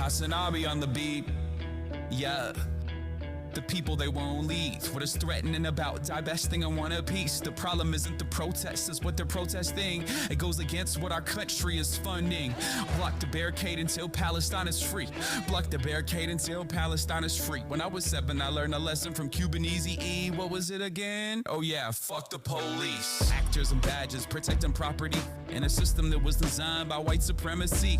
HasanAbi on the beat. Yeah. The people they won't lead. What is threatening about divesting and want a piece? The problem isn't the protest, it's what they're protesting. It goes against what our country is funding. Block the barricade until Palestine is free. Block the barricade until Palestine is free. When I was 7, I learned a lesson from Cuban Eazy-E. What was it again? Oh yeah, fuck the police. Actors and badges protecting property in a system that was designed by white supremacy.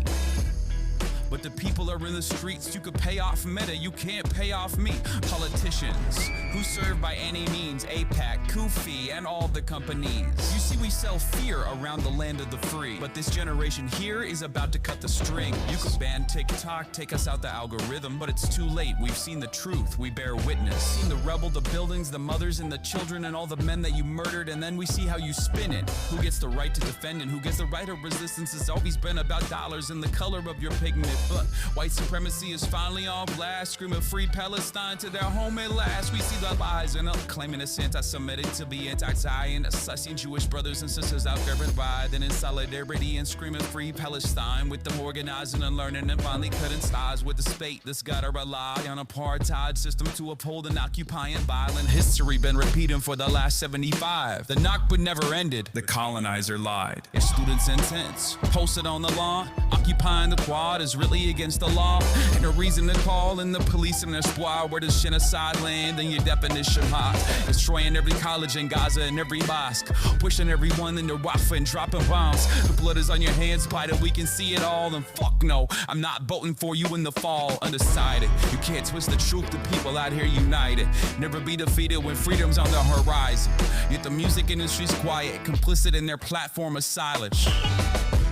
But the people are in the streets. You could pay off Meta, you can't pay off me. Politicians who serve by any means, APAC, Kufi, and all the companies. You see, we sell fear around the land of the free. But this generation here is about to cut the string. You could ban TikTok, take us out the algorithm, but it's too late. We've seen the truth, we bear witness. Seen the rebel, the buildings, the mothers and the children, and all the men that you murdered, and then we see how you spin it. Who gets the right to defend and who gets the right of resistance? It's always been about dollars and the color of your pigment. But white supremacy is finally on blast, screaming free Palestine to their home at last. We see the lies and claiming it's anti-Semitic to be anti-Zionist. I seen Jewish brothers and sisters out there writhing in solidarity and screaming free Palestine, with them organizing and learning and finally cutting ties with the state that's gotta rely on apartheid system to uphold an occupying violent history been repeating for the last 75. The Nakba never ended, the colonizer lied. If students' intents posted on the lawn, occupying the quad is really against the law, and a reason to call in the police and their squad. Where does genocide land in your definition hot? Destroying every college in Gaza and every mosque, pushing everyone into Rafah and dropping bombs. The blood is on your hands, Biden, we can see it all. And fuck no, I'm not voting for you in the fall. Undecided, you can't twist the truth, the people out here united. Never be defeated when freedom's on the horizon. Yet the music industry's quiet, complicit in their platform of silence.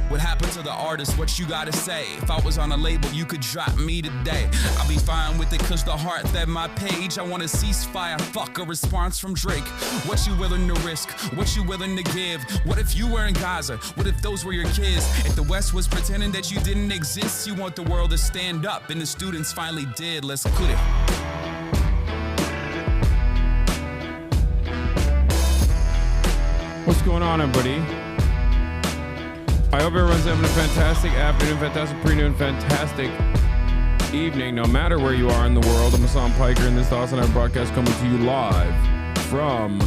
What happened to the artist? What you gotta say? If I was on a label, you could drop me today. I'll be fine with it, cause the heart fed my page. I want a ceasefire, fuck a response from Drake. What you willing to risk? What you willing to give? What if you were in Gaza? What if those were your kids? If the West was pretending that you didn't exist, you want the world to stand up, and the students finally did. Let's quit it. What's going on, everybody? I hope everyone's having a fantastic afternoon, fantastic pre-noon, fantastic evening, no matter where you are in the world. I'm Hasan Piker, and this HasanAbi broadcast coming to you live from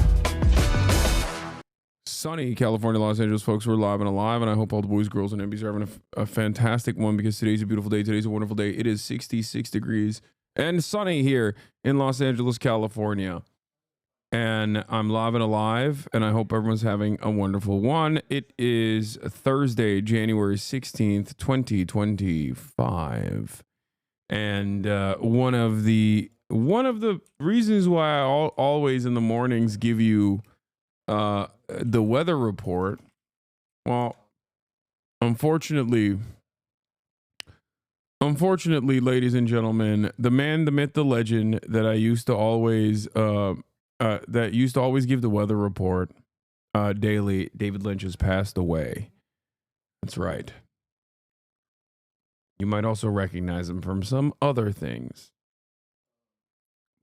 sunny California, Los Angeles. Folks, we're live and alive, and I hope all the boys, girls, and MBs are having a fantastic one, because today's a beautiful day. Today's a wonderful day. It is 66 degrees and sunny here in Los Angeles, California. And I'm live and alive, and I hope everyone's having a wonderful one. It is Thursday, January 16th, 2025. And one of the reasons why I always in the mornings give you the weather report, well, unfortunately, ladies and gentlemen, the man, the myth, the legend that I used to always give the weather report daily, David Lynch, has passed away. That's right. You might also recognize him from some other things.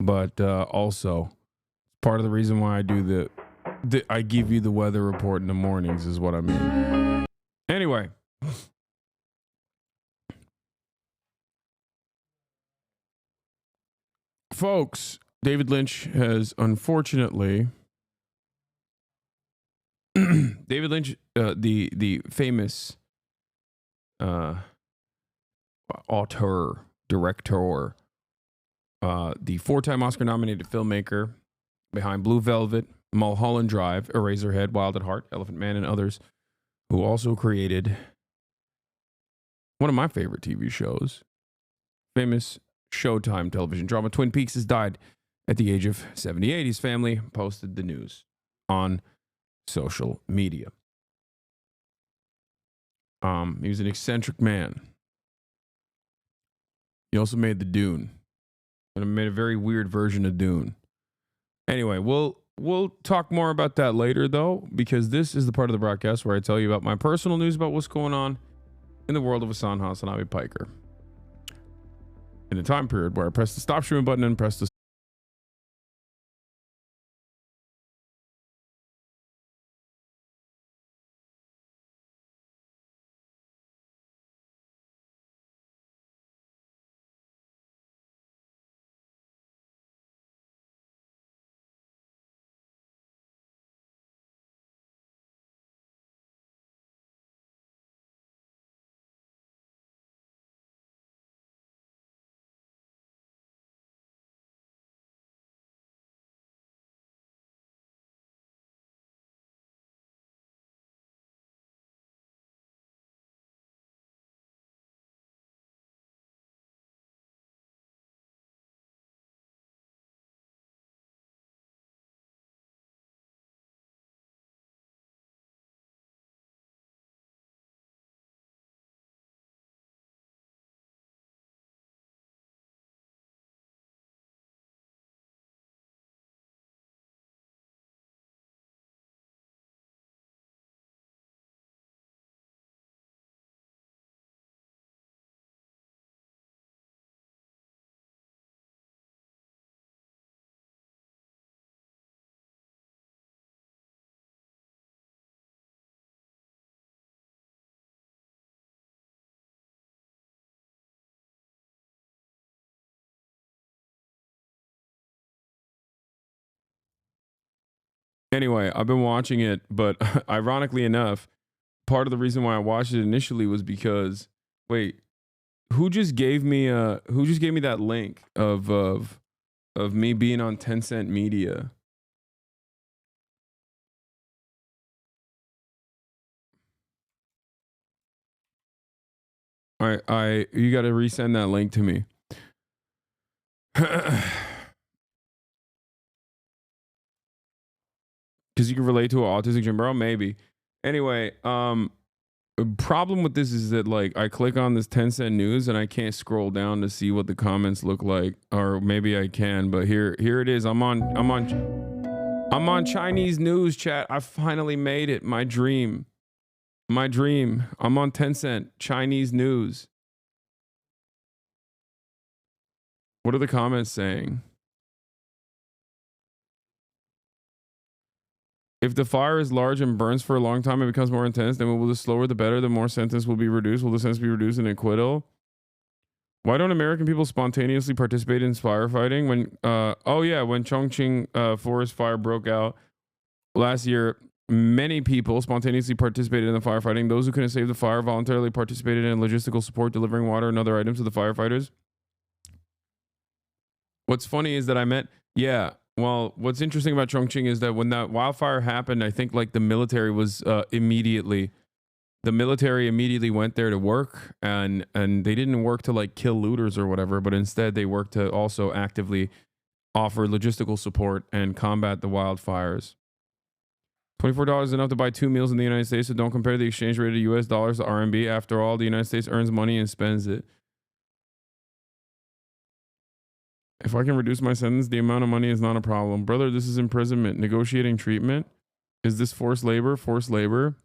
But also, part of the reason why I do I give you the weather report in the mornings is what I mean. Anyway. Folks, David Lynch has unfortunately, David Lynch, the famous auteur, director, the 4-time Oscar-nominated filmmaker behind Blue Velvet, Mulholland Drive, Eraserhead, Wild at Heart, Elephant Man, and others, who also created one of my favorite TV shows, famous Showtime television drama Twin Peaks, has died at the age of 78. His family posted the news on social media. He was an eccentric man. He also made the Dune, and made a very weird version of Dune. Anyway, we'll talk more about that later, though, because this is the part of the broadcast where I tell you about my personal news about what's going on in the world of HasanAbi Piker. In a time period where I press the stop streaming button and press the Anyway, I've been watching it, but ironically enough, part of the reason why I watched it initially was because wait, who just gave me that link of me being on Tencent Media? You got to resend that link to me. Because you can relate to an autistic gym bro, maybe. Anyway, the problem with this is that like I click on this Tencent news and I can't scroll down to see what the comments look like, or maybe I can, but here it is. I'm on Chinese news chat. I finally made it. My dream. I'm on Tencent Chinese news. What are the comments saying? If the fire is large and burns for a long time and becomes more intense, then will the slower the better, the more sentence will be reduced. Will the sentence be reduced in acquittal? Why don't American people spontaneously participate in firefighting? When when Chongqing forest fire broke out last year, many people spontaneously participated in the firefighting. Those who couldn't save the fire voluntarily participated in logistical support, delivering water and other items to the firefighters. What's funny is that what's interesting about Chongqing is that when that wildfire happened, I think like the military immediately went there to work, and they didn't work to like kill looters or whatever, but instead they worked to also actively offer logistical support and combat the wildfires. $24 is enough to buy 2 meals in the United States, so don't compare the exchange rate of US dollars to RMB. After all, the United States earns money and spends it. If I can reduce my sentence, the amount of money is not a problem. Brother, this is imprisonment. Negotiating treatment. Is this forced labor? Forced labor.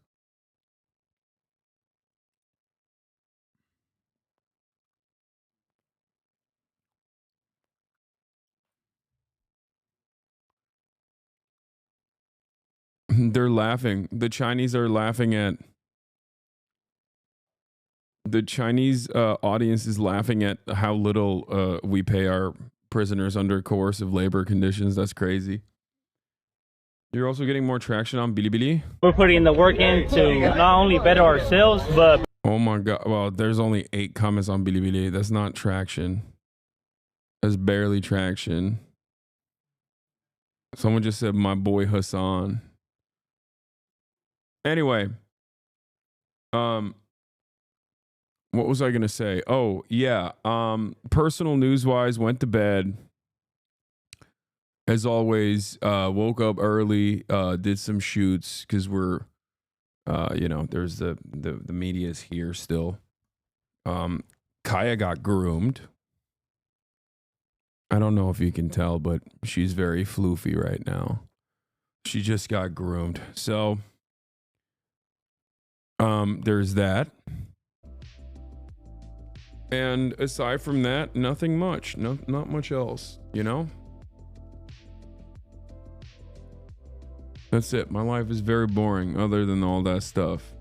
They're laughing. The Chinese are laughing at. The Chinese audience is laughing at how little we pay our prisoners under coercive labor conditions. That's crazy. You're also getting more traction on BIBI. We're putting the work in to not only better ourselves, but... Oh my God. Well, there's only 8 comments on BIBI. That's not traction. That's barely traction. Someone just said, my boy Hasan. Anyway. What was I going to say? Oh, yeah. Personal news-wise, went to bed. As always, woke up early, did some shoots because we're, there's the media's here still. Kaya got groomed. I don't know if you can tell, but she's very floofy right now. She just got groomed. So, there's that. And aside from that, nothing much. Not much else, you know? That's it. My life is very boring other than all that stuff.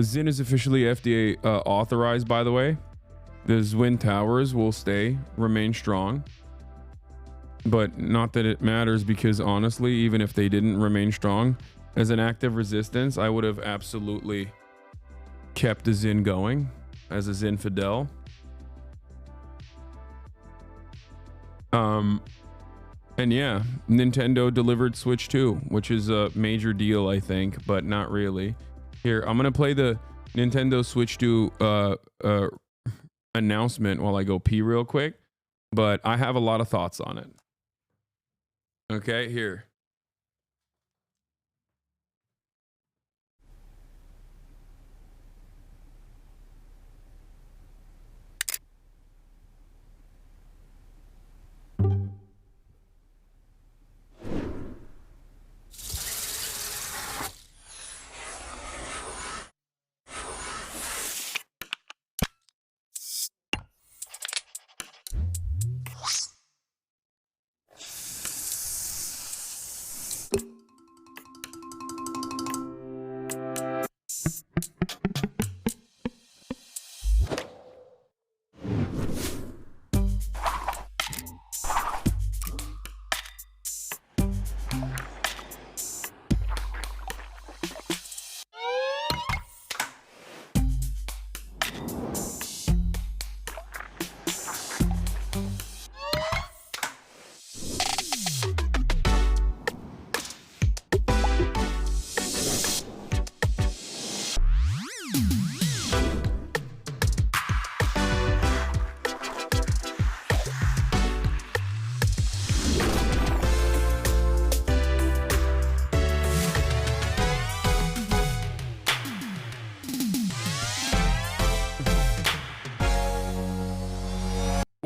Zin is officially FDA authorized, by the way. The Zwin towers will remain strong. But not that it matters, because honestly, even if they didn't remain strong, as an active resistance, I would have absolutely kept the Zin going as a Zinfidel. And yeah, Nintendo delivered Switch 2, which is a major deal, I think, but not really. Here, I'm gonna play the Nintendo Switch 2 announcement while I go pee real quick, but I have a lot of thoughts on it. Okay, here.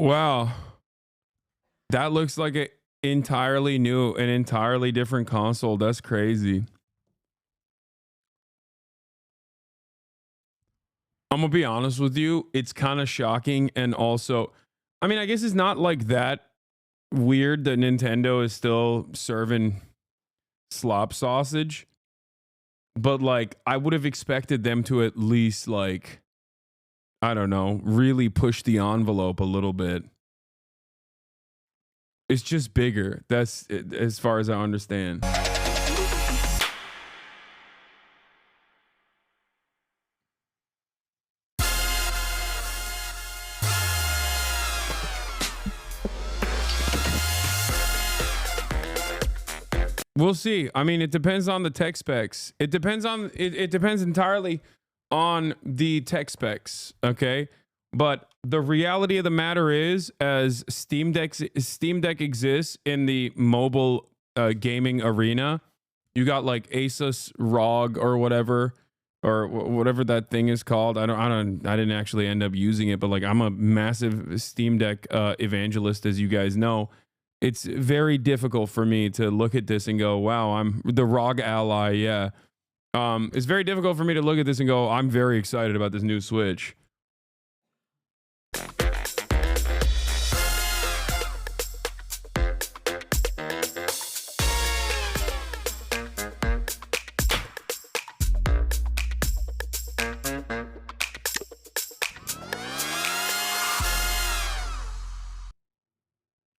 Wow. That looks like an entirely different console. That's crazy. I'm gonna be honest with you. It's kind of shocking, and also, I mean, I guess it's not like that weird that Nintendo is still serving slop sausage, but like I would have expected them to at least, like, I don't know, really push the envelope a little bit. It's just bigger. That's as far as I understand. We'll see. I mean, it depends on the tech specs. It depends entirely on the tech specs, okay? But the reality of the matter is, as Steam Deck exists in the mobile gaming arena, you got like Asus ROG or whatever that thing is called. I didn't actually end up using it, but like I'm a massive Steam Deck evangelist, as you guys know. It's very difficult for me to look at this and go, wow, I'm the ROG ally. Yeah. It's very difficult for me to look at this and go, I'm very excited about this new Switch.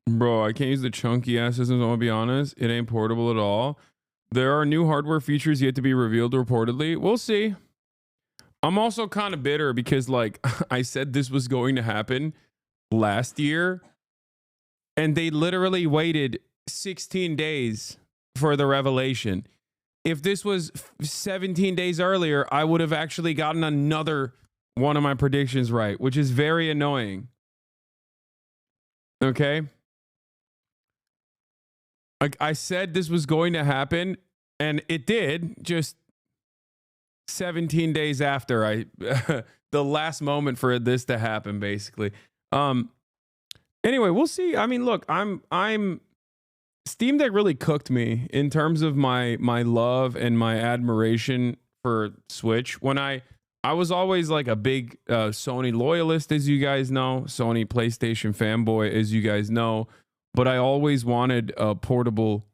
Bro, I can't use the chunky ass systems. I'm gonna be honest. It ain't portable at all. There are new hardware features yet to be revealed reportedly. We'll see. I'm also kind of bitter because, like, I said this was going to happen last year, and they literally waited 16 days for the revelation. If this was 17 days earlier, I would have actually gotten another one of my predictions right, which is very annoying. Okay? Like I said this was going to happen, and it did, just 17 days after I the last moment for this to happen, basically. Anyway, we'll see. I mean, look, I'm Steam Deck really cooked me in terms of my love and my admiration for Switch. When I was always like a big Sony loyalist, as you guys know, Sony PlayStation fanboy, as you guys know. But I always wanted a portable.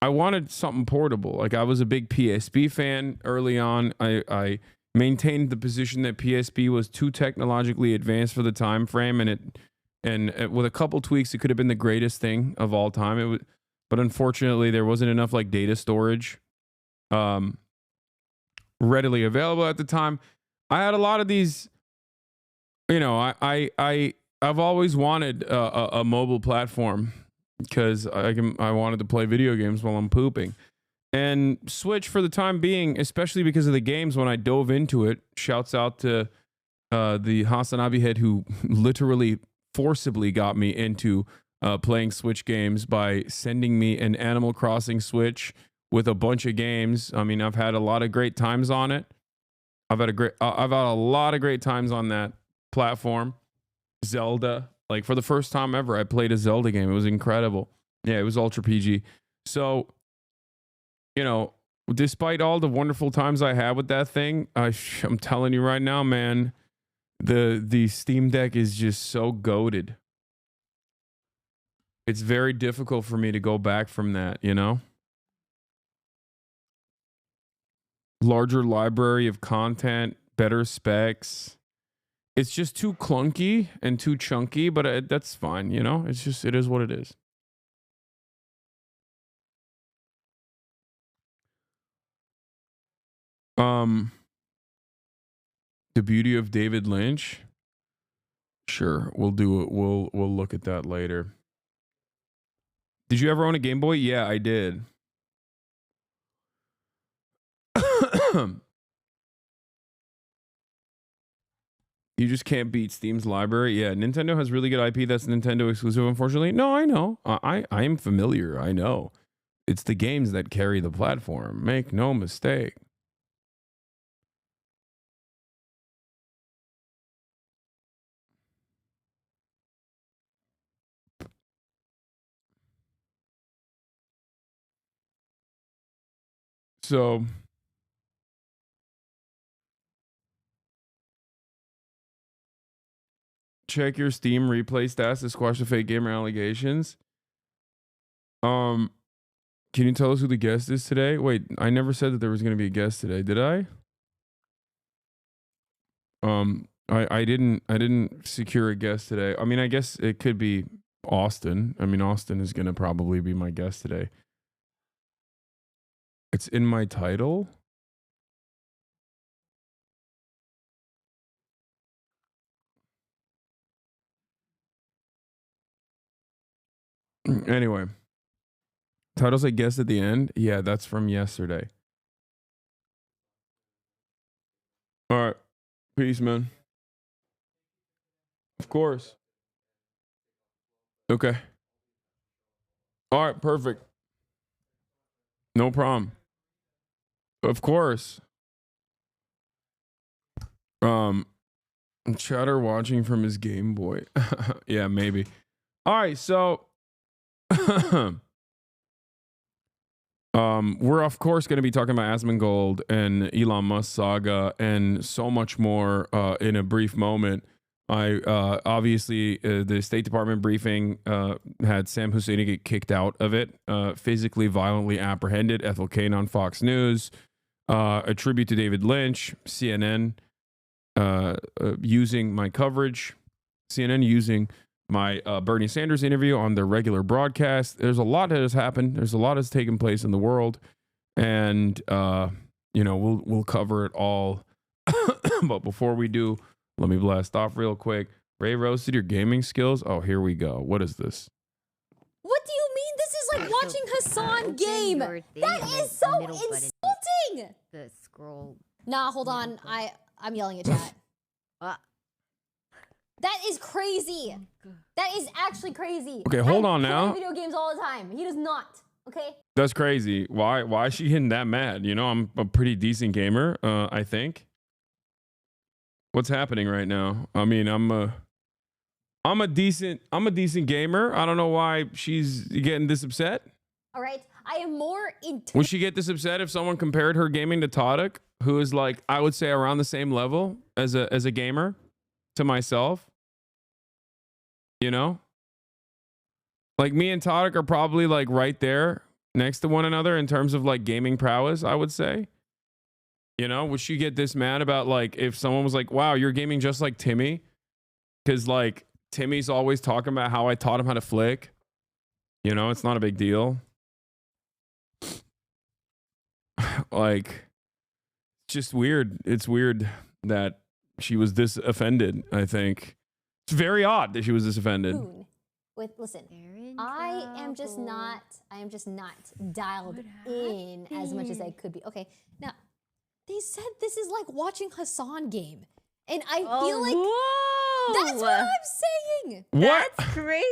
I wanted something portable. Like I was a big PSP fan early on. I maintained the position that PSP was too technologically advanced for the time frame, and with a couple tweaks, it could have been the greatest thing of all time. But unfortunately, there wasn't enough like data storage readily available at the time. I had a lot of these. You know, I've always wanted a mobile platform because I wanted to play video games while I'm pooping. And Switch, for the time being, especially because of the games, when I dove into it, shouts out to the HasanAbi head who literally forcibly got me into playing Switch games by sending me an Animal Crossing Switch with a bunch of games. I mean, I've had a lot of great times on it. I've had a lot of great times on that platform. Zelda, like for the first time ever, I played a Zelda game. It was incredible. Yeah, it was ultra PG. So, you know, despite all the wonderful times I had with that thing, I'm telling you right now, man, the Steam Deck is just so goated. It's very difficult for me to go back from that, you know? Larger library of content, better specs. It's just too clunky and too chunky, but that's fine, you know? It is what it is. The beauty of David Lynch. Sure, we'll do it. We'll look at that later. Did you ever own a Game Boy? Yeah, I did. You just can't beat Steam's library. Yeah, Nintendo has really good IP that's Nintendo exclusive, unfortunately. No, I know. I am familiar. I know. It's the games that carry the platform. Make no mistake. So check your Steam replay stats to squash the fake gamer allegations. Can you tell us who the guest is today? Wait, I never said that there was going to be a guest today, did I? I didn't secure a guest today. I mean, I guess it could be Austin. I mean, Austin is going to probably be my guest today. It's in my title. Anyway, titles I guessed at the end. Yeah, that's from yesterday. All right. Peace, man. Of course. Okay. All right, perfect. No problem. Of course. Chatter watching from his Game Boy. Yeah, maybe. All right, so we're of course going to be talking about Asmongold and Elon Musk saga and so much more in a brief moment. I obviously the State Department briefing had Sam Husseini get kicked out of it, physically violently apprehended. Ethel Kane on Fox News, a tribute to David Lynch, CNN using my coverage, CNN using my Bernie Sanders interview on their regular broadcast. There's a lot that has happened. There's a lot that's taken place in the world, and we'll cover it all. But before we do, let me blast off real quick. Ray roasted your gaming skills. Oh, here we go. What is this? What do you mean? This is like watching Hasan game. That is so insulting. The scroll. Nah, hold on. I'm yelling at chat. That is crazy. That is actually crazy. Okay, hold on now. I play video games all the time. He does not. Okay. That's crazy. Why is she getting that mad? You know, I'm a pretty decent gamer. I think. What's happening right now? I mean, I'm a decent gamer. I don't know why she's getting this upset. All right. I am more into. Would she get this upset if someone compared her gaming to Todek, who is like, I would say around the same level as a gamer to myself? You know? Like me and Todek are probably like right there next to one another in terms of like gaming prowess, I would say. You know, would she get this mad about like if someone was like, wow, you're gaming just like Timmy? Because like Timmy's always talking about how I taught him how to flick. You know, it's not a big deal. Like, it's just weird. It's weird that she was this offended, I think. It's very odd that she was this offended. Listen, I am just not dialed in as much as I could be. Okay, now, they said this is like watching Hasan game. And I feel like that's what I'm saying. What? That's crazy.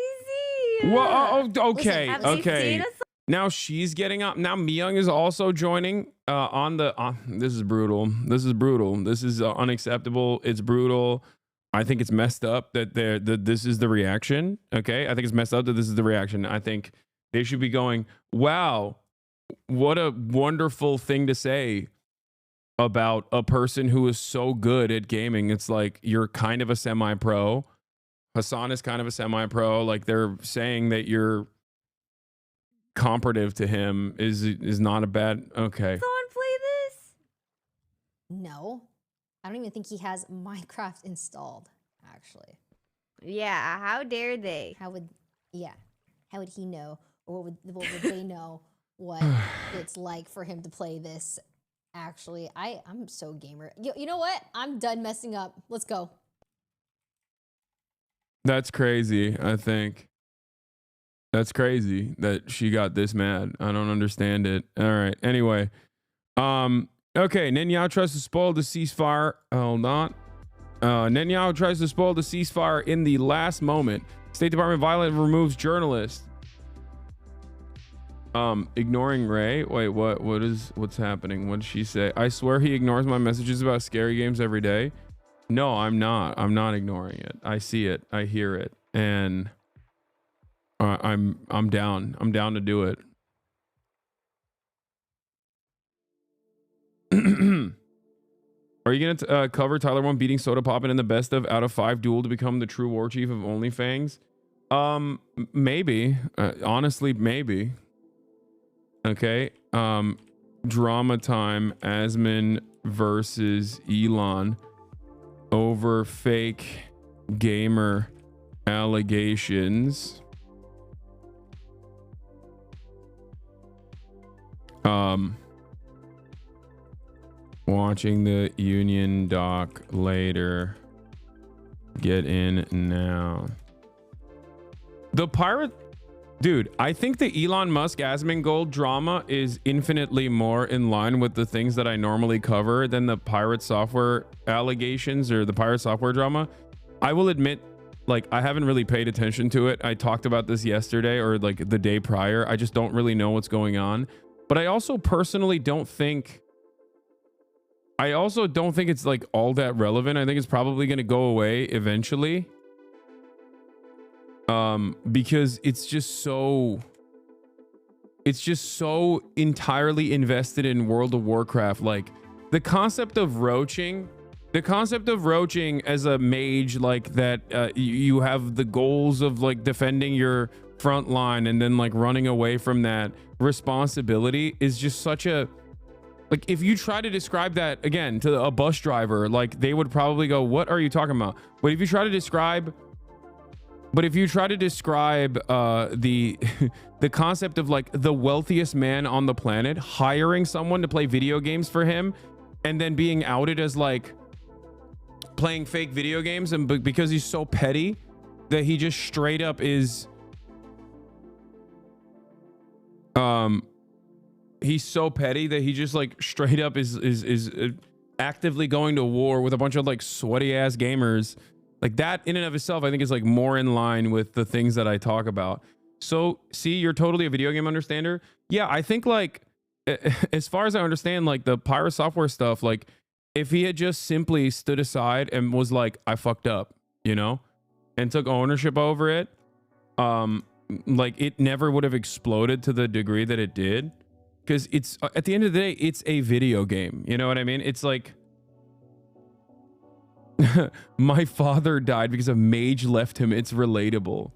Well, okay, Listen, okay. Now she's getting up. Now Myung is also joining on the. This is brutal. This is brutal. This is unacceptable. It's brutal. I think it's messed up that this is the reaction. Okay, I think it's messed up that this is the reaction. I think they should be going, wow, what a wonderful thing to say about a person who is so good at gaming. It's like you're kind of a semi-pro. Hasan is kind of a semi-pro. Like they're saying that you're comparative to him is not a bad. Okay. Someone play this? No, I don't even think he has Minecraft installed. Actually. Yeah. How dare they? How would he know, or what would they know what it's like for him to play this? Actually, I'm so gamer. You know what? I'm done messing up. Let's go. That's crazy, I think. That's crazy that she got this mad. I don't understand it. All right. Anyway. Okay. Netanyahu tries to spoil the ceasefire. Hold on. Netanyahu tries to spoil the ceasefire in the last moment. State Department violently removes journalist. Ignoring Ray. Wait, what's happening? What did she say? I swear he ignores my messages about scary games every day. No, I'm not. I'm not ignoring it. I see it. I hear it. And I'm down. I'm down to do it. Are you gonna cover Tyler 1 beating Soda Poppin in the best of out of 5 duel to become the true war chief of OnlyFangs? Maybe. Honestly, maybe. Okay. Drama time. Asmon versus Elon over fake gamer allegations. Watching the Union doc later. Get in now. The pirate, dude, I think the Elon Musk Asmongold drama is infinitely more in line with the things that I normally cover than the pirate software allegations or the pirate software drama. I will admit, like, I haven't really paid attention to it. I talked about this yesterday or like the day prior. I just don't really know what's going on. But I also personally don't think it's like all that relevant. I think it's probably going to go away eventually. Because it's just so entirely invested in World of Warcraft. Like the concept of roaching as a mage, like that, you have the goals of like defending your front line and then like running away from that responsibility is just such a, like, if you try to describe that again to a bus driver, like they would probably go, what are you talking about? But if you try to describe the the concept of like the wealthiest man on the planet hiring someone to play video games for him and then being outed as like playing fake video games, and because he's so petty that he just straight up is he's so petty that he just like straight up is actively going to war with a bunch of like sweaty ass gamers. Like that in and of itself, I think is like more in line with the things that I talk about. So see, you're totally a video game understander. Yeah, I think like as far as I understand, like the pirate software stuff, like if he had just simply stood aside and was like, I fucked up, you know, and took ownership over it, like it never would have exploded to the degree that it did. Because it's at the end of the day, it's a video game. You know what I mean? It's like my father died because a mage left him. It's relatable.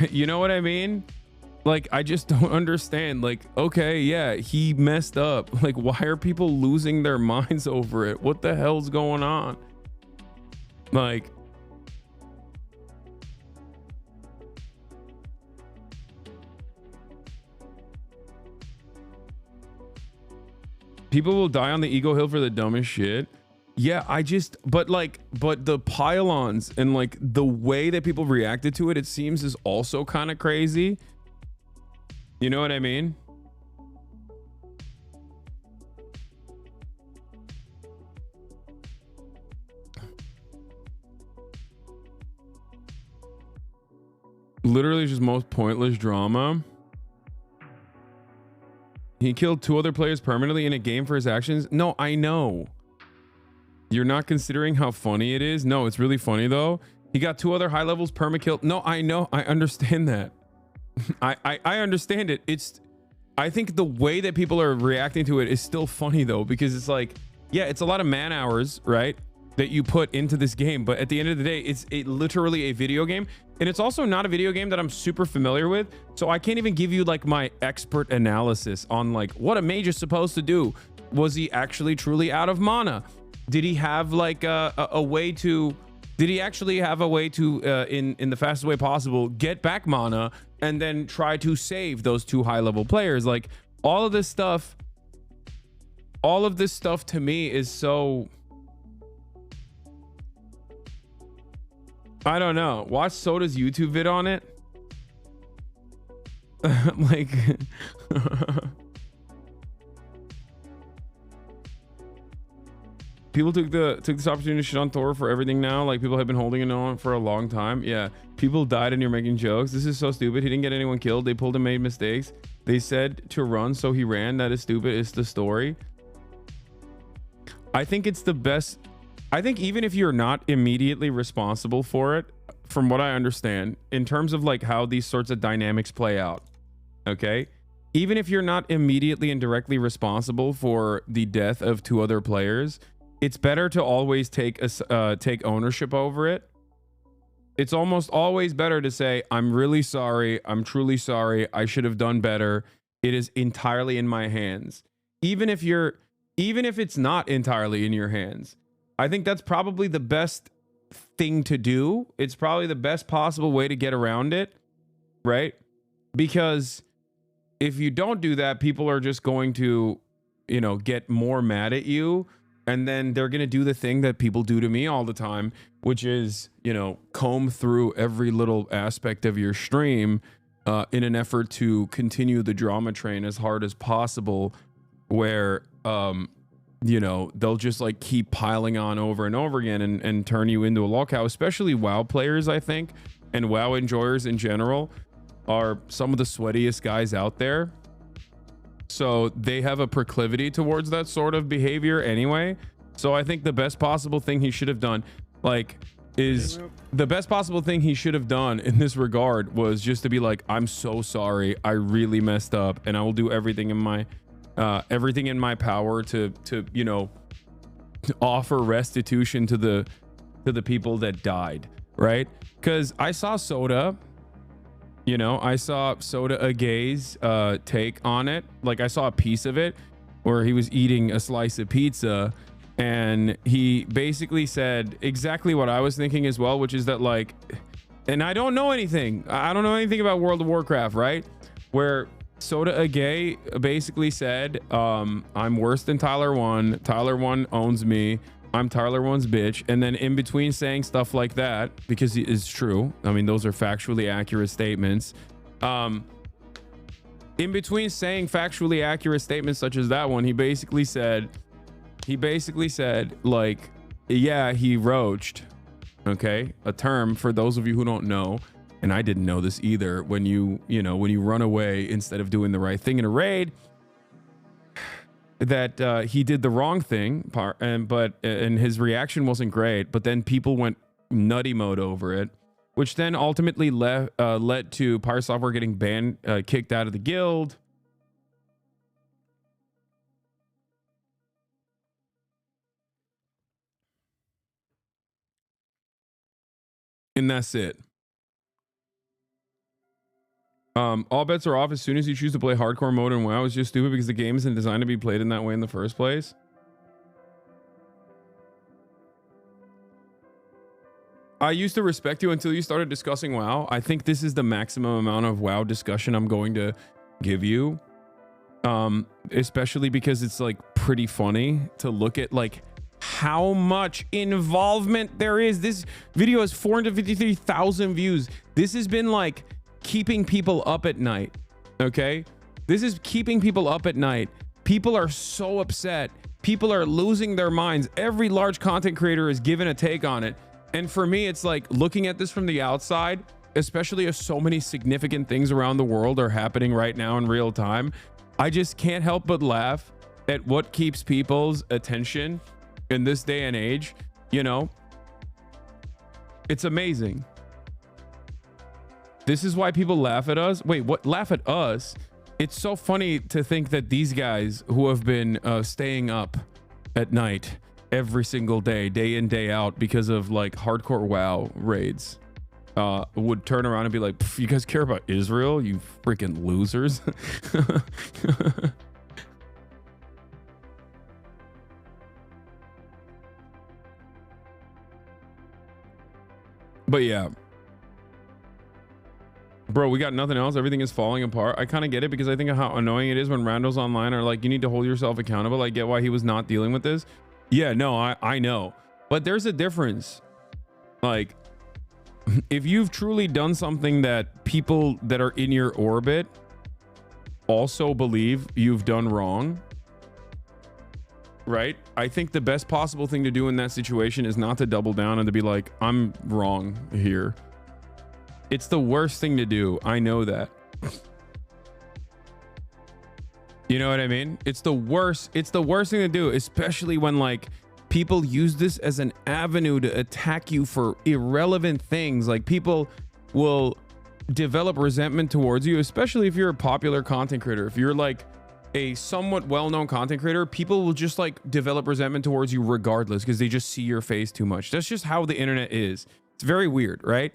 You know what I mean? Like, I just don't understand. Like, okay, yeah, he messed up. Like, why are people losing their minds over it? What the hell's going on? Like, people will die on the ego hill for the dumbest shit. Yeah, but the pylons and like the way that people reacted to it, it seems is also kind of crazy. You know what I mean? Literally just most pointless drama. He killed 2 other players permanently in a game for his actions. No, I know. You're not considering how funny it is. No, it's really funny though. He got 2 other high levels perma-killed. No, I know. I understand that. I understand it. I think the way that people are reacting to it is still funny though, because it's like, yeah, it's a lot of man hours, right, that you put into this game. But at the end of the day, it's literally a video game. And it's also not a video game that I'm super familiar with. So I can't even give you like my expert analysis on like what a mage is supposed to do. Was he actually truly out of mana? Did he have like a way to, did he actually have a way to, in the fastest way possible, get back mana and then try to save those 2 high level players? Like all of this stuff to me is so, I don't know. Watch Soda's YouTube vid on it. Like people took this opportunity to shit on Thor for everything now. Like people have been holding it on for a long time. Yeah, people died and you're making jokes. This is so stupid. He didn't get anyone killed. They pulled and made mistakes. They said to run, so he ran. That is stupid. It's the story. I think it's the best. I think even if you're not immediately responsible for it, from what I understand, in terms of like how these sorts of dynamics play out, okay, even if you're not immediately and directly responsible for the death of 2 other players, it's better to always take ownership over it. It's almost always better to say, I'm really sorry. I'm truly sorry. I should have done better. It is entirely in my hands. Even if it's not entirely in your hands, I think that's probably the best thing to do. It's probably the best possible way to get around it, right? Because if you don't do that, people are just going to, you know, get more mad at you. And then they're going to do the thing that people do to me all the time, which is, you know, comb through every little aspect of your stream in an effort to continue the drama train as hard as possible, where, you know, they'll just like keep piling on over and over again and turn you into a lolcow, especially WoW players, I think, and WoW enjoyers in general are some of the sweatiest guys out there. So they have a proclivity towards that sort of behavior anyway. So I think the best possible thing he should have done, the best possible thing he should have done in this regard was just to be like, I'm so sorry. I really messed up, and I will do everything in my power to you know, offer restitution to the people that died, right? Because I saw Soda. You know, I saw Soda Agay's take on it. Like, I saw a piece of it where he was eating a slice of pizza, and he basically said exactly what I was thinking as well, which is that, like, and I don't know anything. I don't know anything about World of Warcraft, right? Where Soda Agay basically said, I'm worse than Tyler 1. Tyler 1 owns me. I'm Tyler 1's bitch. And then in between saying stuff like that, because it's true, I mean, those are factually accurate statements. In between saying factually accurate statements such as that one, he basically said like, yeah, he roached. Okay, a term for those of you who don't know, and I didn't know this either, when you run away instead of doing the right thing in a raid, that he did the wrong thing, and his reaction wasn't great, but then people went nutty mode over it, which then ultimately led to Pyre Software getting banned, kicked out of the guild. And that's it. All bets are off as soon as you choose to play hardcore mode in WoW. It's just stupid because the game isn't designed to be played in that way in the first place. I used to respect you until you started discussing WoW. I think this is the maximum amount of WoW discussion I'm going to give you. Especially because it's like pretty funny to look at like how much involvement there is. This video has 453,000 views. This has been like keeping people up at night. Okay, this is keeping people up at night. People are so upset. People are losing their minds. Every large content creator is given a take on it. And for me, it's like looking at this from the outside, especially as so many significant things around the world are happening right now in real time. I just can't help but laugh at what keeps people's attention in this day and age. You know, it's amazing. This is why people laugh at us. Wait, what? Laugh at us? It's so funny to think that these guys who have been staying up at night every single day, day in, day out, because of like hardcore WoW raids, would turn around and be like, you guys care about Israel, you freaking losers. But yeah, bro, we got nothing else. Everything is falling apart. I kind of get it, because I think of how annoying it is when randos online are like, you need to hold yourself accountable. I get why he was not dealing with this. Yeah, no, I know. But there's a difference. Like, if you've truly done something that people that are in your orbit also believe you've done wrong, right? I think the best possible thing to do in that situation is not to double down and to be like, I'm wrong here. It's the worst thing to do. I know that. You know what I mean? It's the worst. It's the worst thing to do, especially when like people use this as an avenue to attack you for irrelevant things. Like people will develop resentment towards you, especially if you're a popular content creator. If you're like a somewhat well-known content creator, people will just like develop resentment towards you regardless because they just see your face too much. That's just how the internet is. It's very weird, right?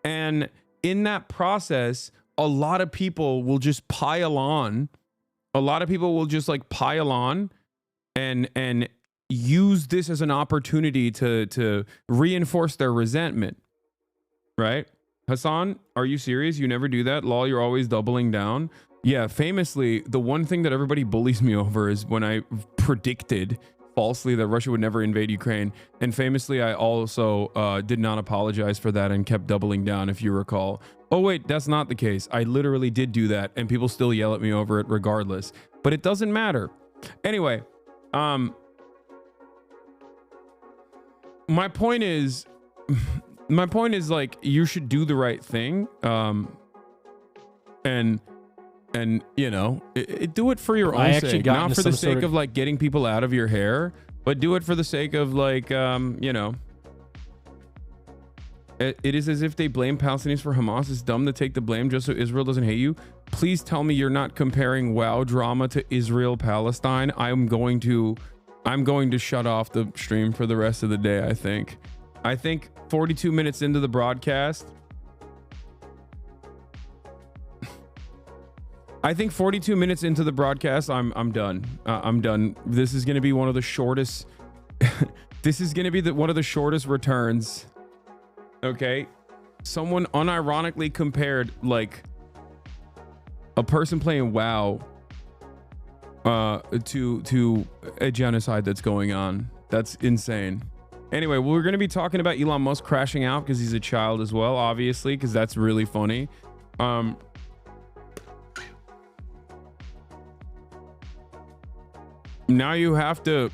And in that process, a lot of people will just pile on. A lot of people will just like pile on and use this as an opportunity to reinforce their resentment, right? Hasan, are you serious? You never do that? Lol, you're always doubling down. Yeah, famously, the one thing that everybody bullies me over is when I predicted falsely that Russia would never invade Ukraine. And famously, I also did not apologize for that and kept doubling down, if you recall. Oh, wait, that's not the case. I literally did do that, and people still yell at me over it regardless. But it doesn't matter. Anyway, my point is like, you should do the right thing. And you know, do it for your own sake, not for the sake of like getting people out of your hair, but do it for the sake of like, you know, it is as if they blame Palestinians for Hamas. It's dumb to take the blame just so Israel doesn't hate you. Please tell me you're not comparing WoW drama to Israel Palestine. I'm going to shut off the stream for the rest of the day. I think 42 minutes into the broadcast, I'm done. I'm done. This is going to be one of the shortest. This is going to be one of the shortest returns. Okay. Someone unironically compared like a person playing WoW to a genocide that's going on. That's insane. Anyway, we're going to be talking about Elon Musk crashing out because he's a child as well, obviously, because that's really funny. Now you have to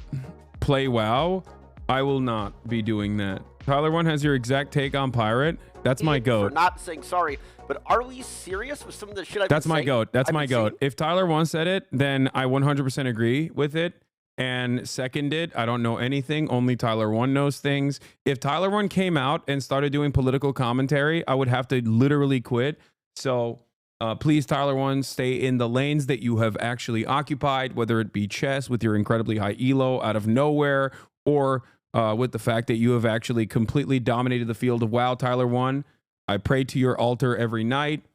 play WoW. I will not be doing that. Tyler One has your exact take on Pirate. That's my goat. For not saying sorry, but are we serious with some of the shit I've been saying? That's my goat. That's my goat. If Tyler One said it, then I 100% agree with it and seconded. I don't know anything. Only Tyler One knows things. If Tyler One came out and started doing political commentary, I would have to literally quit. So please, Tyler One, stay in the lanes that you have actually occupied, whether it be chess with your incredibly high elo out of nowhere, or with the fact that you have actually completely dominated the field of WoW. Tyler One, I pray to your altar every night.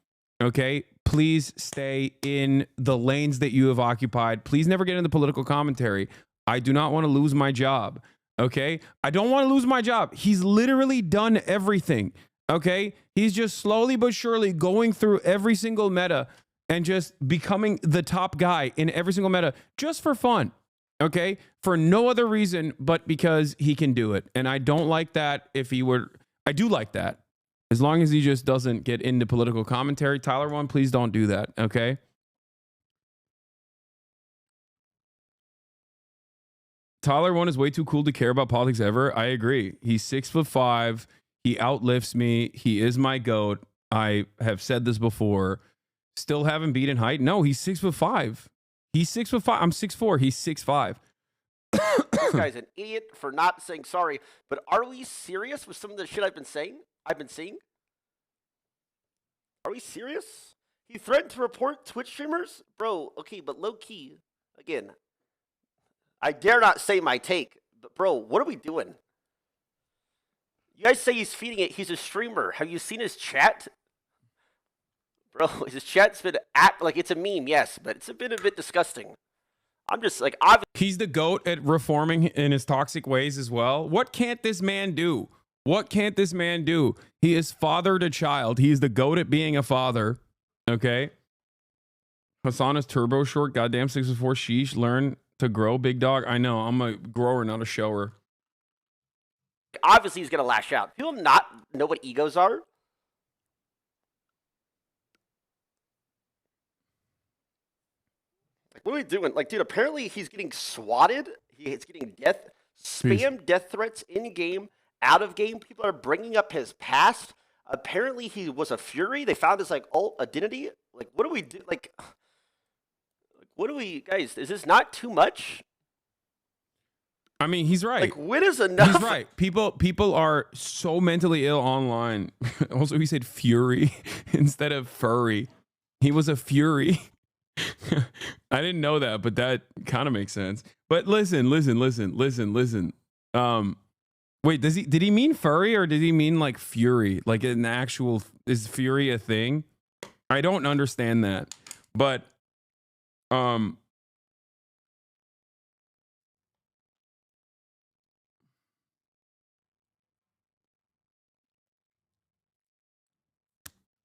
Okay, please stay in the lanes that you have occupied. Please never get into political commentary. I do not want to lose my job. Okay, I don't want to lose my job. He's literally done everything. Okay, he's just slowly but surely going through every single meta and just becoming the top guy in every single meta just for fun. Okay, for no other reason but because he can do it. And I don't like that. I do like that as long as he just doesn't get into political commentary. Tyler One, please don't do that. Okay. Tyler One is way too cool to care about politics ever. I agree. He's 6'5". He outlifts me. He is my GOAT. I have said this before. Still haven't beaten height. No, he's 6'5". He's 6'5". I'm 6'4". He's 6'5". This guy's an idiot for not saying sorry. But are we serious with some of the shit I've been saying? I've been seeing? Are we serious? He threatened to report Twitch streamers? Bro, okay, but low key. Again, I dare not say my take. But bro, what are we doing? You guys say he's feeding it. He's a streamer. Have you seen his chat? Bro, his chat's been like it's a meme, yes, but it's been a bit disgusting. I'm just like, he's the GOAT at reforming in his toxic ways as well. What can't this man do? What can't this man do? He is father to child. He's the GOAT at being a father. Okay. Hasan is turbo short. Goddamn 6'4". Sheesh. Learn to grow, big dog. I know. I'm a grower, not a shower. Obviously, he's gonna lash out. People not know what egos are. Like, what are we doing? Like, dude, apparently he's getting swatted. He's getting spam death threats in game, out of game. People are bringing up his past. Apparently, he was a Fury. They found his like alt identity. Like, what do we do? Like, what do we, guys? Is this not too much? I mean, he's right. Like, when is enough? He's right. People are so mentally ill online. Also, he said fury instead of furry. He was a fury. I didn't know that, but that kind of makes sense. But listen. Wait, did he mean furry or did he mean like fury? Like an actual, is fury a thing? I don't understand that. But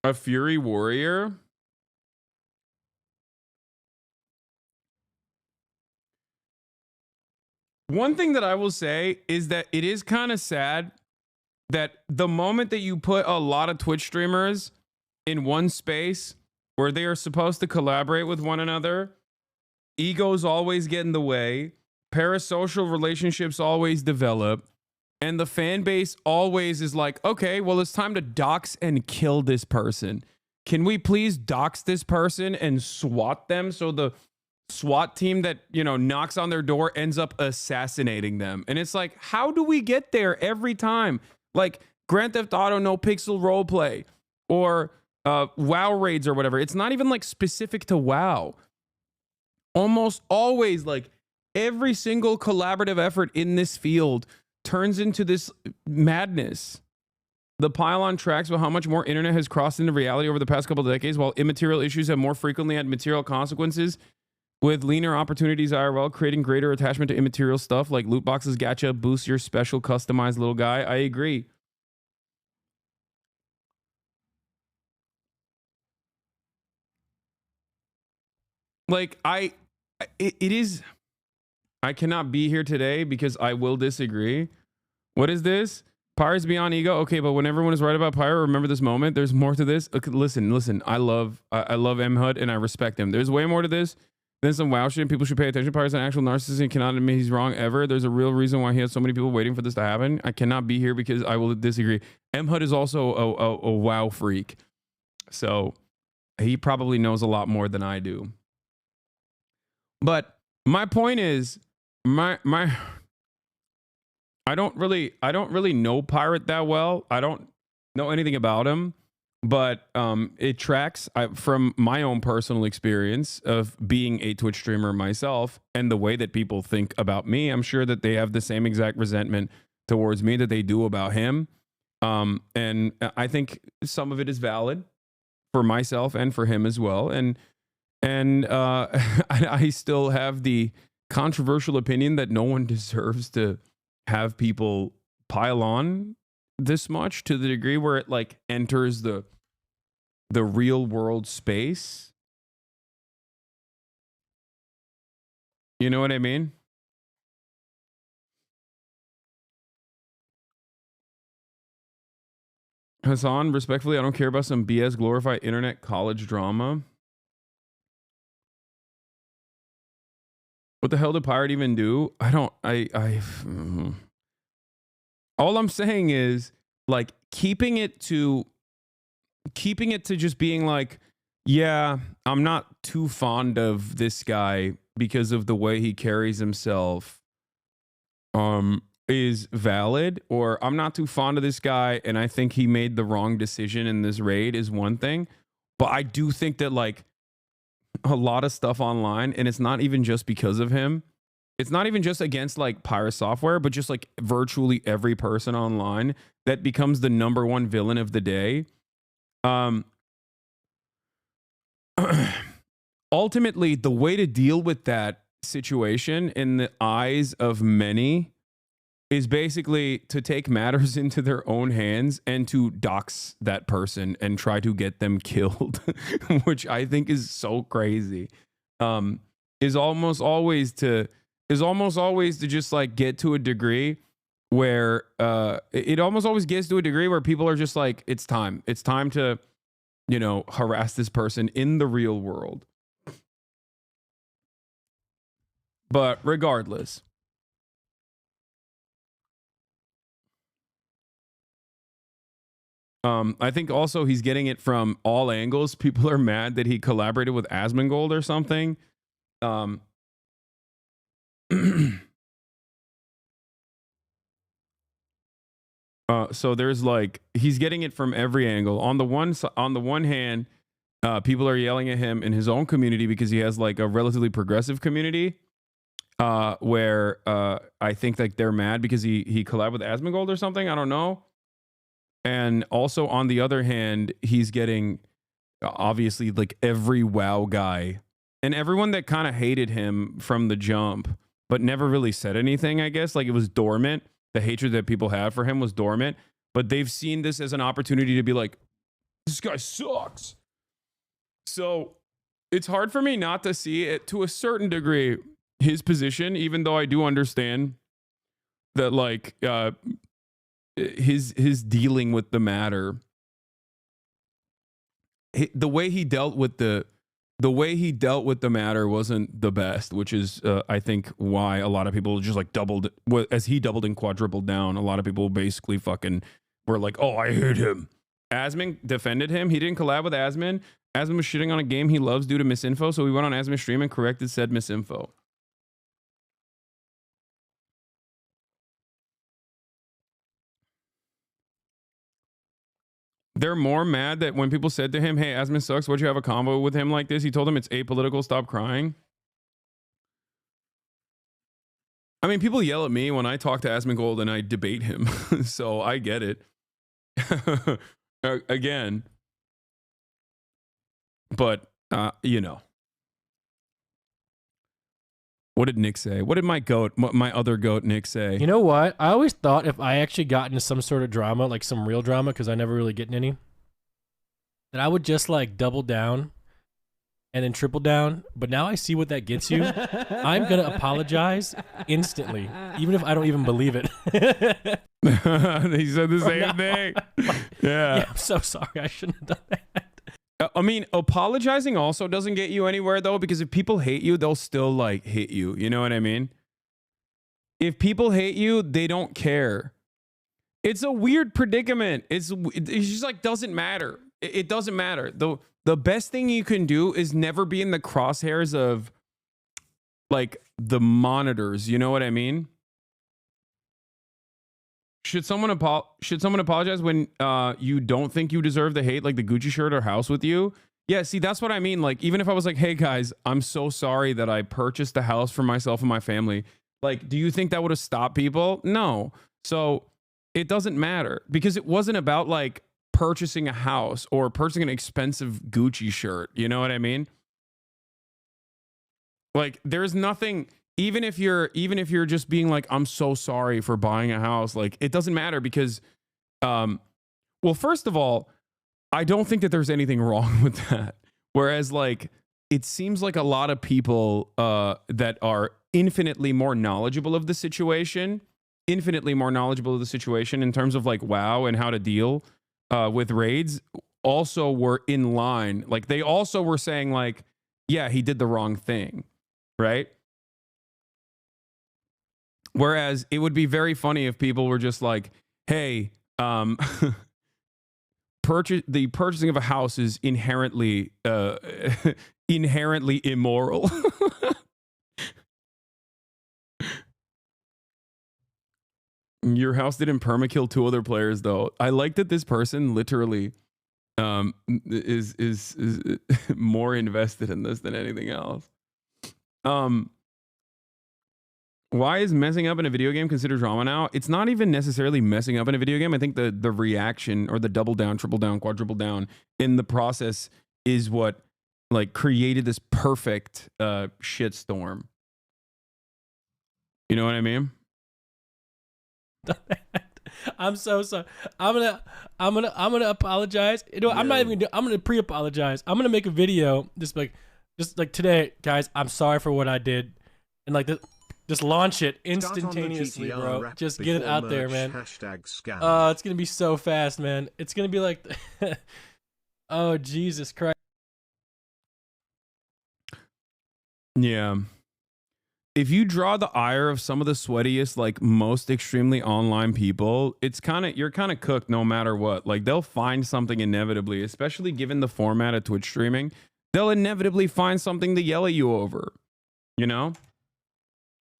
a fury warrior? One thing that I will say is that it is kind of sad that the moment that you put a lot of Twitch streamers in one space where they are supposed to collaborate with one another, egos always get in the way, parasocial relationships always develop, and the fan base always is like, okay, well, it's time to dox and kill this person. Can we please dox this person and SWAT them so the SWAT team that, you know, knocks on their door ends up assassinating them? And it's like, how do we get there every time? Like Grand Theft Auto No Pixel Roleplay or WoW raids or whatever. It's not even like specific to WoW. Almost always, like every single collaborative effort in this field turns into this madness. The pylon tracks with how much more internet has crossed into reality over the past couple of decades, while immaterial issues have more frequently had material consequences. With leaner opportunities IRL, creating greater attachment to immaterial stuff like loot boxes, gacha, boosts your special customized little guy. I agree. Like, it is, I cannot be here today because I will disagree. What is this? Pirates beyond ego. Okay, but when everyone is right about Pyre, remember this moment. There's more to this. Okay, listen. I love MHUD and I respect him. There's way more to this than some WoW shit. People should pay attention. Pyre's an actual narcissist and cannot admit he's wrong ever. There's a real reason why he has so many people waiting for this to happen. I cannot be here because I will disagree. MHUD is also a WoW freak, so he probably knows a lot more than I do. But my point is, I don't really know Pirate that well. I don't know anything about him, but it tracks from my own personal experience of being a Twitch streamer myself and the way that people think about me. I'm sure that they have the same exact resentment towards me that they do about him. And I think some of it is valid for myself and for him as well. And I still have the controversial opinion that no one deserves to have people pile on this much to the degree where it like enters the real world space. You know what I mean? Hasan, respectfully, I don't care about some BS glorified internet college drama. What the hell did Pirate even do? All I'm saying is like keeping it to just being like, yeah, I'm not too fond of this guy because of the way he carries himself is valid, or I'm not too fond of this guy and I think he made the wrong decision in this raid is one thing. But I do think that like a lot of stuff online, and it's not even just because of him. It's not even just against like Pyre Software, but just like virtually every person online that becomes the number one villain of the day. Ultimately, the way to deal with that situation in the eyes of many is basically to take matters into their own hands and to dox that person and try to get them killed, which I think is so crazy. Is almost always to just like get to a degree where it almost always gets to a degree where people are just like, it's time to, you know, harass this person in the real world. But regardless, I think also he's getting it from all angles. People are mad that he collaborated with Asmongold or something. So there's like he's getting it from every angle. On the one hand, people are yelling at him in his own community because he has like a relatively progressive community, where I think like they're mad because he collabed with Asmongold or something. I don't know. And also on the other hand, he's getting obviously like every WoW guy and everyone that kind of hated him from the jump, but never really said anything. I guess like it was dormant. The hatred that people have for him was dormant, but they've seen this as an opportunity to be like, this guy sucks. So it's hard for me not to see it to a certain degree, his position, even though I do understand that like his dealing with the matter, the way he dealt with the matter wasn't the best, which is I think why a lot of people just like doubled as he doubled and quadrupled down. A lot of people basically fucking were like, oh, I hate him. Asmon defended him. He didn't collab with Asmon. Asmon was shitting on a game he loves due to misinfo, so he went on Asmon's stream and corrected said misinfo. They're more mad that when people said to him, hey, Asmon sucks, why'd you have a convo with him like this? He told them it's apolitical, stop crying. I mean, people yell at me when I talk to Asmongold and I debate him, so I get it. Again. But, you know. What did Nick say? What did my other goat Nick say? You know what? I always thought if I actually got into some sort of drama, like some real drama, because I never really get in any, that I would just like double down and then triple down. But now I see what that gets you. I'm going to apologize instantly, even if I don't even believe it. He said the same thing. Yeah, I'm so sorry. I shouldn't have done that. I mean, apologizing also doesn't get you anywhere, though, because if people hate you, they'll still, like, hit you. You know what I mean? If people hate you, they don't care. It's a weird predicament. It's just, like, doesn't matter. It doesn't matter. The best thing you can do is never be in the crosshairs of, like, the monitors. You know what I mean? Should someone apologize when you don't think you deserve the hate, like the Gucci shirt or house with you? Yeah, see, that's what I mean. Like, even if I was like, hey, guys, I'm so sorry that I purchased a house for myself and my family. Like, do you think that would have stopped people? No. So it doesn't matter because it wasn't about, like, purchasing a house or purchasing an expensive Gucci shirt. You know what I mean? Like, there's nothing... Even if you're just being like, I'm so sorry for buying a house, like it doesn't matter because, well, first of all, I don't think that there's anything wrong with that. Whereas like, it seems like a lot of people that are infinitely more knowledgeable of the situation in terms of like WoW and how to deal with raids also were in line. Like they also were saying like, yeah, he did the wrong thing, right? Whereas it would be very funny if people were just like, hey, purchasing of a house is inherently immoral. Your house didn't permakill 2 other players, though. I like that this person literally is more invested in this than anything else. Why is messing up in a video game considered drama now? It's not even necessarily messing up in a video game. I think the reaction or the double down, triple down, quadruple down in the process is what like created this perfect shitstorm. You know what I mean? I'm so sorry. I'm gonna apologize. You know, I'm not even gonna I'm gonna pre-apologize. I'm gonna make a video just like today, guys, I'm sorry for what I did. And like this, just launch it instantaneously, bro. Just get it out there, man. Oh, it's gonna be so fast, man. It's gonna be like oh, Jesus Christ. Yeah. If you draw the ire of some of the sweatiest, like most extremely online people, you're kind of cooked no matter what. Like they'll find something inevitably, especially given the format of Twitch streaming. They'll inevitably find something to yell at you over. You know?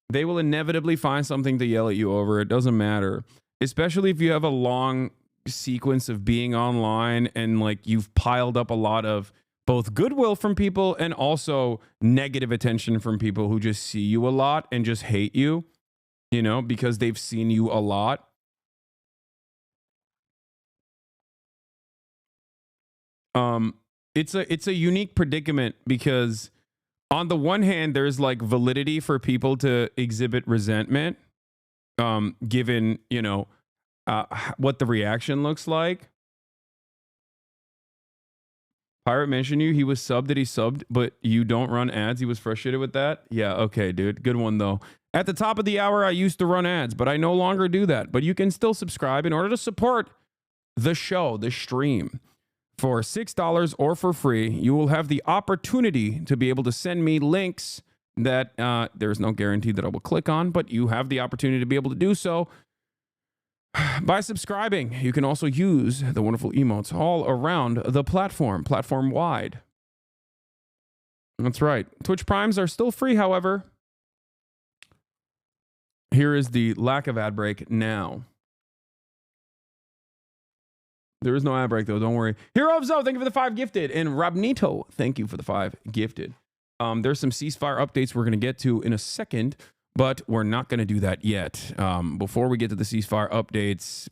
They will inevitably find something to yell at you over. It doesn't matter. especially if you have a long sequence of being online and like you've piled up a lot of both goodwill from people and also negative attention from people who just see you a lot and just hate you, you know, because they've seen you a lot. It's a unique predicament because on the one hand, there's like validity for people to exhibit resentment, given, you know, what the reaction looks like. Pirate mentioned you. He was subbed. That he subbed, but you don't run ads. He was frustrated with that. Yeah. Okay, dude. Good one though. At the top of the hour, I used to run ads, but I no longer do that. But you can still subscribe in order to support the show, the stream. For $6 or for free, you will have the opportunity to be able to send me links that there's no guarantee that I will click on, but you have the opportunity to be able to do so by subscribing. You can also use the wonderful emotes all around the platform wide. That's right. Twitch Primes are still free, however. Here is the lack of ad break now. There is no ad break, though. Don't worry. Hero of Zoe, thank you for the 5 gifted. And Robnito, thank you for the 5 gifted. There's some ceasefire updates we're going to get to in a second, but we're not going to do that yet. Before we get to the ceasefire updates,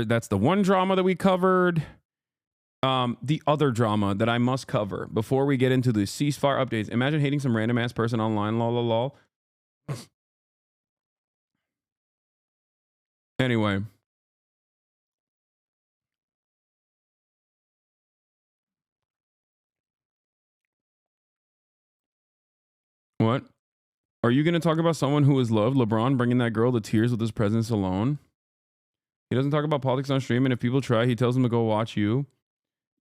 that's the one drama that we covered. The other drama that I must cover before we get into the ceasefire updates. Imagine hating some random ass person online, lol. Anyway. What? Are you going to talk about someone who is loved? LeBron bringing that girl to tears with his presence alone? He doesn't talk about politics on stream, and if people try, he tells them to go watch you.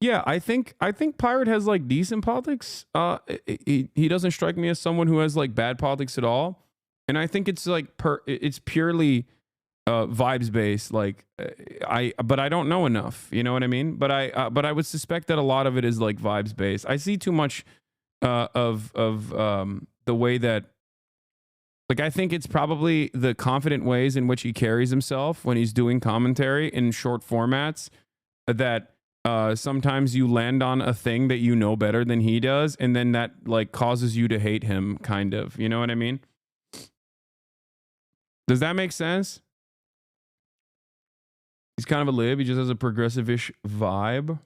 Yeah, I think Pirate has like decent politics. He doesn't strike me as someone who has like bad politics at all. And I think it's like it's purely vibes based. Like but I don't know enough. You know what I mean? But I would suspect that a lot of it is like vibes based. I see too much of the way that, like, I think it's probably the confident ways in which he carries himself when he's doing commentary in short formats that sometimes you land on a thing that you know better than he does, and then that like causes you to hate him, kind of. You know what I mean? Does that make sense? He's kind of a lib. He just has a progressive-ish vibe.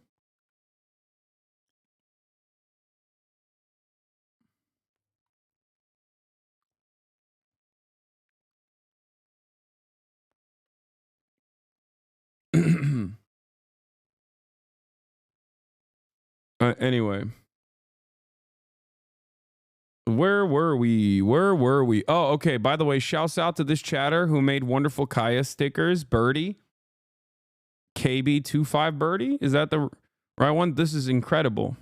Anyway, where were we? Oh, okay. By the way, shouts out to this chatter who made wonderful Kaya stickers. Birdie, KB25 Birdie. Is that the right one? This is incredible.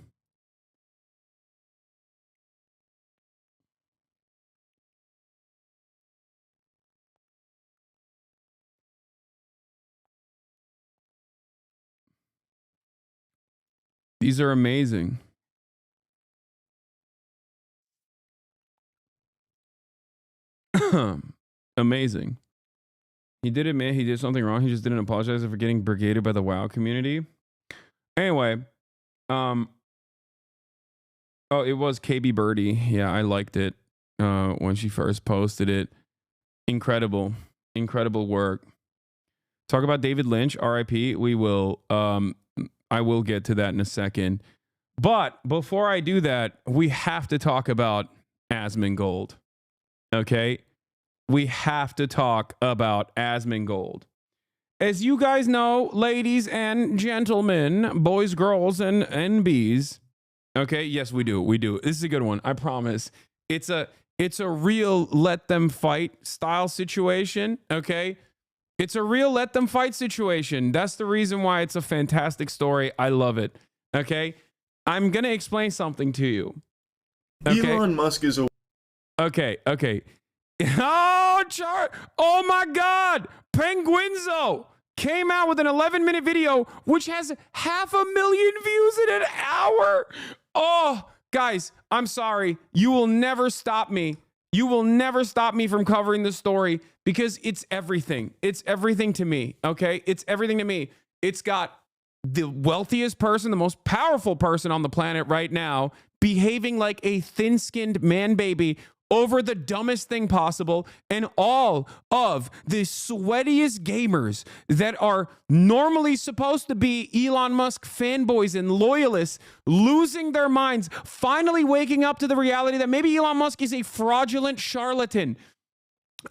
These are amazing. Amazing. He did admit he did something wrong. He just didn't apologize for getting brigaded by the WoW community. Anyway, oh, it was KB Birdie. Yeah, I liked it when she first posted it. Incredible work. Talk about David Lynch, RIP. We will. I will get to that in a second. But before I do that, we have to talk about Asmongold. Okay? We have to talk about Asmongold. As you guys know, ladies and gentlemen, boys, girls, and bees. Okay? Yes, we do. We do. This is a good one. I promise. It's a real let them fight style situation. Okay? It's a real let them fight situation. That's the reason why it's a fantastic story. I love it. Okay? I'm going to explain something to you. Okay? Elon Musk is a... Okay. Oh my God! Penguinzo came out with an 11-minute video which has 500,000 views in an hour. Oh, guys, I'm sorry. You will never stop me You will never stop me from covering this story because it's everything. It's everything to me, okay? It's everything to me. It's got the wealthiest person, the most powerful person on the planet right now, behaving like a thin-skinned man baby over the dumbest thing possible, and all of the sweatiest gamers that are normally supposed to be Elon Musk fanboys and loyalists losing their minds, finally waking up to the reality that maybe Elon Musk is a fraudulent charlatan.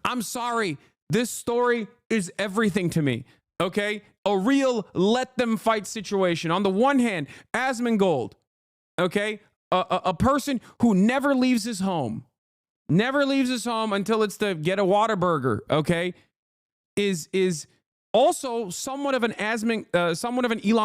I'm sorry. This story is everything to me, okay? A real let them fight situation. On the one hand, Asmongold, okay? A person who never leaves his home, until it's to get a Whataburger, okay, is also somewhat of an Elon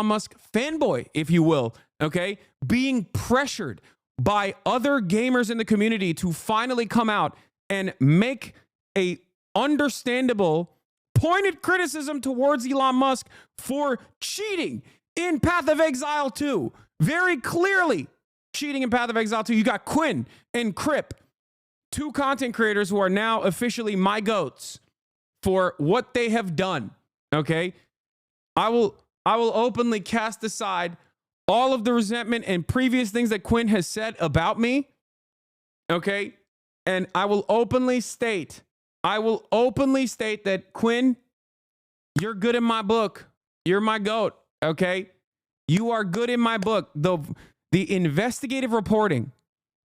Musk fanboy, if you will, okay, being pressured by other gamers in the community to finally come out and make a understandable, pointed criticism towards Elon Musk for cheating in Path of Exile 2. Very clearly cheating in Path of Exile 2. You got Quinn and Crip, two content creators who are now officially my goats for what they have done. Okay. I will openly cast aside all of the resentment and previous things that Quinn has said about me. Okay. And I will openly state that Quinn, you're good in my book. You're my goat. Okay. You are good in my book. The investigative reporting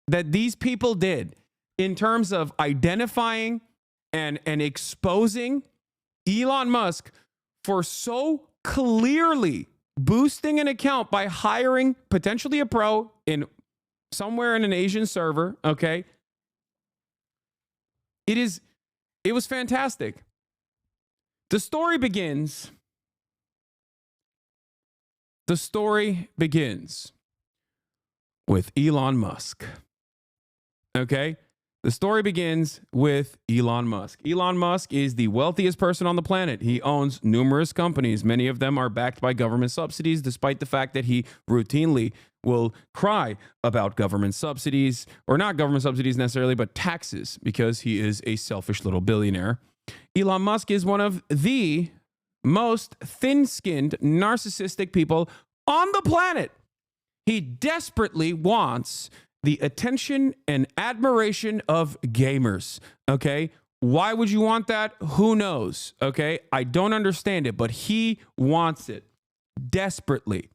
that these people did in terms of identifying and exposing Elon Musk for so clearly boosting an account by hiring potentially a pro in somewhere in an Asian server, okay? It was fantastic. The story begins with Elon Musk. Okay? The story begins with Elon Musk. Elon Musk is the wealthiest person on the planet. He owns numerous companies. Many of them are backed by government subsidies, despite the fact that he routinely will cry about government subsidies, or not government subsidies necessarily, but taxes, because he is a selfish little billionaire. Elon Musk is one of the most thin-skinned, narcissistic people on the planet. He desperately wants the attention and admiration of gamers, okay? Why would you want that? Who knows, okay? I don't understand it, but he wants it desperately.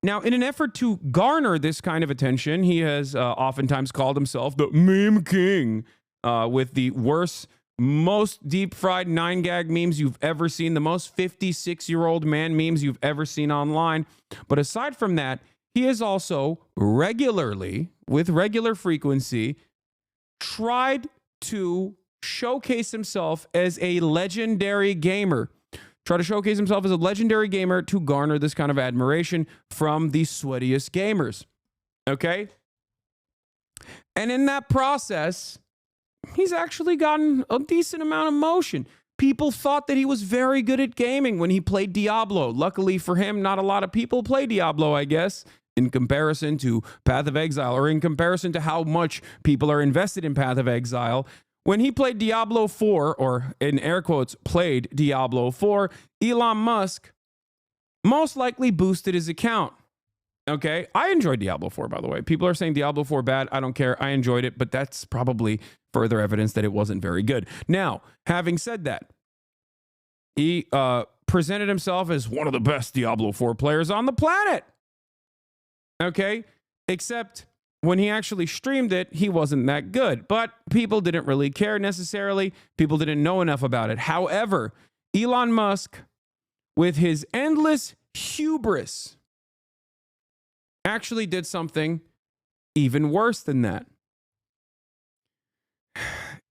Now, in an effort to garner this kind of attention, he has oftentimes called himself the meme king, with the worst, most deep-fried 9-gag memes you've ever seen, the most 56-year-old man memes you've ever seen online. But aside from that, he has also regularly, with regular frequency, tried to showcase himself as a legendary gamer. Try to showcase himself as a legendary gamer to garner this kind of admiration from the sweatiest gamers. Okay? And in that process, he's actually gotten a decent amount of motion. People thought that he was very good at gaming when he played Diablo. Luckily for him, not a lot of people play Diablo, I guess, in comparison to Path of Exile, or in comparison to how much people are invested in Path of Exile. When he played Diablo 4, or in air quotes, played Diablo 4, Elon Musk most likely boosted his account. Okay? I enjoyed Diablo 4, by the way. People are saying Diablo 4 bad. I don't care. I enjoyed it, but that's probably further evidence that it wasn't very good. Now, having said that, he presented himself as one of the best Diablo 4 players on the planet. Okay? Except when he actually streamed it, he wasn't that good. But people didn't really care necessarily. People didn't know enough about it. However, Elon Musk, with his endless hubris, actually did something even worse than that.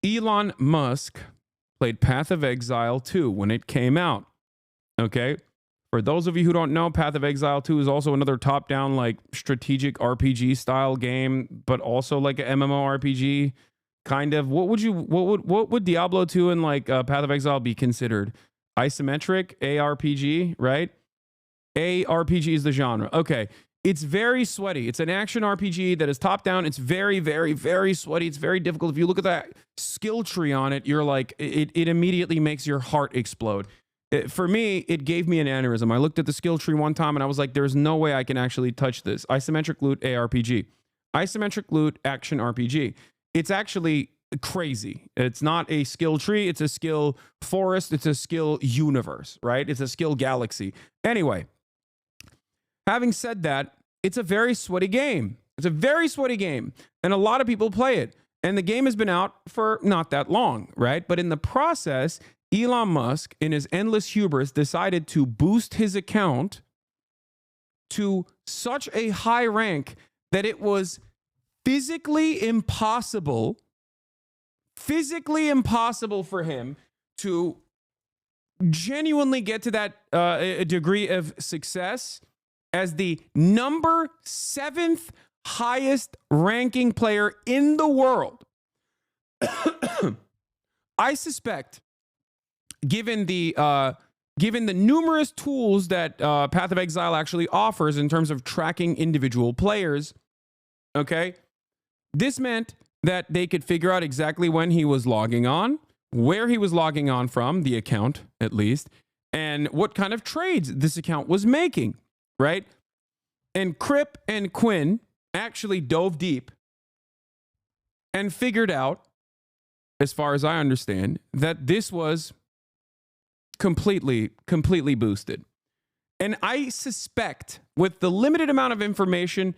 Elon Musk played Path of Exile 2 when it came out. Okay? For those of you who don't know, Path of Exile 2 is also another top-down, like, strategic RPG style game, but also like an MMORPG kind of. What would Diablo 2 and like Path of Exile be considered? Isometric ARPG, right? ARPG is the genre. Okay. It's very sweaty. It's an action RPG that is top down. It's very, very, very sweaty. It's very difficult. If you look at that skill tree on it, you're like, it immediately makes your heart explode. For me, it gave me an aneurysm. I looked at the skill tree one time and I was like, there's no way I can actually touch this. Isometric loot ARPG. Isometric loot action RPG. It's actually crazy. It's not a skill tree. It's a skill forest. It's a skill universe, right? It's a skill galaxy. Anyway, having said that, it's a very sweaty game. It's a very sweaty game. And a lot of people play it. And the game has been out for not that long, right? But in the process, Elon Musk, in his endless hubris, decided to boost his account to such a high rank that it was physically impossible for him to genuinely get to that degree of success as the number 7th highest ranking player in the world. I suspect, given the numerous tools that Path of Exile actually offers in terms of tracking individual players, okay, this meant that they could figure out exactly when he was logging on, where he was logging on from, the account at least, and what kind of trades this account was making, right? And Crip and Quinn actually dove deep and figured out, as far as I understand, that this was completely boosted. And I suspect, with the limited amount of information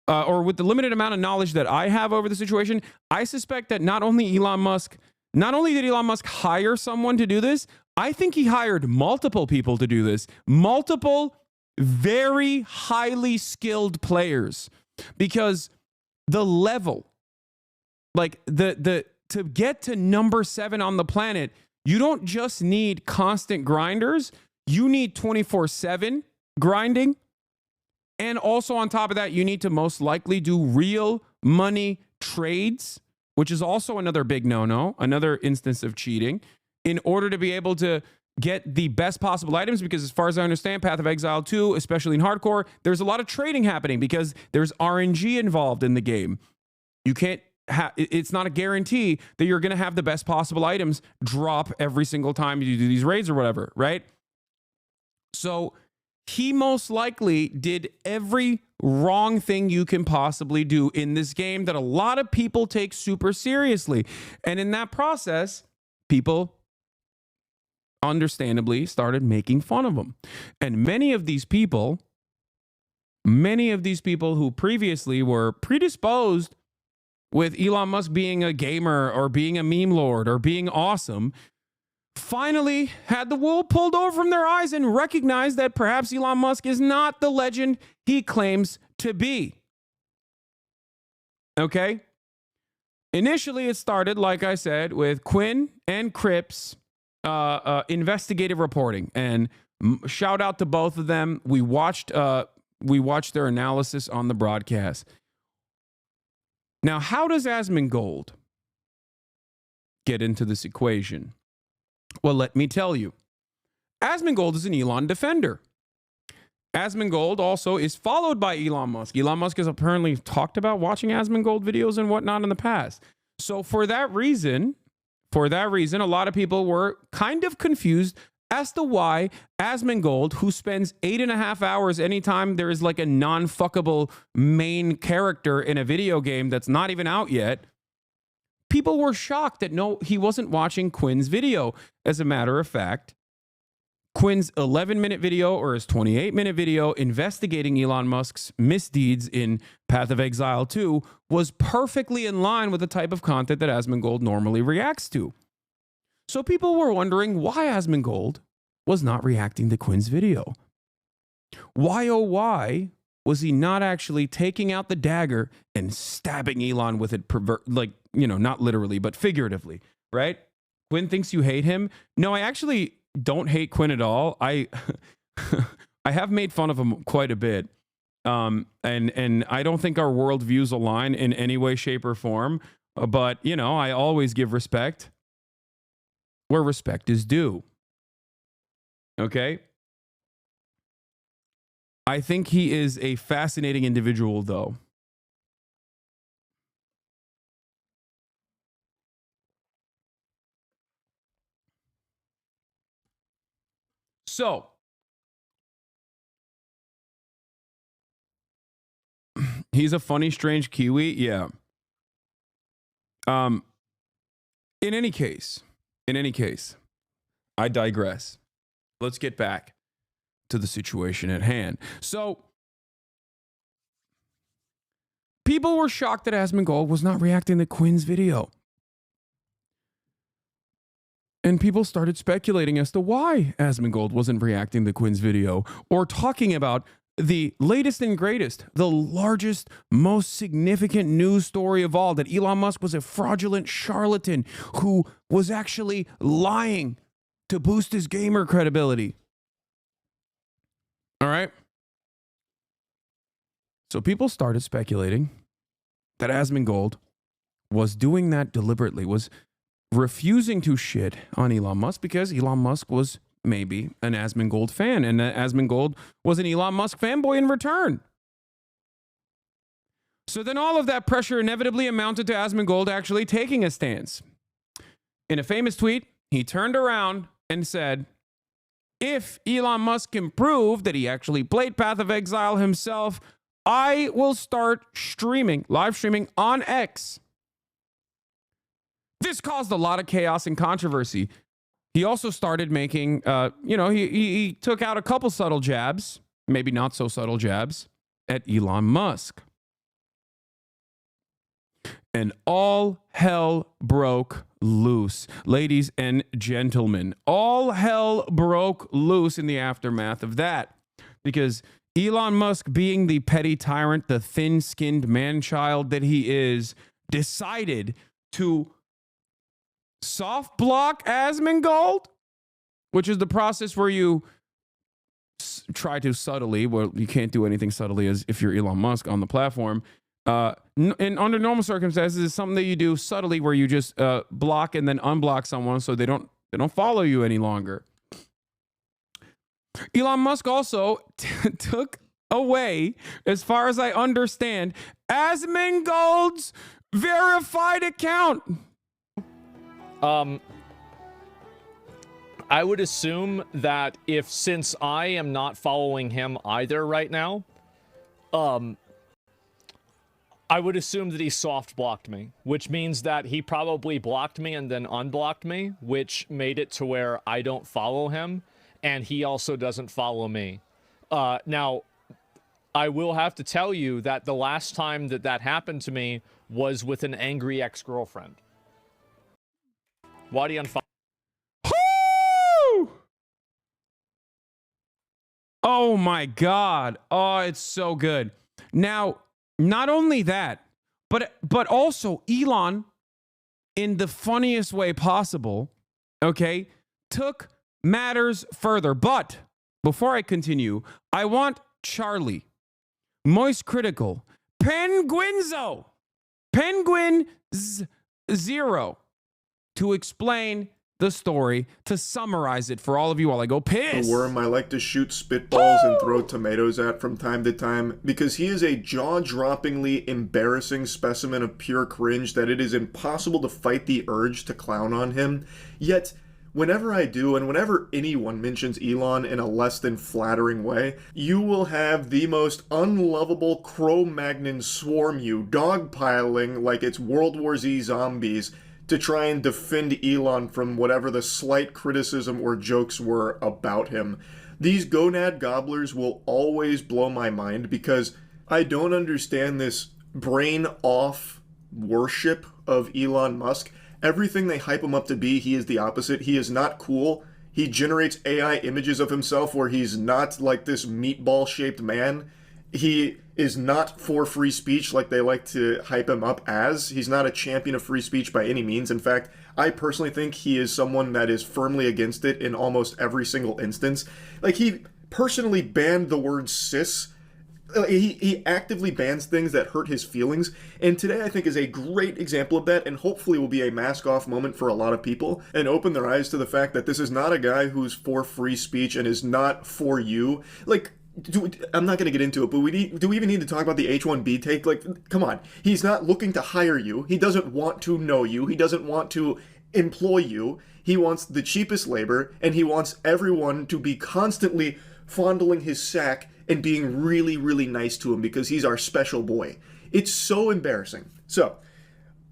or with the limited amount of knowledge that I have over the situation, I suspect that not only did Elon Musk hire someone to do this, I think he hired multiple people to do this. Multiple very highly skilled players, because the level, like to get to number 7 on the planet, you don't just need constant grinders, you need 24/7 grinding. And also on top of that, you need to most likely do real money trades, which is also another big no-no, another instance of cheating, in order to be able to get the best possible items. Because as far as I understand, Path of Exile 2, especially in hardcore, there's a lot of trading happening because there's RNG involved in the game. You can't it's not a guarantee that you're going to have the best possible items drop every single time you do these raids or whatever, right? So he most likely did every wrong thing you can possibly do in this game that a lot of people take super seriously. And in that process, people understandably started making fun of him. And many of these people who previously were predisposed with Elon Musk being a gamer or being a meme lord or being awesome, finally had the wool pulled over from their eyes and recognized that perhaps Elon Musk is not the legend he claims to be. Okay? Initially, it started, like I said, with Quinn and Crip's investigative reporting. And shout out to both of them. We watched their analysis on the broadcast. Now, how does Asmongold get into this equation? Well, let me tell you. Asmongold is an Elon defender. Asmongold also is followed by Elon Musk. Elon Musk has apparently talked about watching Asmongold videos and whatnot in the past. So for that reason, a lot of people were kind of confused as to why Asmongold, who spends 8.5 hours anytime there is like a non-fuckable main character in a video game that's not even out yet, people were shocked that no, he wasn't watching Quinn's video. As a matter of fact, Quinn's 11-minute video or his 28-minute video investigating Elon Musk's misdeeds in Path of Exile 2 was perfectly in line with the type of content that Asmongold normally reacts to. So people were wondering why Asmongold was not reacting to Quinn's video. Why, oh why, was he not actually taking out the dagger and stabbing Elon with it, not literally, but figuratively, right? Quinn thinks you hate him. No, I actually don't hate Quinn at all. I have made fun of him quite a bit. And I don't think our worldviews align in any way, shape, or form. But, I always give respect where respect is due. Okay? I think he is a fascinating individual, though. So, he's a funny, strange Kiwi. Yeah. In any case, I digress. Let's get back to the situation at hand. So, people were shocked that Asmongold was not reacting to Quinn's video. And people started speculating as to why Asmongold wasn't reacting to Quinn's video or talking about the latest and greatest, the largest, most significant news story of all, that Elon Musk was a fraudulent charlatan who was actually lying to boost his gamer credibility. All right? So people started speculating that Asmongold was doing that deliberately, was refusing to shit on Elon Musk because Elon Musk was maybe an Asmongold fan, and Asmongold was an Elon Musk fanboy in return. So then all of that pressure inevitably amounted to Asmongold actually taking a stance. In a famous tweet, he turned around and said, if Elon Musk can prove that he actually played Path of Exile himself, I will start live streaming on X. This caused a lot of chaos and controversy. He also started making, he took out a couple subtle jabs, maybe not so subtle jabs, at Elon Musk. And all hell broke loose. Ladies and gentlemen, all hell broke loose in the aftermath of that. Because Elon Musk, being the petty tyrant, the thin-skinned man-child that he is, decided to soft block Asmongold, which is the process where you try to subtly, well, you can't do anything subtly as if you're Elon Musk on the platform. And under normal circumstances, it's something that you do subtly where you just block and then unblock someone so they don't follow you any longer. Elon Musk also took away, as far as I understand, Asmongold's verified account. I would assume that since I am not following him either right now, I would assume that he soft blocked me, which means that he probably blocked me and then unblocked me, which made it to where I don't follow him, and he also doesn't follow me. Now, I will have to tell you that the last time that happened to me was with an angry ex-girlfriend. Why do you unfollow? Oh my God. Oh, it's so good. Now, not only that, but also Elon, in the funniest way possible, okay, took matters further. But before I continue, I want Charlie, Moist Critical, Penguin0, to explain the story, to summarize it for all of you while I go piss. A worm I like to shoot spitballs and throw tomatoes at from time to time, because he is a jaw-droppingly embarrassing specimen of pure cringe that it is impossible to fight the urge to clown on him. Yet, whenever I do, and whenever anyone mentions Elon in a less than flattering way, you will have the most unlovable Cro-Magnon swarm you, dogpiling like it's World War Z zombies, to try and defend Elon from whatever the slight criticism or jokes were about him. These gonad gobblers will always blow my mind because I don't understand this brain-off worship of Elon Musk. Everything they hype him up to be, he is the opposite. He is not cool. He generates AI images of himself where he's not like this meatball-shaped man. He is not for free speech like they like to hype him up as. He's not a champion of free speech by any means. In fact, I personally think he is someone that is firmly against it in almost every single instance. Like, he personally banned the word cis. He actively bans things that hurt his feelings, and today I think is a great example of that, and hopefully will be a mask-off moment for a lot of people, and open their eyes to the fact that this is not a guy who's for free speech and is not for you. Like, I'm not going to get into it, but do we even need to talk about the H-1B take? Like, come on. He's not looking to hire you. He doesn't want to know you. He doesn't want to employ you. He wants the cheapest labor, and he wants everyone to be constantly fondling his sack and being really, really nice to him because he's our special boy. It's so embarrassing. So,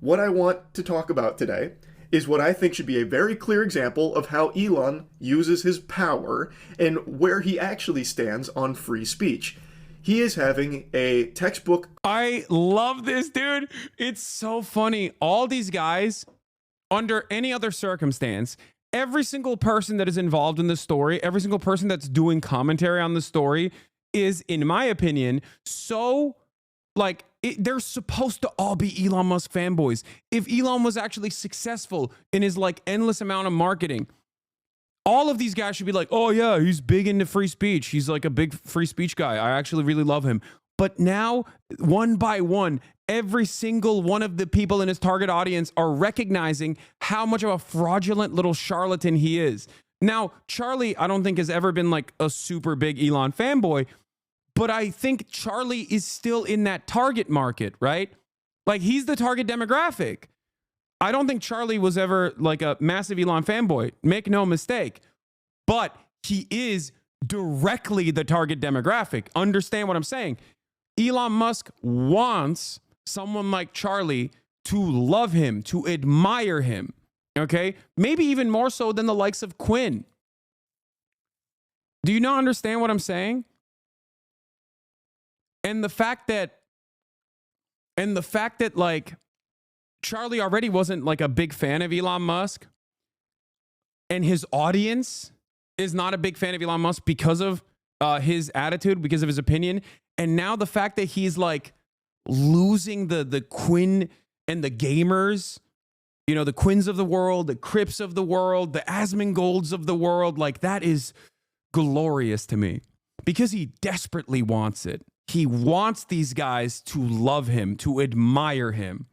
what I want to talk about today is what I think should be a very clear example of how Elon uses his power and where he actually stands on free speech. He is having a textbook. I love this, dude. It's so funny. All these guys, under any other circumstance, every single person that is involved in the story, every single person that's doing commentary on the story is, in my opinion, so like they're supposed to all be Elon Musk fanboys. If Elon was actually successful in his like endless amount of marketing, all of these guys should be like, oh yeah, he's big into free speech. He's like a big free speech guy. I actually really love him. But now, one by one, every single one of the people in his target audience are recognizing how much of a fraudulent little charlatan he is. Now, Charlie, I don't think has ever been like a super big Elon fanboy, but I think Charlie is still in that target market, right? Like, he's the target demographic. I don't think Charlie was ever like a massive Elon fanboy. Make no mistake. But he is directly the target demographic. Understand what I'm saying? Elon Musk wants someone like Charlie to love him, to admire him, okay? Maybe even more so than the likes of Quinn. Do you not understand what I'm saying? And the fact that like Charlie already wasn't like a big fan of Elon Musk, and his audience is not a big fan of Elon Musk because of his attitude, because of his opinion. And now the fact that he's like losing the Quinn and the gamers, you know, the Quins of the world, the Crips of the world, the Asmongolds of the world, like that is glorious to me because he desperately wants it. He wants these guys to love him, to admire him.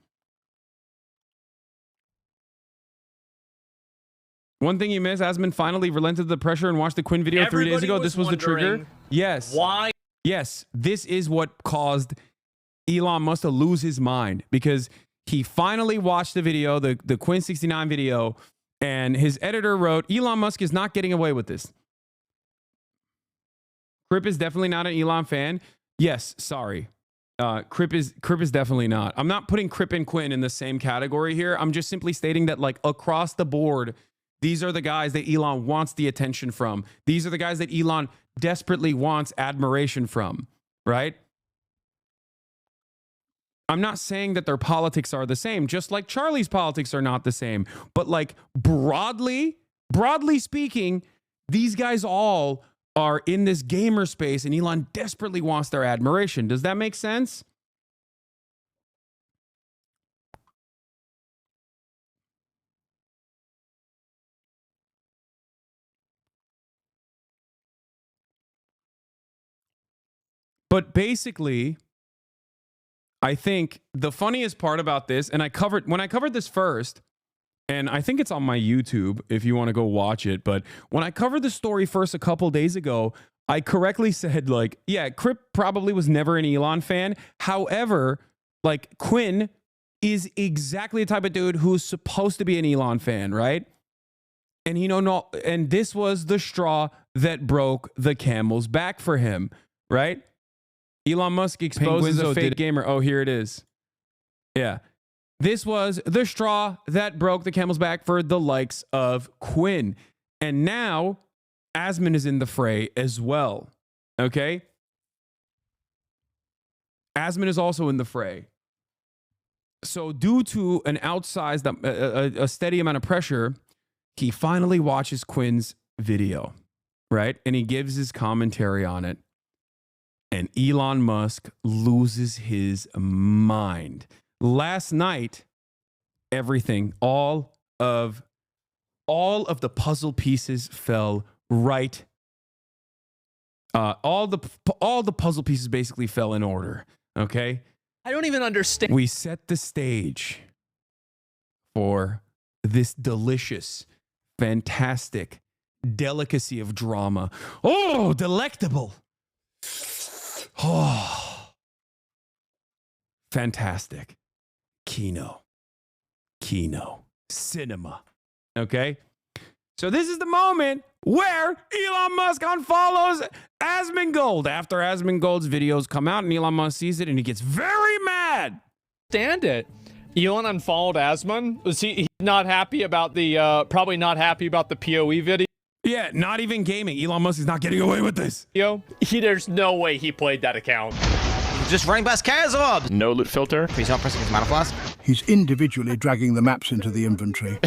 One thing you missed, Asmon finally relented the pressure and watched the Quinn video 3 days ago. This was the trigger. Yes. Why? Yes. This is what caused Elon Musk to lose his mind because he finally watched the video, the Quinn 69 video, and his editor wrote, Elon Musk is not getting away with this. Crip is definitely not an Elon fan. Yes, sorry. Crip is definitely not. I'm not putting Crip and Quinn in the same category here. I'm just simply stating that like across the board, these are the guys that Elon wants the attention from. These are the guys that Elon desperately wants admiration from, right? I'm not saying that their politics are the same, just like Charlie's politics are not the same. But like broadly speaking, these guys all are in this gamer space and Elon desperately wants their admiration. Does that make sense? But basically, I think the funniest part about this, and when I covered this first, and I think it's on my YouTube if you want to go watch it, but when I covered the story first a couple days ago, I correctly said like, yeah, Crip probably was never an Elon fan. However, like Quinn is exactly the type of dude who's supposed to be an Elon fan, right? And and this was the straw that broke the camel's back for him, right? Elon Musk exposes a fake gamer. Oh, here it is. Yeah. This was the straw that broke the camel's back for the likes of Quinn. And now Asmon is in the fray as well. Okay? Asmon is also in the fray. So due to an outsized, a steady amount of pressure, he finally watches Quinn's video, right? And he gives his commentary on it. And Elon Musk loses his mind. Last night, everything, all of the puzzle pieces fell right. All the puzzle pieces basically fell in order. Okay? I don't even understand. We set the stage for this delicious, fantastic delicacy of drama. Oh, delectable. Oh, fantastic. Kino, cinema. Okay. So this is the moment where Elon Musk unfollows Asmongold after Asmongold's videos come out and Elon Musk sees it and he gets very mad. Stand it. Elon unfollowed Asmon. Was he not happy about the, probably not happy about the PoE video? Yeah, not even gaming. Elon Musk is not getting away with this. There's no way he played that account. Just running past Kazorb. No loot filter. He's not pressing his mana flask. He's individually dragging the maps into the inventory.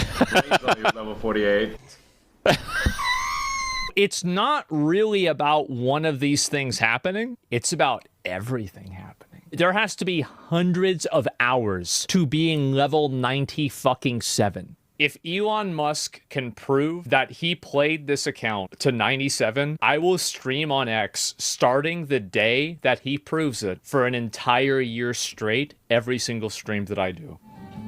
Level 48. It's not really about one of these things happening. It's about everything happening. There has to be hundreds of hours to being level 97. If Elon Musk can prove that he played this account to 97, I will stream on X starting the day that he proves it for an entire year straight, every single stream that I do.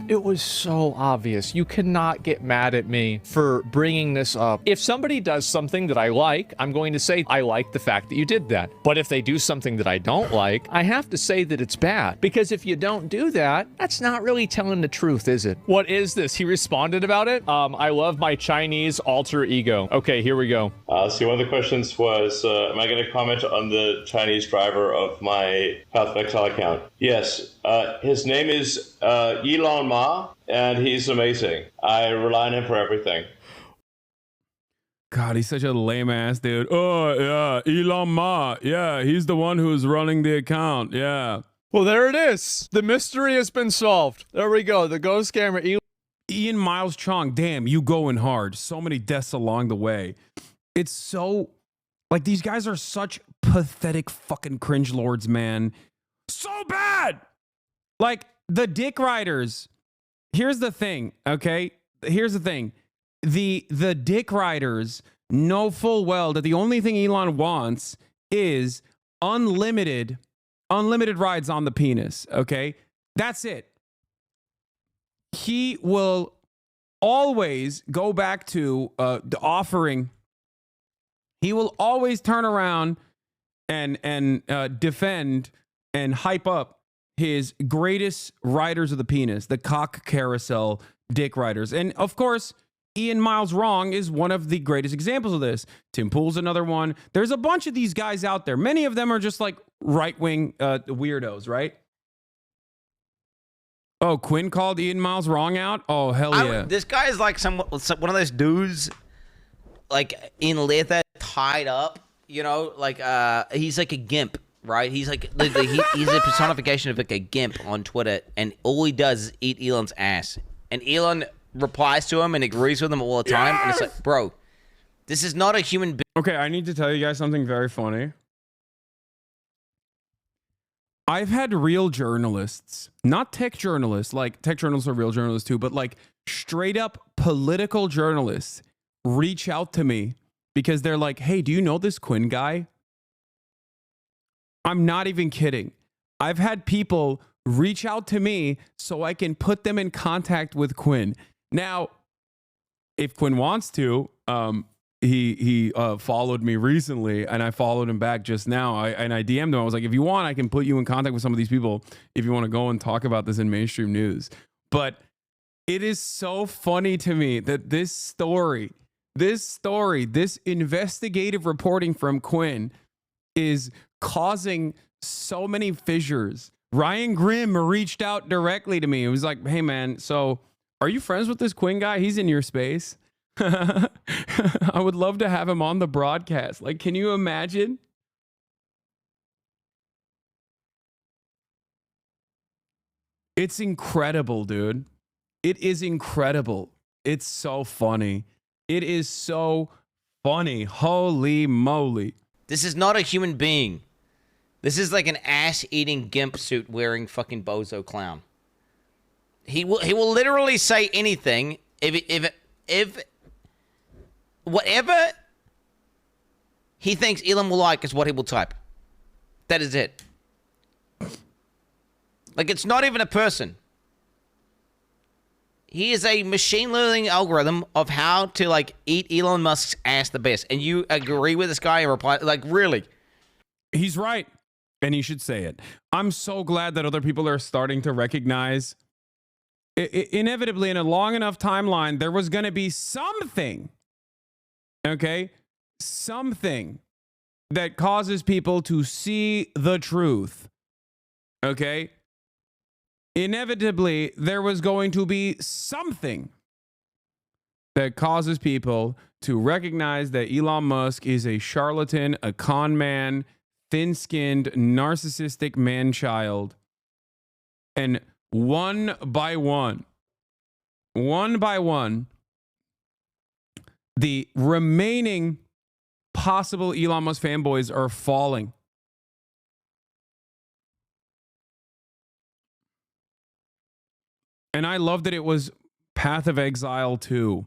It was so obvious. You cannot get mad at me for bringing this up. If somebody does something that I like, I'm going to say, I like the fact that you did that. But if they do something that I don't like, I have to say that it's bad. Because if you don't do that, that's not really telling the truth, is it? What is this? He responded about it? I love my Chinese alter ego. Okay, here we go. So one of the questions was, am I going to comment on the Chinese driver of my Path of Exile account? Yes. His name is Elon Ma, and he's amazing. I rely on him for everything. God, he's such a lame ass dude. Oh, yeah, Elon Ma. Yeah, he's the one who's running the account. Yeah. Well, there it is. The mystery has been solved. There we go. The ghost camera. Ian Miles Chong. Damn, you going hard. So many deaths along the way. It's so... Like, these guys are such pathetic fucking cringe lords, man. So bad! Like, the dick riders... Here's the thing, okay? Here's the thing. The dick riders know full well that the only thing Elon wants is unlimited rides on the penis, okay? That's it. He will always go back to the offering. He will always turn around and defend and hype up his greatest riders of the penis, the cock carousel dick riders. And of course, Ian Miles Wrong is one of the greatest examples of this. Tim Pool's another one. There's a bunch of these guys out there. Many of them are just like right-wing weirdos, right? Oh, Quinn called Ian Miles Wrong out? Oh, hell yeah. This guy is like one of those dudes, like in leather, tied up, you know, like he's like a gimp. Right, he's like he's a personification of like a gimp on Twitter, and all he does is eat Elon's ass. And Elon replies to him and agrees with him all the time. Yes! And it's like, bro, this is not a human being. Okay, I need to tell you guys something very funny. I've had real journalists, not tech journalists, like tech journalists are real journalists too, but like straight up political journalists reach out to me because they're like, hey, do you know this Quinn guy? I'm not even kidding. I've had people reach out to me so I can put them in contact with Quinn. Now, if Quinn wants to, he followed me recently and I followed him back just now. I DM'd him. I was like, if you want, I can put you in contact with some of these people if you want to go and talk about this in mainstream news. But it is so funny to me that this story, this investigative reporting from Quinn is causing so many fissures. Ryan Grimm reached out directly to me. It was like, hey man, so are you friends with this Quinn guy? He's in your space. I would love to have him on the broadcast. Like, can you imagine? It's incredible, dude. It is incredible. It's so funny. It is so funny. Holy moly. This is not a human being. This is like an ass-eating gimp suit wearing fucking bozo clown. He will literally say anything if whatever he thinks Elon will like is what he will type. That is it. Like, it's not even a person. He is a machine learning algorithm of how to like eat Elon Musk's ass the best. And you agree with this guy and reply, like, really? He's right. And he should say it. I'm so glad that other people are starting to recognize inevitably in a long enough timeline, there was going to be something, okay? Something that causes people to see the truth, okay? Inevitably, there was going to be something that causes people to recognize that Elon Musk is a charlatan, a con man, thin-skinned, narcissistic man-child. And one by one, the remaining possible Elon Musk fanboys are falling. And I love that it was Path of Exile 2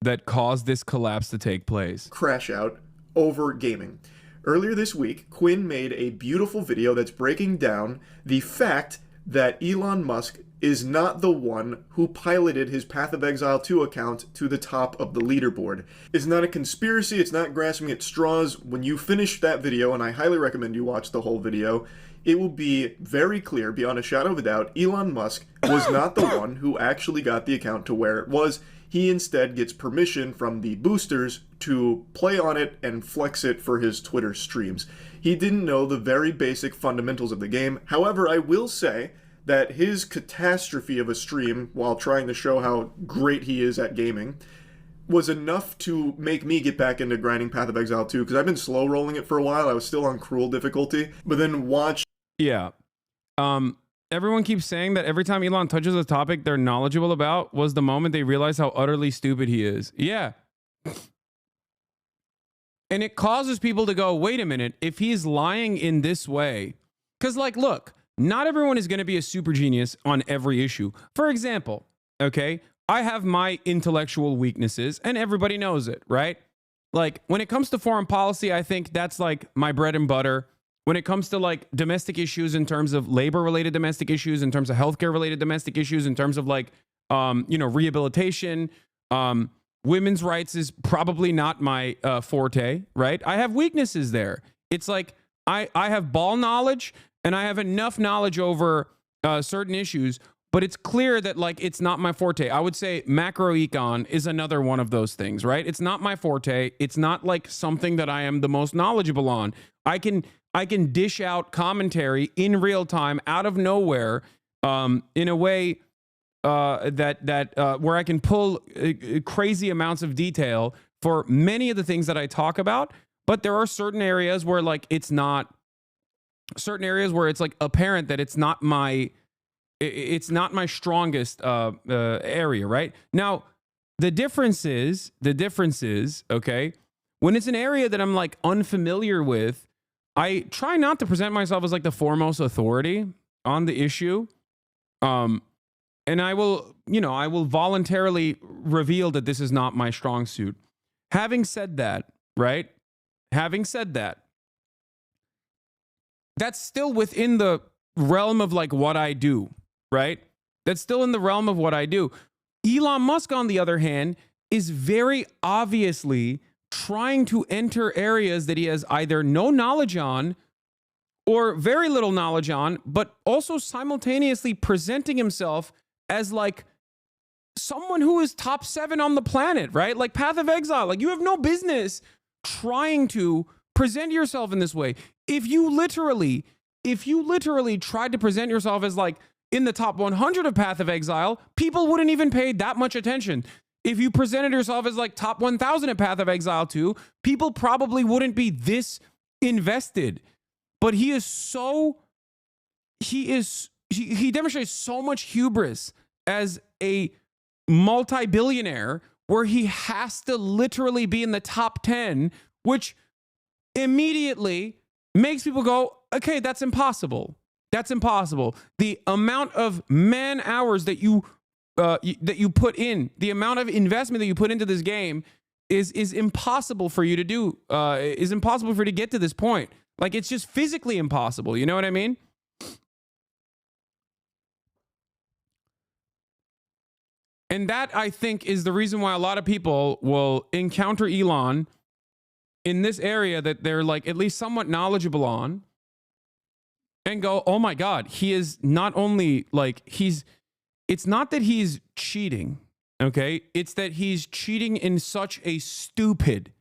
that caused this collapse to take place. Crash out over gaming. Earlier this week, Quinn made a beautiful video that's breaking down the fact that Elon Musk is not the one who piloted his Path of Exile 2 account to the top of the leaderboard. It's not a conspiracy, it's not grasping at straws. When you finish that video, and I highly recommend you watch the whole video, it will be very clear, beyond a shadow of a doubt, Elon Musk was not the one who actually got the account to where it was. He instead gets permission from the boosters to play on it and flex it for his Twitter streams. He didn't know the very basic fundamentals of the game. However, I will say that his catastrophe of a stream while trying to show how great he is at gaming was enough to make me get back into grinding Path of Exile 2, because I've been slow rolling it for a while. I was still on cruel difficulty, but then watch. Yeah. Everyone keeps saying that every time Elon touches a topic they're knowledgeable about was the moment they realize how utterly stupid he is. Yeah. And it causes people to go, wait a minute, if he's lying in this way, because like, look, not everyone is going to be a super genius on every issue. For example, okay, I have my intellectual weaknesses and everybody knows it, right? Like when it comes to foreign policy, I think that's like my bread and butter. When it comes to like domestic issues in terms of labor related domestic issues, in terms of healthcare related domestic issues, in terms of like, rehabilitation, women's rights is probably not my forte, right? I have weaknesses there. It's like I have ball knowledge and I have enough knowledge over certain issues, but it's clear that like it's not my forte. I would say macroecon is another one of those things, right? It's not my forte. It's not like something that I am the most knowledgeable on. I can dish out commentary in real time out of nowhere in a way that where I can pull crazy amounts of detail for many of the things that I talk about. But there are certain areas where like it's not, certain areas where it's like apparent that it's not my strongest area, right? Now, the difference is, okay, when it's an area that I'm like unfamiliar with, I try not to present myself as like the foremost authority on the issue. And I will voluntarily reveal that this is not my strong suit. Having said that, right? That's still within the realm of like what I do, right? That's still in the realm of what I do. Elon Musk, on the other hand, is very obviously trying to enter areas that he has either no knowledge on or very little knowledge on, but also simultaneously presenting himself as like someone who is top 7 on the planet, right? Like Path of Exile. Like you have no business trying to present yourself in this way. If you literally tried to present yourself as like in the top 100 of Path of Exile, people wouldn't even pay that much attention. If you presented yourself as like top 1,000 at Path of Exile 2, people probably wouldn't be this invested. But he demonstrates so much hubris as a multi-billionaire where he has to literally be in the top 10, which immediately makes people go, okay, that's impossible. That's impossible. The amount of man hours that you put in, the amount of investment that you put into this game is impossible for you to do, is impossible for you to get to this point. Like, it's just physically impossible. You know what I mean? And that, I think, is the reason why a lot of people will encounter Elon in this area that they're like at least somewhat knowledgeable on. and go, oh my God, he is not only like it's not that he's cheating, okay? It's that he's cheating in such a stupid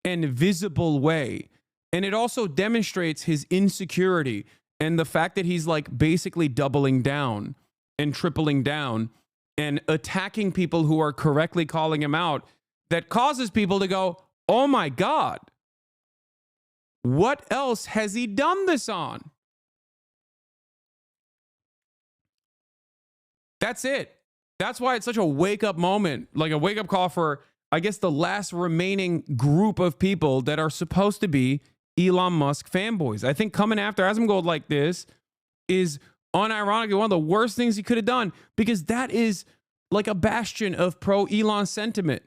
and visible way. And it also demonstrates his insecurity and the fact that he's like basically doubling down and tripling down and attacking people who are correctly calling him out, that causes people to go, oh my God, what else has he done this on? That's it. That's why it's such a wake-up moment, like a wake-up call for, I guess, the last remaining group of people that are supposed to be Elon Musk fanboys. I think coming after Asmongold like this is unironically one of the worst things he could have done, because that is like a bastion of pro-Elon sentiment.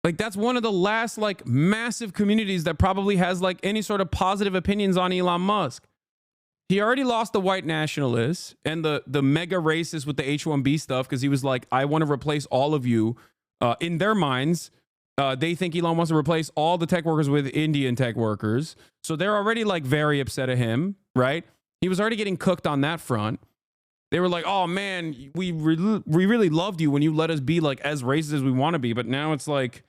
Like, that's one of the last like massive communities that probably has like any sort of positive opinions on Elon Musk. He already lost the white nationalists and the mega racists with the H-1B stuff, because he was like, I want to replace all of you. In their minds, they think Elon wants to replace all the tech workers with Indian tech workers. So they're already like very upset at him, right? He was already getting cooked on that front. They were like, oh man, we really loved you when you let us be like as racist as we want to be. But now it's like,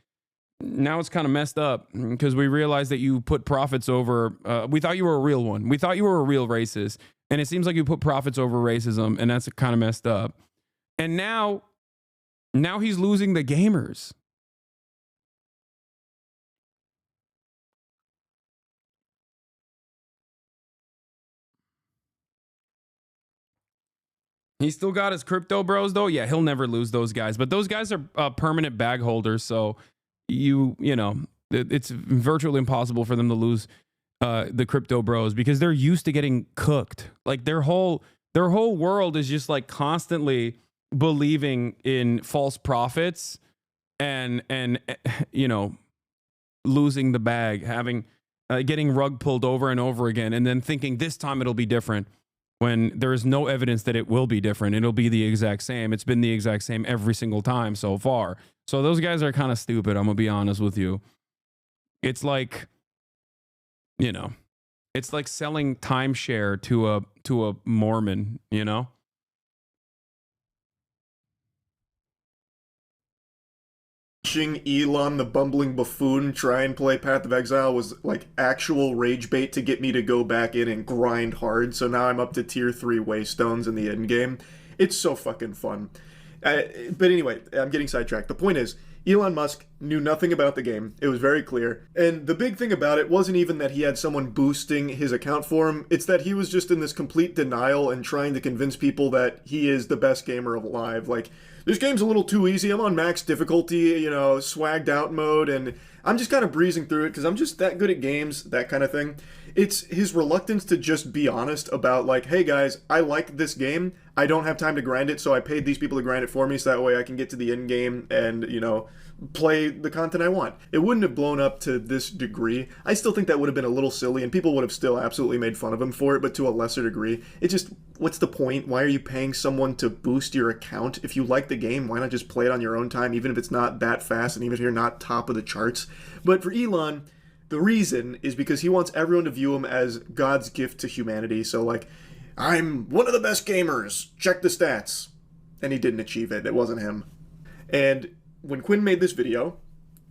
now it's kind of messed up because we realized that you put profits over, we thought you were a real one. We thought you were a real racist. And it seems like you put profits over racism, and that's kind of messed up. And now he's losing the gamers. He's still got his crypto bros though. Yeah, he'll never lose those guys. But those guys are permanent bag holders, so you know, it's virtually impossible for them to lose the crypto bros, because they're used to getting cooked. Like their whole world is just like constantly believing in false profits and you know, losing the bag, having getting rug pulled over and over again, and then thinking this time it'll be different, when there is no evidence that it will be different. It'll be the exact same. It's been the exact same every single time so far. So those guys are kind of stupid, I'm gonna be honest with you. It's like, you know, it's like selling timeshare to a Mormon, you know? Watching Elon, the bumbling buffoon, try and play Path of Exile was like actual rage bait to get me to go back in and grind hard. So now I'm up to tier 3 waystones in the end game. It's so fucking fun. But anyway, I'm getting sidetracked. The point is, Elon Musk knew nothing about the game. It was very clear. And the big thing about it wasn't even that he had someone boosting his account for him. It's that he was just in this complete denial and trying to convince people that he is the best gamer alive. Like, this game's a little too easy. I'm on max difficulty, you know, swagged out mode, and I'm just kind of breezing through it because I'm just that good at games, that kind of thing. It's his reluctance to just be honest about, like, hey guys, I like this game. I don't have time to grind it, so I paid these people to grind it for me so that way I can get to the end game and, you know, play the content I want. It wouldn't have blown up to this degree. I still think that would have been a little silly, and people would have still absolutely made fun of him for it, but to a lesser degree. It just, what's the point? Why are you paying someone to boost your account? If you like the game, why not just play it on your own time, even if it's not that fast and even if you're not top of the charts? But for Elon, the reason is because he wants everyone to view him as God's gift to humanity. So like, I'm one of the best gamers, check the stats. And he didn't achieve it. It wasn't him. And when Quinn made this video,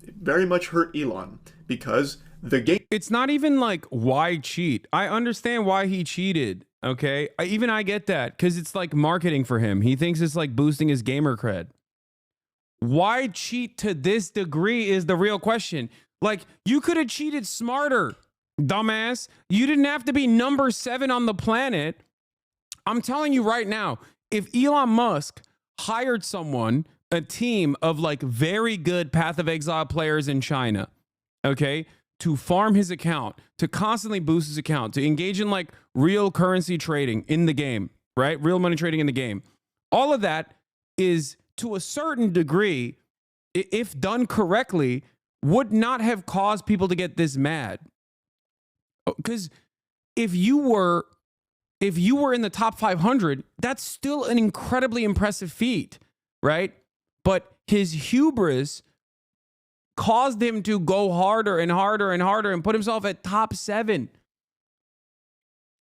it very much hurt Elon because the game... It's not even like, why cheat? I understand why he cheated, okay? I get that, because it's like marketing for him. He thinks it's like boosting his gamer cred. Why cheat to this degree is the real question. Like, you could have cheated smarter, dumbass. You didn't have to be number 7 on the planet. I'm telling you right now, if Elon Musk hired someone, a team of like very good Path of Exile players in China, okay, to farm his account, to constantly boost his account, to engage in like real currency trading in the game, right? Real money trading in the game. All of that is, to a certain degree, if done correctly, would not have caused people to get this mad. Because if you were in the top 500, that's still an incredibly impressive feat, right? But his hubris caused him to go harder and harder and harder and put himself at top 7.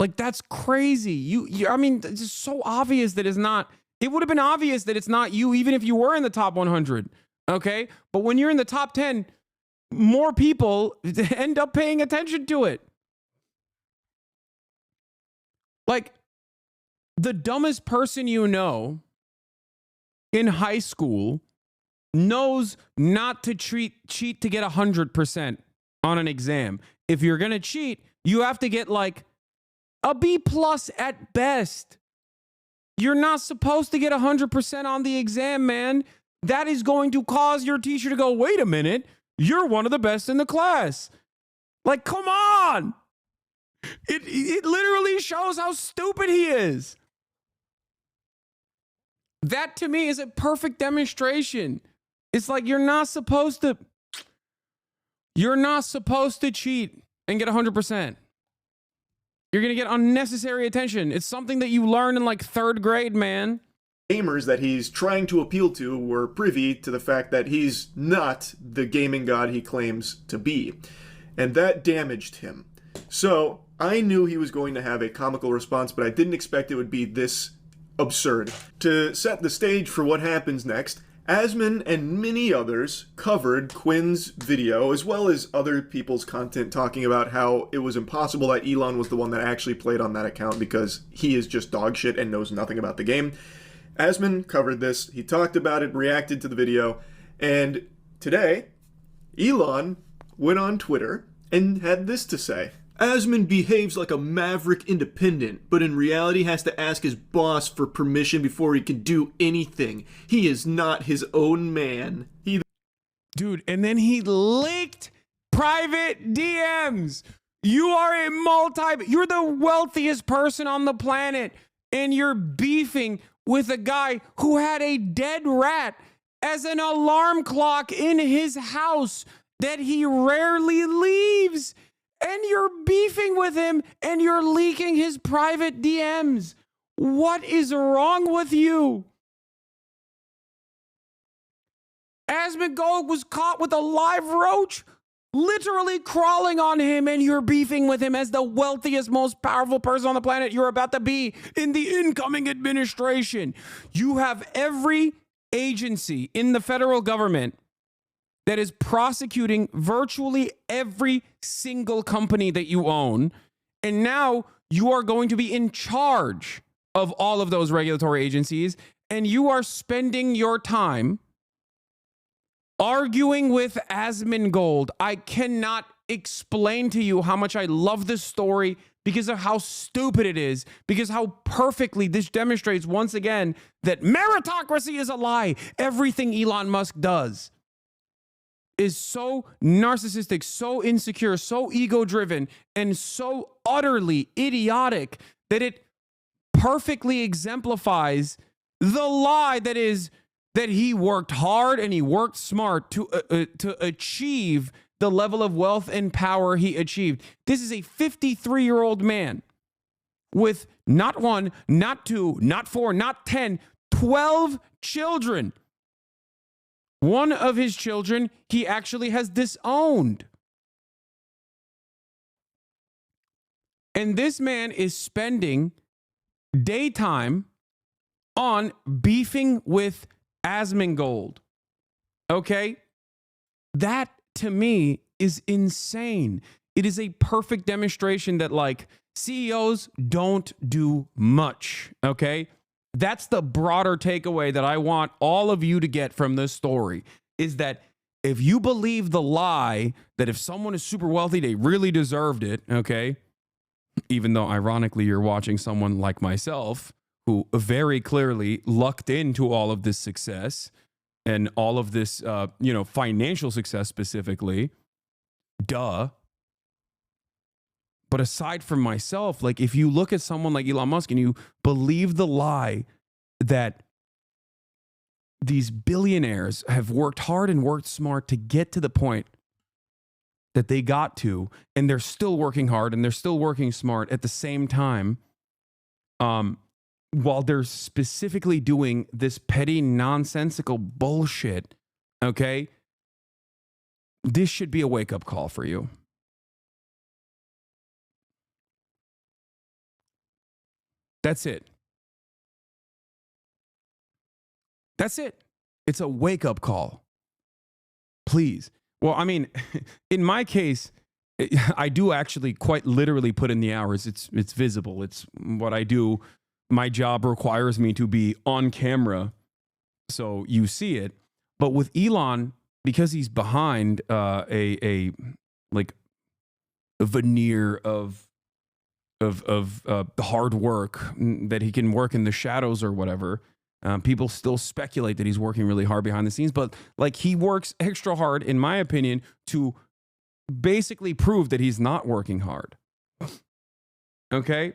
Like, that's crazy. I mean, it's just so obvious that it's not. It would have been obvious that it's not you, even if you were in the top 100. Okay? But when you're in the top 10, more people end up paying attention to it. Like, the dumbest person you know in high school knows not to cheat to get 100% on an exam. If you're going to cheat, you have to get like a B+ at best. You're not supposed to get 100% on the exam, man. That is going to cause your teacher to go, wait a minute, you're one of the best in the class. Like, come on. It literally shows how stupid he is. That to me is a perfect demonstration. It's like you're not supposed to cheat and get 100%. You're going to get unnecessary attention. It's something that you learn in like 3rd grade, man. Gamers that he's trying to appeal to were privy to the fact that he's not the gaming god he claims to be. And that damaged him. So I knew he was going to have a comical response, but I didn't expect it would be this absurd. To set the stage for what happens next, Asmon and many others covered Quinn's video, as well as other people's content talking about how it was impossible that Elon was the one that actually played on that account because he is just dog shit and knows nothing about the game. Asmon covered this, he talked about it, reacted to the video, and today, Elon went on Twitter and had this to say. Asmon behaves like a maverick independent, but in reality has to ask his boss for permission before he can do anything. He is not his own man. Dude, and then he leaked private DMs. You are you're the wealthiest person on the planet, and you're beefing with a guy who had a dead rat as an alarm clock in his house that he rarely leaves. And you're beefing with him and you're leaking his private DMs. What is wrong with you? Asmongold was caught with a live roach literally crawling on him, and you're beefing with him as the wealthiest, most powerful person on the planet you're about to be in the incoming administration. You have every agency in the federal government that is prosecuting virtually every single company that you own. And now you are going to be in charge of all of those regulatory agencies. And you are spending your time arguing with Asmongold. I cannot explain to you how much I love this story because of how stupid it is, because how perfectly this demonstrates once again that meritocracy is a lie. Everything Elon Musk does is so narcissistic, so insecure, so ego-driven, and so utterly idiotic that it perfectly exemplifies the lie that is that he worked hard and he worked smart to achieve the level of wealth and power he achieved. This is a 53-year-old man with not 1, not 2, not 4, not 10, 12 children. One of his children, he actually has disowned. And this man is spending daytime on beefing with Asmongold. Okay? That, to me, is insane. It is a perfect demonstration that, like, CEOs don't do much. Okay? That's the broader takeaway that I want all of you to get from this story, is that if you believe the lie that if someone is super wealthy, they really deserved it, okay? Even though, ironically, you're watching someone like myself who very clearly lucked into all of this success and all of this, financial success specifically. Duh. But aside from myself, like, if you look at someone like Elon Musk and you believe the lie that these billionaires have worked hard and worked smart to get to the point that they got to, and they're still working hard and they're still working smart at the same time, while they're specifically doing this petty, nonsensical bullshit, okay? this should be a wake-up call for you. That's it. That's it. It's a wake-up call. Please. Well, I mean, in my case, I do actually quite literally put in the hours. It's visible. It's what I do. My job requires me to be on camera, so you see it. But with Elon, because he's behind a veneer of hard work that he can work in the shadows or whatever. People still speculate that he's working really hard behind the scenes, but like he works extra hard, in my opinion, to basically prove that he's not working hard. Okay?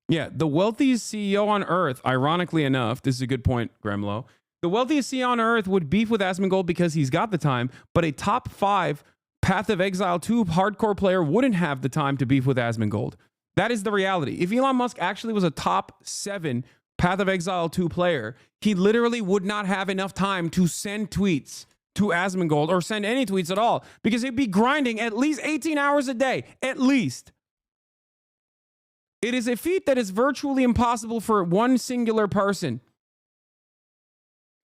Yeah, the wealthiest CEO on Earth, ironically enough, this is a good point, Gremlo. The wealthiest CEO on Earth would beef with Asmongold because he's got the time, but a top 5 Path of Exile 2 hardcore player wouldn't have the time to beef with Asmongold. That is the reality. If Elon Musk actually was a top 7 Path of Exile 2 player, he literally would not have enough time to send tweets to Asmongold or send any tweets at all because he'd be grinding at least 18 hours a day, at least. It is a feat that is virtually impossible for one singular person,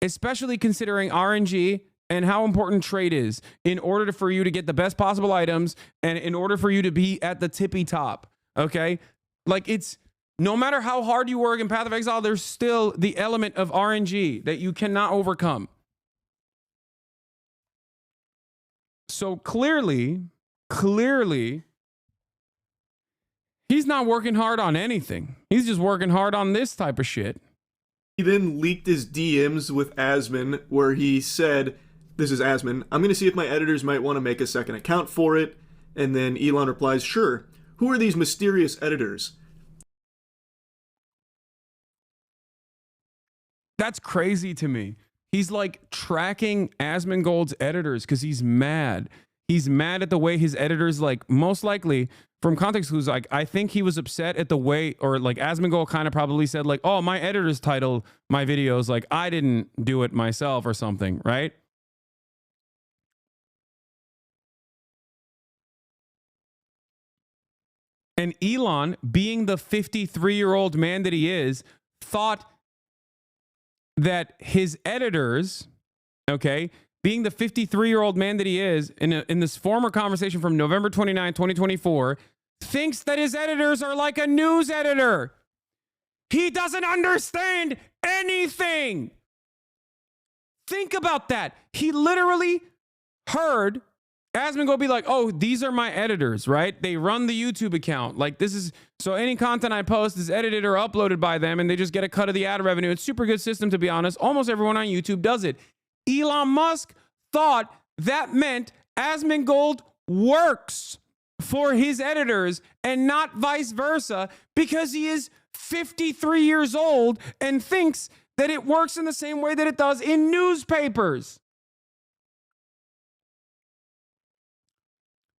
especially considering RNG and how important trade is in order for you to get the best possible items and in order for you to be at the tippy top. Okay? Like it's, no matter how hard you work in Path of Exile, there's still the element of RNG that you cannot overcome. So clearly, he's not working hard on anything. He's just working hard on this type of shit. He then leaked his DMs with Asmon where he said, this is Asmon, I'm going to see if my editors might want to make a second account for it. And then Elon replies, sure. Who are these mysterious editors? That's crazy to me. He's like tracking Asmongold's editors because he's mad. He's mad at the way his editors, like, most likely, from context, who's like, I think he was upset at the way, or like Asmongold kind of probably said like, oh, my editors title my videos like I didn't do it myself or something, right? And Elon, being the 53-year-old man that he is, thought that his editors, okay, being the 53-year-old man that he is, in this former conversation from November 29, 2024, thinks that his editors are like a news editor. He doesn't understand anything. Think about that. He literally heard Asmongold be like, oh, these are my editors, right? They run the YouTube account. Like this is, so any content I post is edited or uploaded by them and they just get a cut of the ad revenue. It's a super good system, to be honest. Almost everyone on YouTube does it. Elon Musk thought that meant Asmongold works for his editors and not vice versa because he is 53 years old and thinks that it works in the same way that it does in newspapers.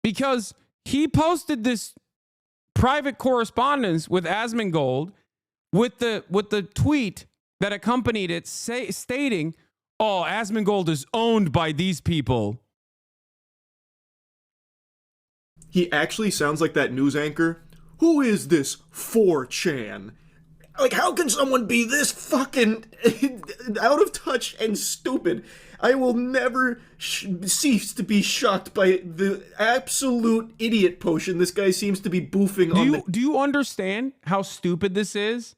Because he posted this private correspondence with Asmongold with the tweet that accompanied it stating, oh, Asmongold is owned by these people. He actually sounds like that news anchor. Who is this 4chan? Like, how can someone be this fucking out of touch and stupid? I will never cease to be shocked by the absolute idiot potion this guy seems to be boofing on. Do you understand how stupid this is?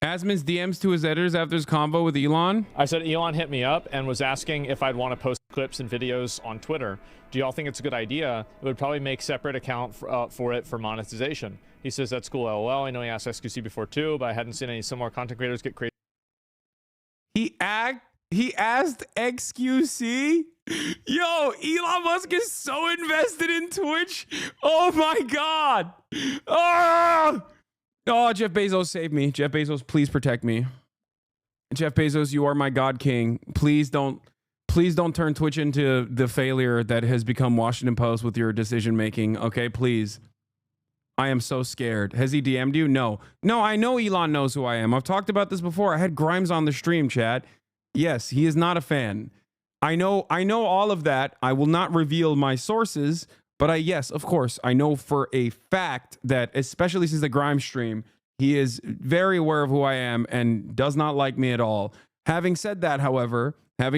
Asmon's DMs to his editors after his convo with Elon. I said Elon hit me up and was asking if I'd want to post clips and videos on Twitter. Do y'all think it's a good idea? It would probably make separate account for it for monetization. He says that's cool, LOL. I know he asked XQC before too, but I hadn't seen any similar content creators get crazy. He asked XQC? Yo, Elon Musk is so invested in Twitch. Oh my God. Oh, Jeff Bezos, save me. Jeff Bezos, please protect me. Jeff Bezos, you are my God King. Please don't turn Twitch into the failure that has become Washington Post with your decision making. Okay, please. I am so scared. Has he DM'd you? No. No, I know Elon knows who I am. I've talked about this before. I had Grimes on the stream, chat. Yes, he is not a fan. I know all of that. I will not reveal my sources, but yes, of course, I know for a fact that, especially since the Grimes stream, he is very aware of who I am and does not like me at all. Having said that, however, we're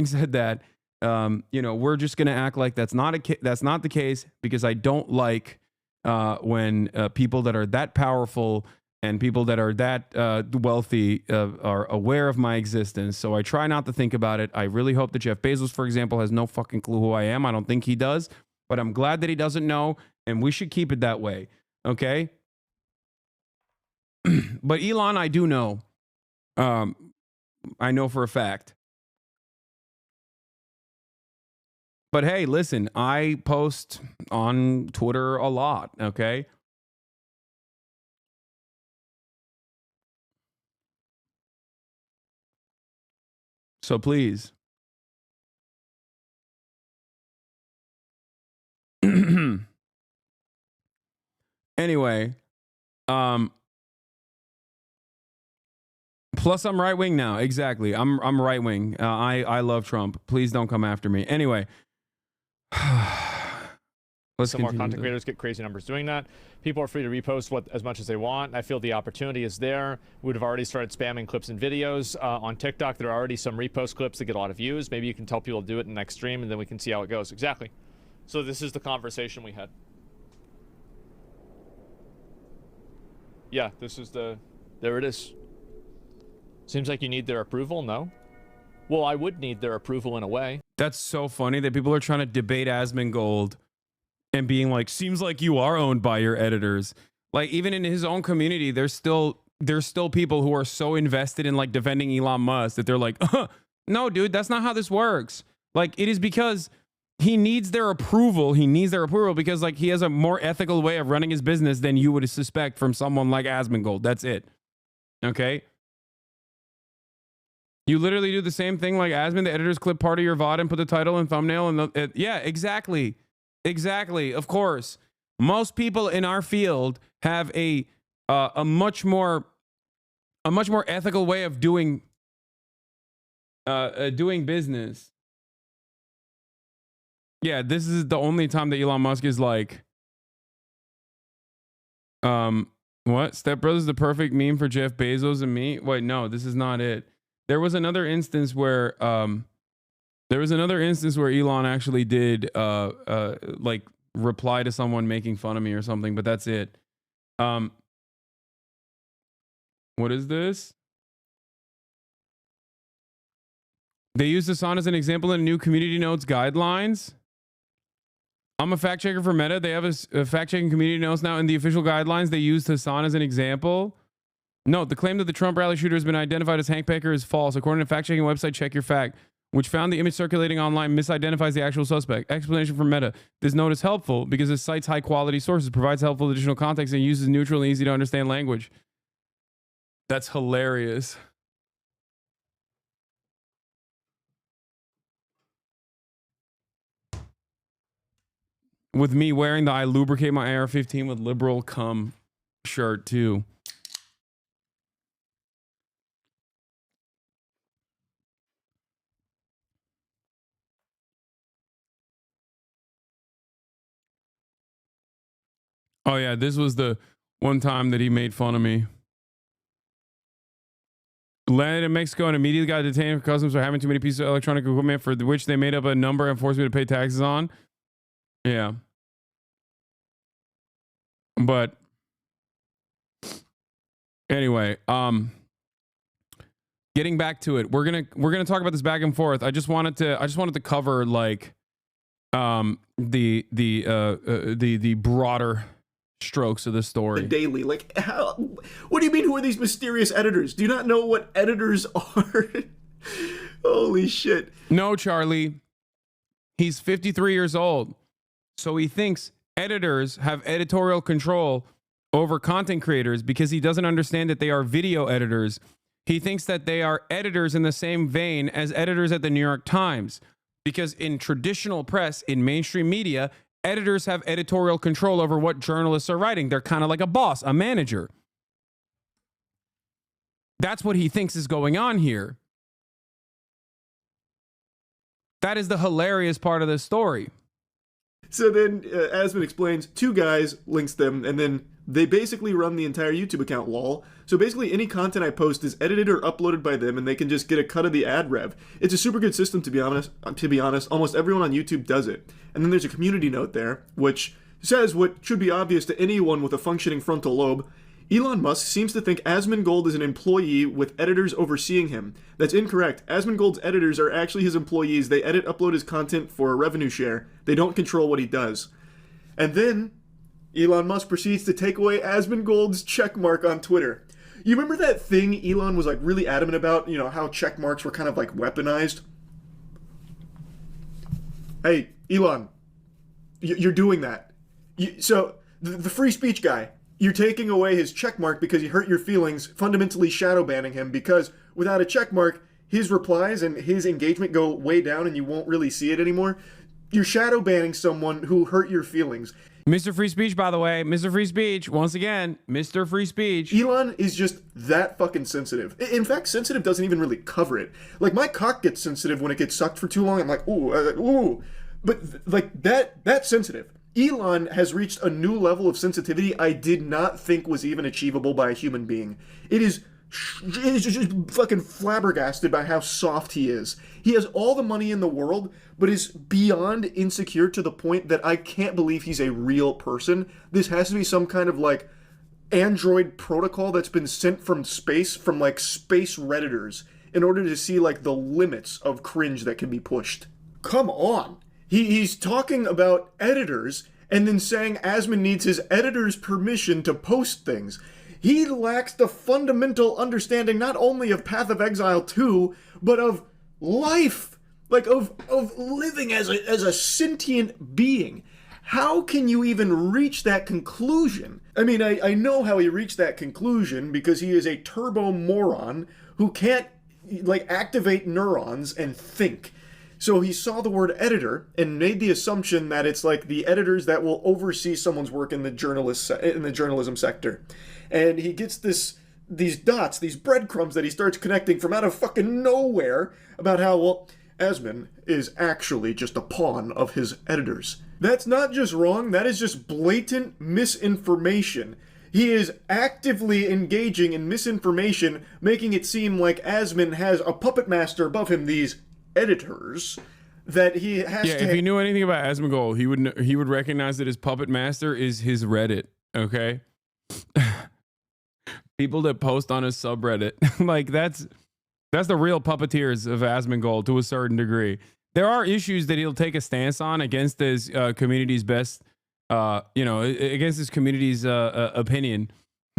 just gonna act like that's not the case, because I don't like when people that are that powerful and people that are that wealthy are aware of my existence. So I try not to think about it. I really hope that Jeff Bezos, for example, has no fucking clue who I am. I don't think he does, but I'm glad that he doesn't know, and we should keep it that way. Okay. But Elon, I do know. I know for a fact. But hey, listen, I post on Twitter a lot, okay? So please. Anyway, plus I'm right wing now. Exactly. I'm right wing. I love Trump. Please don't come after me. Anyway. Some more content creators get crazy numbers doing that. People are free to repost as much as they want. I feel the opportunity is there. We would have already started spamming clips and videos on TikTok. There are already some repost clips that get a lot of views. Maybe you can tell people to do it in the next stream, and then we can see how it goes. Exactly. So this is the conversation we had. Yeah, this is there it is. Seems like you need their approval, no? Well, I would need their approval in a way. That's so funny that people are trying to debate Asmongold and being like, seems like you are owned by your editors. Like, even in his own community, there's still people who are so invested in like defending Elon Musk that they're like, no, dude, that's not how this works. Like, it is because he needs their approval. He needs their approval because like he has a more ethical way of running his business than you would suspect from someone like Asmongold. That's it. Okay. You literally do the same thing like Asmon. The editors clip part of your VOD and put the title and thumbnail and yeah, exactly. Exactly. Of course. Most people in our field have a much more ethical way of doing business. Yeah, this is the only time that Elon Musk is like, what? Step Brothers the perfect meme for Jeff Bezos and me? Wait, no, this is not it. There was another instance where Elon actually did like reply to someone making fun of me or something, but that's it. What is this? They use Hasan as an example in new community notes guidelines. I'm a fact checker for Meta. They have a fact checking community notes now in the official guidelines. They used Hasan as an example. Note, the claim that the Trump rally shooter has been identified as Hank Baker is false. According to fact-checking website Check Your Fact, which found the image circulating online misidentifies the actual suspect. Explanation from Meta. This note is helpful because it cites high-quality sources, provides helpful additional context, and uses neutral and easy-to-understand language. That's hilarious. With me wearing the I lubricate my AR-15 with liberal cum shirt, too. Oh, yeah, this was the one time that he made fun of me. Landed in Mexico and immediately got detained for customs for having too many pieces of electronic equipment for which they made up a number and forced me to pay taxes on. Yeah. But anyway, getting back to it, we're gonna talk about this back and forth. I just wanted to cover like the broader strokes of the story. The daily, like, how? What do you mean? Who are these mysterious editors? Do you not know what editors are? Holy shit! No, Charlie. He's 53 years old, so he thinks editors have editorial control over content creators because he doesn't understand that they are video editors. He thinks that they are editors in the same vein as editors at the New York Times, because in traditional press, in mainstream media, Editors have editorial control over what journalists are writing. They're kind of like a boss, a manager. That's what he thinks is going on here. That is the hilarious part of this story. So then Asmon explains, two guys, links them, and then they basically run the entire YouTube account, lol. So basically any content I post is edited or uploaded by them, and they can just get a cut of the ad rev. It's a super good system, to be honest. Almost everyone on YouTube does it. And then there's a community note there, which says what should be obvious to anyone with a functioning frontal lobe. Elon Musk seems to think Asmongold is an employee with editors overseeing him. That's incorrect. Asmongold's editors are actually his employees. They edit, upload his content for a revenue share. They don't control what he does. And then Elon Musk proceeds to take away Asmongold's checkmark on Twitter. You remember that thing Elon was like really adamant about, you know, how checkmarks were kind of like weaponized? Hey, Elon, you're doing that. So the free speech guy, you're taking away his checkmark because he hurt your feelings, fundamentally shadow banning him, because without a checkmark, his replies and his engagement go way down and you won't really see it anymore. You're shadow banning someone who hurt your feelings. Mr. Free Speech, by the way, Mr. Free Speech, once again, Mr. Free Speech. Elon is just that fucking sensitive. In fact, sensitive doesn't even really cover it. Like, my cock gets sensitive when it gets sucked for too long. I'm like, ooh. But, like, that's sensitive. Elon has reached a new level of sensitivity I did not think was even achievable by a human being. It is just fucking flabbergasted by how soft he is. He has all the money in the world, but is beyond insecure to the point that I can't believe he's a real person. This has to be some kind of, like, Android protocol that's been sent from space, from, like, space Redditors, in order to see, like, the limits of cringe that can be pushed. Come on! He's talking about editors and then saying Asmon needs his editor's permission to post things. He lacks the fundamental understanding not only of Path of Exile 2, but of life. Like, of living as a sentient being. How can you even reach that conclusion? I mean, I know how he reached that conclusion because he is a turbo moron who can't, like, activate neurons and think. So he saw the word editor and made the assumption that it's like the editors that will oversee someone's work in the journalism sector. And he gets these dots, these breadcrumbs that he starts connecting from out of fucking nowhere about how, well, Asmon is actually just a pawn of his editors. That's not just wrong, that is just blatant misinformation. He is actively engaging in misinformation, making it seem like Asmon has a puppet master above him, these editors, that he has to... Yeah, if he knew anything about Asmongold, he would recognize that his puppet master is his Reddit, okay? People that post on his subreddit. Like, that's the real puppeteers of Asmongold to a certain degree. There are issues that he'll take a stance on against his community's best, against his community's opinion.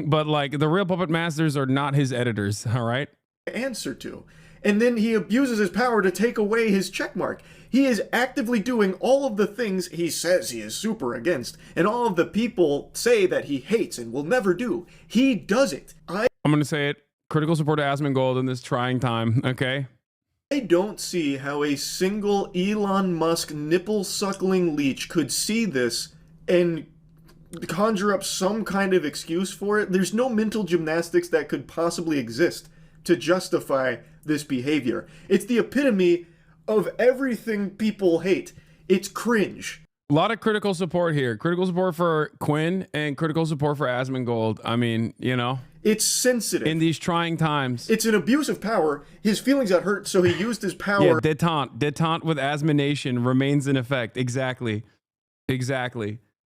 But, like, the real puppet masters are not his editors, all right? Answer to. And then he abuses his power to take away his checkmark. He is actively doing all of the things he says he is super against, and all of the people say that he hates and will never do. He does it. I'm going to say it. Critical support to Asmongold in this trying time, okay? I don't see how a single Elon Musk nipple-suckling leech could see this and conjure up some kind of excuse for it. There's no mental gymnastics that could possibly exist to justify this behavior. It's the epitome of everything people hate. It's cringe. A lot of critical support here. Critical support for Quinn and critical support for Asmongold. I mean, you know. It's sensitive. In these trying times. It's an abuse of power. His feelings got hurt, so he used his power. Yeah, detente with Asmonation remains in effect. Exactly.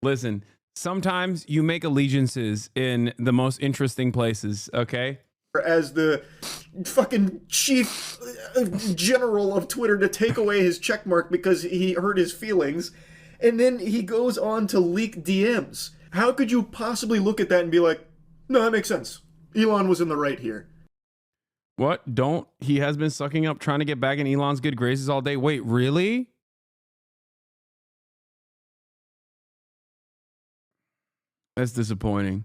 Listen, sometimes you make allegiances in the most interesting places, okay? As the fucking chief general of Twitter to take away his checkmark because he hurt his feelings, and then he goes on to leak DMs. How could you possibly look at that and be like, no, that makes sense. Elon was in the right here. What? He has been sucking up trying to get back in Elon's good graces all day. Wait, really? That's disappointing.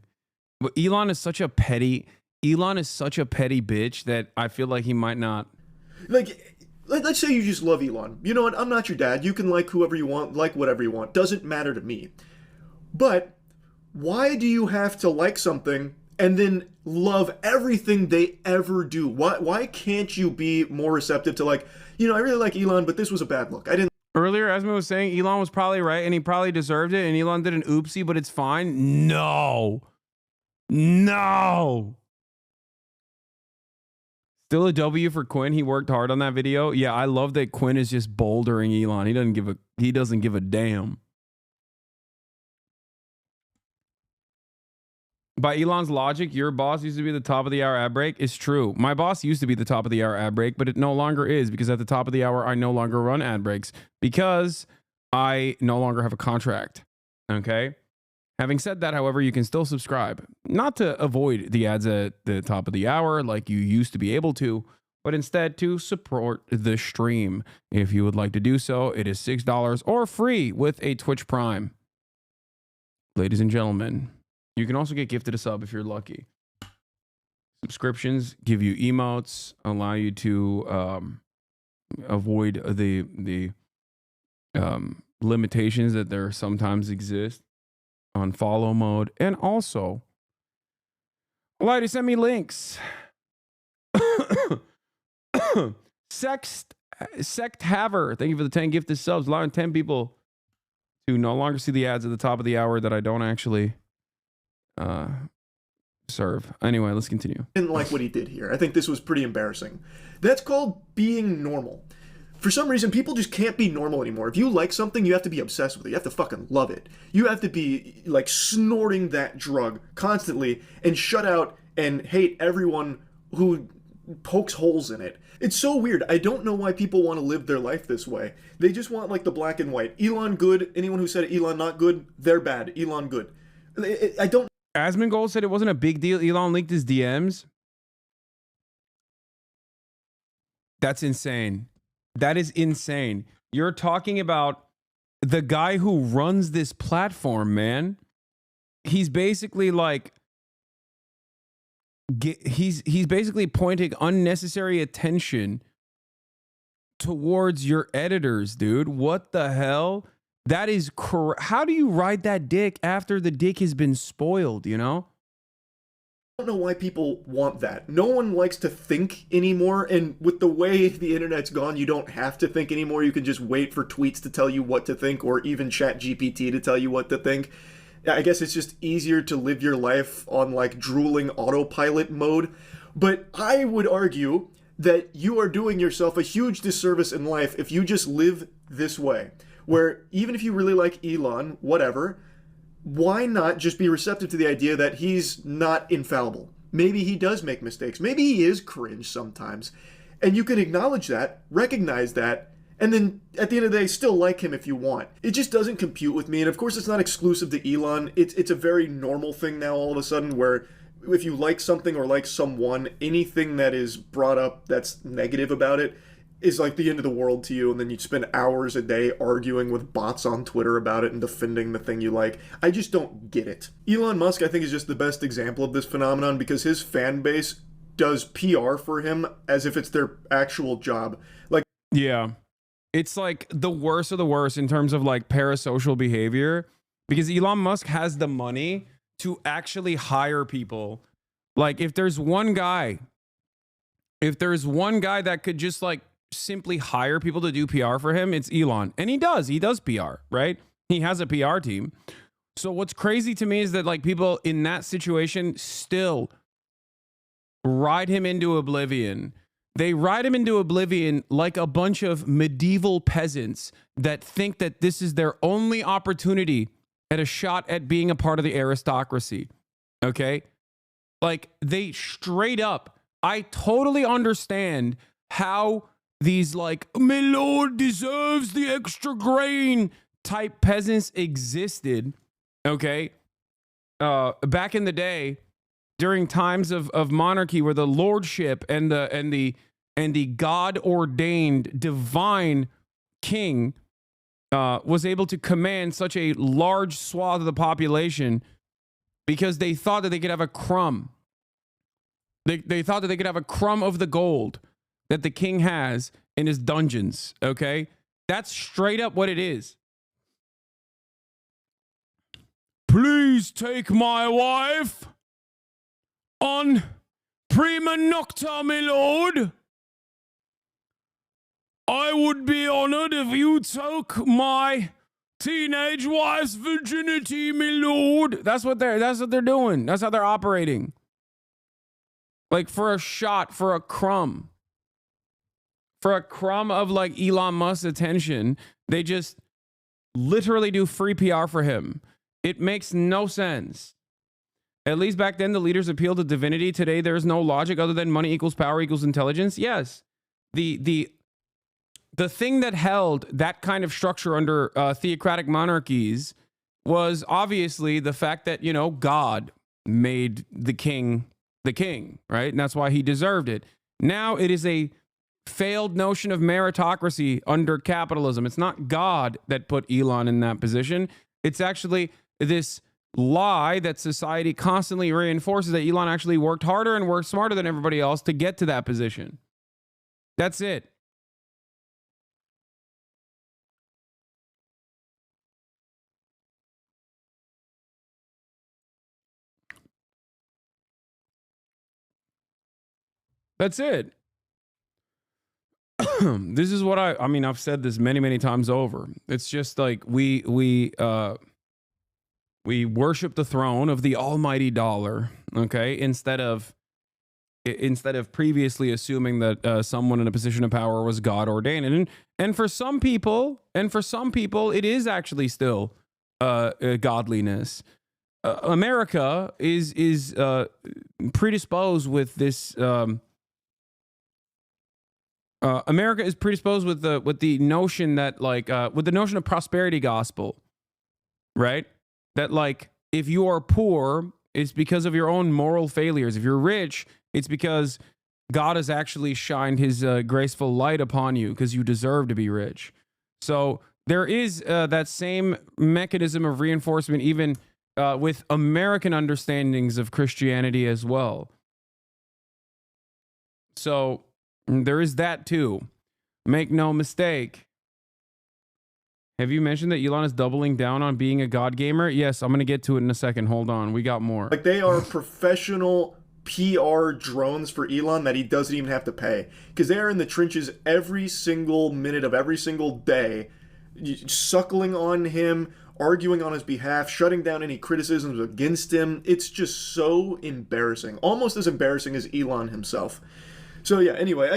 But Elon is such a petty bitch that I feel like he might not. Like, let's say you just love Elon. You know what? I'm not your dad. You can like whoever you want, like whatever you want. Doesn't matter to me. But why do you have to like something and then love everything they ever do? Why can't you be more receptive to like, you know, I really like Elon, but this was a bad look. I didn't. Earlier, Asmon was saying Elon was probably right and he probably deserved it, and Elon did an oopsie, but it's fine. No. Still a W for Quinn. He worked hard on that video. Yeah, I love that Quinn is just bouldering Elon. He doesn't give a damn. By Elon's logic, your boss used to be the top of the hour ad break. It's true. My boss used to be the top of the hour ad break, but it no longer is, because at the top of the hour, I no longer run ad breaks because I no longer have a contract. Okay. Having said that, however, you can still subscribe, not to avoid the ads at the top of the hour like you used to be able to, but instead to support the stream. If you would like to do so, it is $6 or free with a Twitch Prime. Ladies and gentlemen, you can also get gifted a sub if you're lucky. Subscriptions give you emotes, allow you to avoid the limitations that there sometimes exist on follow mode, and also allow you to send me links. Sect Haver, thank you for the 10 gifted subs, allowing 10 people to no longer see the ads at the top of the hour that I don't actually serve. Anyway, let's continue. Didn't like what he did here. I think this was pretty embarrassing. That's called being normal. For some reason, people just can't be normal anymore. If you like something, you have to be obsessed with it. You have to fucking love it. You have to be like snorting that drug constantly and shut out and hate everyone who pokes holes in it. It's so weird. I don't know why people want to live their life this way. They just want like the black and white. Elon good. Anyone who said Elon not good, they're bad. Elon good. I don't. Asmongold said it wasn't a big deal. Elon leaked his DMs. That's insane. That is insane. You're talking about the guy who runs this platform, man. He's basically like, he's basically pointing unnecessary attention towards your editors, dude. What the hell? That is how do you ride that dick after the dick has been spoiled, you know? I don't know why people want that. No one likes to think anymore, and with the way the internet's gone, you don't have to think anymore. You can just wait for tweets to tell you what to think, or even chat GPT to tell you what to think. I guess it's just easier to live your life on like drooling autopilot mode. But I would argue that you are doing yourself a huge disservice in life if you just live this way, where even if you really like Elon, whatever, why not just be receptive to the idea that he's not infallible? Maybe he does make mistakes. Maybe he is cringe sometimes. And you can acknowledge that, recognize that, and then at the end of the day, still like him if you want. It just doesn't compute with me. And of course, it's not exclusive to Elon. It's a very normal thing now all of a sudden where if you like something or like someone, anything that is brought up that's negative about it is like the end of the world to you, and then you spend hours a day arguing with bots on Twitter about it and defending the thing you like. I just don't get it. Elon Musk, I think, is just the best example of this phenomenon because his fan base does PR for him as if it's their actual job. Like, yeah, it's like the worst of the worst in terms of like parasocial behavior, because Elon Musk has the money to actually hire people. Like, if there's one guy that could just like simply hire people to do PR for him, it's Elon. And he does PR, right? He has a PR team. So what's crazy to me is that like people in that situation still ride him into oblivion. They ride him into oblivion like a bunch of medieval peasants that think that this is their only opportunity at a shot at being a part of the aristocracy. Okay? Like, they straight up, I totally understand how these like, my lord deserves the extra grain type peasants existed, okay? Back in the day, during times of monarchy, where the lordship and the God-ordained divine king was able to command such a large swath of the population because they thought that they could have a crumb. They thought that they could have a crumb of the gold that the king has in his dungeons. Okay, that's straight up what it is. Please take my wife on prima nocta, my lord. I would be honored if you took my teenage wife's virginity, my lord. That's what they're doing. That's how they're operating. Like for a shot, for a crumb of like Elon Musk's attention, they just literally do free PR for him. It makes no sense. At least back then, the leaders appealed to divinity. Today, there is no logic other than money equals power equals intelligence. Yes, the thing that held that kind of structure under theocratic monarchies was obviously the fact that, you know, God made the king, right? And that's why he deserved it. Now it is a failed notion of meritocracy under capitalism. It's not God that put Elon in that position. It's actually this lie that society constantly reinforces, that Elon actually worked harder and worked smarter than everybody else to get to that position. That's it. That's it. This is what I mean, I've said this many, many times over. It's just like we worship the throne of the almighty dollar, okay? Instead of previously assuming that someone in a position of power was God ordained. And for some people, it is actually still godliness. America is predisposed with this. America is predisposed with the notion that with the notion of prosperity gospel, right? That like if you are poor, it's because of your own moral failures. If you're rich, it's because God has actually shined his graceful light upon you because you deserve to be rich. So there is that same mechanism of reinforcement even with American understandings of Christianity as well. So there is that too. Make no mistake. Have you mentioned that Elon is doubling down on being a God gamer? Yes, I'm going to get to it in a second. Hold on. We got more. Like they are professional PR drones for Elon that he doesn't even have to pay. Because they are in the trenches every single minute of every single day, suckling on him, arguing on his behalf, shutting down any criticisms against him. It's just so embarrassing. Almost as embarrassing as Elon himself. So yeah, anyway,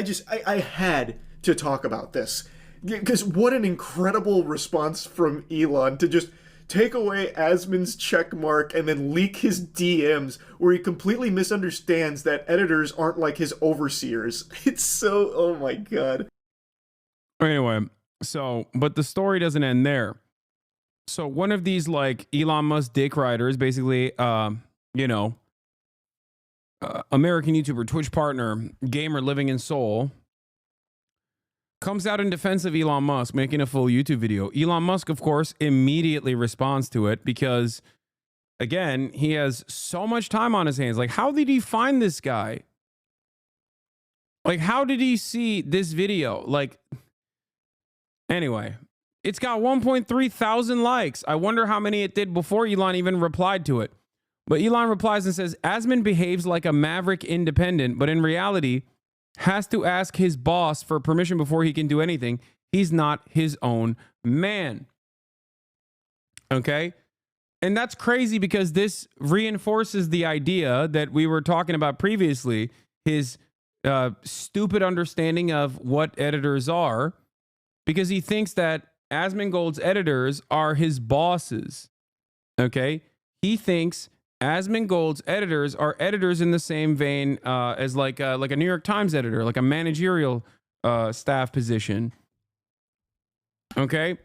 I had to talk about this. Because what an incredible response from Elon to just take away Asmon's check mark and then leak his DMs where he completely misunderstands that editors aren't like his overseers. It's so, oh my God. Anyway, so, but the story doesn't end there. So one of these like Elon Musk dick riders, basically, American YouTuber, Twitch partner, gamer living in Seoul, comes out in defense of Elon Musk, making a full YouTube video. Elon Musk, of course, immediately responds to it because, again, he has so much time on his hands. Like, how did he find this guy? Like, how did he see this video? Like, anyway, it's got 1.3 thousand likes. I wonder how many it did before Elon even replied to it. But Elon replies and says, Asmon behaves like a maverick independent, but in reality, has to ask his boss for permission before he can do anything. He's not his own man. Okay? And that's crazy because this reinforces the idea that we were talking about previously, his stupid understanding of what editors are, because he thinks that Asmongold's editors are his bosses. Okay? He thinks Asmongold's editors are editors in the same vein as like a New York Times editor, like a managerial staff position. Okay?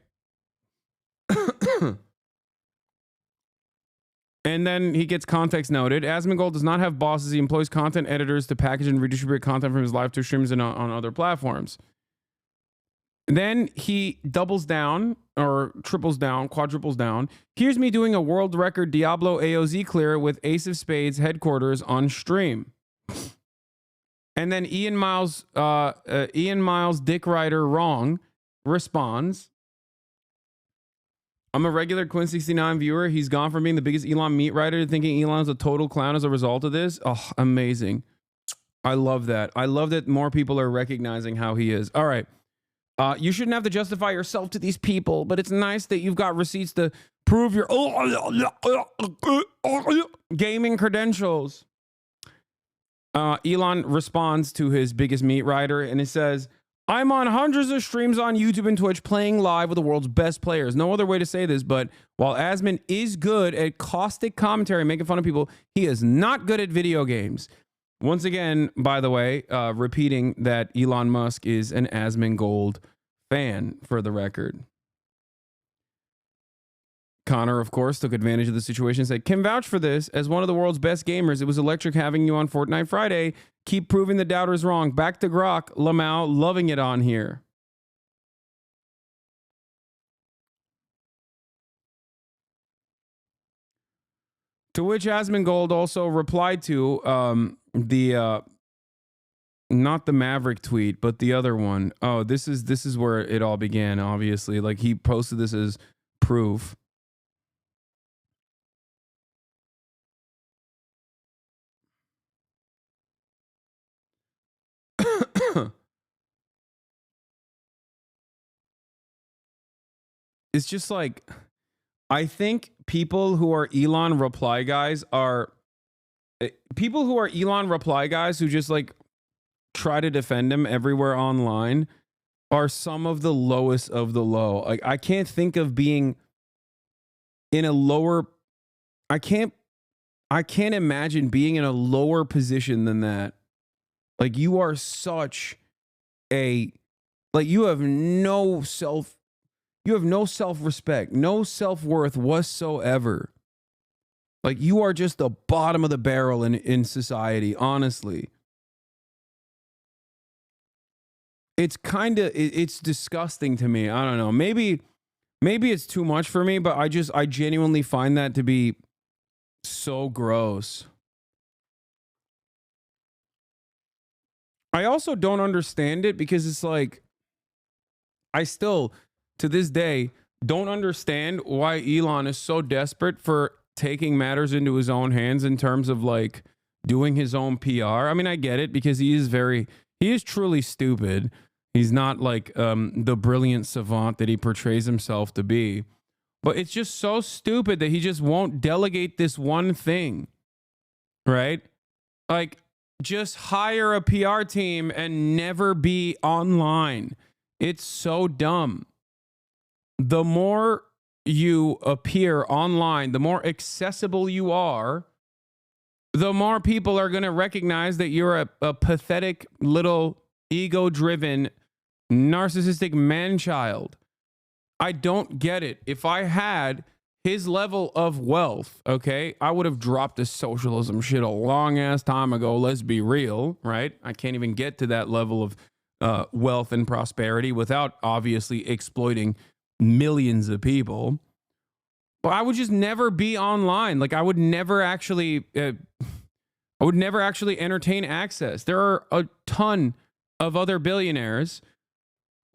And then he gets context noted. Asmongold does not have bosses. He employs content editors to package and redistribute content from his live to streams and on other platforms. Then he doubles down or triples down, quadruples down. Here's me doing a world record Diablo AOZ clear with Ace of Spades headquarters on stream. And then Ian Miles, Dick Rider Wrong responds, I'm a regular Quinn69 viewer. He's gone from being the biggest Elon meat rider to thinking Elon's a total clown as a result of this. Oh, amazing. I love that. I love that more people are recognizing how he is. All right. You shouldn't have to justify yourself to these people, but it's nice that you've got receipts to prove your gaming credentials. Elon responds to his biggest meat rider and it says, I'm on hundreds of streams on YouTube and Twitch playing live with the world's best players. No other way to say this, but while Asmon is good at caustic commentary, making fun of people, he is not good at video games. Once again, by the way, repeating that Elon Musk is an Asmongold fan for the record. Connor, of course, took advantage of the situation and said, can vouch for this. As one of the world's best gamers, it was electric having you on Fortnite Friday. Keep proving the doubters wrong. Back to Grok. Lamau, loving it on here. To which Asmongold also replied to not the Maverick tweet, but the other one. Oh, this is where it all began, obviously. Like, he posted this as proof. It's just like, I think people who are Elon reply guys who just like try to defend him everywhere online are some of the lowest of the low. Like, I can't think of being in a lower, I can't imagine being in a lower position than that. Like, you are such a, like, you have no self-respect, no self-worth whatsoever. Like, you are just the bottom of the barrel in society, honestly. It's it's disgusting to me. I don't know. Maybe it's too much for me, but I genuinely find that to be so gross. I also don't understand it because it's like, I still, to this day, don't understand why Elon is so desperate for taking matters into his own hands in terms of like doing his own PR. I mean, I get it because he is truly stupid. He's not like the brilliant savant that he portrays himself to be. But it's just so stupid that he just won't delegate this one thing, right? Like, just hire a PR team and never be online. It's so dumb. The more you appear online, the more accessible you are, the more people are going to recognize that you're a pathetic little ego-driven, narcissistic man-child. I don't get it. If I had his level of wealth, okay, I would have dropped the socialism shit a long ass time ago. Let's be real, right? I can't even get to that level of wealth and prosperity without obviously exploiting millions of people. But I would just never be online. Like, I would never actually entertain access. There are a ton of other billionaires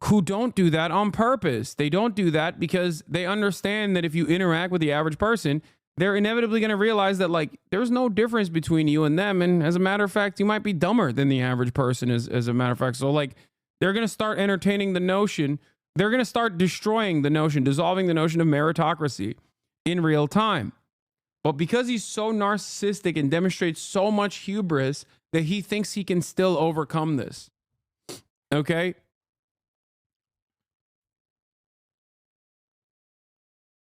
who don't do that on purpose. They don't do that because they understand that if you interact with the average person, they're inevitably going to realize that, like, there's no difference between you and them. And as a matter of fact, you might be dumber than the average person as a matter of fact. So, like, they're going to start entertaining the notion. They're going to start destroying the notion, dissolving the notion of meritocracy in real time. But because he's so narcissistic and demonstrates so much hubris that he thinks he can still overcome this. Okay?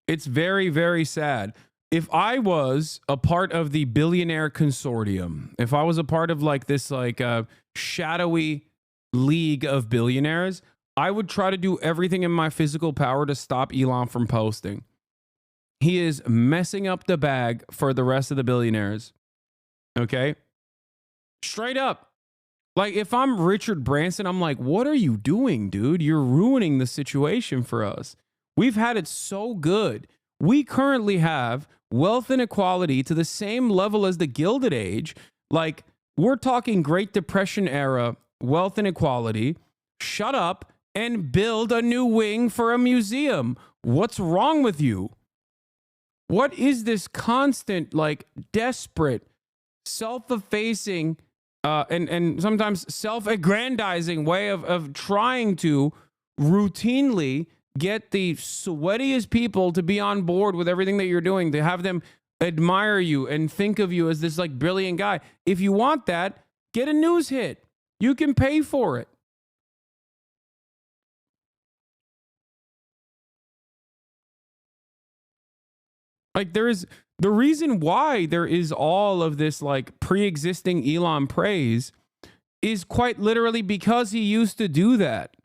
It's very, very sad. If I was a part of the billionaire consortium, if I was a part of like this like shadowy league of billionaires, I would try to do everything in my physical power to stop Elon from posting. He is messing up the bag for the rest of the billionaires. Okay? Straight up. Like, if I'm Richard Branson, I'm like, what are you doing, dude? You're ruining the situation for us. We've had it so good. We currently have wealth inequality to the same level as the Gilded Age. Like, We're talking Great Depression era wealth inequality. Shut up and build a new wing for a museum. What's wrong with you? What is this constant, like, desperate, self-effacing, and sometimes self-aggrandizing way of trying to routinely get the sweatiest people to be on board with everything that you're doing, to have them admire you and think of you as this, like, brilliant guy? If you want that, get a news hit. You can pay for it. Like, there is the reason why there is all of this, like, pre-existing Elon praise is quite literally because he used to do that.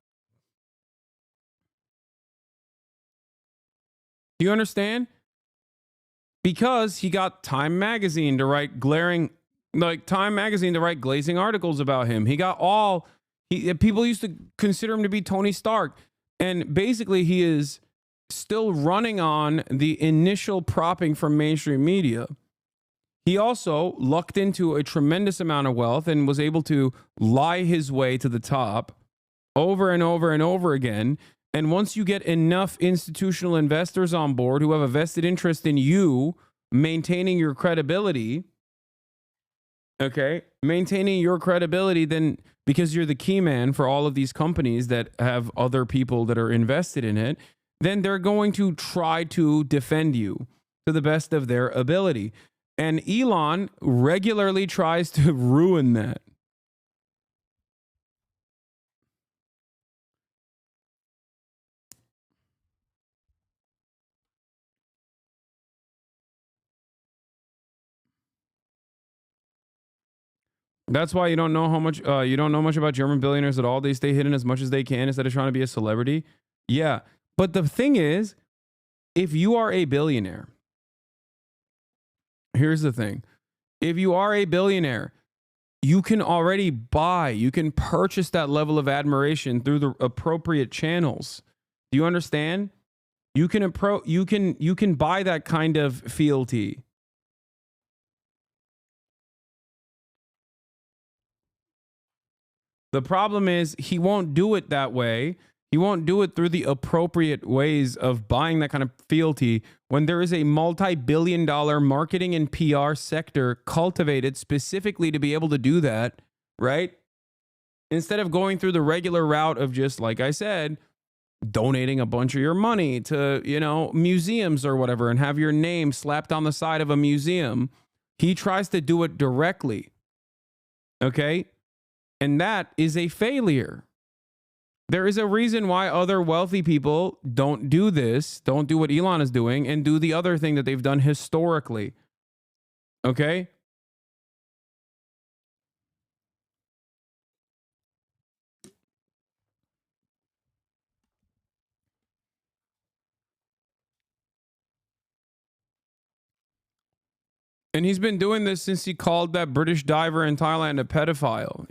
Do you understand? Because he got Time Magazine to write glazing articles about him. He got people used to consider him to be Tony Stark. And basically he is still running on the initial propping from mainstream media. He also lucked into a tremendous amount of wealth and was able to lie his way to the top over and over and over again. And once you get enough institutional investors on board who have a vested interest in you maintaining your credibility, then because you're the key man for all of these companies that have other people that are invested in it, then they're going to try to defend you to the best of their ability. And Elon regularly tries to ruin that. That's why you don't know much about German billionaires at all. They stay hidden as much as they can instead of trying to be a celebrity. Yeah. But the thing is, if you are a billionaire, here's the thing. If you are a billionaire, you can purchase that level of admiration through the appropriate channels. Do you understand? You can buy that kind of fealty. The problem is he won't do it that way. He won't do it through the appropriate ways of buying that kind of fealty when there is a multi-billion-dollar marketing and PR sector cultivated specifically to be able to do that, right? Instead of going through the regular route of just, like I said, donating a bunch of your money to, museums or whatever and have your name slapped on the side of a museum, he tries to do it directly. Okay? And that is a failure. There is a reason why other wealthy people don't do this, don't do what Elon is doing, and do the other thing that they've done historically. Okay? And he's been doing this since he called that British diver in Thailand a pedophile,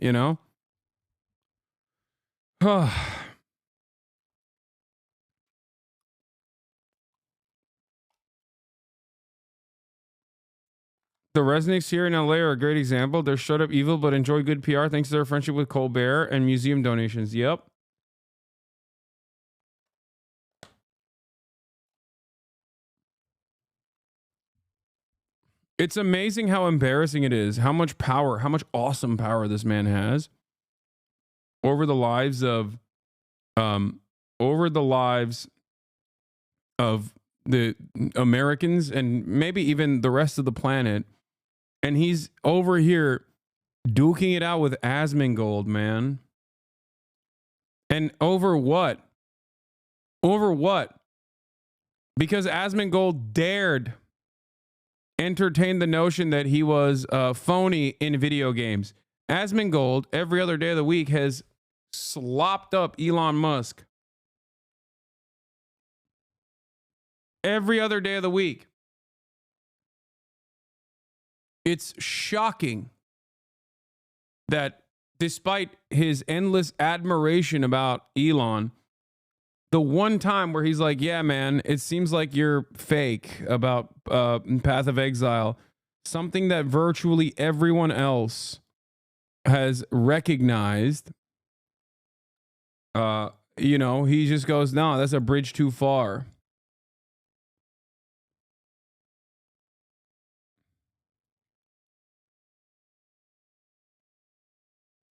The Resnicks here in LA are a great example. They're shut up evil but enjoy good PR thanks to their friendship with Colbert and museum donations. Yep. It's amazing how embarrassing it is, how much power, how much awesome power this man has over the lives of the Americans and maybe even the rest of the planet. And he's over here duking it out with Asmongold, man. And over what? Over what? Because Asmongold dared entertain the notion that he was phony in video games. Asmongold, every other day of the week, has slopped up Elon Musk. Every other day of the week. It's shocking that despite his endless admiration about Elon, the one time where he's like, yeah, man, it seems like you're fake about Path of Exile, something that virtually everyone else has recognized, you know, he just goes, no, that's a bridge too far.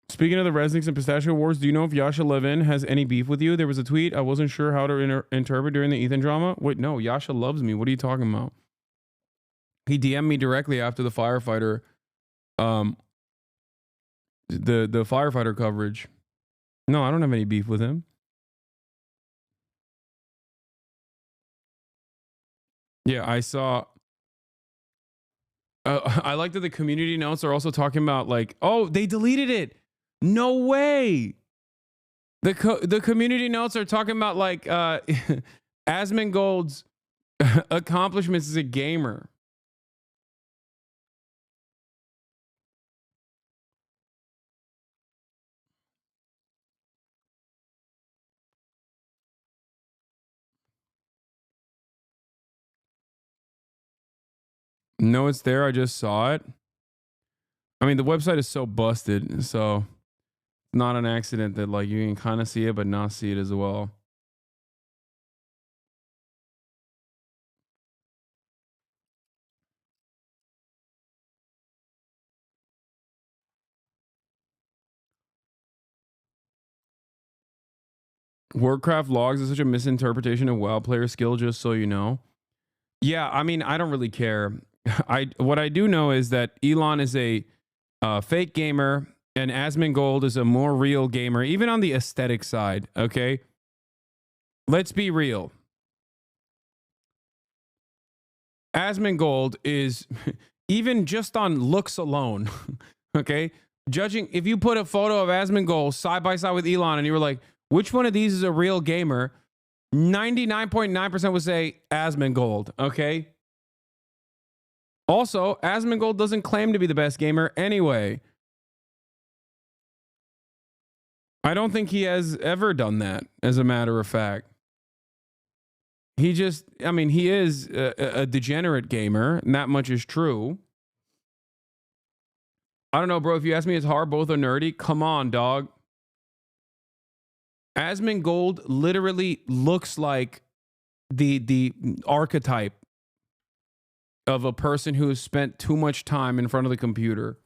Speaking of the Resniks and Pistachio Wars, do you know if Yasha Levin has any beef with you? There was a tweet. I wasn't sure how to interpret during the Ethan drama. Wait, no, Yasha loves me. What are you talking about? He DM'd me directly after the firefighter, the firefighter coverage. No, I don't have any beef with him. Yeah, I saw. I like that the community notes are also talking about like, oh, they deleted it. No way. The community notes are talking about like Asmongold's accomplishments as a gamer. No, it's there. I just saw it. I mean, the website is so busted, so it's not an accident that like you can kind of see it but not see it as well. Warcraft logs is such a misinterpretation of WoW player skill, just so you know. Yeah, I mean, I don't really care. What I do know is that Elon is a fake gamer and Asmongold is a more real gamer, even on the aesthetic side, okay? Let's be real. Asmongold is, even just on looks alone, okay? Judging, if you put a photo of Asmongold side by side with Elon and you were like, which one of these is a real gamer? 99.9% would say Asmongold, okay? Also, Asmongold doesn't claim to be the best gamer anyway. I don't think he has ever done that, as a matter of fact. He just, I mean, he is a degenerate gamer, and that much is true. I don't know, bro. If you ask me, it's hard, both are nerdy. Come on, dog. Asmongold literally looks like the archetype of a person who has spent too much time in front of the computer.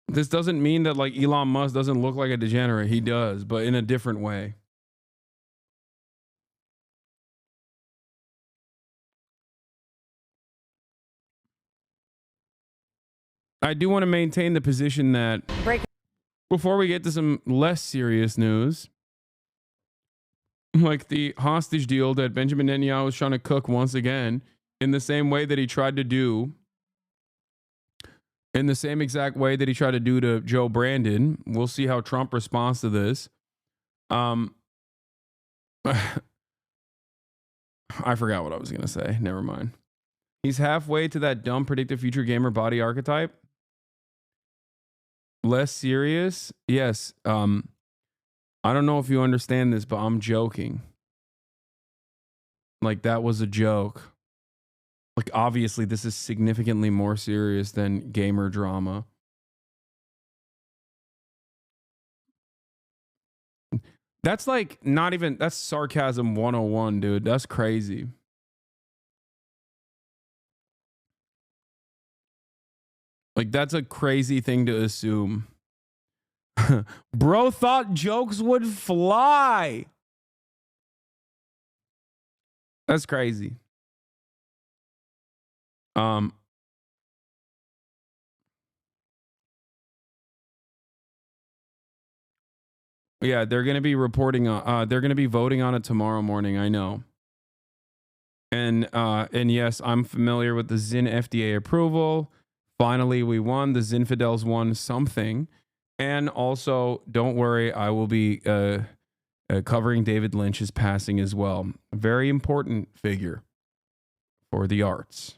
This doesn't mean that like Elon Musk doesn't look like a degenerate. He does, but in a different way. I do want to maintain the position that before we get to some less serious news, like the hostage deal that Benjamin Netanyahu is trying to cook once again in the same way that he tried to do, in the same exact way that he tried to do to Joe Brandon. We'll see how Trump responds to this. I forgot what I was going to say. Never mind. He's halfway to that dumb predictive future gamer body archetype. Less serious? Yes. I don't know if you understand this, but I'm joking. Like, that was a joke. Like, obviously, this is significantly more serious than gamer drama. That's like not even, that's sarcasm 101, dude. That's crazy. Like, that's a crazy thing to assume. Bro thought jokes would fly. That's crazy. Yeah, they're going to be reporting on, they're going to be voting on it tomorrow morning, I know. And yes, I'm familiar with the Zin FDA approval. Finally, we won. The Zinfidels won something. And also, don't worry, I will be covering David Lynch's passing as well. A very important figure for the arts.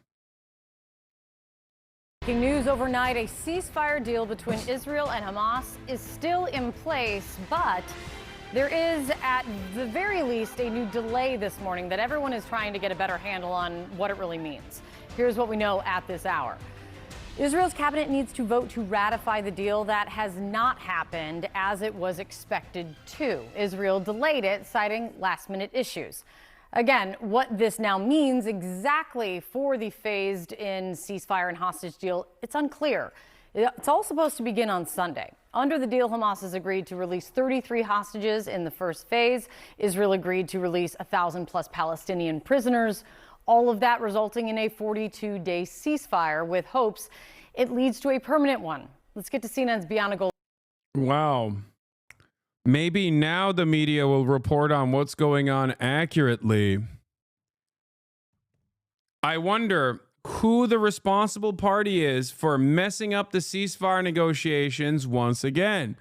Breaking news overnight, a ceasefire deal between Israel and Hamas is still in place, but there is, at the very least, a new delay this morning that everyone is trying to get a better handle on what it really means. Here's what we know at this hour. Israel's cabinet needs to vote to ratify the deal. That has not happened as it was expected to. Israel delayed it, citing last-minute issues. Again, what this now means exactly for the phased-in ceasefire and hostage deal, it's unclear. It's all supposed to begin on Sunday. Under the deal, Hamas has agreed to release 33 hostages in the first phase. Israel agreed to release 1,000-plus Palestinian prisoners. All of that resulting in a 42-day ceasefire with hopes it leads to a permanent one. Let's get to CNN's Bianna Gold. Wow. Maybe now the media will report on what's going on accurately. I wonder who the responsible party is for messing up the ceasefire negotiations once again.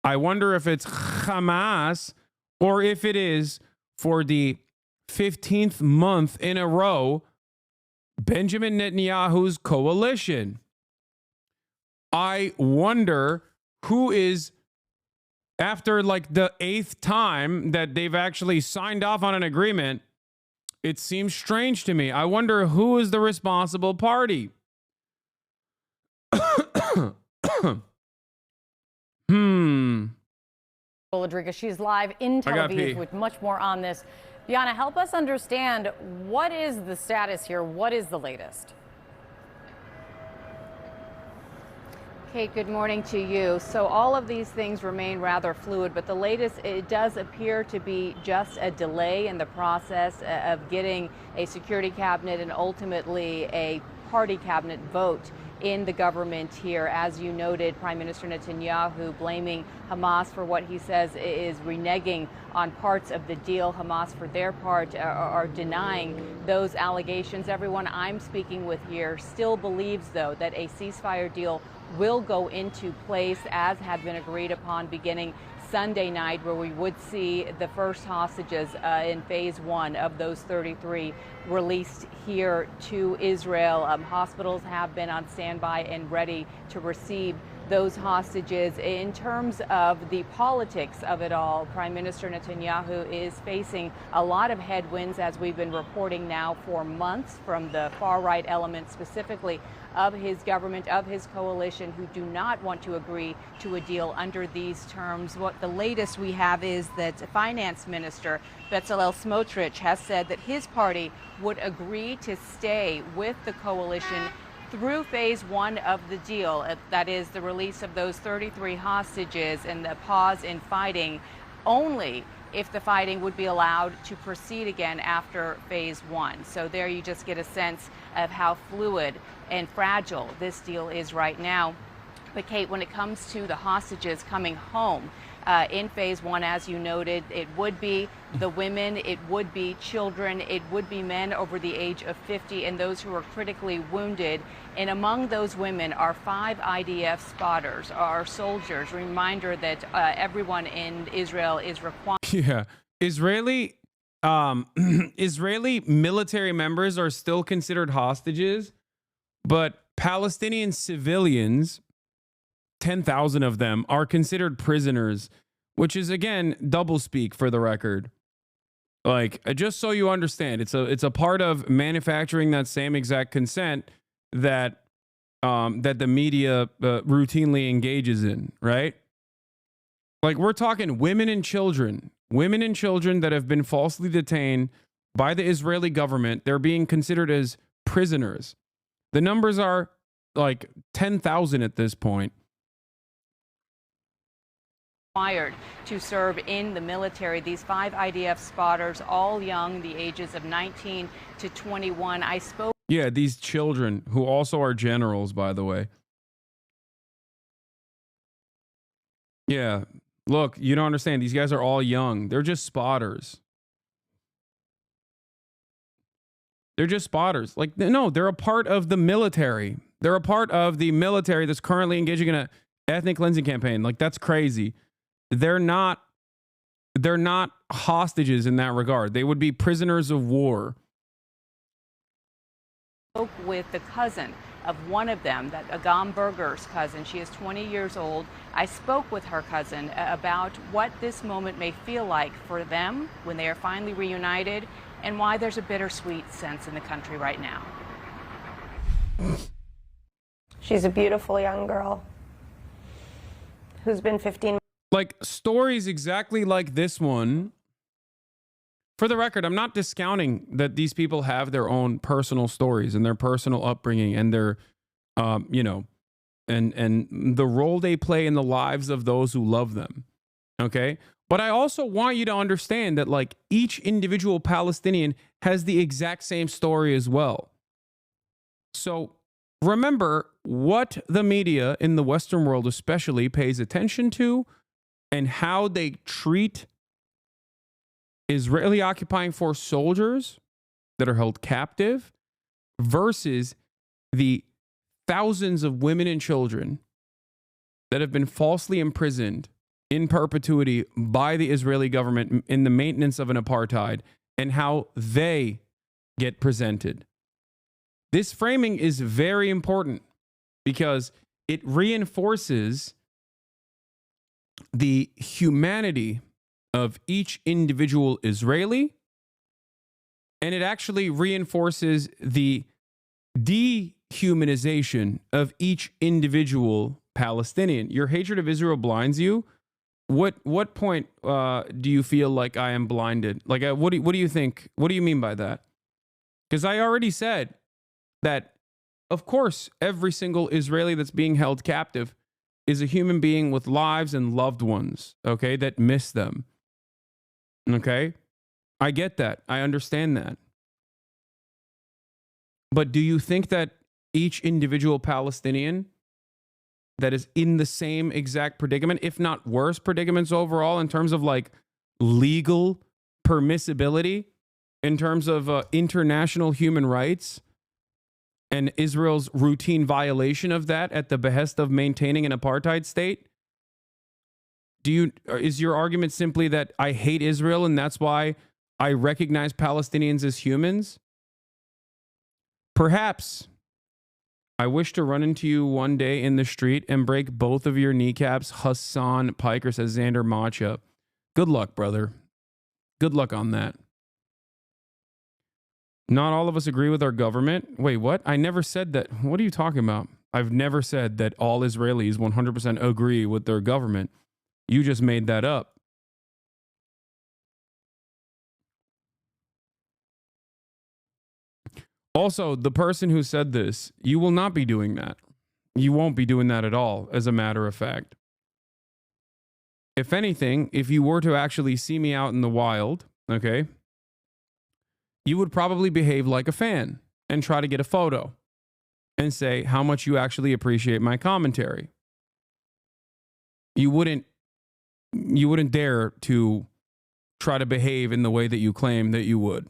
I wonder if it's Hamas or if it is, for the 15th month in a row, Benjamin Netanyahu's coalition. I wonder who is, after like the 8th time that they've actually signed off on an agreement, it seems strange to me. I wonder who is the responsible party. Rodriguez, she's live in Tel Aviv with much more on this. Bianna, help us understand, what is the status here? What is the latest? Kate, good morning to you. So all of these things remain rather fluid, but the latest, it does appear to be just a delay in the process of getting a security cabinet and ultimately a party cabinet vote in the government here. As you noted, Prime Minister Netanyahu blaming Hamas for what he says is reneging on parts of the deal. Hamas, for their part, are denying those allegations. Everyone I'm speaking with here still believes, though, that a ceasefire deal will go into place as had been agreed upon beginning Sunday night, where we would see the first hostages in phase 1 of those 33 released here to Israel. Hospitals have been on standby and ready to receive those hostages. In terms of the politics of it all, Prime Minister Netanyahu is facing a lot of headwinds, as we've been reporting now for months, from the far-right elements specifically of his government, of his coalition, who do not want to agree to a deal under these terms. What the latest we have is that Finance Minister Bezalel Smotrich has said that his party would agree to stay with the coalition through phase 1 of the deal. That is the release of those 33 hostages and the pause in fighting, only if the fighting would be allowed to proceed again after phase 1. So there you just get a sense of how fluid and fragile this deal is right now. But Kate, when it comes to the hostages coming home in phase 1, as you noted, it would be the women, it would be children, it would be men over the age of 50 and those who are critically wounded. And among those women are 5 IDF spotters, our soldiers. Reminder that everyone in Israel is required. Yeah, Israeli military members are still considered hostages, but Palestinian civilians, 10,000 of them, are considered prisoners, which is, again, doublespeak for the record. Like, just so you understand, it's a part of manufacturing that same exact consent that that the media routinely engages in, right? Like, we're talking women and children that have been falsely detained by the Israeli government. They're being considered as prisoners. The numbers are like 10,000 at this point. Required to serve in the military. These 5 IDF spotters, all young, the ages of 19 to 21. I spoke. Yeah, these children, who also are generals, by the way. Yeah, look, you don't understand. These guys are all young. They're just spotters. They're just spotters. Like, no, they're a part of the military. They're a part of the military that's currently engaging in an ethnic cleansing campaign. Like, that's crazy. They're not hostages in that regard. They would be prisoners of war. Spoke with the cousin of one of them, that Agam Berger's cousin. She is 20 years old. I spoke with her cousin about what this moment may feel like for them when they are finally reunited, and why there's a bittersweet sense in the country right now. She's a beautiful young girl who's been 15. Like stories exactly like this one. For the record, I'm not discounting that these people have their own personal stories and their personal upbringing and their, you know, and the role they play in the lives of those who love them. Okay. But I also want you to understand that like each individual Palestinian has the exact same story as well. So remember what the media in the Western world especially pays attention to and how they treat Israeli occupying force soldiers that are held captive versus the thousands of women and children that have been falsely imprisoned in perpetuity by the Israeli government in the maintenance of an apartheid and how they get presented. This framing is very important because it reinforces the humanity of each individual Israeli, and it actually reinforces the dehumanization of each individual Palestinian. Your hatred of Israel blinds you. What point do you feel like I am blinded? Like, what do you think? What do you mean by that? Because I already said that, of course, every single Israeli that's being held captive is a human being with lives and loved ones, okay, that miss them. Okay? I get that. I understand that. But do you think that each individual Palestinian that is in the same exact predicament, if not worse predicaments overall in terms of like legal permissibility, in terms of international human rights and Israel's routine violation of that at the behest of maintaining an apartheid state? Is your argument simply that I hate Israel and that's why I recognize Palestinians as humans? Perhaps I wish to run into you one day in the street and break both of your kneecaps. Hasan Piker says Xander Macha. Good luck, brother. Good luck on that. Not all of us agree with our government. Wait, what? I never said that. What are you talking about? I've never said that all Israelis 100% agree with their government. You just made that up. Also, the person who said this, you will not be doing that. You won't be doing that at all, as a matter of fact. If anything, if you were to actually see me out in the wild, okay, you would probably behave like a fan and try to get a photo and say how much you actually appreciate my commentary. You wouldn't dare to try to behave in the way that you claim that you would.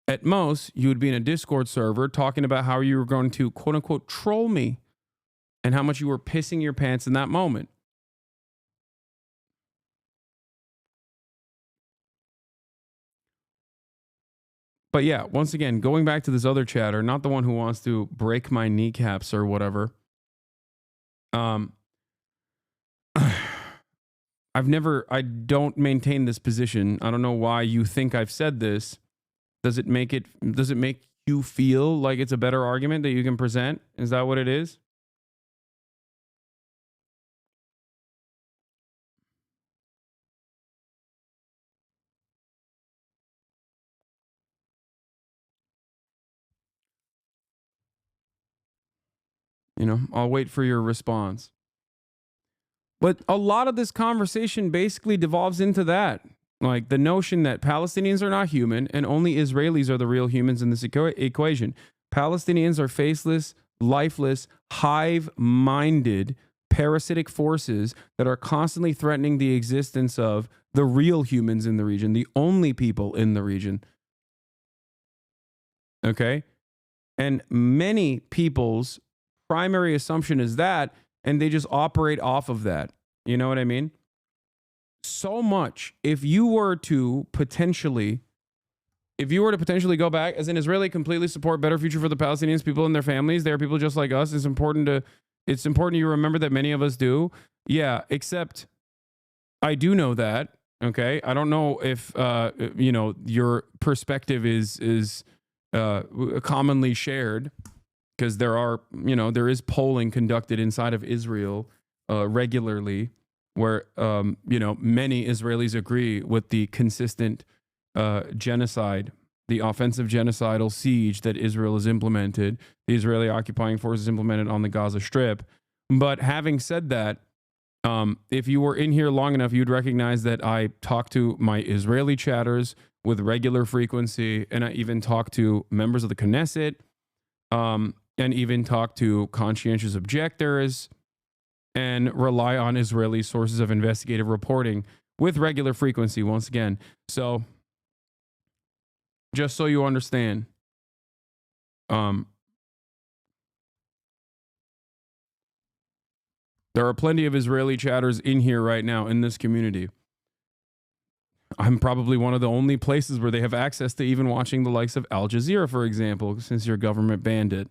At most, you would be in a Discord server talking about how you were going to, quote unquote, troll me and how much you were pissing your pants in that moment. But yeah, once again, going back to this other chatter, not the one who wants to break my kneecaps or whatever. I don't maintain this position. I don't know why you think I've said this. Does it make you feel like it's a better argument that you can present? Is that what it is? You know, I'll wait for your response. But a lot of this conversation basically devolves into that. Like the notion that Palestinians are not human and only Israelis are the real humans in this equation. Palestinians are faceless, lifeless, hive-minded, parasitic forces that are constantly threatening the existence of the real humans in the region, the only people in the region. Okay? And many people's primary assumption is that, and they just operate off of that. You know what I mean? So much. If you were to potentially go back as an Israeli, completely support better future for the Palestinians, people and their families. They are people just like us. It's important you remember that many of us do. Yeah, except I do know that. Okay, I don't know if you know, your perspective is commonly shared, because there is polling conducted inside of Israel regularly, where many Israelis agree with the consistent genocide, the offensive genocidal siege that Israel has implemented, the Israeli occupying forces implemented on the Gaza Strip. But having said that, if you were in here long enough, you'd recognize that I talk to my Israeli chatters with regular frequency, and I even talk to members of the Knesset, and even talk to conscientious objectors, and rely on Israeli sources of investigative reporting with regular frequency, once again. So, just so you understand, there are plenty of Israeli chatters in here right now in this community. I'm probably one of the only places where they have access to even watching the likes of Al Jazeera, for example, since your government banned it.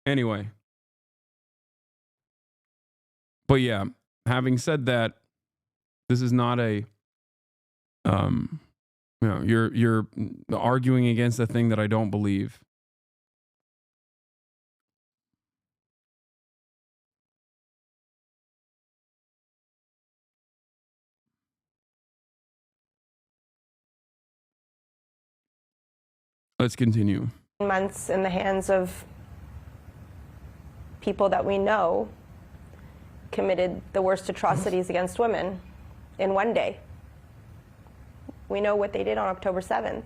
Anyway. But yeah, having said that, this is not a, you're arguing against a thing that I don't believe. Let's continue. Months in the hands of people that we know committed the worst atrocities against women in one day. We know what they did on October 7th.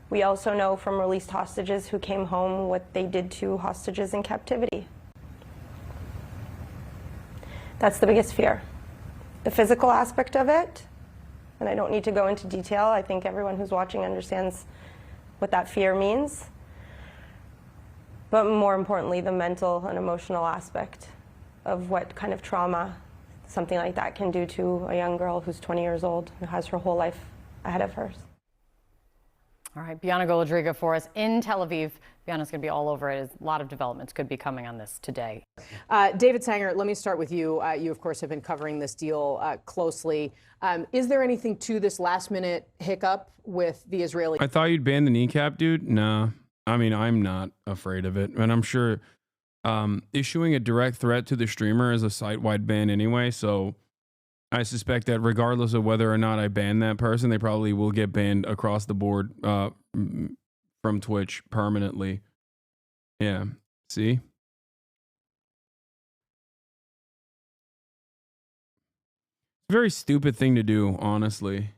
We also know from released hostages who came home what they did to hostages in captivity. That's the biggest fear. The physical aspect of it, and I don't need to go into detail, I think everyone who's watching understands what that fear means. But more importantly, the mental and emotional aspect of what kind of trauma something like that can do to a young girl who's 20 years old, who has her whole life ahead of hers. All right, Bianca Golodriga for us in Tel Aviv. Bianca's going to be all over it. A lot of developments could be coming on this today. David Sanger, let me start with you. You, of course, have been covering this deal closely. Is there anything to this last-minute hiccup with the Israeli? I thought you'd ban the kneecap, dude. Nah. I mean, I'm not afraid of it. And I'm sure issuing a direct threat to the streamer is a site-wide ban anyway. So I suspect that regardless of whether or not I ban that person, they probably will get banned across the board from Twitch permanently. Yeah. See? Very stupid thing to do, honestly.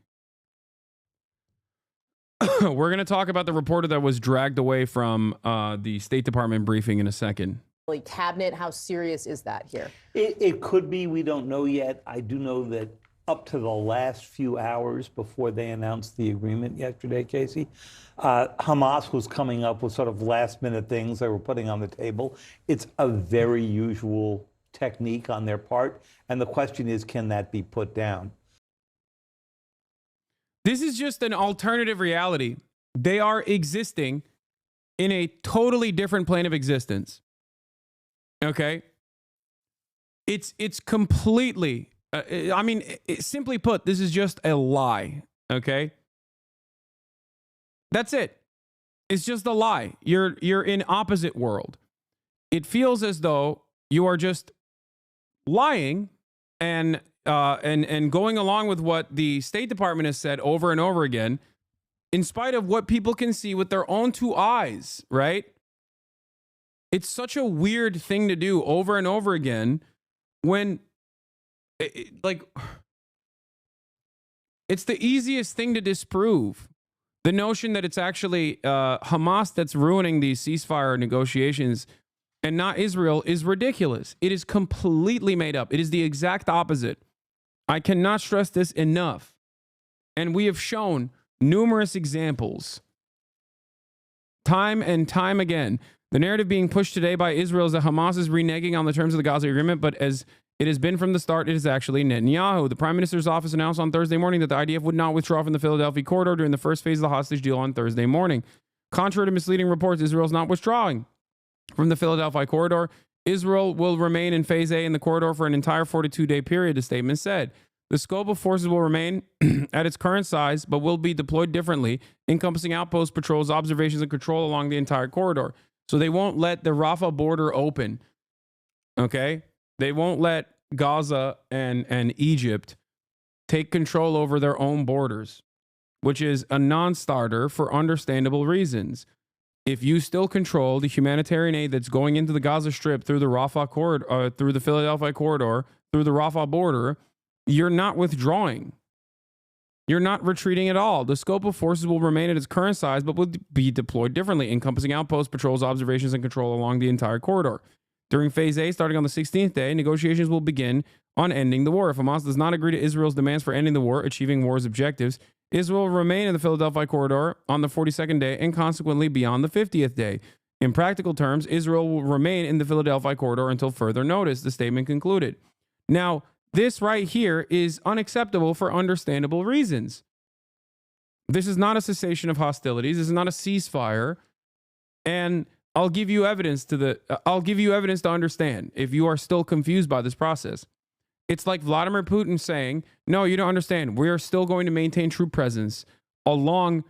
We're going to talk about the reporter that was dragged away from the State Department briefing in a second. Cabinet, how serious is that here? It could be. We don't know yet. I do know that up to the last few hours before they announced the agreement yesterday, Casey, Hamas was coming up with sort of last-minute things they were putting on the table. It's a very usual technique on their part, and the question is, can that be put down? This is just an alternative reality. They are existing in a totally different plane of existence. Okay? It's completely, simply put, this is just a lie. Okay? That's it. It's just a lie. You're in opposite world. It feels as though you are just lying and going along with what the State Department has said over and over again, in spite of what people can see with their own two eyes, right? It's such a weird thing to do over and over again when, it's the easiest thing to disprove. The notion that it's actually Hamas that's ruining these ceasefire negotiations and not Israel is ridiculous. It is completely made up. It is the exact opposite. I cannot stress this enough. And we have shown numerous examples, time and time again. The narrative being pushed today by Israel is that Hamas is reneging on the terms of the Gaza agreement, but as it has been from the start, it is actually Netanyahu. The Prime Minister's office announced on Thursday morning that the IDF would not withdraw from the Philadelphia corridor during the first phase of the hostage deal on Thursday morning. Contrary to misleading reports, Israel is not withdrawing from the Philadelphia corridor. Israel will remain in Phase A in the corridor for an entire 42-day period, the statement said. The scope of forces will remain at its current size, but will be deployed differently, encompassing outposts, patrols, observations, and control along the entire corridor. So they won't let the Rafah border open. Okay? They won't let Gaza and Egypt take control over their own borders, which is a non-starter for understandable reasons. If you still control the humanitarian aid that's going into the Gaza Strip through the Rafah corridor, through the Philadelphia corridor, through the Rafah border, you're not withdrawing. You're not retreating at all. The scope of forces will remain at its current size, but will be deployed differently, encompassing outposts, patrols, observations, and control along the entire corridor. During Phase A, starting on the 16th day, negotiations will begin on ending the war. If Hamas does not agree to Israel's demands for ending the war, achieving war's objectives, Israel will remain in the Philadelphia corridor on the 42nd day and consequently beyond the 50th day. In practical terms, Israel will remain in the Philadelphia corridor until further notice, the statement concluded. Now, this right here is unacceptable for understandable reasons. This is not a cessation of hostilities. This is not a ceasefire. And I'll give you evidence to understand if you are still confused by this process. It's like Vladimir Putin saying, no, you don't understand. We are still going to maintain troop presence along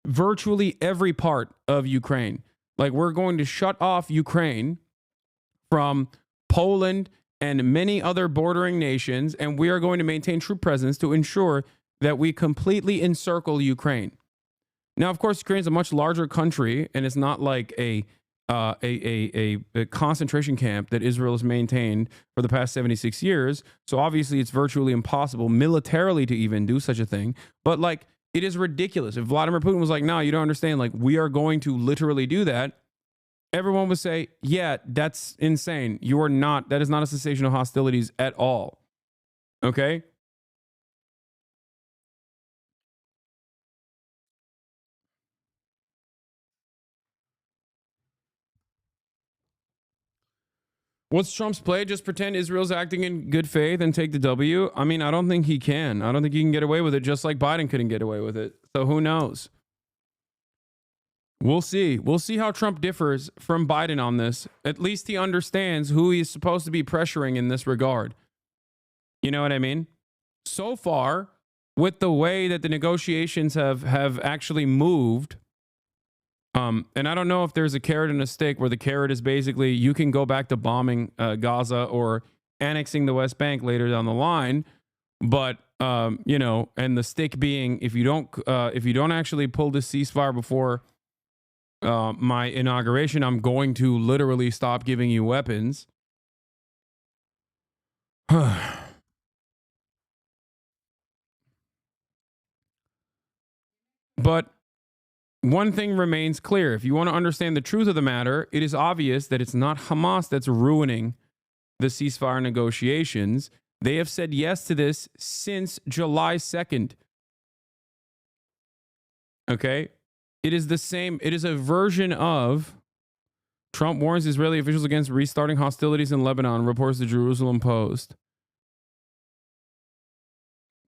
virtually every part of Ukraine. Like, we're going to shut off Ukraine from Poland and many other bordering nations, and we are going to maintain troop presence to ensure that we completely encircle Ukraine. Now, of course, Ukraine is a much larger country, and it's not like a concentration camp that Israel has maintained for the past 76 years. So obviously it's virtually impossible militarily to even do such a thing. But like, it is ridiculous. If Vladimir Putin was like, no, you don't understand, like, we are going to literally do that, everyone would say, yeah, that's insane. That is not a cessation of hostilities at all. Okay? What's Trump's play? Just pretend Israel's acting in good faith and take the W? I mean, I don't think he can. I don't think he can get away with it, just like Biden couldn't get away with it. So who knows? We'll see. We'll see how Trump differs from Biden on this. At least he understands who he's supposed to be pressuring in this regard. You know what I mean? So far, with the way that the negotiations have actually moved, and I don't know if there's a carrot and a stick, where the carrot is basically you can go back to bombing Gaza or annexing the West Bank later down the line, but you know, and the stick being if you don't actually pull this ceasefire before my inauguration, I'm going to literally stop giving you weapons. But one thing remains clear. If you want to understand the truth of the matter, it is obvious that it's not Hamas that's ruining the ceasefire negotiations. They have said yes to this since July 2nd. Okay? It is the same. It is a version of Trump warns Israeli officials against restarting hostilities in Lebanon, reports the Jerusalem Post.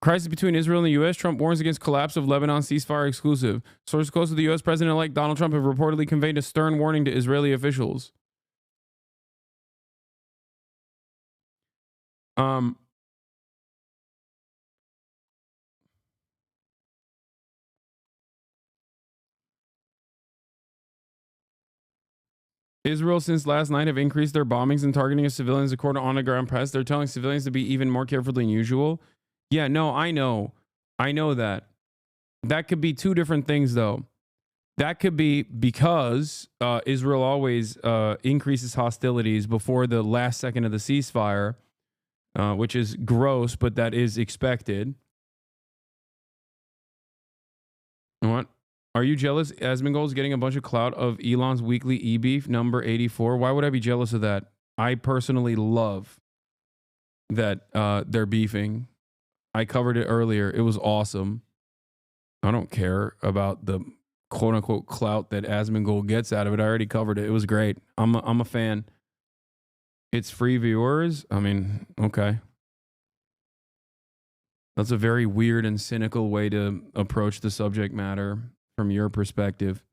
Crisis between Israel and the U.S. Trump warns against collapse of Lebanon ceasefire exclusive. Sources close to the U.S. President-elect Donald Trump have reportedly conveyed a stern warning to Israeli officials. Israel since last night have increased their bombings and targeting of civilians according to on-the-ground press. They're telling civilians to be even more careful than usual. Yeah, no, I know that. That could be two different things, though. That could be because Israel always increases hostilities before the last second of the ceasefire, which is gross, but that is expected. What? Are you jealous? Asmongold is getting a bunch of clout of Elon's weekly e-beef number 84. Why would I be jealous of that? I personally love that they're beefing. I covered it earlier. It was awesome. I don't care about the quote unquote clout that Asmongold gets out of it. I already covered it. It was great. I'm a fan. It's free viewers. I mean, okay. That's a very weird and cynical way to approach the subject matter from your perspective.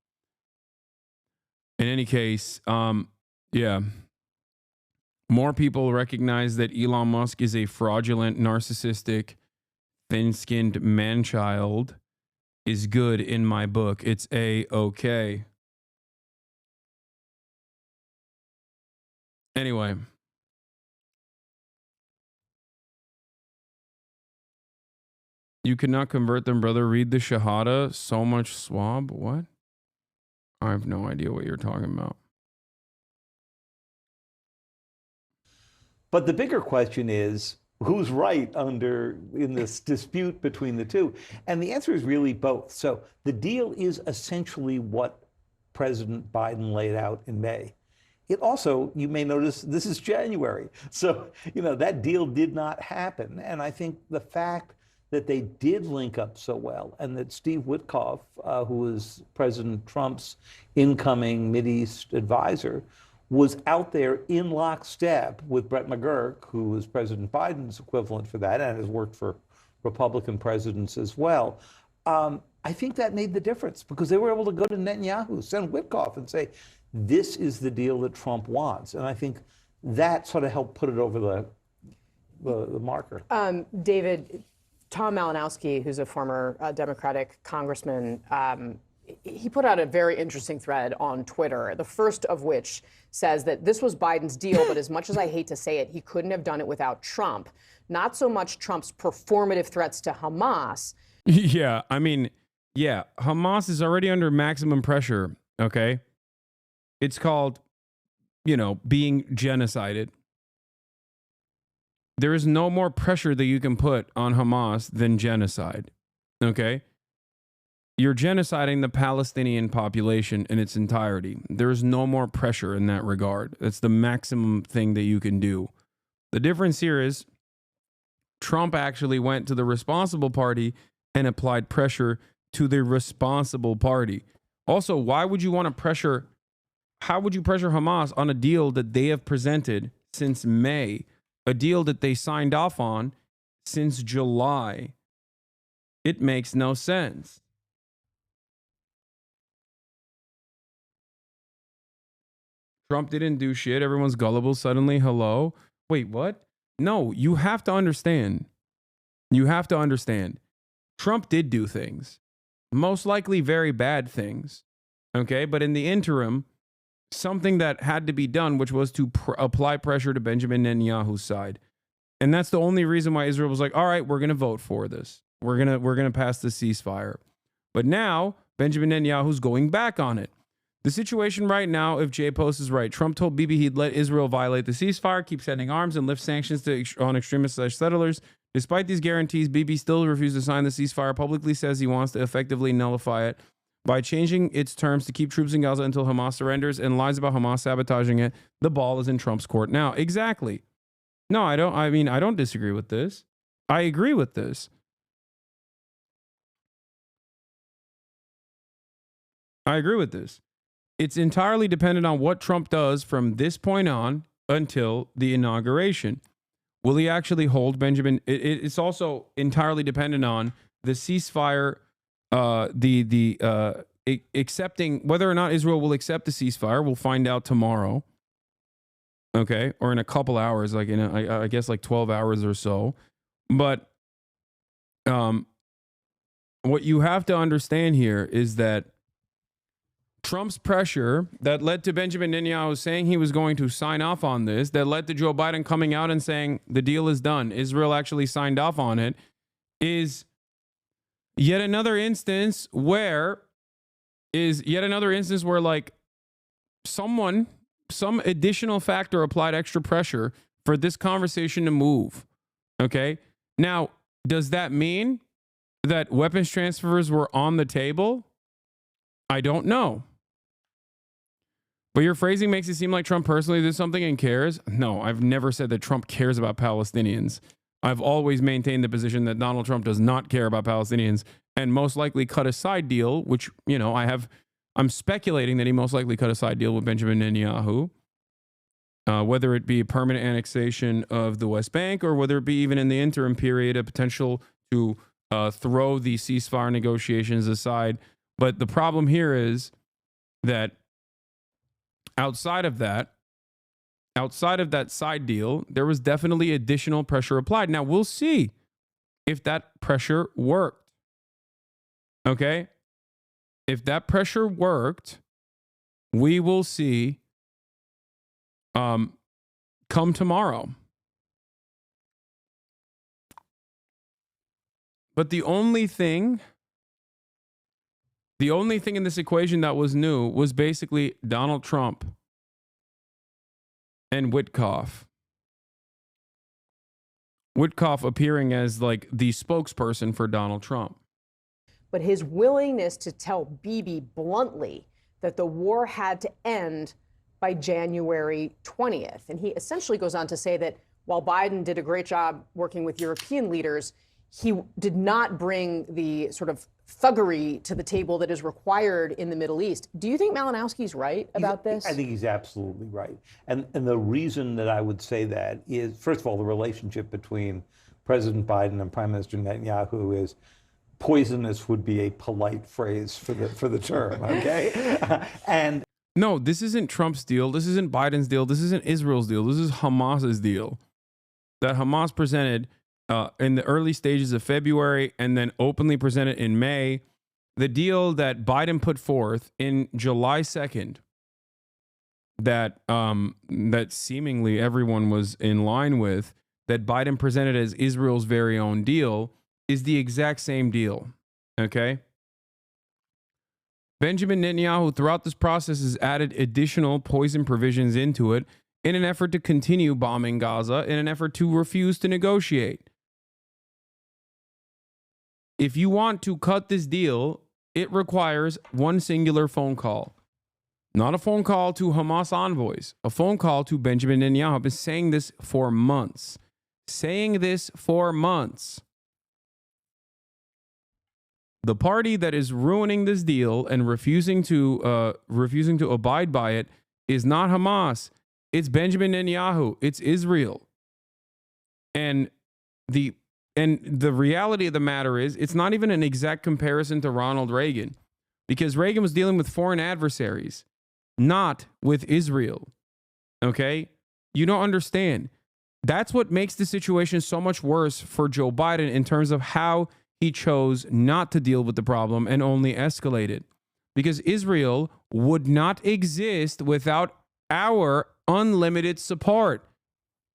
In any case, yeah. More people recognize that Elon Musk is a fraudulent, narcissistic, thin-skinned man-child is good in my book. It's A-okay. Anyway. You cannot convert them, brother. Read the Shahada. So much swab. What? I have no idea what you're talking about. But the bigger question is, who's right in this dispute between the two? And the answer is really both. So the deal is essentially what President Biden laid out in May. It also, you may notice, this is January. So, that deal did not happen. And I think the fact that they did link up so well, and that Steve Witkoff, who is President Trump's incoming Mideast advisor, was out there in lockstep with Brett McGurk, who was President Biden's equivalent for that and has worked for Republican presidents as well. I think that made the difference because they were able to go to Netanyahu, send Witkoff, and say, this is the deal that Trump wants. And I think that sort of helped put it over the marker. David, Tom Malinowski, who's a former Democratic congressman, he put out a very interesting thread on Twitter, the first of which says that this was Biden's deal, but as much as I hate to say it, he couldn't have done it without Trump. Not so much Trump's performative threats to Hamas. Yeah, I mean, yeah, Hamas is already under maximum pressure, okay? It's called, being genocided. There is no more pressure that you can put on Hamas than genocide, okay? You're genociding the Palestinian population in its entirety. There's no more pressure in that regard. That's the maximum thing that you can do. The difference here is Trump actually went to the responsible party and applied pressure to the responsible party. Also, why would you want to pressure, how would you pressure Hamas on a deal that they have presented since May, a deal that they signed off on since July? It makes no sense. Trump didn't do shit. Everyone's gullible suddenly. Hello? Wait, what? No, you have to understand. You have to understand. Trump did do things. Most likely very bad things. Okay? But in the interim, something that had to be done, which was to apply pressure to Benjamin Netanyahu's side. And that's the only reason why Israel was like, all right, we're going to vote for this. We're going to pass the ceasefire. But now Benjamin Netanyahu's going back on it. The situation right now, if Jay Post is right, Trump told BIBI he'd let Israel violate the ceasefire, keep sending arms, and lift sanctions on extremist/settlers. Despite these guarantees, BIBI still refused to sign the ceasefire, publicly says he wants to effectively nullify it by changing its terms to keep troops in Gaza until Hamas surrenders, and lies about Hamas sabotaging it. The ball is in Trump's court now. Exactly. No, I don't disagree with this. I agree with this. I agree with this. It's entirely dependent on what Trump does from this point on until the inauguration. Will he actually hold Benjamin? It's also entirely dependent on the ceasefire, accepting whether or not Israel will accept the ceasefire. We'll find out tomorrow. Okay, or in a couple hours, like I guess like 12 hours or so. But what you have to understand here is that Trump's pressure that led to Benjamin Netanyahu saying he was going to sign off on this, that led to Joe Biden coming out and saying the deal is done, Israel actually signed off on it, is yet another instance where like some additional factor applied extra pressure for this conversation to move. Okay. Now, does that mean that weapons transfers were on the table? I don't know. But your phrasing makes it seem like Trump personally did something and cares. No, I've never said that Trump cares about Palestinians. I've always maintained the position that Donald Trump does not care about Palestinians and most likely cut a side deal, which, I'm speculating that he most likely cut a side deal with Benjamin Netanyahu, whether it be permanent annexation of the West Bank or whether it be even in the interim period, a potential to throw the ceasefire negotiations aside. But the problem here is that outside of that side deal, there was definitely additional pressure applied. Now, we'll see if that pressure worked. Okay? If that pressure worked, we will see come tomorrow. But the only thing in this equation that was new was basically Donald Trump and Witkoff. Witkoff appearing as like the spokesperson for Donald Trump. But his willingness to tell BIBI bluntly that the war had to end by January 20th. And he essentially goes on to say that while Biden did a great job working with European leaders, he did not bring the sort of thuggery to the table that is required in the Middle East. Do you think Malinowski's right about this? I think he's absolutely right. And the reason that I would say that is, first of all, the relationship between President Biden and Prime Minister Netanyahu is poisonous, would be a polite phrase for the term, okay? And no, this isn't Trump's deal. This isn't Biden's deal. This isn't Israel's deal. This is Hamas's deal that Hamas presented in the early stages of February and then openly presented in May. The deal that Biden put forth in July 2nd that seemingly everyone was in line with, that Biden presented as Israel's very own deal, is the exact same deal, okay? Benjamin Netanyahu, throughout this process, has added additional poison provisions into it in an effort to continue bombing Gaza, in an effort to refuse to negotiate. If you want to cut this deal, it requires one singular phone call. Not a phone call to Hamas envoys, a phone call to Benjamin Netanyahu. I've been saying this for months. The party that is ruining this deal and refusing to abide by it is not Hamas. It's Benjamin Netanyahu. It's Israel. And the reality of the matter is, it's not even an exact comparison to Ronald Reagan, because Reagan was dealing with foreign adversaries, not with Israel. Okay? You don't understand. That's what makes the situation so much worse for Joe Biden in terms of how he chose not to deal with the problem and only escalate it. Because Israel would not exist without our unlimited support,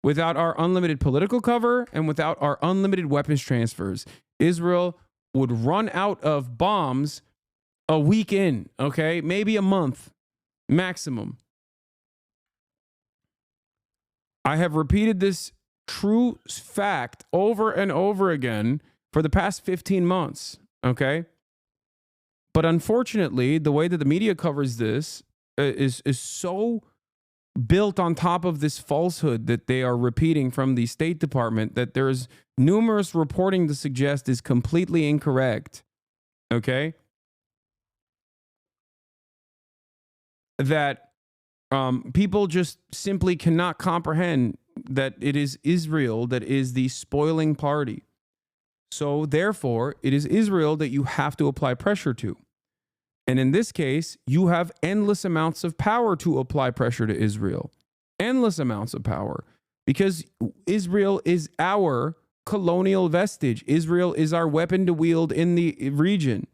without our unlimited political cover, and without our unlimited weapons transfers. Israel would run out of bombs a week in, okay? Maybe a month maximum. I have repeated this true fact over and over again for the past 15 months, okay? But unfortunately, the way that the media covers this is so built on top of this falsehood that they are repeating from the State Department that there's numerous reporting to suggest is completely incorrect, okay? That people just simply cannot comprehend that it is Israel that is the spoiling party. So therefore, it is Israel that you have to apply pressure to. And in this case, you have endless amounts of power to apply pressure to Israel. Endless amounts of power. Because Israel is our colonial vestige. Israel is our weapon to wield in the region.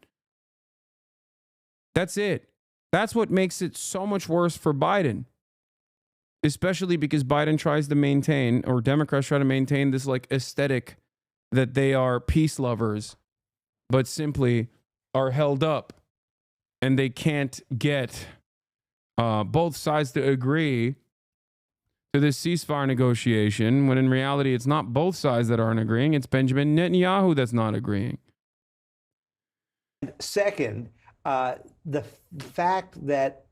That's it. That's what makes it so much worse for Biden. Especially because Biden tries to maintain, or Democrats try to maintain, this like aesthetic that they are peace lovers, but simply are held up. And they can't get both sides to agree to this ceasefire negotiation, when in reality, it's not both sides that aren't agreeing. It's Benjamin Netanyahu that's not agreeing. Second, the fact that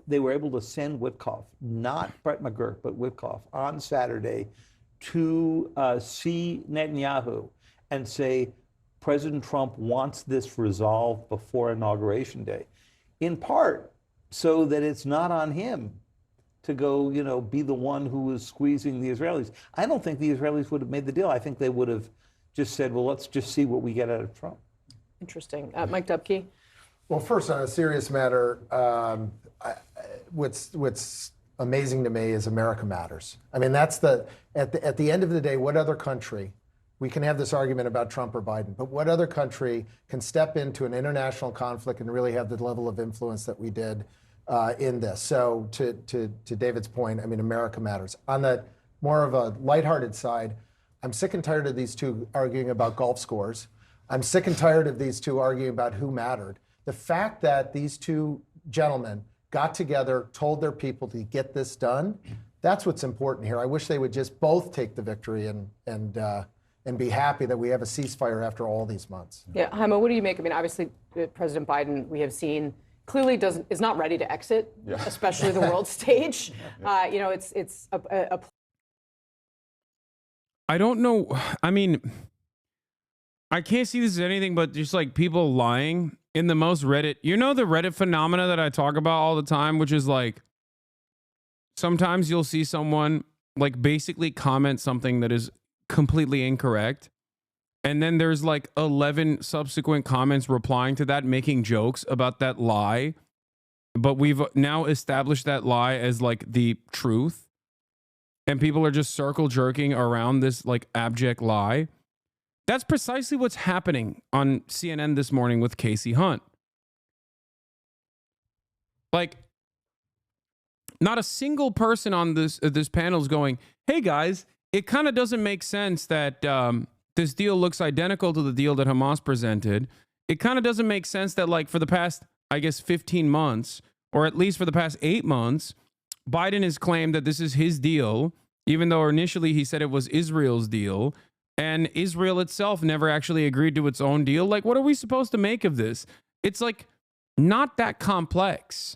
they were able to send Witkoff, not Brett McGurk, but Witkoff, on Saturday to see Netanyahu and say, President Trump wants this resolved before Inauguration Day, in part so that it's not on him to go, be the one who is squeezing the Israelis. I don't think the Israelis would have made the deal. I think they would have just said, well, let's just see what we get out of Trump. Interesting. Mike Dubke? Well, first, on a serious matter, what's amazing to me is America matters. I mean, that's at the end of the day, what other country we can have this argument about Trump or Biden, but what other country can step into an international conflict and really have the level of influence that we did in this? So to David's point, I mean, America matters. On the more of a lighthearted side, I'm sick and tired of these two arguing about golf scores. I'm sick and tired of these two arguing about who mattered. The fact that these two gentlemen got together, told their people to get this done, that's what's important here. I wish they would just both take the victory and be happy that we have a ceasefire after all these months. Yeah, Jaime, what do you make? I mean, obviously, President Biden, we have seen, clearly is not ready to exit, especially the world stage. You know, it's a I don't know. I mean, I can't see this as anything but just like people lying in the most Reddit. You know, the Reddit phenomena that I talk about all the time, which is like sometimes you'll see someone like basically comment something that is completely incorrect. And then there's like 11 subsequent comments replying to that, making jokes about that lie. But we've now established that lie as like the truth. And people are just circle jerking around this like abject lie. That's precisely what's happening on CNN this morning with Casey Hunt. Like, not a single person on this panel is going, hey guys, it kind of doesn't make sense that this deal looks identical to the deal that Hamas presented. It kind of doesn't make sense that like for the past, I guess, 15 months, or at least for the past 8 months, Biden has claimed that this is his deal, even though initially he said it was Israel's deal. And Israel itself never actually agreed to its own deal. Like, what are we supposed to make of this? It's like not that complex.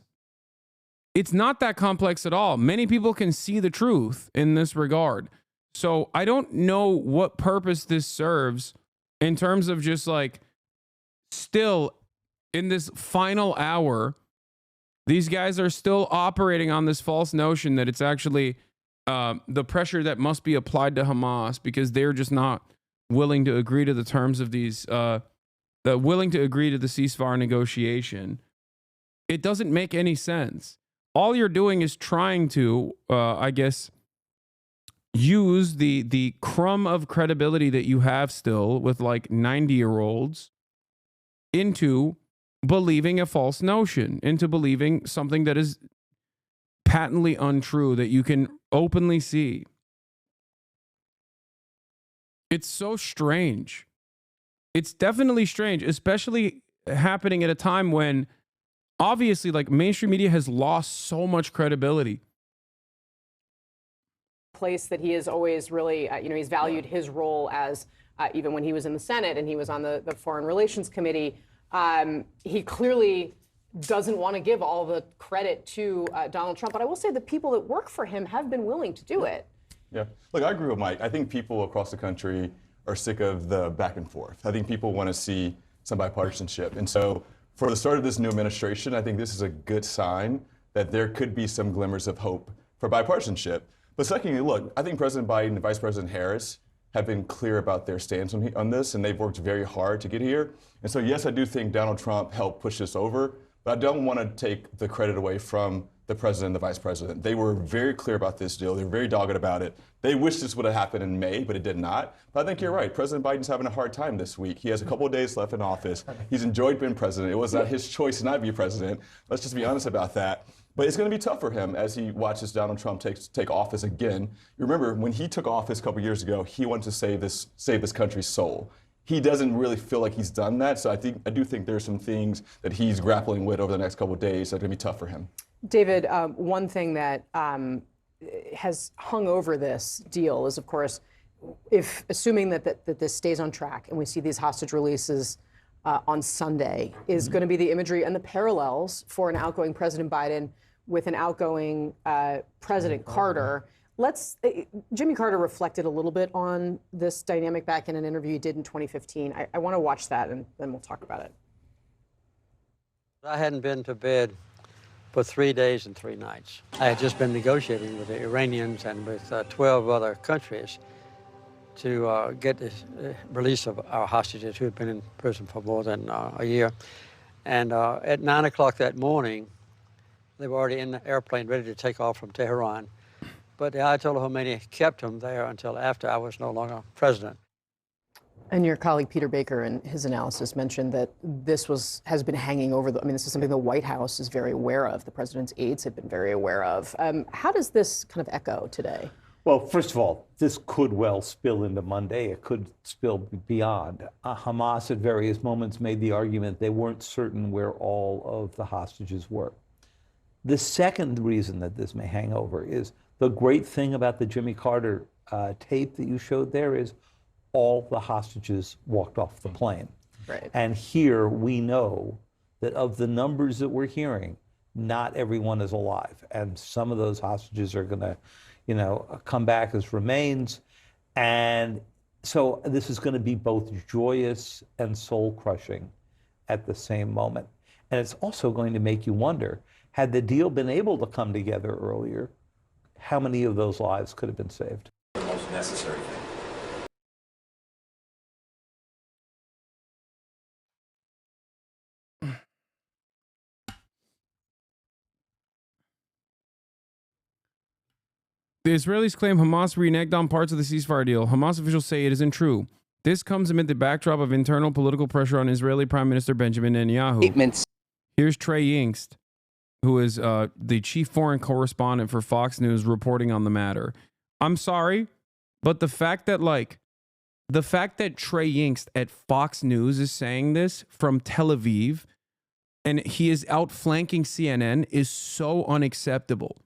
It's not that complex at all. Many people can see the truth in this regard. So I don't know what purpose this serves in terms of just like still in this final hour, these guys are still operating on this false notion that it's actually the pressure that must be applied to Hamas because they're just not willing to agree to the terms of these, willing to agree to the ceasefire negotiation. It doesn't make any sense. All you're doing is trying to, I guess, use the crumb of credibility that you have still with like 90-year-olds into believing a false notion, into believing something that is patently untrue that you can openly see. It's so strange. It's definitely strange, especially happening at a time when obviously like mainstream media has lost so much credibility. Place that he has always really, he's valued his role as, even when he was in the Senate and he was on the Foreign Relations Committee, he clearly doesn't want to give all the credit to Donald Trump. But I will say the people that work for him have been willing to do it. Yeah. Look, I agree with Mike. I think people across the country are sick of the back and forth. I think people want to see some bipartisanship. And so for the start of this new administration, I think this is a good sign that there could be some glimmers of hope for bipartisanship. But secondly, look, I think President Biden and Vice President Harris have been clear about their stance on this, and they've worked very hard to get here. And so, yes, I do think Donald Trump helped push this over, but I don't want to take the credit away from the president and the vice president. They were very clear about this deal. They were very dogged about it. They wish this would have happened in May, but it did not. But I think you're right. President Biden's having a hard time this week. He has a couple of days left in office. He's enjoyed being president. It was not his choice to not be president. Let's just be honest about that. But it's going to be tough for him as he watches Donald Trump take office again. You remember when he took office a couple years ago, he wanted to save this country's soul. He doesn't really feel like he's done that. So I do think there's some things that he's grappling with over the next couple of days that are going to be tough for him. David, one thing that has hung over this deal is, of course, if assuming that this stays on track and we see these hostage releases on Sunday, is going to be the imagery and the parallels for an outgoing President Biden with an outgoing President Carter. Jimmy Carter reflected a little bit on this dynamic back in an interview he did in 2015. I want to watch that and then we'll talk about it. I hadn't been to bed for 3 days and 3 nights. I had just been negotiating with the Iranians and with 12 other countries to get the release of our hostages who had been in prison for more than a year. And at 9 o'clock that morning, they were already in the airplane ready to take off from Tehran. But the Ayatollah Khomeini kept them there until after I was no longer president. And your colleague Peter Baker in his analysis mentioned that this has been hanging over this is something the White House is very aware of. The president's aides have been very aware of. How does this kind of echo today? Well, first of all, this could well spill into Monday. It could spill beyond. Hamas at various moments made the argument they weren't certain where all of the hostages were. The second reason that this may hang over is the great thing about the Jimmy Carter tape that you showed there is all the hostages walked off the plane. Right. And here we know that of the numbers that we're hearing, not everyone is alive. And some of those hostages are going to, come back as remains. And so this is going to be both joyous and soul-crushing at the same moment. And it's also going to make you wonder, had the deal been able to come together earlier, how many of those lives could have been saved? The most necessary thing. The Israelis claim Hamas reneged on parts of the ceasefire deal. Hamas officials say it isn't true. This comes amid the backdrop of internal political pressure on Israeli Prime Minister Benjamin Netanyahu. Here's Trey Yingst, who is the chief foreign correspondent for Fox News, reporting on the matter. I'm sorry, but the fact that Trey Yingst at Fox News is saying this from Tel Aviv and he is outflanking CNN is so unacceptable.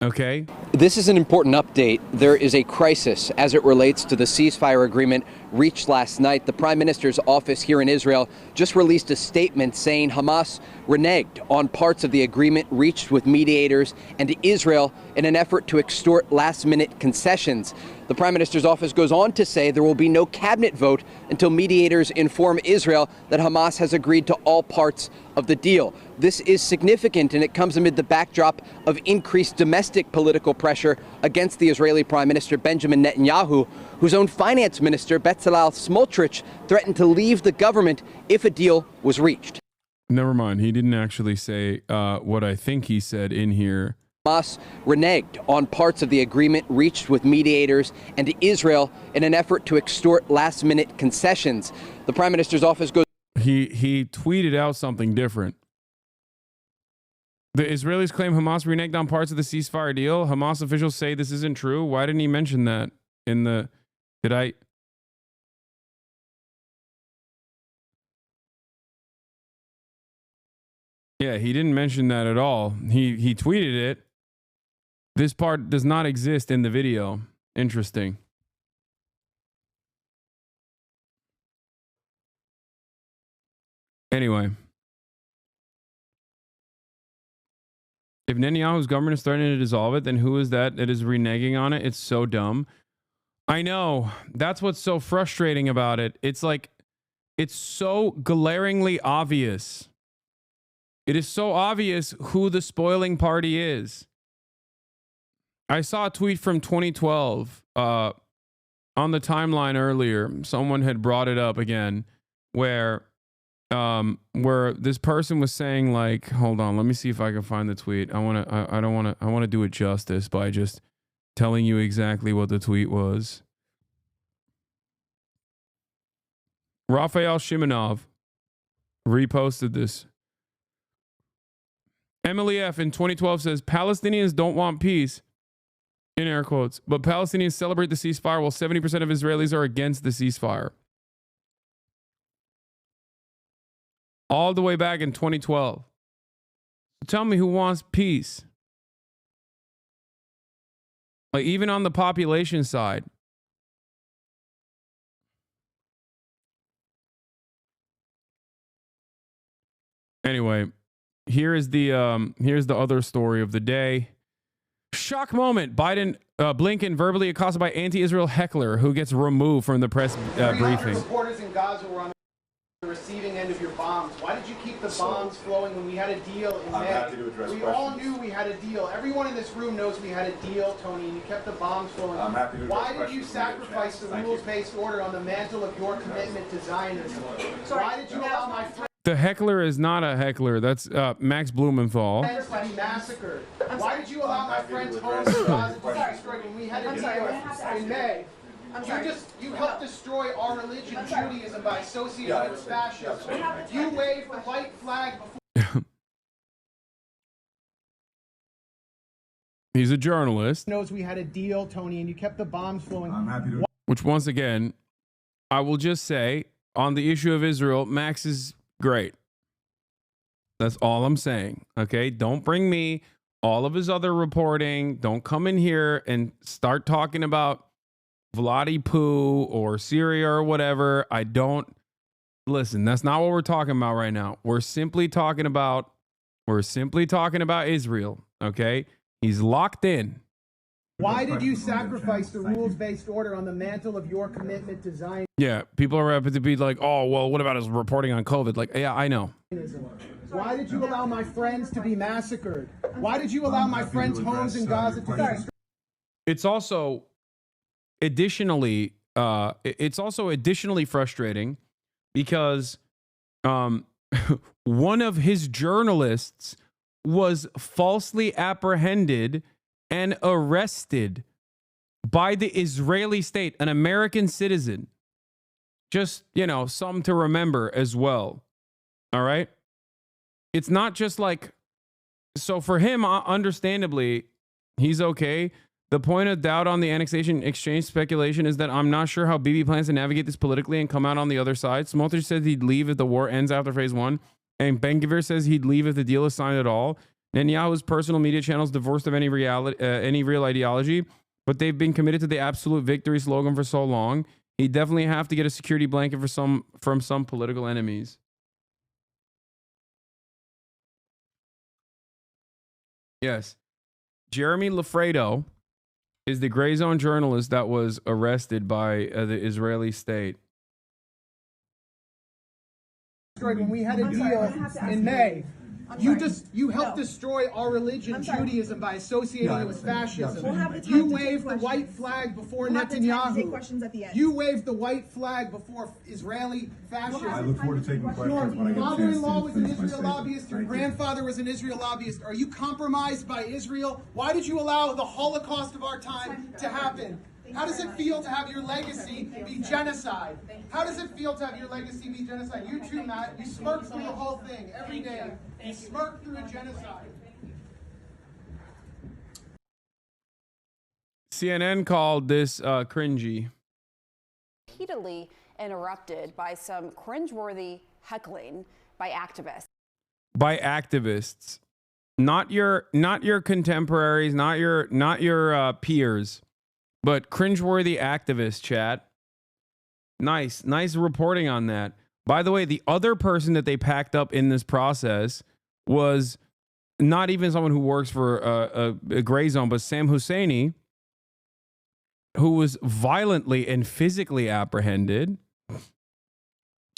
Okay. This is an important update. There is a crisis as it relates to the ceasefire agreement reached last night. The Prime Minister's office here in Israel just released a statement saying Hamas reneged on parts of the agreement reached with mediators and Israel in an effort to extort last-minute concessions. The Prime Minister's office goes on to say there will be no cabinet vote until mediators inform Israel that Hamas has agreed to all parts of the deal. This is significant, and it comes amid the backdrop of increased domestic political pressure against the Israeli Prime Minister Benjamin Netanyahu, whose own finance minister Bezalel Smotrich threatened to leave the government if a deal was reached. Never mind. He didn't actually say what I think he said in here. Hamas reneged on parts of the agreement reached with mediators and Israel in an effort to extort last-minute concessions. The Prime Minister's office goes... He tweeted out something different. The Israelis claim Hamas reneged on parts of the ceasefire deal. Hamas officials say this isn't true. Why didn't he mention that in the... Did I... Yeah, he didn't mention that at all. He tweeted it. This part does not exist in the video. Interesting. Anyway. If Netanyahu's government is threatening to dissolve it, then who is that is reneging on it? It's so dumb. I know. That's what's so frustrating about it. It's like, it's so glaringly obvious. It is so obvious who the spoiling party is. I saw a tweet from 2012 on the timeline earlier. Someone had brought it up again where this person was saying, like, hold on, let me see if I can find the tweet. I want to do it justice by just telling you exactly what the tweet was. Raphael Shimonov reposted this. Emily F. in 2012 says, Palestinians don't want peace, in air quotes, but Palestinians celebrate the ceasefire while 70% of Israelis are against the ceasefire. All the way back in 2012. Tell me who wants peace. Like, even on the population side. Anyway, here's the other story of the day. Shock moment. Blinken verbally accosted by anti-Israel heckler who gets removed from the press briefing. Reporters in Gaza were on the receiving end of your bombs. Why did you keep the bombs flowing when we had a deal in May? happy to address we questions. all knew we had a deal. Everyone in this room knows we had a deal, Tony, and you kept the bombs flowing. I'm happy to address Why did you questions when we get a sacrifice chance. the Thank you. rules-based order on the mantle of your commitment to Zionism? Why did you allow my friends The heckler is not a heckler. That's Max Blumenthal. to be massacred? Why did you allow my friends' homes in Gaza to be destroyed when we had a deal in May? You helped destroy our religion, Judaism, by associating it with fascism. You waved the white flag before. He's a journalist. Knows we had a deal, Tony, and you kept the bombs flowing. I'm happy to. Which, once again, I will just say, on the issue of Israel, Max is great. That's all I'm saying, okay? Don't bring me all of his other reporting. Don't come in here and start talking about Vladdy Poo or Syria or whatever. I don't... Listen, that's not what we're talking about right now. We're simply talking about Israel, okay? He's locked in. Why did you sacrifice the rules-based order on the mantle of your commitment to Zionism? Yeah, people are happy to be like, oh, well, what about his reporting on COVID? Like, yeah, I know. Why did you allow my friends to be massacred? Why did you allow my friends' homes in Gaza to be destroyed? It's also additionally frustrating because one of his journalists was falsely apprehended and arrested by the Israeli state, an American citizen. Just, something to remember as well. All right? It's not just like, so for him, understandably, he's okay. The point of doubt on the annexation exchange speculation is that I'm not sure how BIBI plans to navigate this politically and come out on the other side. Smotrich said he'd leave if the war ends after phase 1. And Ben-Gvir says he'd leave if the deal is signed at all. Netanyahu's personal media channels divorced of any real ideology, but they've been committed to the absolute victory slogan for so long. He'd definitely have to get a security blanket from some political enemies. Yes. Jeremy Lafredo is the gray zone journalist that was arrested by the Israeli state. When we had a deal in May, you helped destroy our religion, Judaism, by associating it with fascism. You waved the white flag before Netanyahu. You waved the white flag before Israeli fascism. I look forward to taking questions when I get a chance. Your father-in-law was an Israel lobbyist. Your grandfather was an Israel lobbyist. Are you compromised by Israel? Why did you allow the Holocaust of our time to happen? How does it feel to have your legacy be genocide? How does it feel to have your legacy be genocide? You too, Matt. You smirk through the whole thing every day. You smirk through a genocide. CNN called this cringy. Repeatedly interrupted by some cringeworthy heckling by activists. By activists, not your contemporaries, not your peers. But cringeworthy activist, chat. Nice reporting on that. By the way, the other person that they packed up in this process was not even someone who works for a gray zone, but Sam Husseini, who was violently and physically apprehended.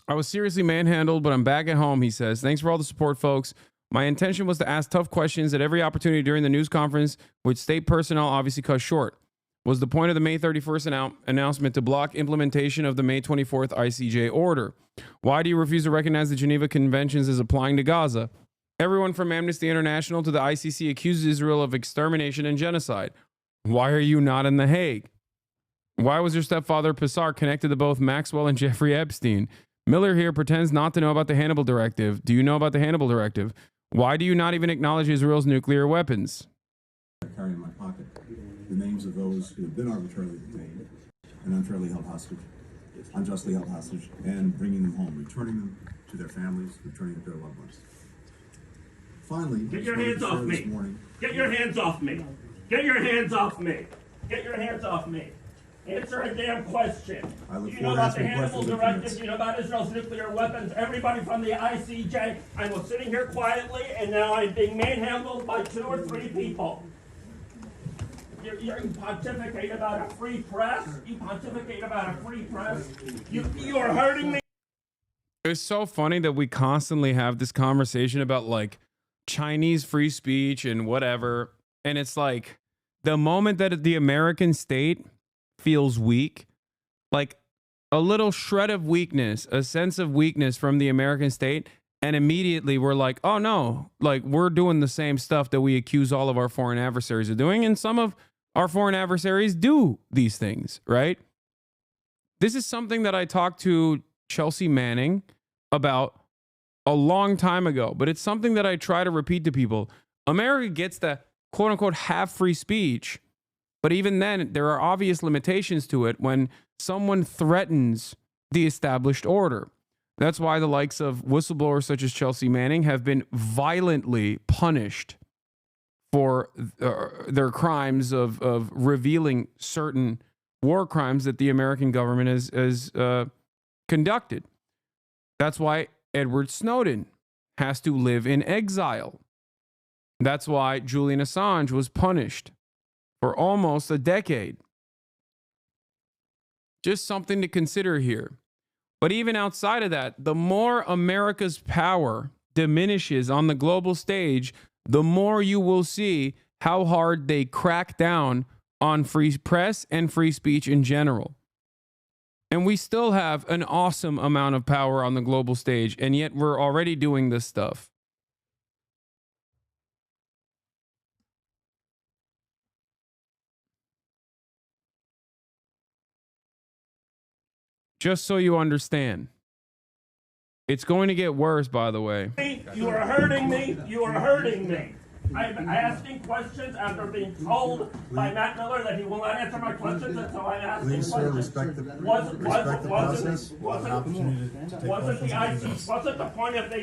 I was seriously manhandled, but I'm back at home, he says. Thanks for all the support, folks. My intention was to ask tough questions at every opportunity during the news conference, which state personnel obviously cut short. Was the point of the May 31st announcement to block implementation of the May 24th ICJ order? Why do you refuse to recognize the Geneva Conventions as applying to Gaza? Everyone from Amnesty International to the ICC accuses Israel of extermination and genocide. Why are you not in The Hague? Why was your stepfather Pissar connected to both Maxwell and Jeffrey Epstein? Miller here pretends not to know about the Hannibal Directive. Do you know about the Hannibal Directive? Why do you not even acknowledge Israel's nuclear weapons? I carry in my pocket the names of those who have been arbitrarily detained and unfairly held hostage, unjustly held hostage, and bringing them home, returning them to their families, returning them to their loved ones. Finally, get your hands off me! Get your hands off me! Get your hands off me! Get your hands off me! Answer a damn question. Do you know about the Hannibal Directive? Do you know about Israel's nuclear weapons? Everybody from the ICJ. I was sitting here quietly, and now I'm being manhandled by 2 or 3 people. You pontificate about a free press? You pontificate about a free press? You are hurting me. It's so funny that we constantly have this conversation about like Chinese free speech and whatever. And it's like the moment that the American state feels weak, like a little shred of weakness, a sense of weakness from the American state, and immediately we're like, oh no, like we're doing the same stuff that we accuse all of our foreign adversaries of doing. And some of our foreign adversaries do these things, right? This is something that I talked to Chelsea Manning about a long time ago, but it's something that I try to repeat to people. America gets the quote unquote have free speech, but even then, there are obvious limitations to it when someone threatens the established order. That's why the likes of whistleblowers such as Chelsea Manning have been violently punished for their crimes of revealing certain war crimes that the American government has conducted. That's why Edward Snowden has to live in exile. That's why Julian Assange was punished for almost a decade. Just something to consider here. But even outside of that, the more America's power diminishes on the global stage, the more you will see how hard they crack down on free press and free speech in general. And we still have an awesome amount of power on the global stage, and yet we're already doing this stuff. Just so you understand. It's going to get worse, by the way. You are hurting me. You are hurting me. I'm asking questions after being told by Matt Miller that he will not answer my questions until I'm asking Please, sir, questions. respect the process. Wasn't the point of the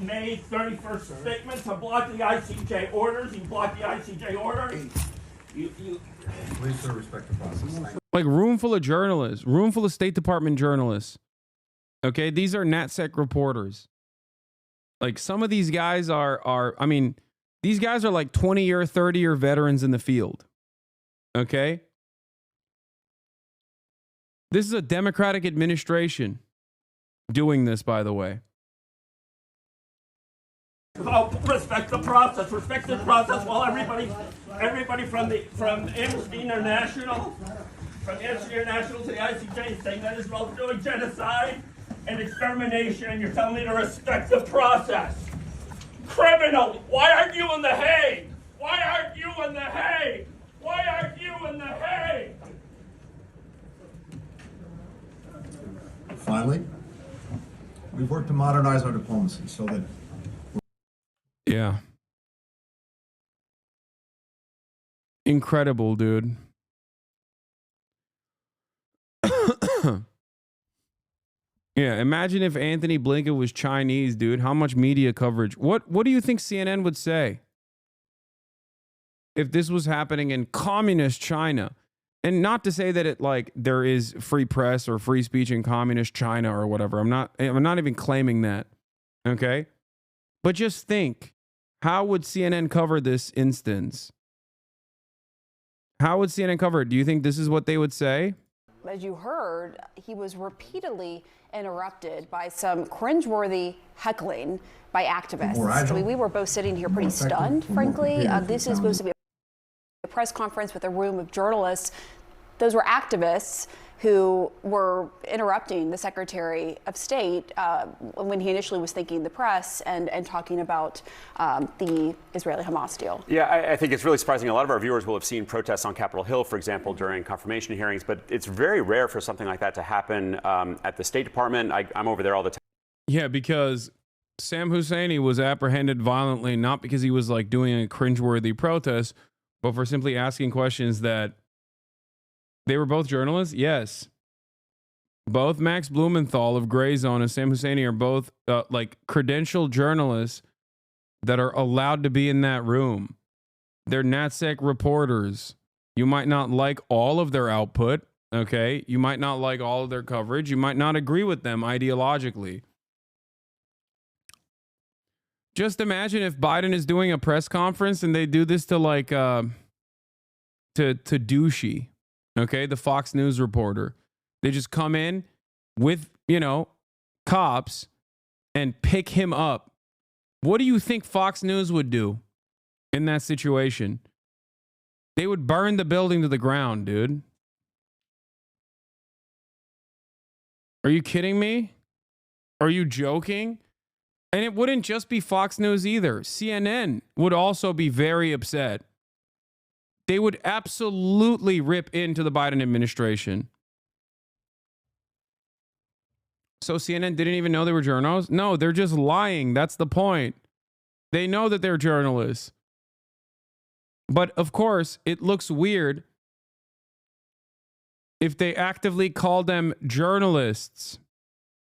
May 31st statement to block the ICJ orders? You blocked the ICJ orders. Please, sir, respect the process. Thank you. Like room full of journalists, room full of State Department journalists. Okay, these are NatSec reporters. Like some of these guys I mean, these guys are like 20-year, 30-year veterans in the field. Okay? This is a Democratic administration doing this, by the way. Oh, respect the process. Respect the process while everybody from Amnesty International, to the ICJ is saying that Israel's doing genocide and extermination. You're telling me to respect the process. Criminal, why aren't you in The Hague? Why aren't you in The Hague? Why aren't you in The Hague? Finally, we've worked to modernize our diplomacy so that. Yeah. Incredible, dude. Yeah, imagine if Anthony Blinken was Chinese, dude. How much media coverage? What do you think CNN would say if this was happening in communist China? And not to say that there is free press or free speech in communist China or whatever. I'm not even claiming that. Okay? But just think, how would CNN cover this instance? How would CNN cover it? Do you think this is what they would say? As you heard, he was repeatedly interrupted by some cringeworthy heckling by activists. I mean, we were both sitting here pretty stunned, frankly. This is supposed to be a press conference with a room of journalists. Those were activists who were interrupting the Secretary of State when he initially was thanking the press and talking about the Israeli-Hamas deal. Yeah, I think it's really surprising. A lot of our viewers will have seen protests on Capitol Hill, for example, during confirmation hearings, but it's very rare for something like that to happen at the State Department. I'm over there all the time. Yeah, because Sam Husseini was apprehended violently, not because he was doing a cringeworthy protest, but for simply asking questions that they were both journalists. Yes. Both Max Blumenthal of Gray Zone and Sam Husseini are both credentialed journalists that are allowed to be in that room. They're NatSec reporters. You might not like all of their output. Okay. You might not like all of their coverage. You might not agree with them ideologically. Just imagine if Biden is doing a press conference and they do this to Douchey. Okay, the Fox News reporter. They just come in with, cops and pick him up. What do you think Fox News would do in that situation? They would burn the building to the ground, dude. Are you kidding me? Are you joking? And it wouldn't just be Fox News either. CNN would also be very upset. They would absolutely rip into the Biden administration. So CNN didn't even know they were journalists? No, they're just lying. That's the point. They know that they're journalists. But of course, it looks weird if they actively call them journalists,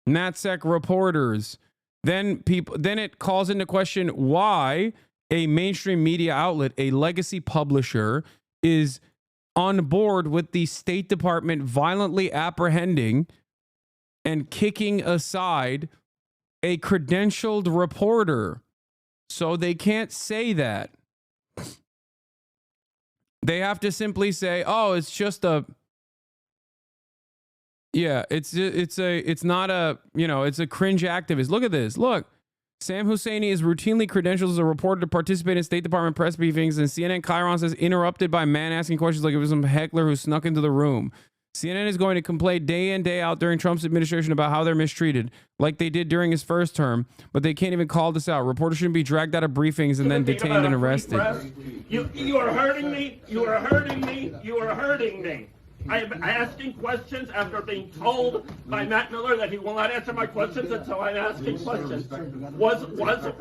NatSec reporters. Then it calls into question why a mainstream media outlet, a legacy publisher, is on board with the State Department violently apprehending and kicking aside a credentialed reporter. So they can't say that. They have to simply say, "Oh, it's just a, yeah, it's not a, it's a cringe activist." Look at this. Look, Sam Husseini is routinely credentialed as a reporter to participate in State Department press briefings, and CNN Chiron says interrupted by man asking questions like it was some heckler who snuck into the room. CNN is going to complain day in, day out during Trump's administration about how they're mistreated, like they did during his first term, but they can't even call this out. Reporters shouldn't be dragged out of briefings and then detained and arrested. You are hurting me. You are hurting me. You are hurting me. I am asking questions after being told by Matt Miller that he will not answer my questions until I'm asking questions. Wasn't the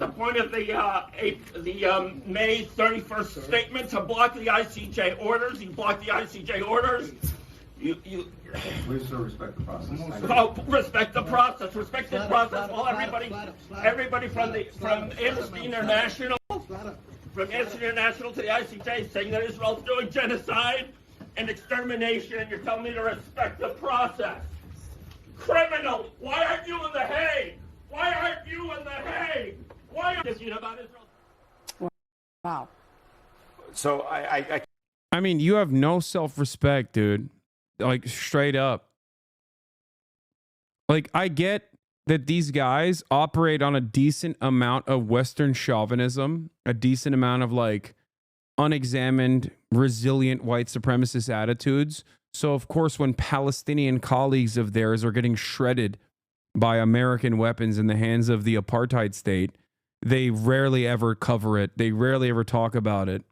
point of the May 31st statement to block the ICJ orders? You blocked the ICJ orders. Please, sir, respect the process. Oh, respect the process. Respect the process. Well, everybody from Amnesty International. From Amnesty International to the ICJ saying that Israel's doing genocide and extermination, and you're telling me to respect the process. Criminal! Why aren't you in The Hague? Why aren't you in The Hague? Why aren't you about Israel? Wow. So I mean, you have no self-respect, dude. Like, straight up. Like, I get that these guys operate on a decent amount of Western chauvinism, a decent amount of like unexamined, resilient white supremacist attitudes. So of course, when Palestinian colleagues of theirs are getting shredded by American weapons in the hands of the apartheid state, they rarely ever cover it. They rarely ever talk about it,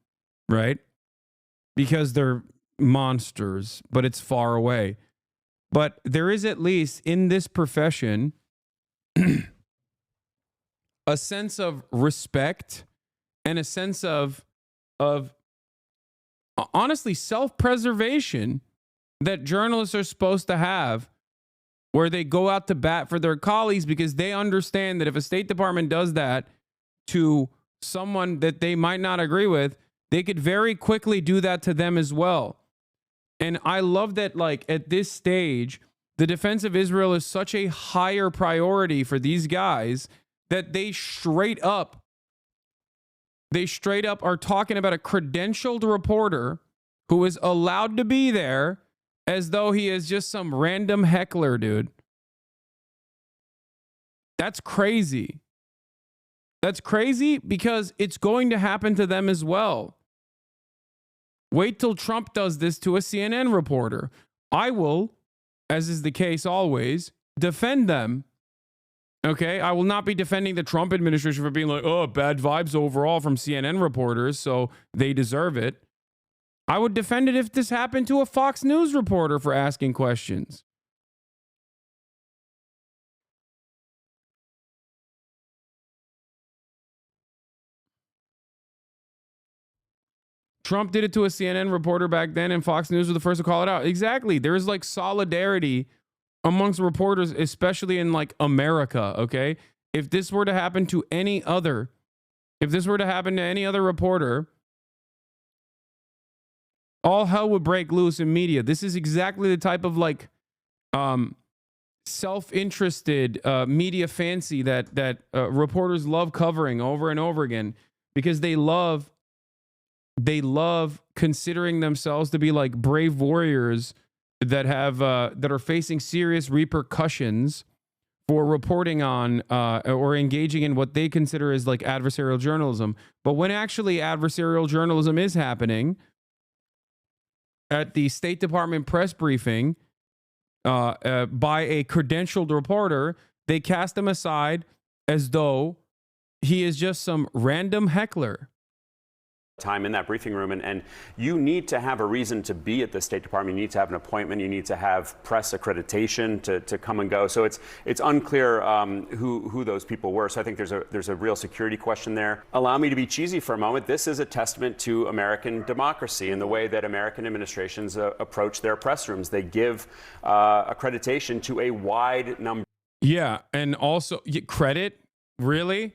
right? Because they're monsters, but it's far away. But there is at least in this profession a sense of respect and a sense of honestly self-preservation that journalists are supposed to have, where they go out to bat for their colleagues because they understand that if a State Department does that to someone that they might not agree with, they could very quickly do that to them as well. And I love that, like, at this stage, the defense of Israel is such a higher priority for these guys that they straight up are talking about a credentialed reporter who is allowed to be there as though he is just some random heckler, dude. That's crazy. That's crazy because it's going to happen to them as well. Wait till Trump does this to a CNN reporter. I will, as is the case always, defend them. Okay? I will not be defending the Trump administration for being like, oh, bad vibes overall from CNN reporters, so they deserve it. I would defend it if this happened to a Fox News reporter for asking questions. Trump did it to a CNN reporter back then, and Fox News was the first to call it out. Exactly. There's like solidarity amongst reporters, especially in like America, okay? If this were to happen to any other reporter, all hell would break loose in media. This is exactly the type of like self-interested media fancy that reporters love covering over and over again, because they love considering themselves to be like brave warriors that have that are facing serious repercussions for reporting on or engaging in what they consider as like adversarial journalism. But when actually adversarial journalism is happening at the State Department press briefing by a credentialed reporter, they cast him aside as though he is just some random heckler. time in that briefing room, and you need to have a reason to be at the State Department. You need to have an appointment. You need to have press accreditation to come and go. So it's unclear who those people were. So I think there's a real security question there. Allow me to be cheesy for a moment. This is a testament to American democracy and the way that American administrations approach their press rooms. They give accreditation to a wide number. Yeah, and also credit, really?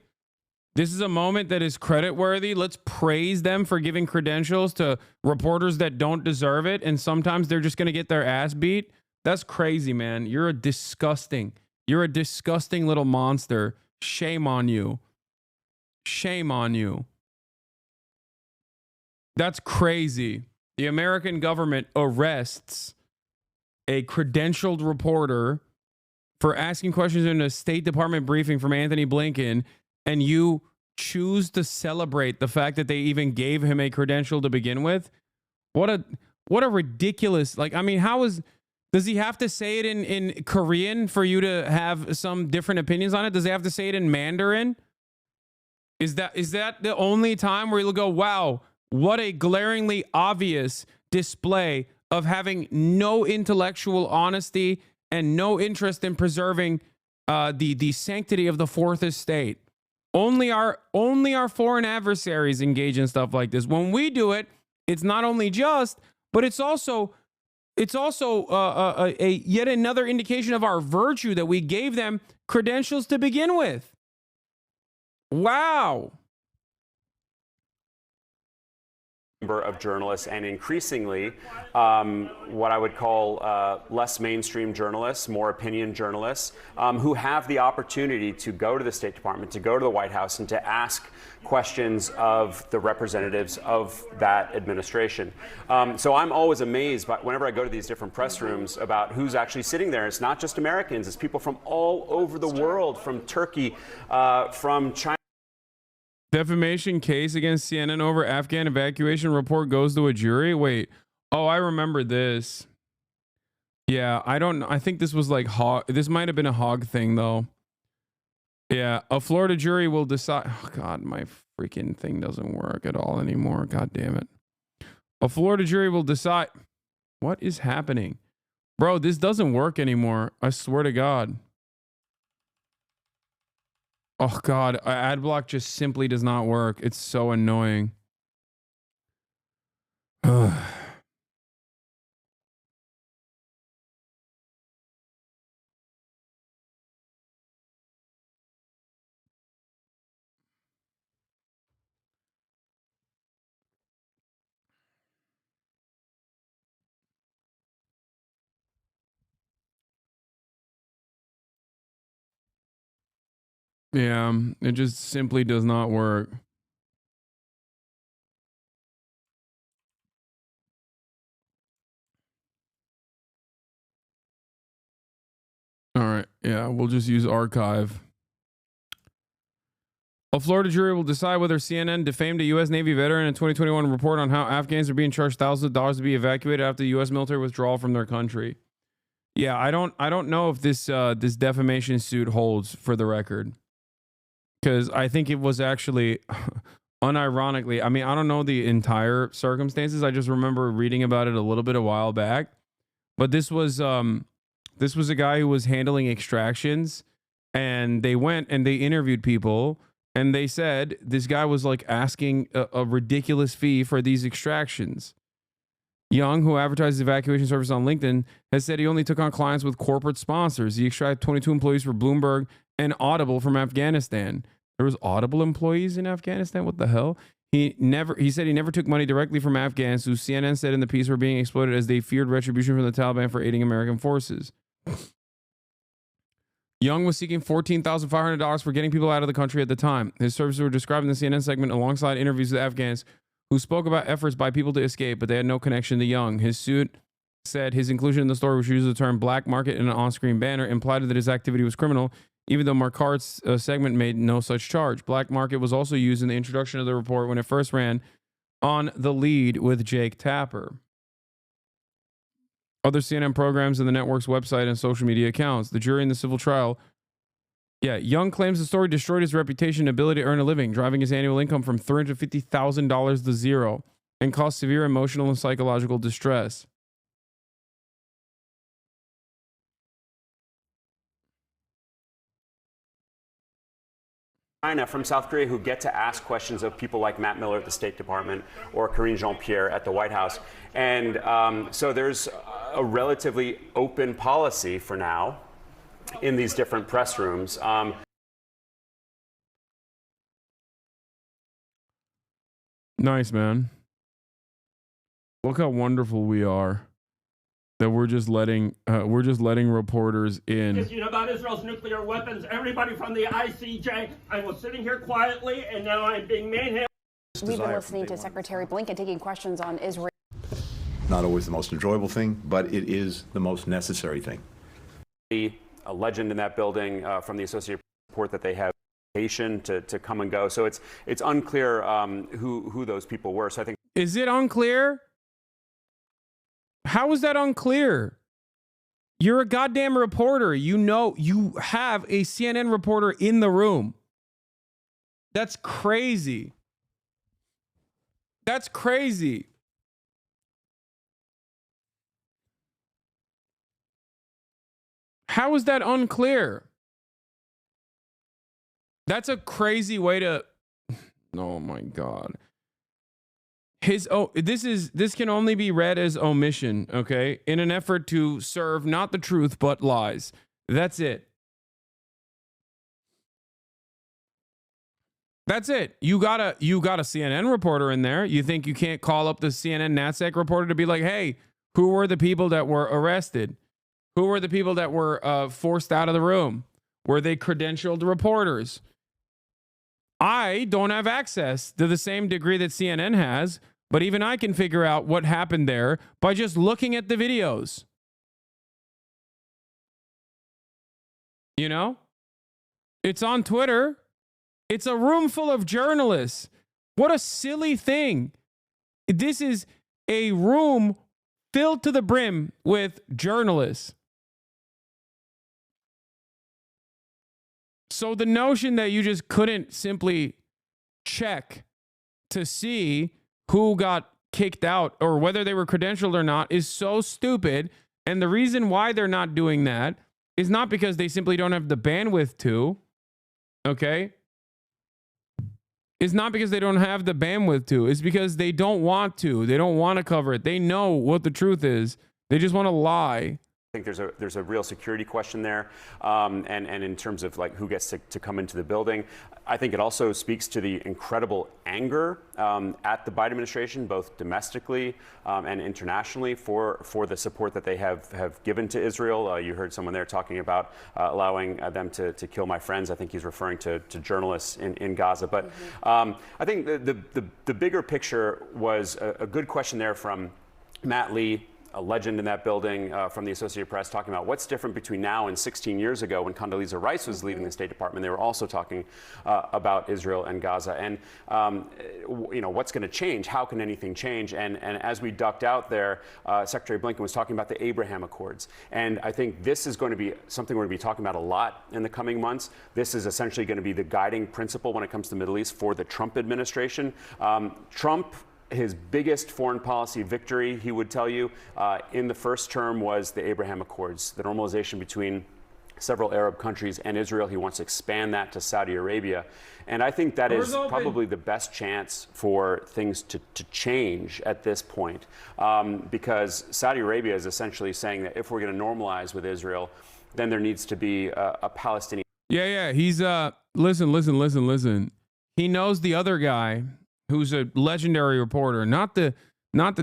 This is a moment that is credit worthy. Let's praise them for giving credentials to reporters that don't deserve it. And sometimes they're just going to get their ass beat. That's crazy, man. You're a disgusting little monster. Shame on you. Shame on you. That's crazy. The American government arrests a credentialed reporter for asking questions in a State Department briefing from Anthony Blinken, and you choose to celebrate the fact that they even gave him a credential to begin with. What a ridiculous, like, I mean, does he have to say it in Korean for you to have some different opinions on it? Does he have to say it in Mandarin? Is that the only time where you'll go, wow, what a glaringly obvious display of having no intellectual honesty and no interest in preserving the sanctity of the fourth estate. Only our foreign adversaries engage in stuff like this. When we do it, it's not only just, but it's also a yet another indication of our virtue that we gave them credentials to begin with. Wow. Number of journalists, and increasingly what I would call less mainstream journalists, more opinion journalists, who have the opportunity to go to the State Department, to go to the White House, and to ask questions of the representatives of that administration. So I'm always amazed by, whenever I go to these different press rooms, about who's actually sitting there. It's not just Americans, it's people from all over the world, from Turkey, from China. Defamation case against CNN over Afghan evacuation report goes to a jury. Wait. Oh, I remember this. Yeah, I think this was like this might have been a hog thing though. Yeah, a Florida jury will decide. Oh God, my freaking thing doesn't work at all anymore. God damn it. A Florida jury will decide. What is happening? Bro, this doesn't work anymore. I swear to God. Oh God, ad block just simply does not work. It's so annoying. Yeah, it just simply does not work. All right, yeah, we'll just use archive. A Florida jury will decide whether CNN defamed a U.S. Navy veteran in a 2021 report on how Afghans are being charged thousands of dollars to be evacuated after the U.S. military withdrawal from their country. Yeah, I don't know if this defamation suit holds, for the record, because I think it was actually, unironically, I mean, I don't know the entire circumstances. I just remember reading about it a little bit a while back. But this was a guy who was handling extractions, and they went and they interviewed people, and they said this guy was like asking a ridiculous fee for these extractions. Young, who advertises evacuation service on LinkedIn, has said he only took on clients with corporate sponsors. He extracted 22 employees for Bloomberg and Audible from Afghanistan. There was Audible employees in Afghanistan? What the hell? He said he never took money directly from Afghans, who CNN said in the piece were being exploited as they feared retribution from the Taliban for aiding American forces. Young was seeking $14,500 for getting people out of the country at the time. His services were described in the CNN segment alongside interviews with Afghans who spoke about efforts by people to escape, but they had no connection to Young. His suit said his inclusion in the story, which uses the term black market in an on-screen banner, implied that his activity was criminal, even though Marquardt's segment made no such charge. Black market was also used in the introduction of the report when it first ran on The Lead with Jake Tapper. Other CNN programs and the network's website and social media accounts. The jury in the civil trial Yeah, Young claims the story destroyed his reputation and ability to earn a living, driving his annual income from $350,000 to zero, and caused severe emotional and psychological distress. China from South Korea who get to ask questions of people like Matt Miller at the State Department or Karine Jean-Pierre at the White House. And so there's a relatively open policy for now in these different press rooms. Nice, man. Look how wonderful we are. That we're just letting reporters in. You know about Israel's nuclear weapons. Everybody from the ICJ. I was sitting here quietly, and now I'm being manhandled. We've been listening to Secretary Blinken taking questions on Israel. Not always the most enjoyable thing, but it is the most necessary thing. A legend in that building from the Associated Press report that they have to come and go. So it's unclear who those people were. So I think. Is it unclear? How is that unclear? You're a goddamn reporter. You know, you have a CNN reporter in the room. That's crazy. That's crazy. How is that unclear? That's a crazy way to. Oh my God. This can only be read as omission, okay? In an effort to serve not the truth but lies. That's it. That's it. You got a CNN reporter in there. You think you can't call up the CNN NatSec reporter to be like, hey, who were the people that were arrested? Who were the people that were forced out of the room? Were they credentialed reporters? I don't have access to the same degree that CNN has, but even I can figure out what happened there by just looking at the videos. You know? It's on Twitter. It's a room full of journalists. What a silly thing. This is a room filled to the brim with journalists. So the notion that you just couldn't simply check to see who got kicked out or whether they were credentialed or not is so stupid. And the reason why they're not doing that is not because they simply don't have the bandwidth to, okay? It's not because they don't have the bandwidth to. It's because they don't want to. They don't want to cover it. They know what the truth is. They just want to lie. I think there's a real security question there, and in terms of like who gets to come into the building. I think it also speaks to the incredible anger at the Biden administration, both domestically and internationally, for the support that they have given to Israel. You heard someone there talking about allowing them to kill my friends. I think he's referring to journalists in Gaza. But I think the bigger picture was a good question there from Matt Lee, a legend in that building, from the Associated Press, talking about what's different between now and 16 years ago when Condoleezza Rice was leaving the State Department. They were also talking about Israel and Gaza, and you know, what's going to change? How can anything change? And as we ducked out there, Secretary Blinken was talking about the Abraham Accords, and I think this is going to be something we're going to be talking about a lot in the coming months. This is essentially going to be the guiding principle when it comes to the Middle East for the Trump administration. Trump, his biggest foreign policy victory, he would tell you, in the first term was the Abraham Accords, the normalization between several Arab countries and Israel. He wants to expand that to Saudi Arabia. And I think that is probably the best chance for things to change at this point, because Saudi Arabia is essentially saying that if we're going to normalize with Israel, then there needs to be a Palestinian. Yeah. He's, listen. He knows the other guy who's a legendary reporter, not the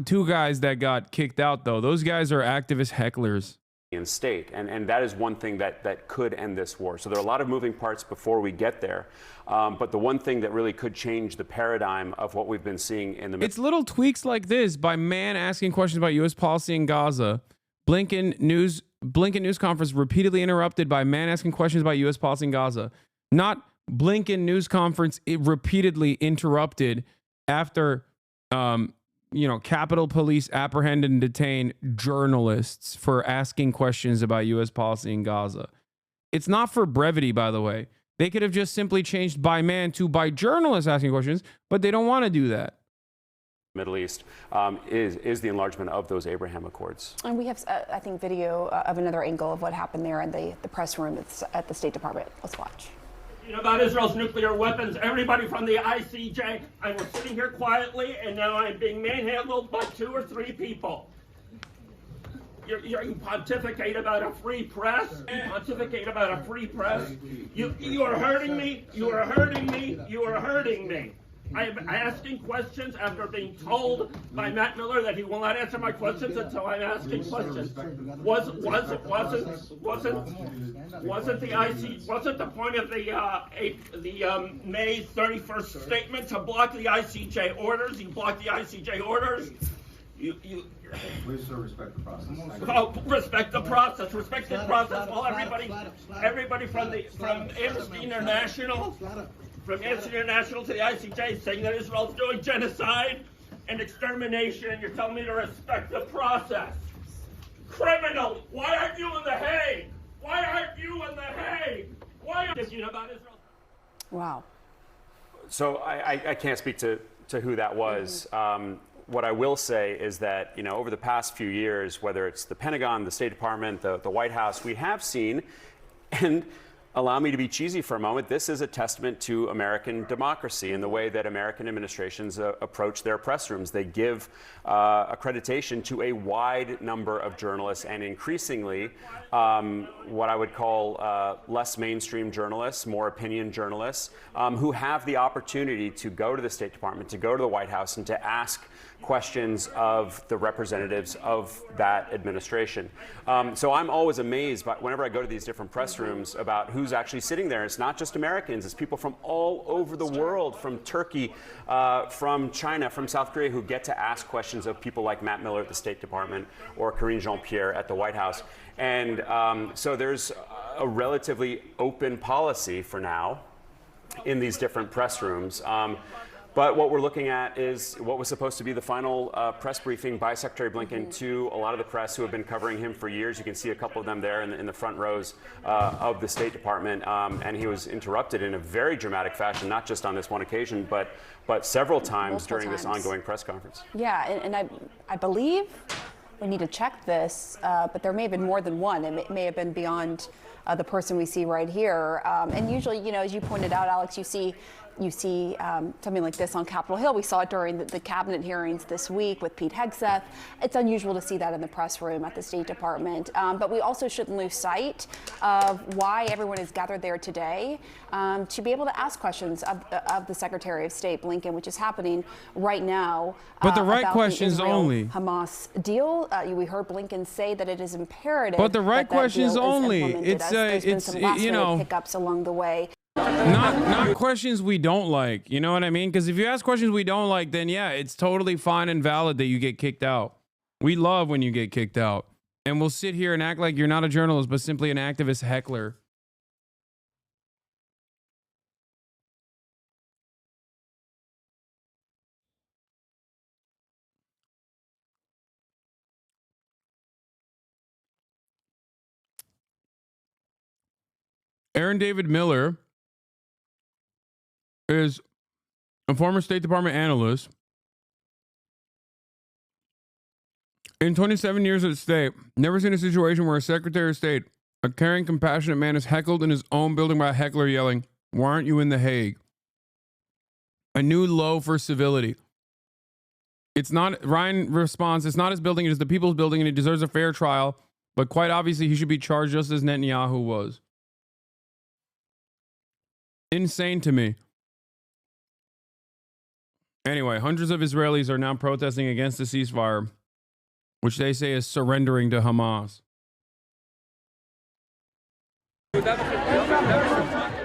two guys that got kicked out, though. Those guys are activist hecklers. State, and that is one thing that could end this war. So there are a lot of moving parts before we get there, but the one thing that really could change the paradigm of what we've been seeing in the... It's little tweaks like this by man asking questions about U.S. policy in Gaza. Blinken news conference repeatedly interrupted by man asking questions about U.S. policy in Gaza. Not Blinken news conference repeatedly interrupted after, Capitol Police apprehend and detain journalists for asking questions about U.S. policy in Gaza. It's not for brevity, by the way. They could have just simply changed by man to by journalists asking questions, but they don't want to do that. Middle East is the enlargement of those Abraham Accords. And we have, I think, video of another angle of what happened there in the press room at the State Department. Let's watch. About Israel's nuclear weapons, everybody from the ICJ, I was sitting here quietly, and now I'm being manhandled by 2 or 3 people. You pontificate about a free press. You pontificate about a free press. You are hurting me. You are hurting me. You are hurting me. I am asking questions after being told by Matt Miller that he will not answer my questions until I'm asking questions. Wasn't the point of the May 31st statement to block the ICJ orders? You blocked the ICJ orders. Please, sir, respect the process. Oh, respect the process. Respect the process. Well, everybody from Amnesty International. From Amnesty International to the ICJ saying that Israel's doing genocide and extermination, you're telling me to respect the process. Criminal! Why aren't you in The Hague? Why aren't you in The Hague? Why aren't you about Israel? Wow. So I can't speak to who that was. What I will say is that, over the past few years, whether it's the Pentagon, the State Department, the White House, we have seen, and allow me to be cheesy for a moment, this is a testament to American democracy and the way that American administrations approach their press rooms. They give accreditation to a wide number of journalists and increasingly what I would call less mainstream journalists, more opinion journalists, who have the opportunity to go to the State Department, to go to the White House, and to ask questions of the representatives of that administration. So I'm always amazed whenever I go to these different press rooms about who's actually sitting there. It's not just Americans, it's people from all over the world, from Turkey, from China, from South Korea, who get to ask questions of people like Matt Miller at the State Department or Karine Jean-Pierre at the White House. And so there's a relatively open policy for now in these different press rooms. But what we're looking at is what was supposed to be the final press briefing by Secretary Blinken to a lot of the press who have been covering him for years. You can see a couple of them there in the front rows of the State Department. And he was interrupted in a very dramatic fashion, not just on this one occasion, but several times during this ongoing press conference. Yeah, and I believe we need to check this, but there may have been more than one. It may have been beyond the person we see right here. And usually, as you pointed out, Alex, you see something like this on Capitol Hill. We saw it during the cabinet hearings this week with Pete Hegseth. It's unusual to see that in the press room at the State Department. But we also shouldn't lose sight of why everyone is gathered there today, to be able to ask questions of the Secretary of State, Blinken, which is happening right now. But the right questions only. Hamas deal. We heard Blinken say that it is imperative. But the right questions only. There's been some last-minute hiccups along the way. Not questions we don't like. You know what I mean? Because if you ask questions we don't like, then yeah, it's totally fine and valid that you get kicked out. We love when you get kicked out. And we'll sit here and act like you're not a journalist, but simply an activist heckler. Aaron David Miller is a former State Department analyst. In 27 years at state, never seen a situation where a Secretary of State, a caring, compassionate man, is heckled in his own building by a heckler yelling, "Why aren't you in The Hague?" A new low for civility. It's not, Ryan responds, it's not his building, it is the people's building, and he deserves a fair trial, but quite obviously he should be charged just as Netanyahu was. Insane to me. Anyway, hundreds of Israelis are now protesting against the ceasefire, which they say is surrendering to Hamas.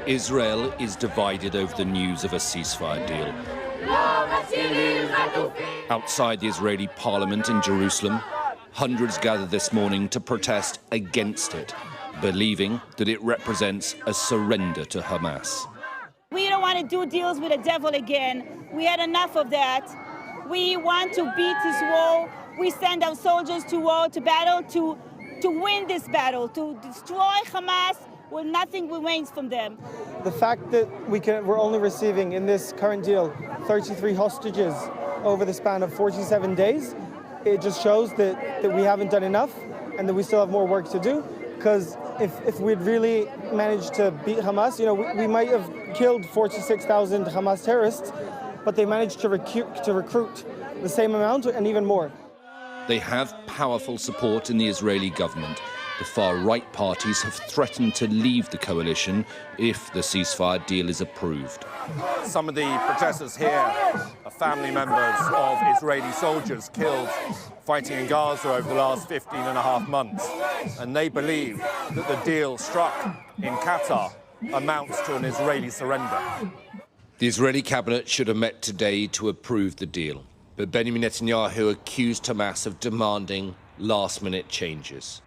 Israel is divided over the news of a ceasefire deal. Outside the Israeli parliament in Jerusalem, hundreds gathered this morning to protest against it, believing that it represents a surrender to Hamas. We don't want to do deals with the devil again. We had enough of that. We want to beat this war. We send our soldiers to war, to battle, to win this battle, to destroy Hamas well, nothing remains from them. The fact that we're only receiving in this current deal 33 hostages over the span of 47 days, it just shows that we haven't done enough and that we still have more work to do. Because if we'd really managed to beat Hamas, we might have killed 46,000 Hamas terrorists, but they managed to recruit the same amount and even more. They have powerful support in the Israeli government. The far-right parties have threatened to leave the coalition if the ceasefire deal is approved. Some of the protesters here are family members of Israeli soldiers killed fighting in Gaza over the last 15.5 months. And they believe that the deal struck in Qatar amounts to an Israeli surrender. The Israeli cabinet should have met today to approve the deal. But Benjamin Netanyahu accused Hamas of demanding last-minute changes.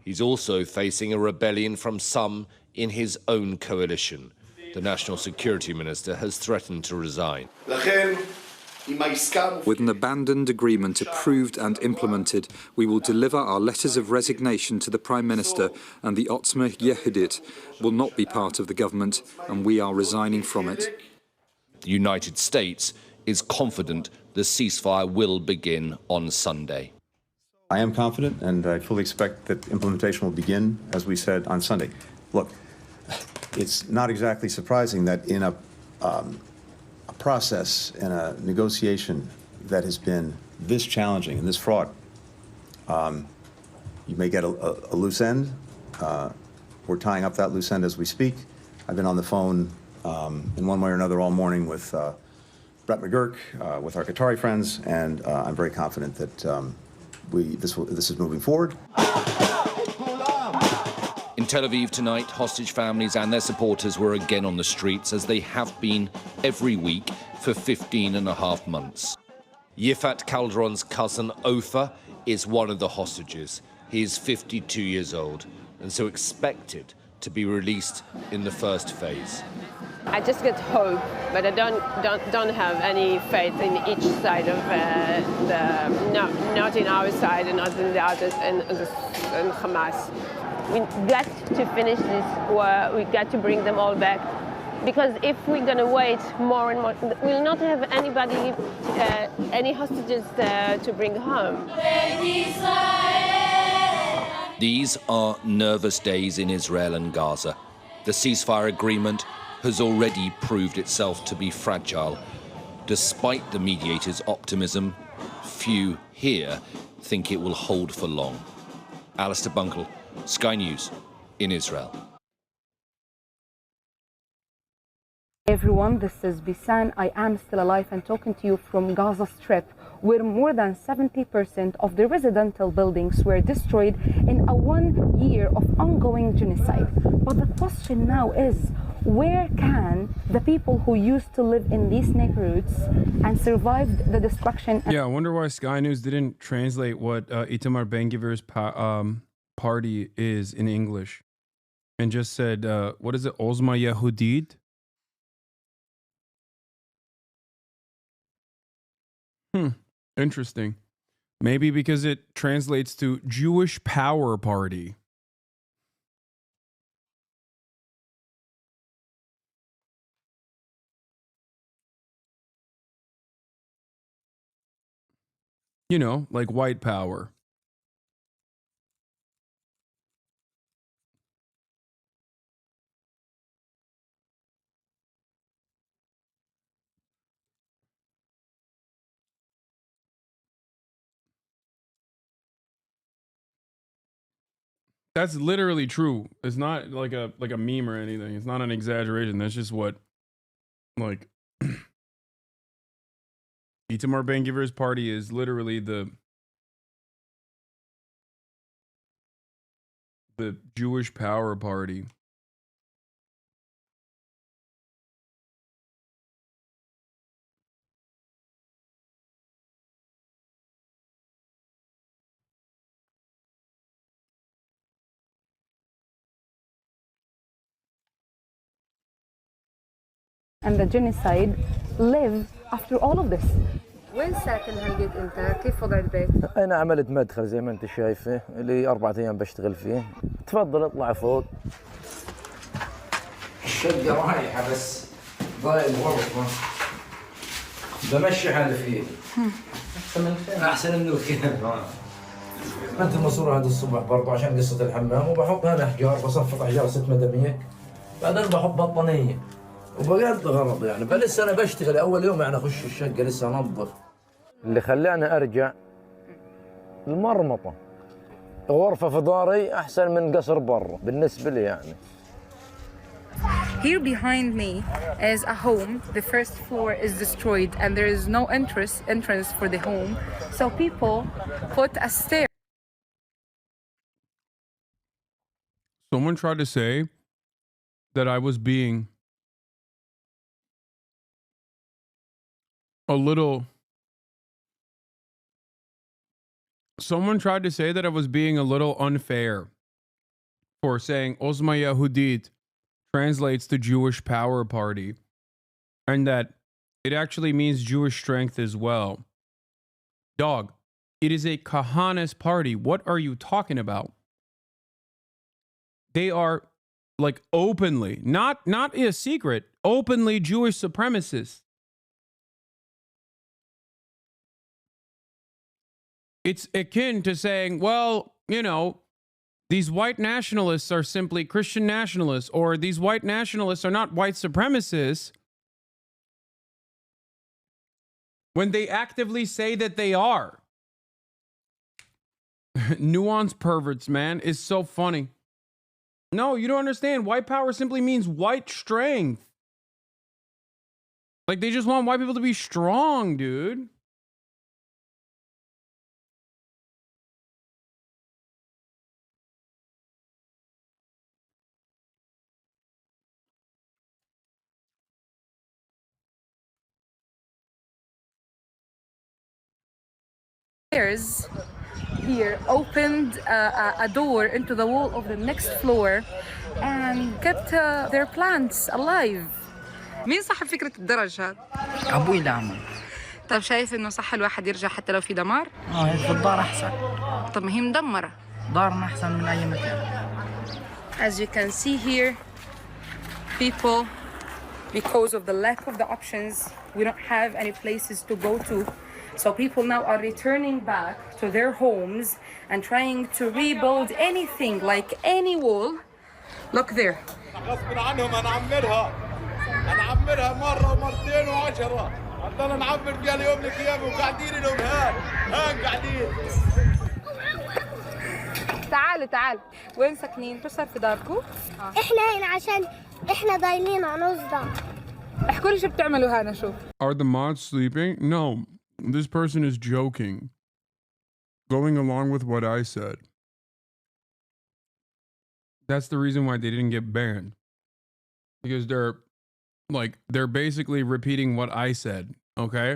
He's also facing a rebellion from some in his own coalition. The National Security Minister has threatened to resign. With an abandoned agreement approved and implemented, we will deliver our letters of resignation to the Prime Minister, and the Otzma Yehudit will not be part of the government, and we are resigning from it. The United States is confident the ceasefire will begin on Sunday. I am confident, and I fully expect that implementation will begin, as we said, on Sunday. Look, it's not exactly surprising that in a process, in a negotiation that has been this challenging and this fraught, you may get a loose end. We're tying up that loose end as we speak. I've been on the phone in one way or another all morning with Brett McGurk, with our Qatari friends, and I'm very confident that this is moving forward. In Tel Aviv tonight, hostage families and their supporters were again on the streets, as they have been every week for 15.5 months. Yifat Calderon's cousin Ofer is one of the hostages. He is 52 years old and so expected to be released in the first phase. I just get hope, but I don't have any faith in each side of not in our side and not in the others and Hamas. We got to finish this war. We got to bring them all back, because if we're going to wait more and more, we'll not have anybody, any hostages to bring home. These are nervous days in Israel and Gaza. The ceasefire agreement has already proved itself to be fragile. Despite the mediator's optimism, few here think it will hold for long. Alistair Bunkle, Sky News in Israel. Hey everyone, this is Bisan. I am still alive and talking to you from Gaza Strip, where more than 70% of the residential buildings were destroyed in a 1 year of ongoing genocide. But the question now is, where can the people who used to live in these neighborhoods and survived the destruction? Yeah, I wonder why Sky News didn't translate what Itamar Ben-Gvir's party is in English and just said, what is it, Ozma Yehudit? Interesting. Maybe because it translates to Jewish Power Party. You know, like white power. That's literally true. It's not like a meme or anything. It's not an exaggeration. That's just what, like, Itamar Ben-Gvir's party is literally the Jewish Power Party. And the genocide live after all of this. وين ساكن هالقد انت؟ كيف وضع البيت؟ انا عملت مدخل زي ما انت شايفه اللي 4 ايام بشتغل فيه. تفضل اطلع فوق. الشقة رايحة بس ضايل غرفة بمشي حالي فيه أحسن منه كذا. أنت الماسورة هذا الصبح برضه عشان قصة الحمام وبحط هنا أحجار بصفط أحجار 6 مداميك بعدين بحط بطانية وبقضي غرض يعني فلسه أنا بشتغل أول يوم يعني أخش الشقة لسه أنظف. اللي خلاني أرجع المرمطة غرفة في داري أحسن من قصر برا بالنسبة لي يعني. Here behind me is a home. The first floor is destroyed and there is no entrance for the home. So people put a stair. Someone tried to say that I was being a little... Someone tried to say that I was being a little unfair for saying Ozma Yehudit translates to Jewish Power Party and that it actually means Jewish strength as well. Dog, it is a Kahanas party. What are you talking about? They are like openly, not a secret, openly Jewish supremacists. It's akin to saying, well, you know, these white nationalists are simply Christian nationalists, or these white nationalists are not white supremacists, when they actively say that they are. Nuance perverts, man, is so funny. No, you don't understand. White power simply means white strength. Like, they just want white people to be strong, dude. Stairs here opened a door into the wall of the next floor and kept their plants alive. مين صاحب فكرة الدرج هذا؟ أبوي دعمه. طب شايف إنه صح الواحد يرجع حتى لو في دمار؟ هيك في الدار أحسن. طب ما هي مدمرة. دارنا أحسن من أي مكان. As you can see here, people, because of the lack of the options, we don't have any places to go to. So people now are returning back to their homes and trying to rebuild anything, like any wall. Look there. غصب عنهم هنعمرها مرة ومرتين و10 هنضل نعمر فيها اليوم للقيامة وقاعدين لهم هان قاعدين. تعالوا وين ساكنين؟ شو صار في داركم؟ احنا هنا عشان احنا ضايلين نصدع. احكوا لي شو بتعملوا هنا شو؟ Are the mods sleeping? No. This person is joking. Going along with what I said. That's the reason why they didn't get banned. Because they're basically repeating what I said, okay?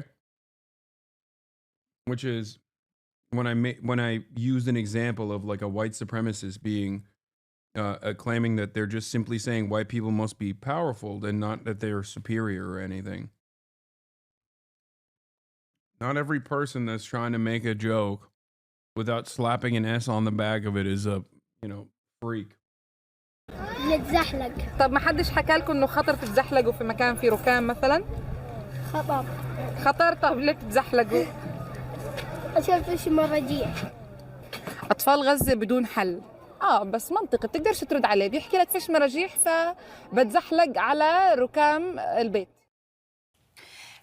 Which is when I used an example of like a white supremacist being claiming that they're just simply saying white people must be powerful and not that they're superior or anything. Not every person that's trying to make a joke without slapping an S on the back of it is a, freak. نتزحلق. طب ما حدش حكى لكم انه خطر تتزحلقوا في مكان فيه ركام مثلا؟ خطر طب ليه بتتزحلقوا؟ عشان فيش مراجيح. اطفال غزة بدون حل. بس منطقي بتقدرش ترد عليه بيحكي لك فيش مراجيح فبتزحلق على ركام البيت.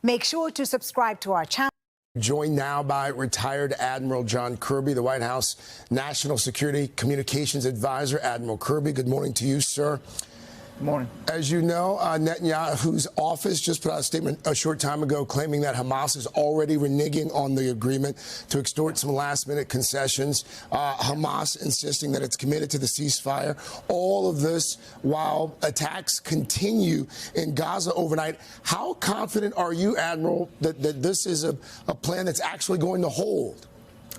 Make sure to subscribe to our channel. Joined now by retired Admiral John Kirby, the White House National Security Communications Advisor. Admiral Kirby, good morning to you, sir. Good morning. As you know, Netanyahu's office just put out a statement a short time ago claiming that Hamas is already reneging on the agreement to extort some last-minute concessions. Hamas insisting that it's committed to the ceasefire. All of this while attacks continue in Gaza overnight. How confident are you, Admiral, that this is a plan that's actually going to hold?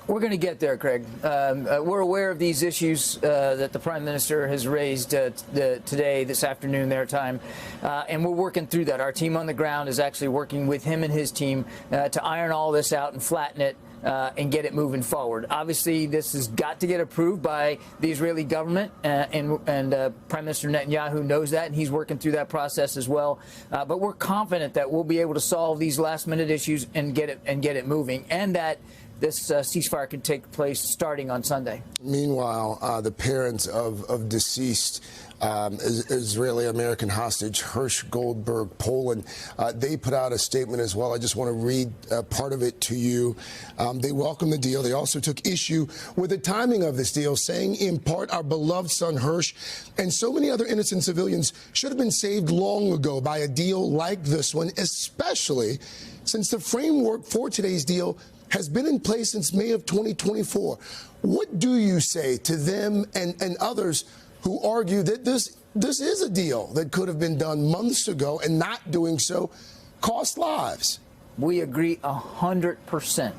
We're going to get there, Craig. We're aware of these issues that the Prime Minister has raised today, this afternoon, their time, and we're working through that. Our team on the ground is actually working with him and his team to iron all this out and flatten it and get it moving forward. Obviously, this has got to get approved by the Israeli government, and Prime Minister Netanyahu knows that, and he's working through that process as well. But we're confident that we'll be able to solve these last-minute issues and get it moving, and that this ceasefire can take place starting on Sunday. Meanwhile, the parents of deceased Israeli-American hostage Hirsch Goldberg, Poland, they put out a statement as well. I just want to read part of it to you. They welcome the deal. They also took issue with the timing of this deal, saying in part, our beloved son Hirsch and so many other innocent civilians should have been saved long ago by a deal like this one, especially since the framework for today's deal has been in place since May of 2024. What do you say to them and others who argue that this is a deal that could have been done months ago, and not doing so cost lives? We agree 100%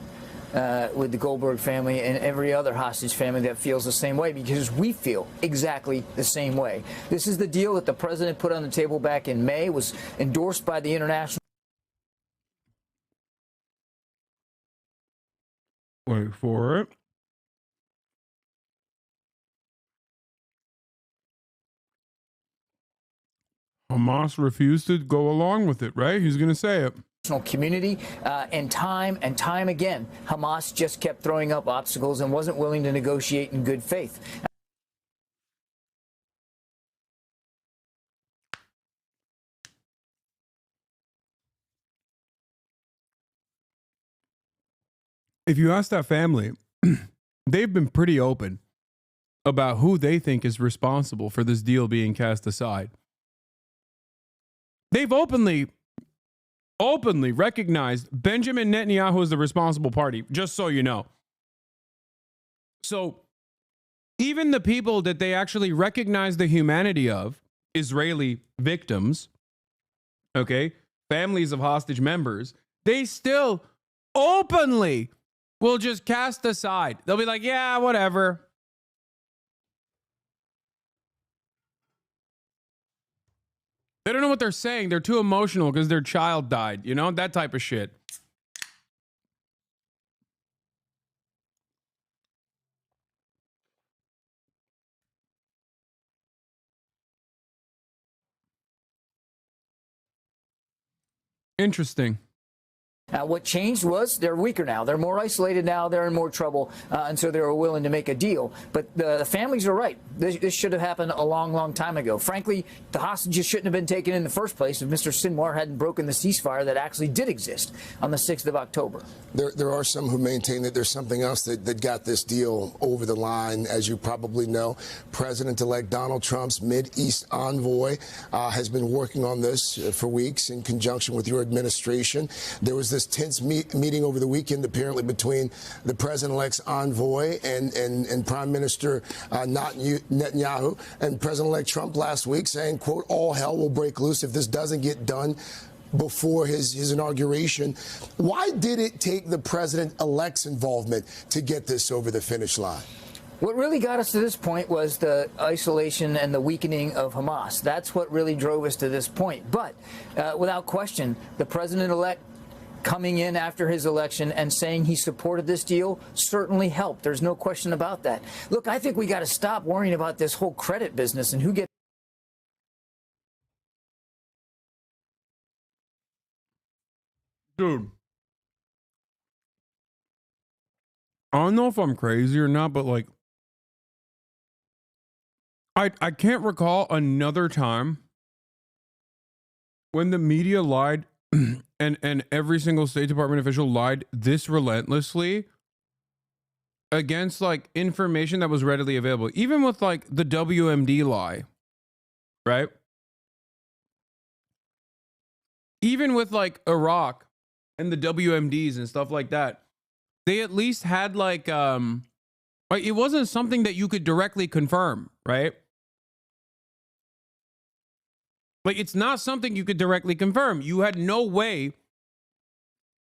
with the Goldberg family and every other hostage family that feels the same way, because we feel exactly the same way. This is the deal that the president put on the table back in May, was endorsed by the international. Wait for it. Hamas refused to go along with it, right? He's going to say it. Community, and time again, Hamas just kept throwing up obstacles and wasn't willing to negotiate in good faith. If you ask that family, they've been pretty open about who they think is responsible for this deal being cast aside. They've openly recognized Benjamin Netanyahu as the responsible party, just so you know. So even the people that they actually recognize the humanity of, Israeli victims, okay, families of hostage members, they still openly will just cast aside. They'll be like, yeah, whatever. They don't know what they're saying. They're too emotional because their child died, you know, that type of shit. Interesting. What changed was they're weaker now. They're more isolated now. They're in more trouble. And so they were willing to make a deal. But the families are right. This should have happened a long, long time ago. Frankly, the hostages shouldn't have been taken in the first place if Mr. Sinwar hadn't broken the ceasefire that actually did exist on the 6th of October. There are some who maintain that there's something else that got this deal over the line. As you probably know, President-elect Donald Trump's Mideast envoy has been working on this for weeks in conjunction with your administration. There was this tense meeting over the weekend, apparently, between the president-elect's envoy and Prime Minister Netanyahu, and President-elect Trump last week saying, quote, all hell will break loose if this doesn't get done before his inauguration. Why did it take the president-elect's involvement to get this over the finish line? What really got us to this point was the isolation and the weakening of Hamas. That's what really drove us to this point. But without question, the president-elect coming in after his election and saying he supported this deal certainly helped. There's no question about that. Look, I think we got to stop worrying about this whole credit business and who gets. Dude, I don't know if I'm crazy or not, but like, I can't recall another time when the media lied and every single State Department official lied this relentlessly against like information that was readily available. Even with like the WMD lie, right? Even with like Iraq and the WMDs and stuff like that, they at least had like it wasn't something that you could directly confirm, right? Like, it's not something you could directly confirm. You had no way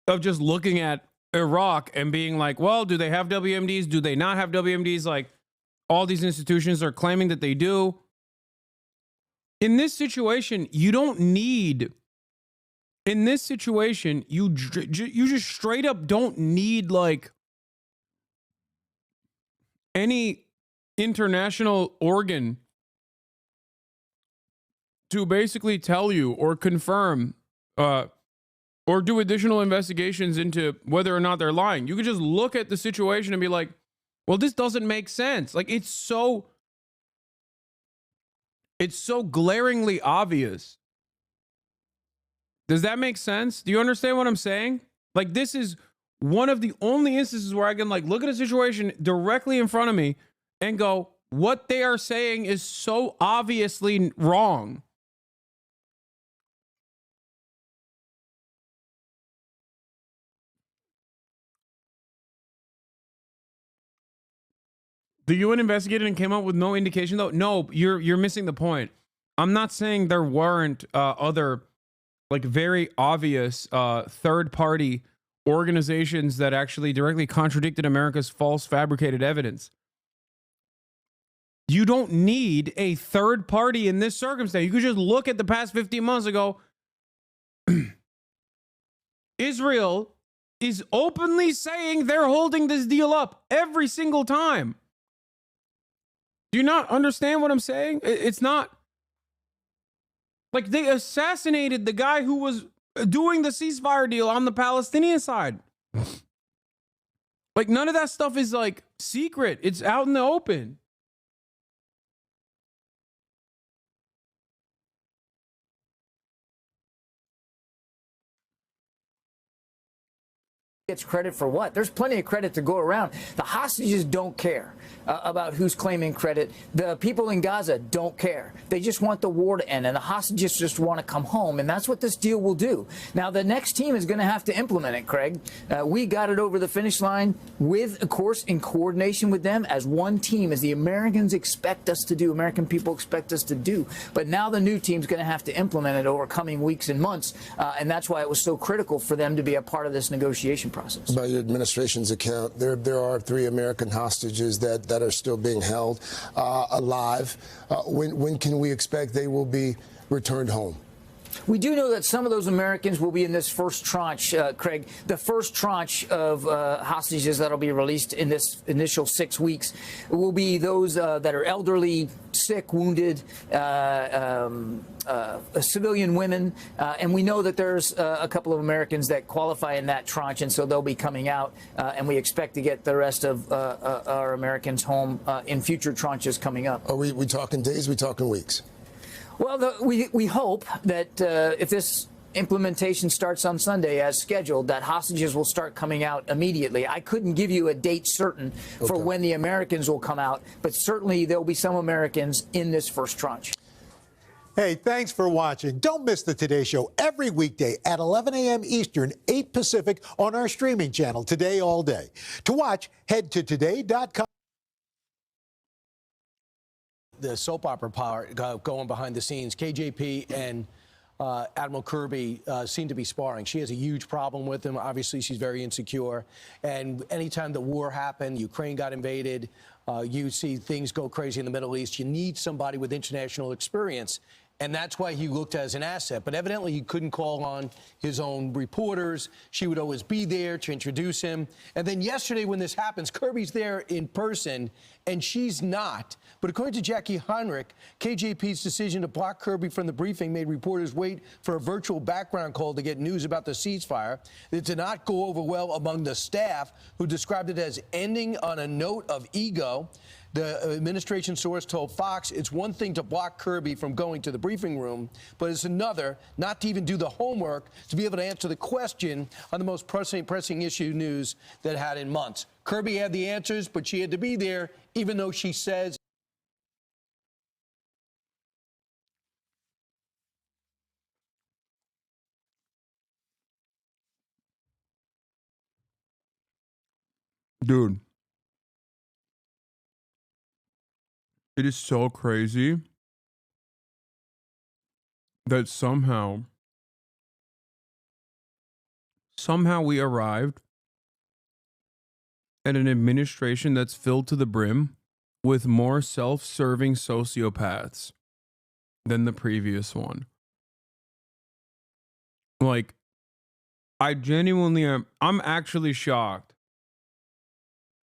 of just looking at Iraq and being like, well, do they have WMDs? Do they not have WMDs? Like, all these institutions are claiming that they do. In this situation, you don't need... In this situation, you just straight up don't need, like, any international organ to basically tell you or confirm or do additional investigations into whether or not they're lying. You could just look at the situation and be like, well, this doesn't make sense. Like, it's so glaringly obvious. Does that make sense? Do you understand what I'm saying? Like, this is one of the only instances where I can like look at a situation directly in front of me and go, what they are saying is so obviously wrong. The UN investigated and came up with no indication, though. No, you're missing the point. I'm not saying there weren't other like very obvious third-party organizations that actually directly contradicted America's false fabricated evidence. You don't need a third party in this circumstance. You could just look at the past 15 months ago. Israel is openly saying they're holding this deal up every single time. Do you not understand what I'm saying? It's not like they assassinated the guy who was doing the ceasefire deal on the Palestinian side. Like, none of that stuff is like secret. It's out in the open. Gets credit for what? There's plenty of credit to go around. The hostages don't care about who's claiming credit. The people in Gaza don't care. They just want the war to end, and the hostages just want to come home, and that's what this deal will do. Now, the next team is going to have to implement it, Craig. We got it over the finish line with, of course, in coordination with them as one team, as the Americans expect us to do, American people expect us to do. But now the new team's going to have to implement it over coming weeks and months, and that's why it was so critical for them to be a part of this negotiation process. By your administration's account, there are 3 American hostages that are still being held alive. When can we expect they will be returned home? We do know that some of those Americans will be in this first tranche, Craig. The first tranche of hostages that will be released in this initial 6 weeks will be those that are elderly, sick, wounded, civilian women. And we know that there's a couple of Americans that qualify in that tranche, and so they'll be coming out. And we expect to get the rest of our Americans home in future tranches coming up. Are we talking days? We talking weeks? Well, we hope that if this implementation starts on Sunday as scheduled, that hostages will start coming out immediately. I couldn't give you a date certain for when the Americans will come out, but certainly there will be some Americans in this first tranche. Hey, thanks for watching. Don't miss the Today Show every weekday at 11 a.m. Eastern, 8 Pacific on our streaming channel, Today All Day. To watch, head to today.com. The soap opera power going behind the scenes. KJP and Admiral Kirby seem to be sparring. She has a huge problem with him. Obviously, she's very insecure. And anytime the war happened, Ukraine got invaded, you see things go crazy in the Middle East, you need somebody with international experience. And that's why he looked as an asset. But evidently, he couldn't call on his own reporters. She would always be there to introduce him. And then yesterday, when this happens, Kirby's there in person, and she's not. But according to Jackie Heinrich, KJP's decision to block Kirby from the briefing made reporters wait for a virtual background call to get news about the ceasefire. It did not go over well among the staff, who described it as ending on a note of ego. The administration source told Fox it's one thing to block Kirby from going to the briefing room, but it's another not to even do the homework to be able to answer the question on the most pressing issue news that had in months. Kirby had the answers, but she had to be there, even though she says. Dude. It is so crazy that somehow we arrived at an administration that's filled to the brim with more self-serving sociopaths than the previous one. Like, I genuinely am, I'm actually shocked,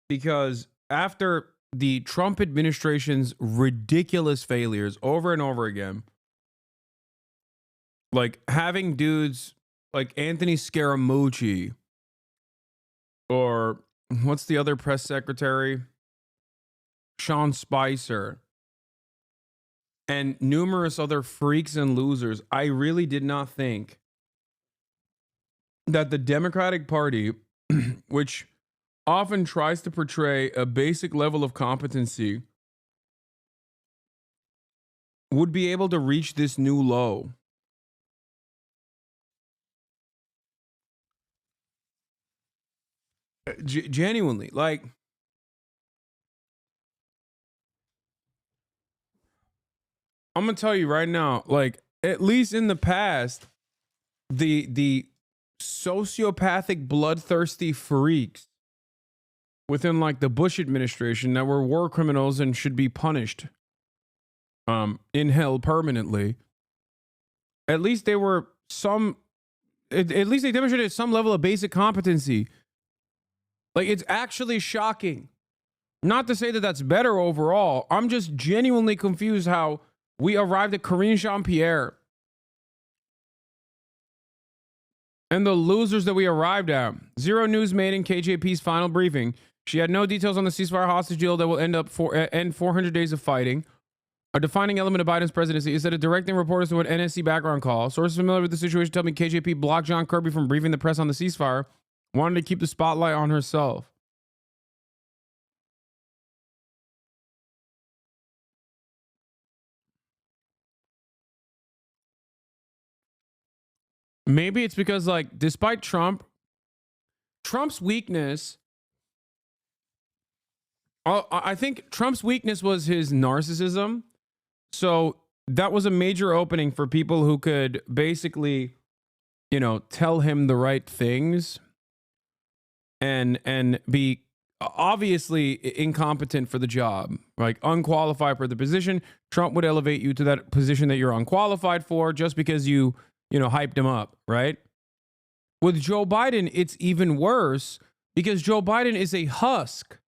because after the Trump administration's ridiculous failures over and over again. Like having dudes like Anthony Scaramucci or what's the other press secretary? Sean Spicer and numerous other freaks and losers. I really did not think that the Democratic Party, which often tries to portray a basic level of competency, would be able to reach this new low. Genuinely, like, I'm gonna tell you right now, like, at least in the past, the sociopathic, bloodthirsty freaks within like the Bush administration that were war criminals and should be punished in hell permanently, at least they were at least they demonstrated some level of basic competency. Like, it's actually shocking. Not to say that that's better overall. I'm just genuinely confused how we arrived at Karine Jean-Pierre and the losers that we arrived at. Zero news made in KJP's final briefing. She had no details on the ceasefire hostage deal that will end 400 days of fighting. A defining element of Biden's presidency is that directing reporters to an NSC background call. Sources familiar with the situation tell me KJP blocked John Kirby from briefing the press on the ceasefire, wanted to keep the spotlight on herself. Maybe it's because, like, despite Trump's weakness, I think Trump's weakness was his narcissism. So that was a major opening for people who could basically, you know, tell him the right things and be obviously incompetent for the job, like unqualified for the position. Trump would elevate you to that position that you're unqualified for just because you know, hyped him up, right? With Joe Biden, it's even worse because Joe Biden is a husk.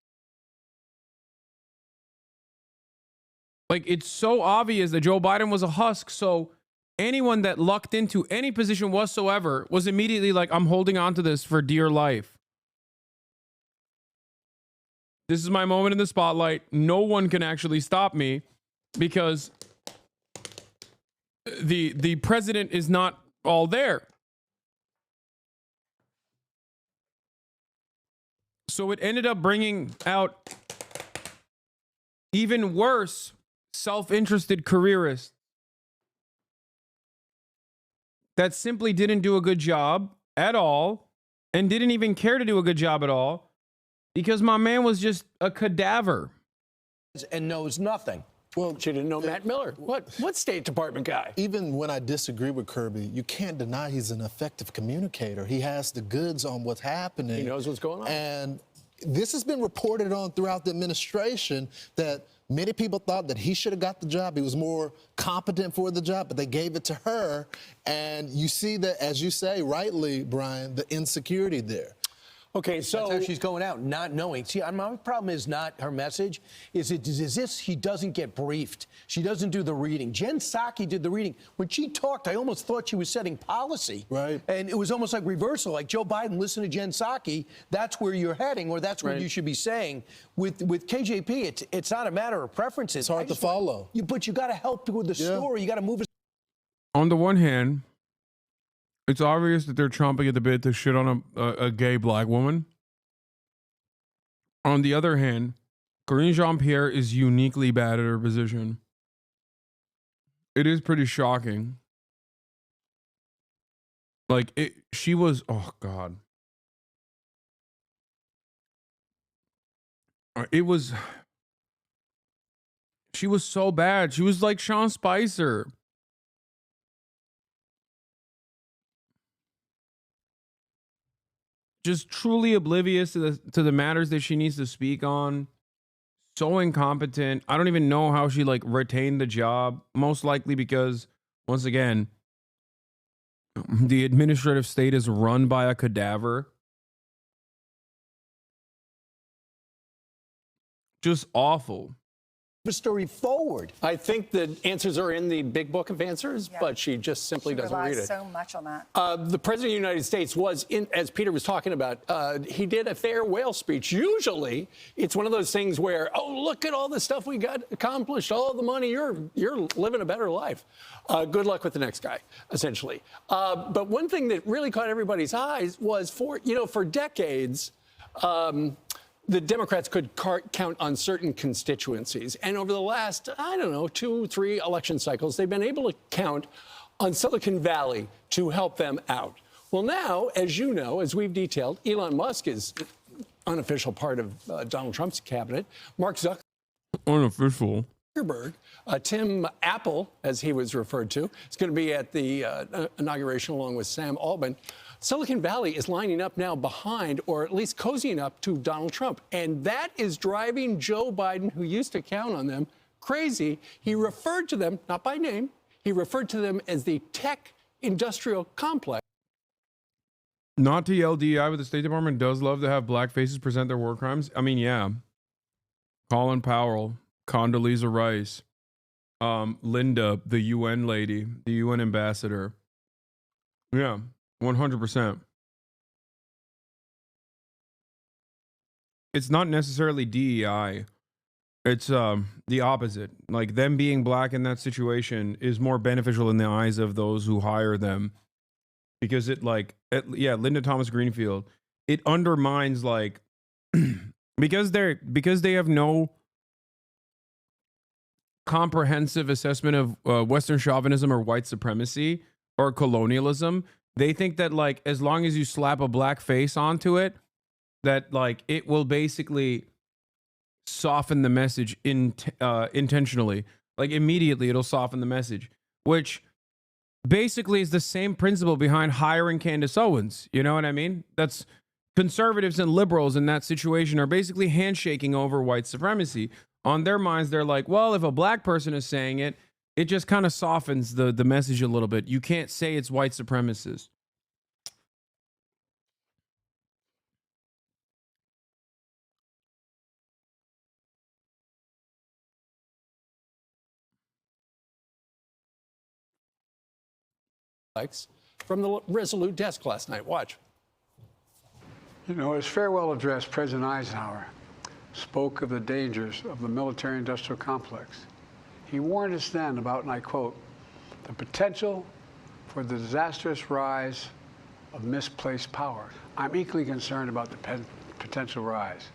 Like, it's so obvious that Joe Biden was a husk. So anyone that lucked into any position whatsoever was immediately like, I'm holding on to this for dear life. This is my moment in the spotlight. No one can actually stop me because the president is not all there. So it ended up bringing out even worse self-interested careerists that simply didn't do a good job at all and didn't even care to do a good job at all because my man was just a cadaver. And knows nothing. Well, she didn't know Matt Miller. What State Department guy? Even when I disagree with Kirby, you can't deny he's an effective communicator. He has the goods on what's happening. He knows what's going on. And this has been reported on throughout the administration that many people thought that he should have got the job. He was more competent for the job, but they gave it to her. And you see that, as you say, rightly, Brian, the insecurity there. Okay, so that's how she's going out, not knowing. See, my problem is not her message. Is this he doesn't get briefed. She doesn't do the reading. Jen Psaki did the reading. When she talked, I almost thought she was setting policy. Right. And it was almost like reversal, like Joe Biden, listen to Jen Psaki. That's where you're heading, or that's where you should be saying. With KJP, it's not a matter of preferences. It's hard to follow. But you got to help with the story. You got to move it. On the one hand, it's obvious that they're chomping at the bit to shit on a gay black woman. On the other hand, Karine Jean-Pierre is uniquely bad at her position. It is pretty shocking. Like, she was, oh God. She was so bad. She was like Sean Spicer. Just truly oblivious to the matters that she needs to speak on. So incompetent. I don't even know how she like retained the job. Most likely because, once again, the administrative state is run by a cadaver. just awful. The story forward. I think the answers are in the big book of answers, but she just simply doesn't read it. So much on that. The president of the United States was, as Peter was talking about, he did a farewell speech. Usually, it's one of those things where, oh, look at all the stuff we got accomplished, all the money, you're living a better life. Good luck with the next guy, essentially. But one thing that really caught everybody's eyes was for decades, the Democrats could count on certain constituencies. And over the last, 2-3 election cycles, they've been able to count on Silicon Valley to help them out. Well, now, as you know, as we've detailed, Elon Musk is unofficial part of Donald Trump's cabinet. Mark Zuckerberg. Unofficial. Tim Apple, as he was referred to, is going to be at the inauguration along with Sam Altman. Silicon Valley is lining up now behind, or at least cozying up to Donald Trump. And that is driving Joe Biden, who used to count on them, crazy. He referred to them, not by name, he referred to them as the tech industrial complex. Not to yell DEI, but the State Department does love to have black faces present their war crimes. I mean, yeah. Colin Powell, Condoleezza Rice, Linda, the UN lady, the UN ambassador. Yeah. 100%. It's not necessarily DEI. It's the opposite. Like, them being black in that situation is more beneficial in the eyes of those who hire them, because Linda Thomas Greenfield, it undermines because they have no comprehensive assessment of Western chauvinism or white supremacy or colonialism. They think that as long as you slap a black face onto it, that it will basically soften the message intentionally. Immediately it'll soften the message, which basically is the same principle behind hiring Candace Owens. You know what I mean? That's conservatives and liberals in that situation are basically handshaking over white supremacy. On their minds, they're like, well, if a black person is saying it, it just kind of softens the message a little bit. You can't say it's white supremacists. From the Resolute desk last night. Watch. In his farewell address, President Eisenhower spoke of the dangers of the military-industrial complex. He warned us then about, and I quote, the potential for the disastrous rise of misplaced power. I'm equally concerned about the potential rise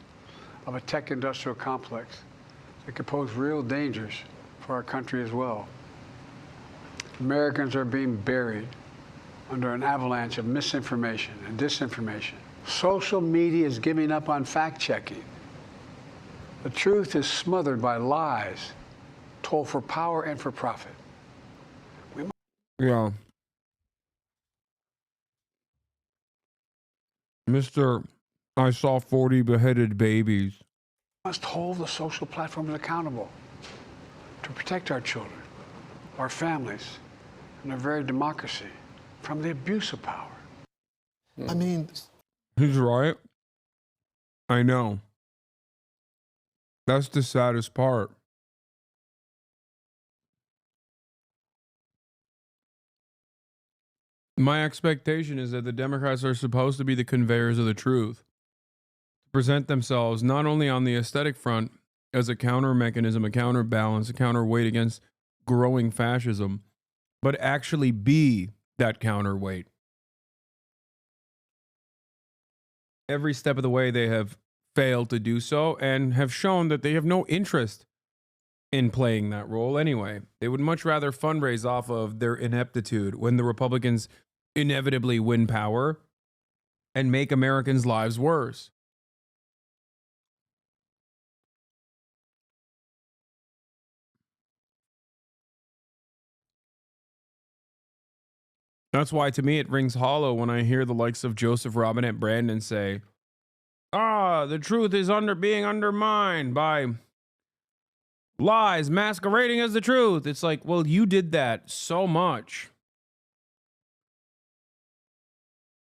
of a tech-industrial complex that could pose real dangers for our country as well. Americans are being buried under an avalanche of misinformation and disinformation. Social media is giving up on fact-checking. The truth is smothered by lies told for power and for profit. Yeah. Mr. I saw 40 beheaded babies. We must hold the social platforms accountable to protect our children, our families, and our very democracy from the abuse of power. I mean, he's right. I know. That's the saddest part. My expectation is that the Democrats are supposed to be the conveyors of the truth, to present themselves not only on the aesthetic front as a counter mechanism, a counterbalance, a counterweight against growing fascism, but actually be that counterweight. Every step of the way, they have failed to do so and have shown that they have no interest in playing that role anyway. They would much rather fundraise off of their ineptitude when the Republicans inevitably win power and make Americans' lives worse. That's why, to me, it rings hollow when I hear the likes of Joseph Robinette Brandon say, the truth is being undermined by lies masquerading as the truth. It's like, well, you did that so much.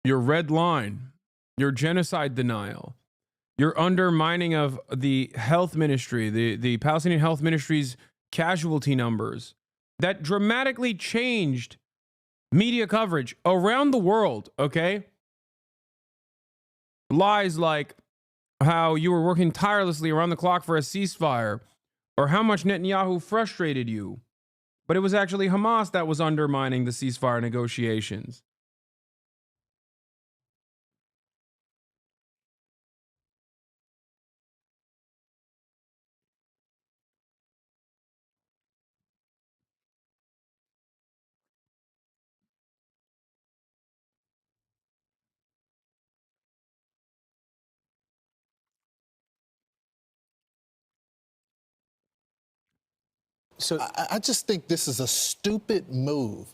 Your red line, your genocide denial, You're undermining of the health ministry, the Palestinian health ministry's casualty numbers that dramatically changed media coverage around the world, okay? Lies like how you were working tirelessly around the clock for a ceasefire, or how much Netanyahu frustrated you. But it was actually Hamas that was undermining the ceasefire negotiations. So I just think this is a stupid move.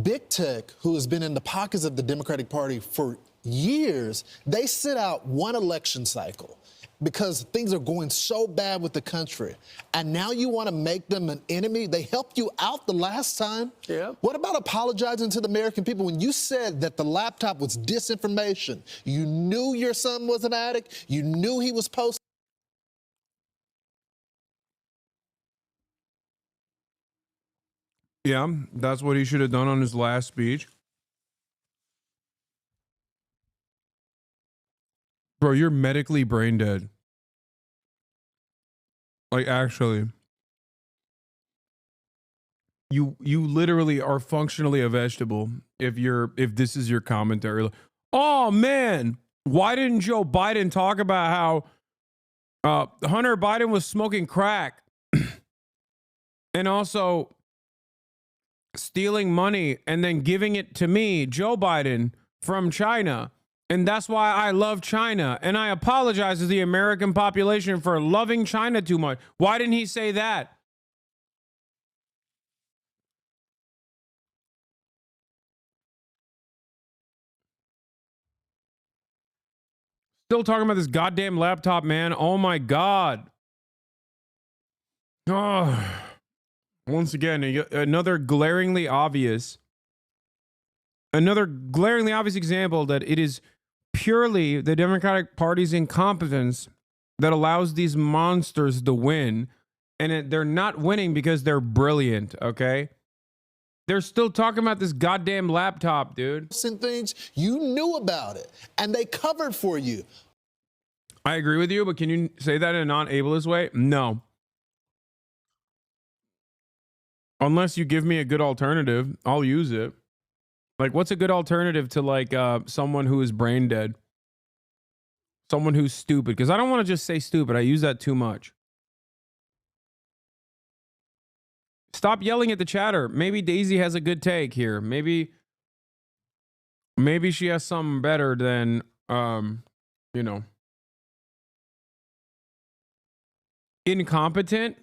Big Tech, who has been in the pockets of the Democratic Party for years, they sit out one election cycle because things are going so bad with the country. And now you want to make them an enemy? They helped you out the last time. Yeah. What about apologizing to the American people when you said that the laptop was disinformation? You knew your son was an addict. You knew he was posting. Yeah, that's what he should have done on his last speech. Bro, you're medically brain dead. Like, actually. You literally are functionally a vegetable if this is your commentary. Oh man, why didn't Joe Biden talk about how Hunter Biden was smoking crack and also stealing money and then giving it to me, Joe Biden, from China? And that's why I love China. And I apologize to the American population for loving China too much. Why didn't he say that? Still talking about this goddamn laptop, man. Oh my God. Oh. Once again, another glaringly obvious example that it is purely the Democratic Party's incompetence that allows these monsters to win. And they're not winning because they're brilliant, okay? They're still talking about this goddamn laptop, dude. Things you knew about it, and they covered for you. I agree with you, but can you say that in a non-ableist way? No. Unless you give me a good alternative, I'll use it. Like, what's a good alternative to like someone who is brain dead? Someone who's stupid? Because I don't want to just say stupid. I use that too much. Stop yelling at the chatter. Maybe Daisy has a good take here. Maybe she has something better than, you know, incompetent.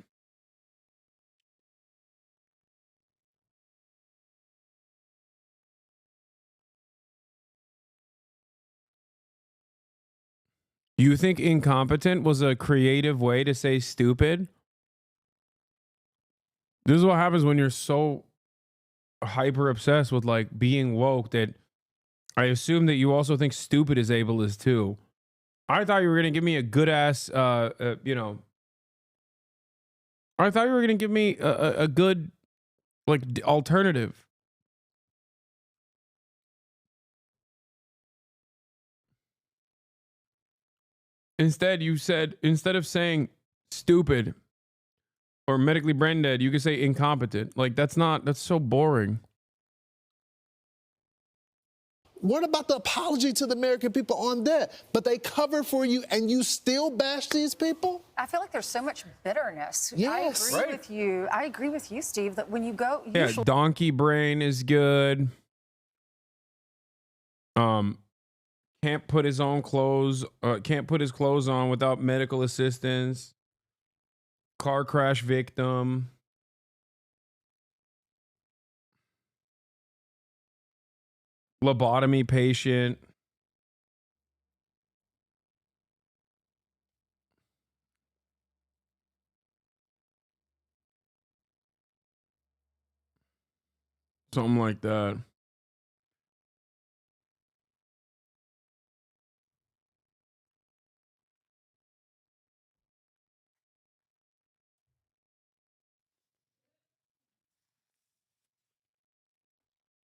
You think incompetent was a creative way to say stupid? This is what happens when you're so hyper obsessed with like being woke that I assume that you also think stupid is ableist too. I thought you were going to give me a good ass, you know, I thought you were going to give me a good like alternative. Instead, you said, instead of saying stupid or medically brain dead, you could say incompetent. Like, that's so boring. What about the apology to the American people on that? But they cover for you and you still bash these people? I feel like there's so much bitterness. Yes. I agree with you, Steve, that when you go... Yeah, donkey brain is good. Can't put his clothes on without medical assistance. Car crash victim. Lobotomy patient. Something like that.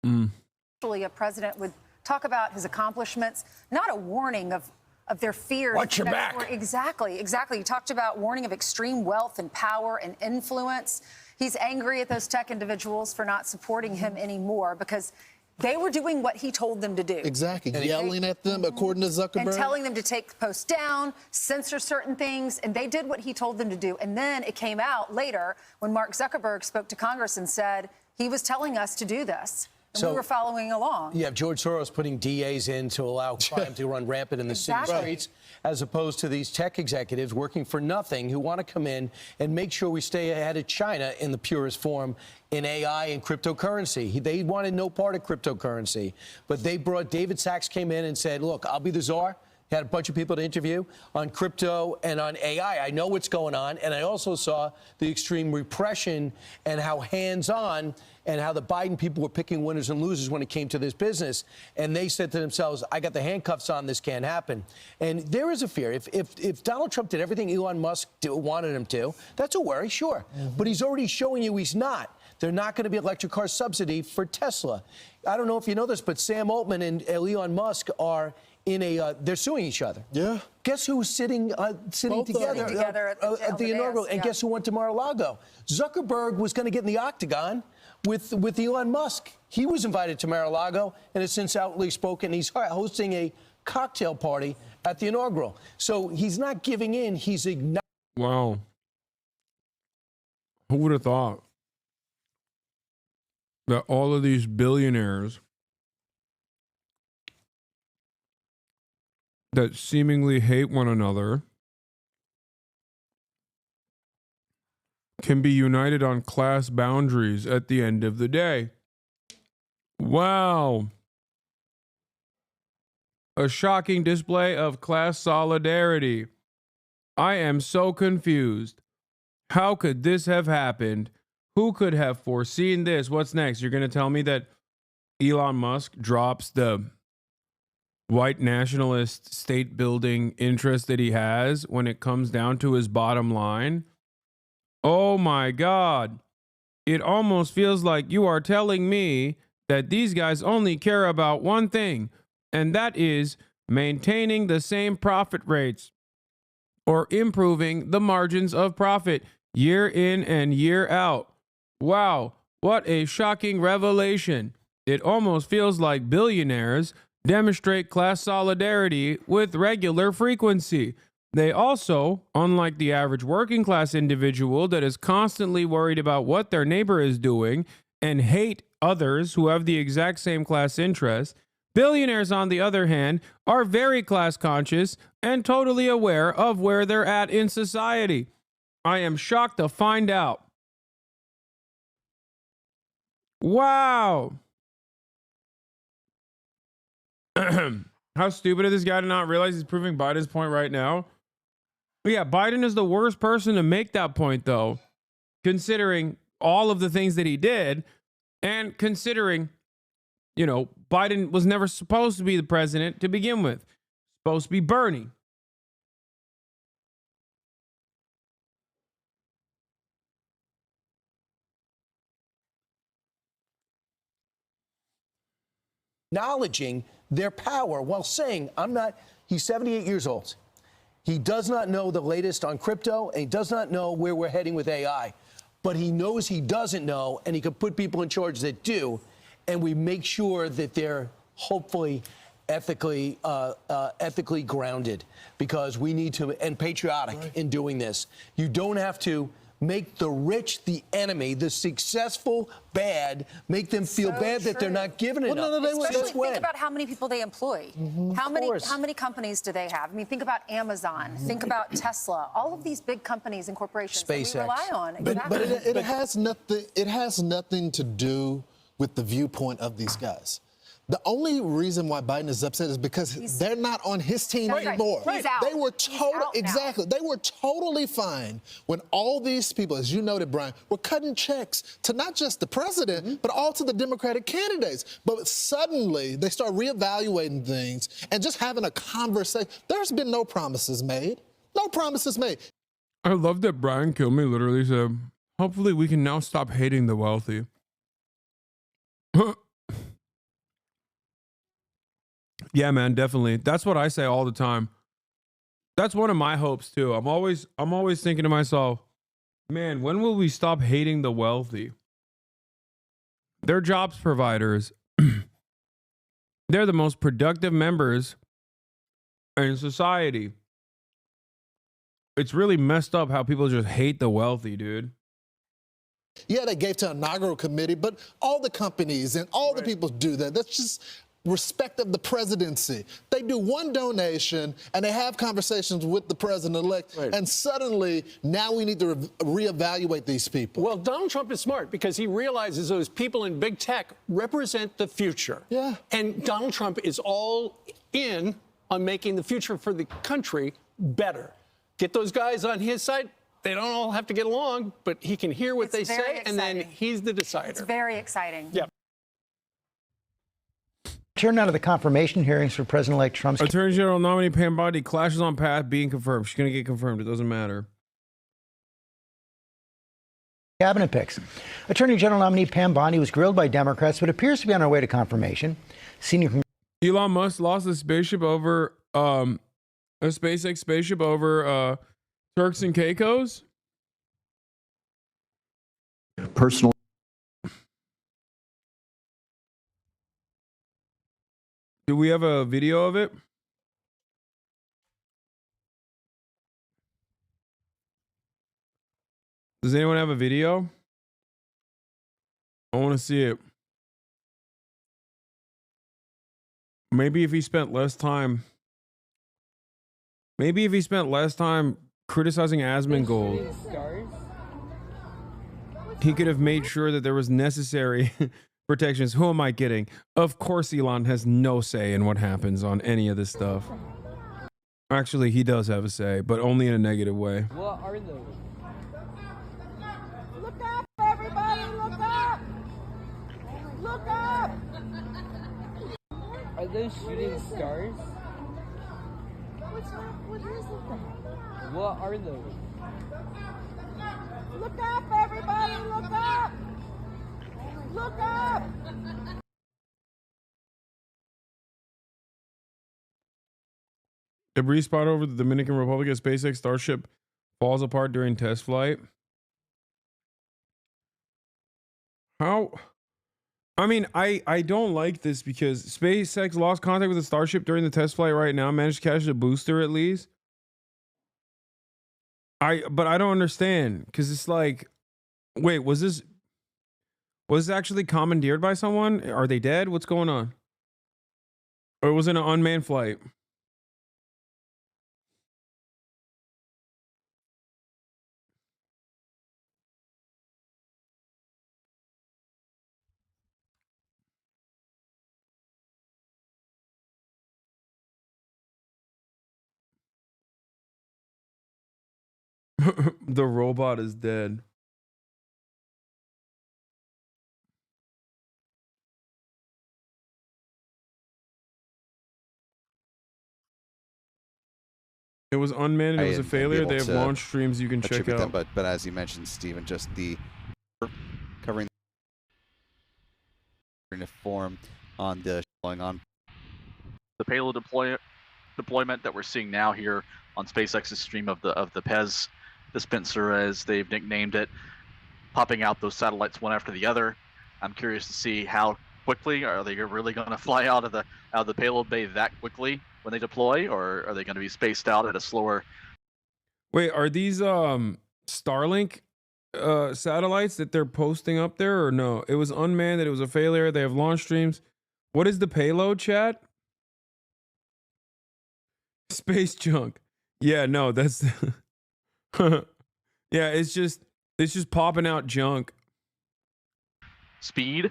Usually a president would talk about his accomplishments, not a warning of their fears. Watch your back. Exactly. He talked about warning of extreme wealth and power and influence. He's angry at those tech individuals for not supporting him anymore because they were doing what he told them to do. Exactly. Yelling at them, according to Zuckerberg. And telling them to take posts down, censor certain things, and they did what he told them to do. And then it came out later when Mark Zuckerberg spoke to Congress and said he was telling us to do this. And we were following along. You have George Soros putting DAs in to allow crime to run rampant in the city streets, as opposed to these tech executives working for nothing who want to come in and make sure we stay ahead of China in the purest form in AI and cryptocurrency. They wanted no part of cryptocurrency, but they brought David Sachs came in and said, look, I'll be the czar. He had a bunch of people to interview on crypto and on AI. I know what's going on, and I also saw the extreme repression and how hands-on and how the Biden people were picking winners and losers when it came to this business. And they said to themselves, I got the handcuffs on, this can't happen. And there is a fear. If Donald Trump did everything Elon Musk wanted him to, that's a worry, sure. But he's already showing you he's not. They're not going to be electric car subsidy for Tesla. I don't know if you know this, but Sam Altman and Elon Musk are in a, they're suing each other. Yeah. Guess who's sitting together at the inaugural? And guess who went to Mar-a-Lago? Zuckerberg was going to get in the octagon with Elon Musk. He was invited to Mar-a-Lago and has since outly spoken. He's hosting a cocktail party at the inaugural. So he's not giving in. He's ignoring. Wow. Who would have thought that all of these billionaires that seemingly hate one another can be united on class boundaries at the end of the day? Wow. A shocking display of class solidarity. I am so confused. How could this have happened? Who could have foreseen this? What's next? You're going to tell me that Elon Musk drops the white nationalist state building interest that he has when it comes down to his bottom line? Oh my God. It almost feels like you are telling me that these guys only care about one thing, and that is maintaining the same profit rates or improving the margins of profit year in and year out. Wow, what a shocking revelation. It almost feels like billionaires demonstrate class solidarity with regular frequency. They also, unlike the average working class individual that is constantly worried about what their neighbor is doing and hate others who have the exact same class interest, billionaires, on the other hand, are very class conscious and totally aware of where they're at in society. I am shocked to find out. Wow. How stupid of this guy to not realize he's proving Biden's point right now. But yeah, Biden is the worst person to make that point, though, considering all of the things that he did and considering, you know, Biden was never supposed to be the president to begin with. Supposed to be Bernie. Acknowledging their power while saying, he's 78 years old. He does not know the latest on crypto, and he does not know where we're heading with AI. But he knows he doesn't know, and he can put people in charge that do, and we make sure that they're hopefully ethically grounded, because we need to, and patriotic in doing this. You don't have to make the rich the enemy, the successful bad, make them feel bad that they're not given enough. Especially think about how many people they employ. How many companies do they have? I mean, think about Amazon. Think about Tesla. All of these big companies and corporations SpaceX. that we rely on. But it has nothing. It has nothing to do with the viewpoint of these guys. The only reason why Biden is upset is because they're not on his team anymore. He's out. They were Exactly. They were totally fine when all these people, as you noted, Brian, were cutting checks to not just the president, but all to the Democratic candidates. But suddenly they start reevaluating things and just having a conversation. There's been no promises made. No promises made. I love that Brian Kilmeade literally said, hopefully we can now stop hating the wealthy. Yeah, man, definitely. That's what I say all the time. That's one of my hopes too. I'm always thinking to myself, man, when will we stop hating the wealthy? They're jobs providers. They're the most productive members in society. It's really messed up how people just hate the wealthy, dude. Yeah, they gave to an inaugural committee, but all the companies and all the people do that. That's just respect of the presidency. They do one donation and they have conversations with the president-elect, and suddenly now we need to reevaluate these people. Well, Donald Trump is smart because he realizes those people in big tech represent the future. Yeah. And Donald Trump is all in on making the future for the country better. Get those guys on his side. They don't all have to get along, but he can hear what they say, and then he's the decider. It's very exciting. Yep. Turn now to the confirmation hearings for President-elect Trump's Attorney General nominee Pam Bondi clashes on path being confirmed. She's going to get confirmed. It doesn't matter. cabinet picks. Attorney General nominee Pam Bondi was grilled by Democrats, but appears to be on her way to confirmation. Senior Elon Musk lost a spaceship over a SpaceX spaceship over Turks and Caicos. Personal. Do we have a video of it? Does anyone have a video? I want to see it. Maybe if he spent less time. Maybe if he spent less time criticizing Asmongold, he could have made sure that there was necessary protections. Who am I kidding? Of course, Elon has no say in what happens on any of this stuff. Actually, he does have a say, but only in a negative way. What are those? Look up, everybody! Look up! Look up! Are those shooting stars? What is it? What are those? Look up, everybody! Look up! Look up! Debris spot over the Dominican Republic as SpaceX Starship falls apart during test flight. How? I mean, I don't like this because SpaceX lost contact with the Starship during the test flight right now, managed to catch the booster at least. But I don't understand because it's like, wait, was this actually commandeered by someone? Are they dead? What's going on? Or was it an unmanned flight? The robot is dead. It was unmanned. It was a failure. They have launch streams you can check out. But as you mentioned, Stephen, just the covering the form on the going on. The payload deployment that we're seeing now here on SpaceX's stream of the PEZ dispenser, as they've nicknamed it, popping out those satellites one after the other. I'm curious to see how quickly are they really going to fly out of the payload bay that quickly when they deploy, or are they going to be spaced out at a slower? Wait, are these Starlink satellites that they're posting up there, or no? It was unmanned. That it was a failure. They have launch streams. What is the payload, chat? Space junk. Yeah, no, that's yeah, it's just popping out junk. Speed.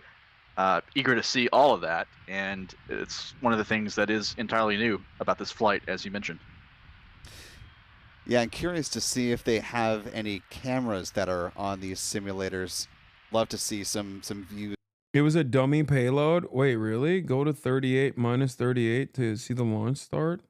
Eager to see all of that, and it's one of the things that is entirely new about this flight, as you mentioned. Yeah, I'm curious to see if they have any cameras that are on these simulators. Love to see some views. It was a dummy payload. Wait, really? Go to 38 minus 38 to see the launch start?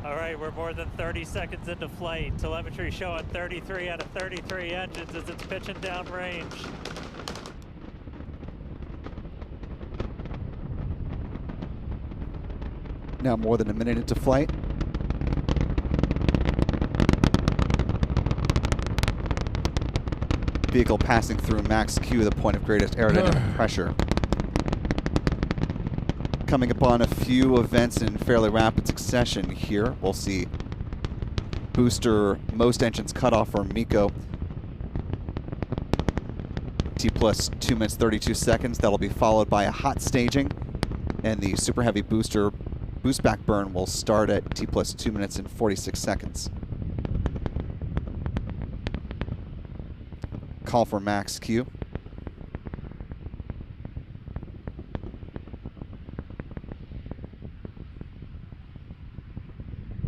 All right, we're more than 30 seconds into flight. Telemetry showing 33 out of 33 engines as it's pitching downrange. Now more than a minute into flight. Vehicle passing through max Q, the point of greatest aerodynamic pressure. Coming upon a few events in fairly rapid succession here. We'll see booster most engines cut off for MECO. T plus 2 minutes 32 seconds. That'll be followed by a hot staging, and the super heavy booster boost back burn will start at T plus 2 minutes and 46 seconds. Call for max Q.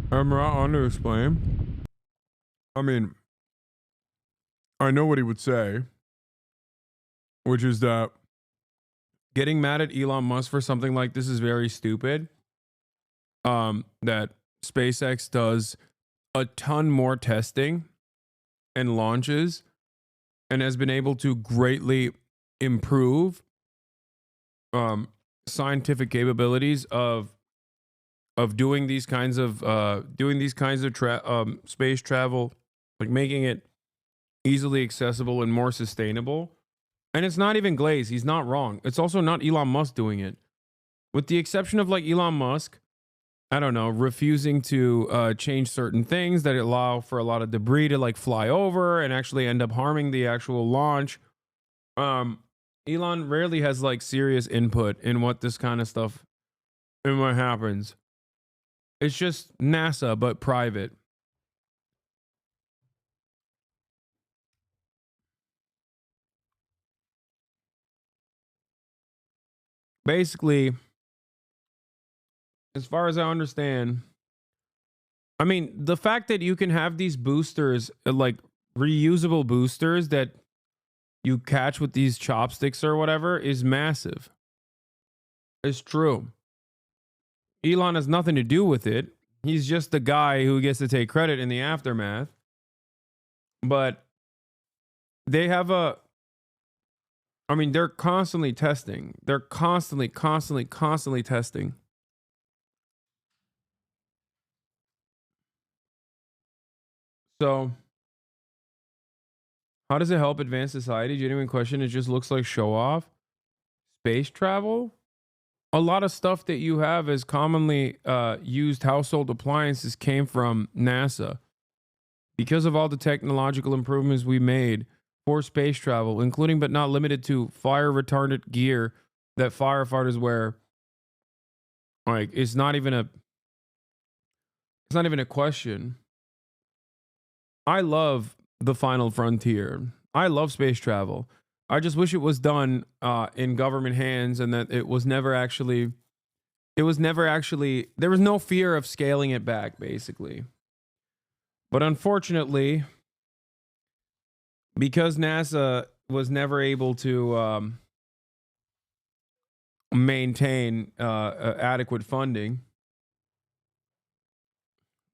I'm not on to explain. I mean, I know what he would say, which is that getting mad at Elon Musk for something like this is very stupid. That SpaceX does a ton more testing and launches and has been able to greatly improve scientific capabilities of doing these kinds of space travel, like making it easily accessible and more sustainable. And it's not even Glaze. He's not wrong. It's also not Elon Musk doing it. With the exception of like Elon Musk, I don't know, refusing to change certain things that allow for a lot of debris to like fly over and actually end up harming the actual launch. Elon rarely has like serious input in what this kind of stuff and what happens. It's just NASA, but private. Basically, as far as I understand, I mean, the fact that you can have these boosters, like reusable boosters that you catch with these chopsticks or whatever, is massive. It's true. Elon has nothing to do with it. He's just the guy who gets to take credit in the aftermath. But they have I mean, they're constantly testing. They're constantly testing. So, how does it help advance society? Genuine question. It just looks like show off. Space travel? A lot of stuff that you have as commonly used household appliances came from NASA. Because of all the technological improvements we made for space travel, including but not limited to fire retardant gear that firefighters wear, like it's not even a question. I love the final frontier. I love space travel. I just wish it was done in government hands and that there was no fear of scaling it back, basically. But unfortunately, because NASA was never able to maintain adequate funding,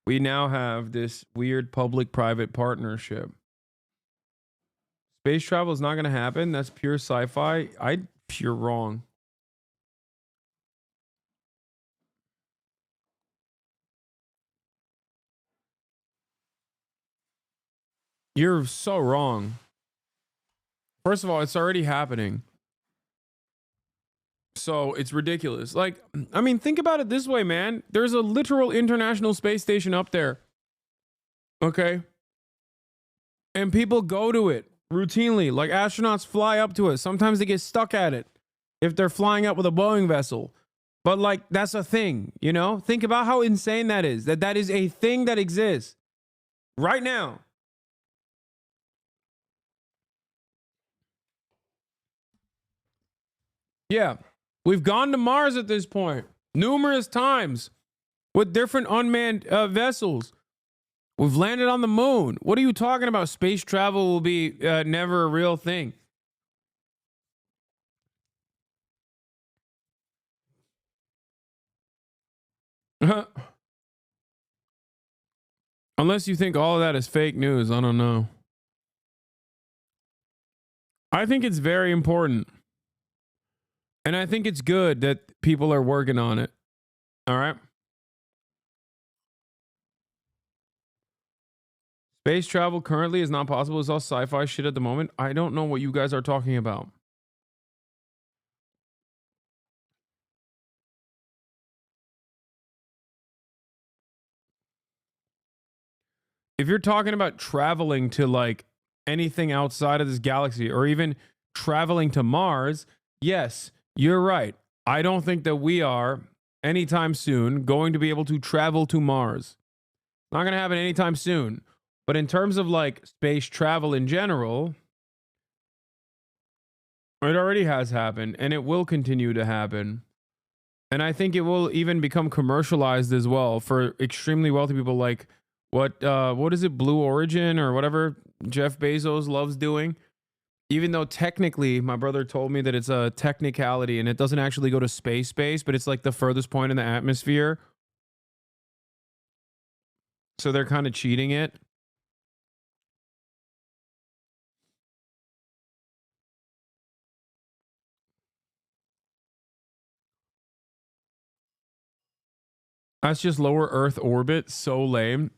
we now have this weird public-private partnership. Space travel is not going to happen. That's pure sci-fi. You're wrong. You're so wrong. First of all, it's already happening. So it's ridiculous. Like, I mean, think about it this way, man. There's a literal International Space Station up there. Okay? And people go to it routinely. Like, astronauts fly up to it. Sometimes they get stuck at it if they're flying up with a Boeing vessel. But, like, that's a thing, you know? Think about how insane that is. That is a thing that exists right now. Yeah. We've gone to Mars at this point numerous times with different unmanned vessels. We've landed on the moon. What are you talking about? Space travel will be never a real thing. Unless you think all of that is fake news, I don't know. I think it's very important. And I think it's good that people are working on it. All right? Space travel currently is not possible. It's all sci-fi shit at the moment. I don't know what you guys are talking about. If you're talking about traveling to like anything outside of this galaxy or even traveling to Mars, yes, you're right. I don't think that we are anytime soon going to be able to travel to Mars. Not going to happen anytime soon. But in terms of like space travel in general, it already has happened and it will continue to happen. And I think it will even become commercialized as well for extremely wealthy people like what is it, Blue Origin or whatever Jeff Bezos loves doing. Even though technically my brother told me that it's a technicality and it doesn't actually go to space, but it's like the furthest point in the atmosphere. So they're kind of cheating it. That's just lower Earth orbit. So lame.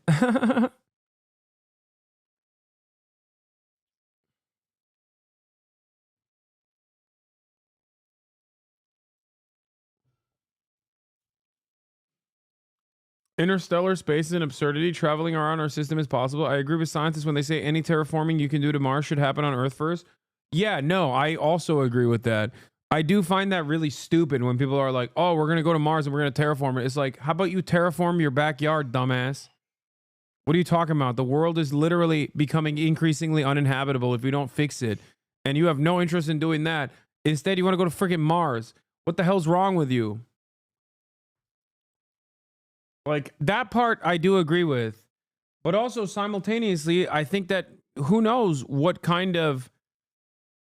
Interstellar space is an absurdity. Traveling around our system is possible. I agree with scientists when they say any terraforming you can do to Mars should happen on Earth first. Yeah, no, I also agree with that. I do find that really stupid when people are like, oh, we're going to go to Mars and we're going to terraform it. It's like, how about you terraform your backyard, dumbass? What are you talking about? The world is literally becoming increasingly uninhabitable if we don't fix it. And you have no interest in doing that. Instead, you want to go to freaking Mars. What the hell's wrong with you? Like, that part I do agree with. But also simultaneously, I think that who knows what kind of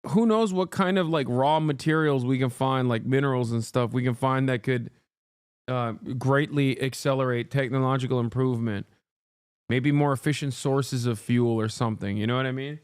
like raw materials we can find, like minerals and stuff we can find that could greatly accelerate technological improvement. Maybe more efficient sources of fuel or something. You know what I mean?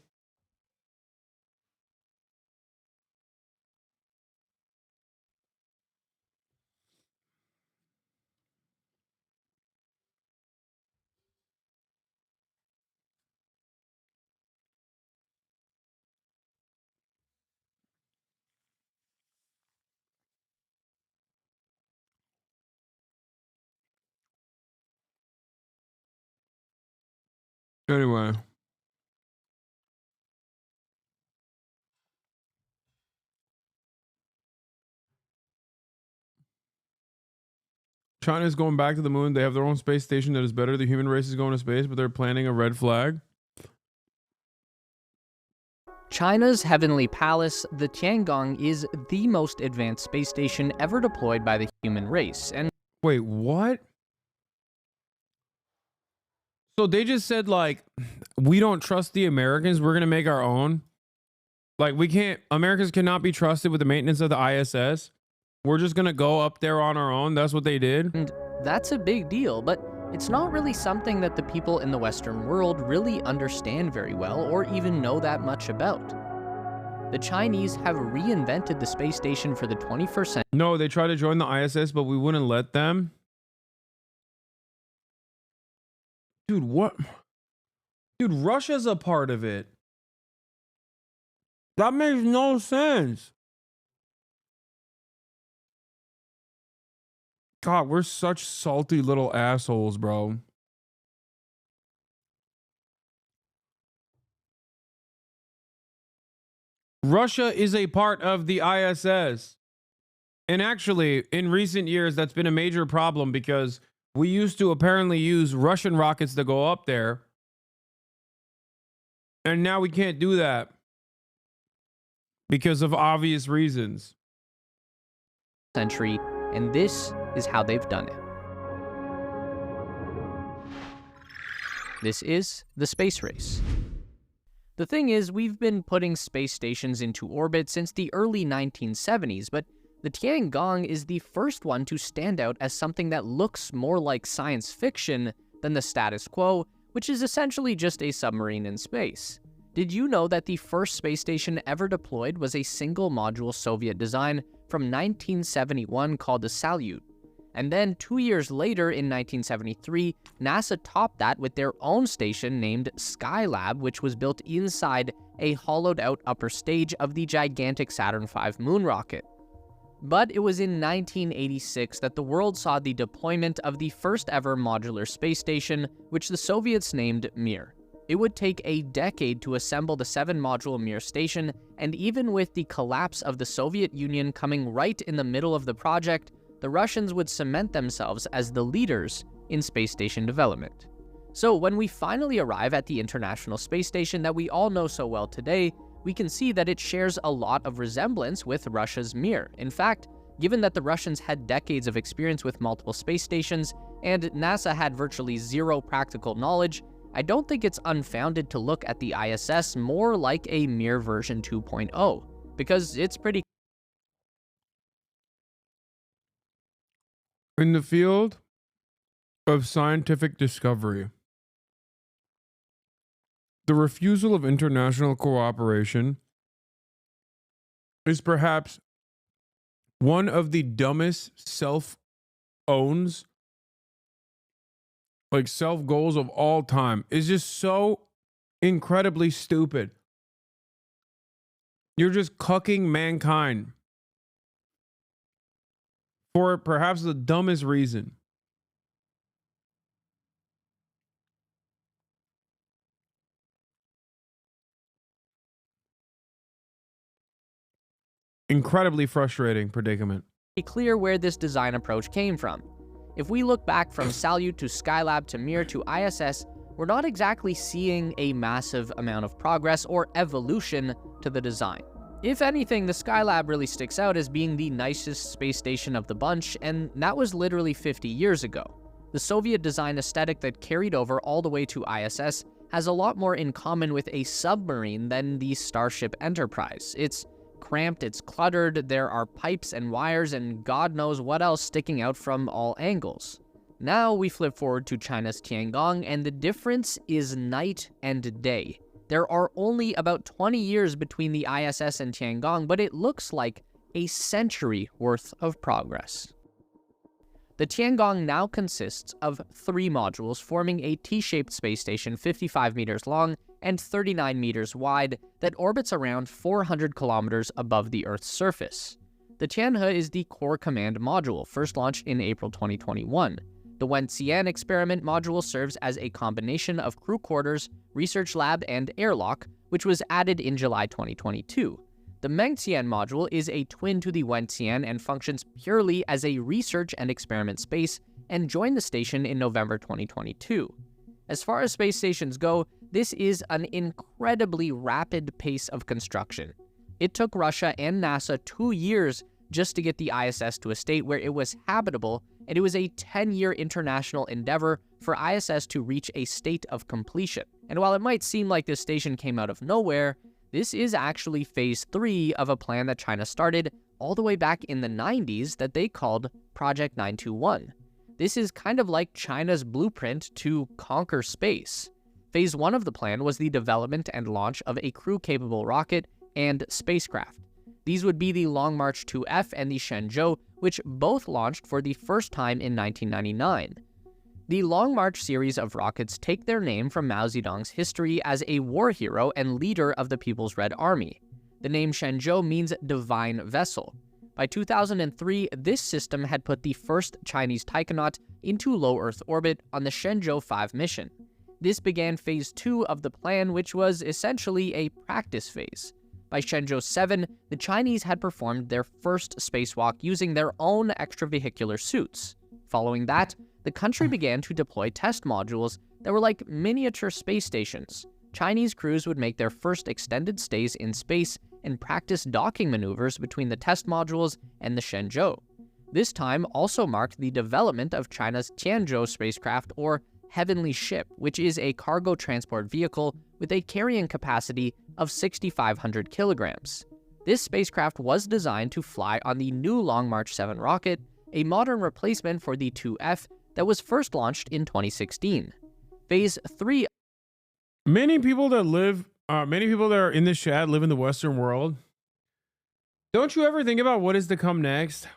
Anyway. China is going back to the moon. They have their own space station that is better. The human race is going to space, but they're planting a red flag. China's Heavenly Palace, the Tiangong, is the most advanced space station ever deployed by the human race. And wait, what? So they just said, like, we don't trust the Americans. We're going to make our own. Like, Americans cannot be trusted with the maintenance of the ISS. We're just going to go up there on our own. That's what they did. And that's a big deal, but it's not really something that the people in the Western world really understand very well or even know that much about. The Chinese have reinvented the space station for the 21st century. No, they tried to join the ISS, but we wouldn't let them. Dude, what? Dude, Russia's a part of it. That makes no sense. God, we're such salty little assholes, bro. Russia is a part of the ISS. And actually, in recent years, that's been a major problem because we used to apparently use Russian rockets to go up there. And now we can't do that because of obvious reasons. Century, and this is how they've done it. This is the space race. The thing is, we've been putting space stations into orbit since the early 1970s, but the Tiangong is the first one to stand out as something that looks more like science fiction than the status quo, which is essentially just a submarine in space. Did you know that the first space station ever deployed was a single-module Soviet design from 1971 called the Salyut? And then 2 years later, in 1973, NASA topped that with their own station named Skylab, which was built inside a hollowed-out upper stage of the gigantic Saturn V moon rocket. But it was in 1986 that the world saw the deployment of the first-ever modular space station, which the Soviets named Mir. It would take a decade to assemble the 7-module Mir station, and even with the collapse of the Soviet Union coming right in the middle of the project, the Russians would cement themselves as the leaders in space station development. So when we finally arrive at the International Space Station that we all know so well today, we can see that it shares a lot of resemblance with Russia's Mir. In fact, given that the Russians had decades of experience with multiple space stations, and NASA had virtually zero practical knowledge, I don't think it's unfounded to look at the ISS more like a Mir version 2.0, because it's pretty. In the field of scientific discovery, the refusal of international cooperation is perhaps one of the dumbest self-goals of all time. It's just so incredibly stupid. You're just cucking mankind for perhaps the dumbest reason. Incredibly frustrating predicament. Clear where this design approach came from. If we look back from Salyut to Skylab to Mir to ISS, we're not exactly seeing a massive amount of progress or evolution to the design. If anything, the Skylab really sticks out as being the nicest space station of the bunch, and that was literally 50 years ago. The Soviet design aesthetic that carried over all the way to ISS has a lot more in common with a submarine than the Starship Enterprise. It's cramped, it's cluttered, there are pipes and wires and God knows what else sticking out from all angles. Now we flip forward to China's Tiangong, and the difference is night and day. There are only about 20 years between the ISS and Tiangong, but it looks like a century worth of progress. The Tiangong now consists of 3 modules forming a T-shaped space station 55 meters long and 39 meters wide that orbits around 400 kilometers above the Earth's surface. The Tianhe is the core command module, first launched in April 2021. The Wenxian experiment module serves as a combination of crew quarters, research lab, and airlock, which was added in July 2022. The Mengxian module is a twin to the Wenxian and functions purely as a research and experiment space, and joined the station in November 2022. As far as space stations go, this is an incredibly rapid pace of construction. It took Russia and NASA 2 years just to get the ISS to a state where it was habitable, and it was a 10-year international endeavor for ISS to reach a state of completion. And while it might seem like this station came out of nowhere, this is actually phase 3 of a plan that China started all the way back in the 90s that they called Project 921. This is kind of like China's blueprint to conquer space. Phase 1 of the plan was the development and launch of a crew-capable rocket and spacecraft. These would be the Long March 2F and the Shenzhou, which both launched for the first time in 1999. The Long March series of rockets take their name from Mao Zedong's history as a war hero and leader of the People's Red Army. The name Shenzhou means divine vessel. By 2003, this system had put the first Chinese taikonaut into low Earth orbit on the Shenzhou 5 mission. This began phase 2 of the plan, which was essentially a practice phase. By Shenzhou 7, the Chinese had performed their first spacewalk using their own extravehicular suits. Following that, the country began to deploy test modules that were like miniature space stations. Chinese crews would make their first extended stays in space and practice docking maneuvers between the test modules and the Shenzhou. This time also marked the development of China's Tianzhou spacecraft, or Heavenly Ship, which is a cargo transport vehicle with a carrying capacity of 6,500 kilograms. This spacecraft was designed to fly on the new Long March 7 rocket, a modern replacement for the 2F that was first launched in 2016. Phase 3. Many people that are in this chat live in the Western world. Don't you ever think about what is to come next?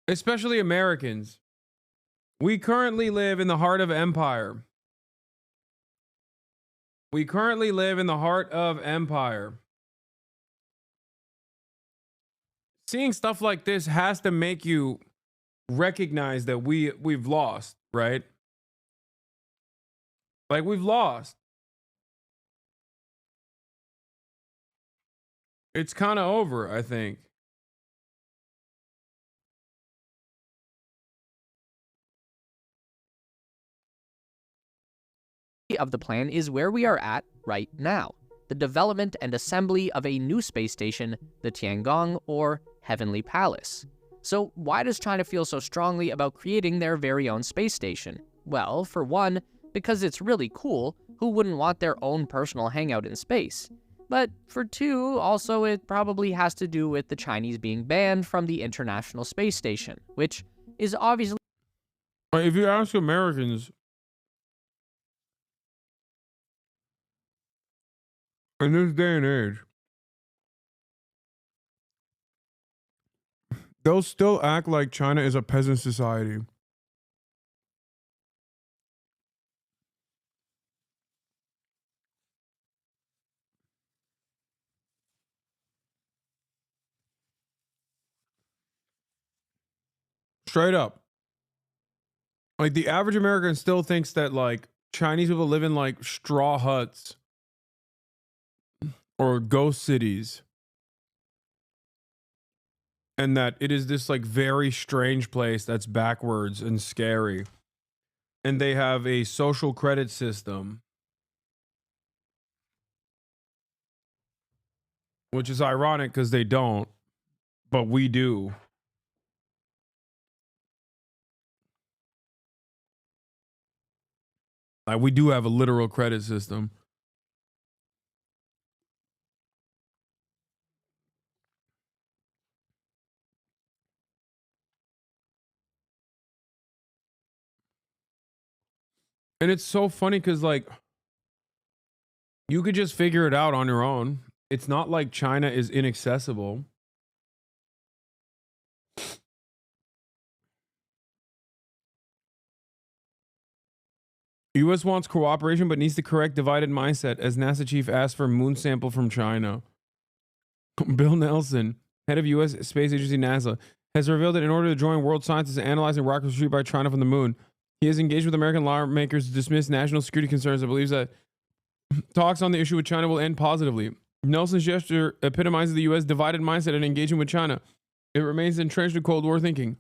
Especially Americans. We currently live in the heart of empire. We currently live in the heart of empire. Seeing stuff like this has to make you recognize that we've lost, right? Like, we've lost. It's kind of over, I think. Of the plan is where we are at right now, the development and assembly of a new space station, the Tiangong, or Heavenly Palace. So why does China feel so strongly about creating their very own space station? Well, for one, because it's really cool. Who wouldn't want their own personal hangout in space? But for two, also it probably has to do with the Chinese being banned from the International Space Station, which is obviously... If you ask Americans, in this day and age, they'll still act like China is a peasant society. Straight up. Like, the average American still thinks that, like, Chinese people live in, like, straw huts or ghost cities. And that it is this, like, very strange place that's backwards and scary. And they have a social credit system. Which is ironic because they don't. But we do. Like, we do have a literal credit system. And it's so funny because, like, you could just figure it out on your own. It's not like China is inaccessible. U.S. wants cooperation but needs to correct divided mindset as NASA chief asked for moon sample from China. Bill Nelson, head of U.S. Space Agency NASA, has revealed that in order to join world scientists in analyzing rockets retrieved by China from the moon, he has engaged with American lawmakers to dismiss national security concerns and believes that talks on the issue with China will end positively. Nelson's gesture epitomizes the U.S. divided mindset and engagement with China. It remains entrenched in Cold War thinking.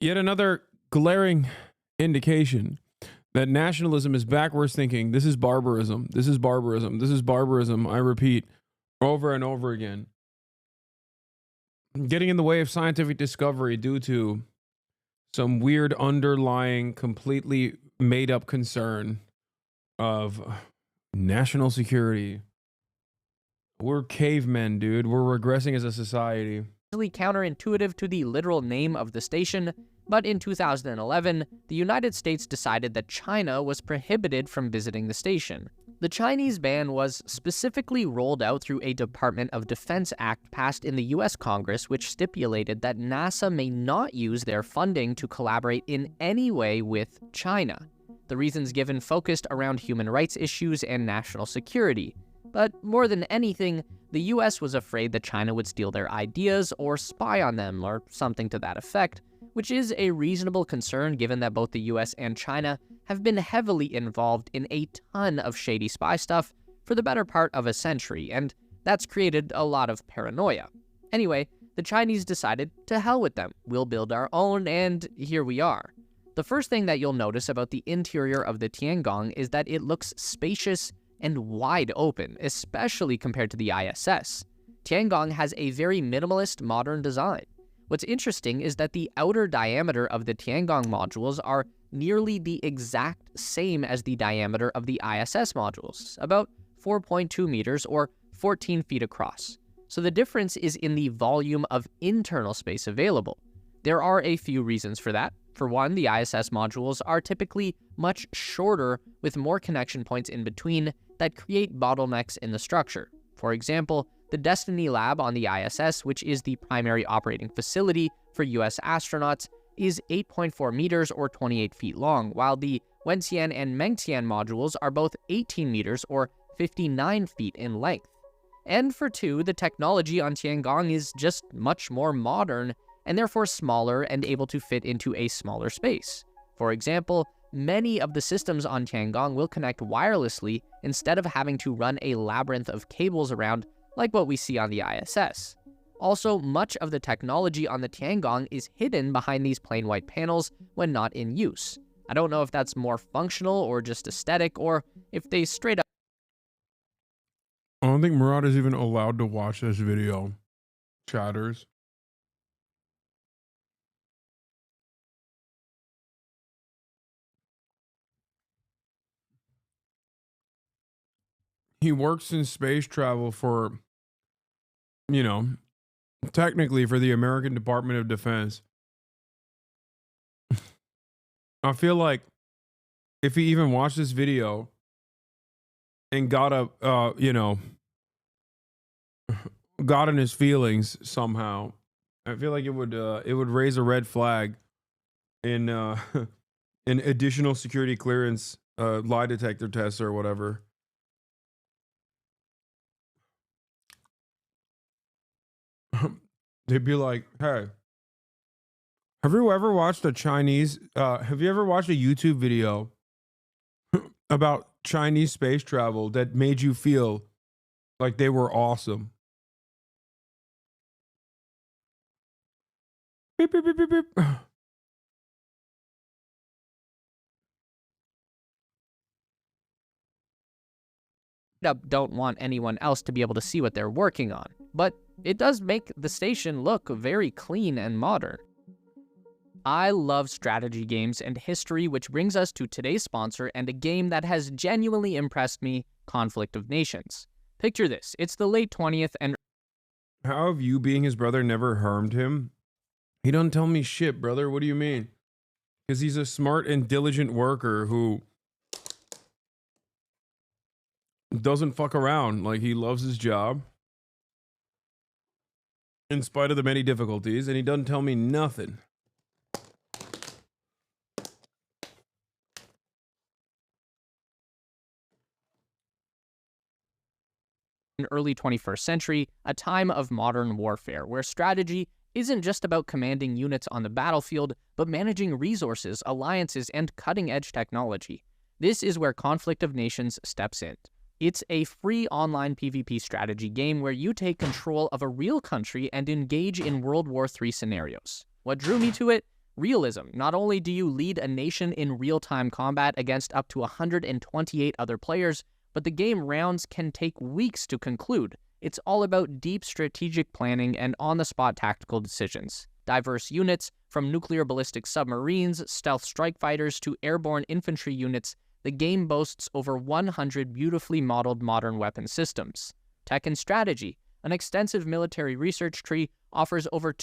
Yet another glaring indication that nationalism is backwards thinking. This is barbarism. This is barbarism. This is barbarism. I repeat over and over again. Getting in the way of scientific discovery due to some weird underlying, completely made up concern of national security. We're cavemen, dude. We're regressing as a society. Counterintuitive to the literal name of the station, but in 2011, the United States decided that China was prohibited from visiting the station. The Chinese ban was specifically rolled out through a Department of Defense Act passed in the US Congress, which stipulated that NASA may not use their funding to collaborate in any way with China. The reasons given focused around human rights issues and national security. But more than anything, the US was afraid that China would steal their ideas or spy on them, or something to that effect, which is a reasonable concern given that both the US and China have been heavily involved in a ton of shady spy stuff for the better part of a century, and that's created a lot of paranoia. Anyway, the Chinese decided to hell with them, we'll build our own, and here we are. The first thing that you'll notice about the interior of the Tiangong is that it looks spacious and wide open, especially compared to the ISS. Tiangong has a very minimalist modern design. What's interesting is that the outer diameter of the Tiangong modules are nearly the exact same as the diameter of the ISS modules, about 4.2 meters or 14 feet across. So the difference is in the volume of internal space available. There are a few reasons for that. For one, the ISS modules are typically much shorter with more connection points in between that create bottlenecks in the structure. For example, the Destiny Lab on the ISS, which is the primary operating facility for US astronauts, is 8.4 meters or 28 feet long, while the Wenxian and Mengtian modules are both 18 meters or 59 feet in length. And for two, the technology on Tiangong is just much more modern and therefore smaller and able to fit into a smaller space. For example, many of the systems on Tiangong will connect wirelessly instead of having to run a labyrinth of cables around like what we see on the ISS. Also, much of the technology on the Tiangong is hidden behind these plain white panels when not in use. I don't know if that's more functional or just aesthetic, or if they straight up... I don't think Murad is even allowed to watch this video. Chatters. He works in space travel for, you know, technically for the American Department of Defense. I feel like if he even watched this video and got got in his feelings somehow, I feel like it would raise a red flag in in additional security clearance lie detector tests or whatever. They'd be like, hey, have you ever watched a Chinese, have you ever watched a YouTube video about Chinese space travel that made you feel like they were awesome? Beep, beep, beep, beep, beep. don't want anyone else to be able to see what they're working on. But it does make the station look very clean and modern. I love strategy games and history, which brings us to today's sponsor and a game that has genuinely impressed me, Conflict of Nations. Picture this, it's the late 20th and... How have you being his brother never harmed him? He doesn't tell me shit, brother. What do you mean? Because he's a smart and diligent worker who doesn't fuck around. Like, he loves his job in spite of the many difficulties, and he doesn't tell me nothing. Early 21st century, a time of modern warfare where strategy isn't just about commanding units on the battlefield, but managing resources, alliances, and cutting-edge technology. This is where Conflict of Nations steps in. It's a free online PvP strategy game where you take control of a real country and engage in World War III scenarios. What drew me to it? Realism. Not only do you lead a nation in real-time combat against up to 128 other players, but the game rounds can take weeks to conclude. It's all about deep strategic planning and on-the-spot tactical decisions. Diverse units, from nuclear ballistic submarines, stealth strike fighters, to airborne infantry units, the game boasts over 100 beautifully modeled modern weapon systems. Tech and strategy. An extensive military research tree offers over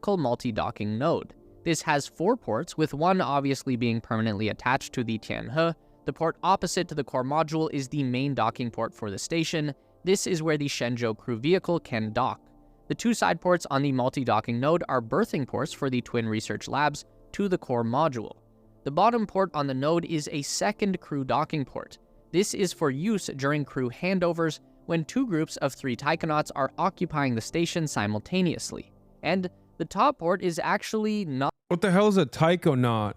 multi-docking node. This has 4 ports, with one obviously being permanently attached to the Tianhe. The port opposite to the core module is the main docking port for the station. This is where the Shenzhou crew vehicle can dock. The 2 side ports on the multi-docking node are berthing ports for the twin research labs to the core module. The bottom port on the node is a second crew docking port. This is for use during crew handovers when 2 groups of 3 taikonauts are occupying the station simultaneously. And the top port is actually not... What the hell is a taikonaut?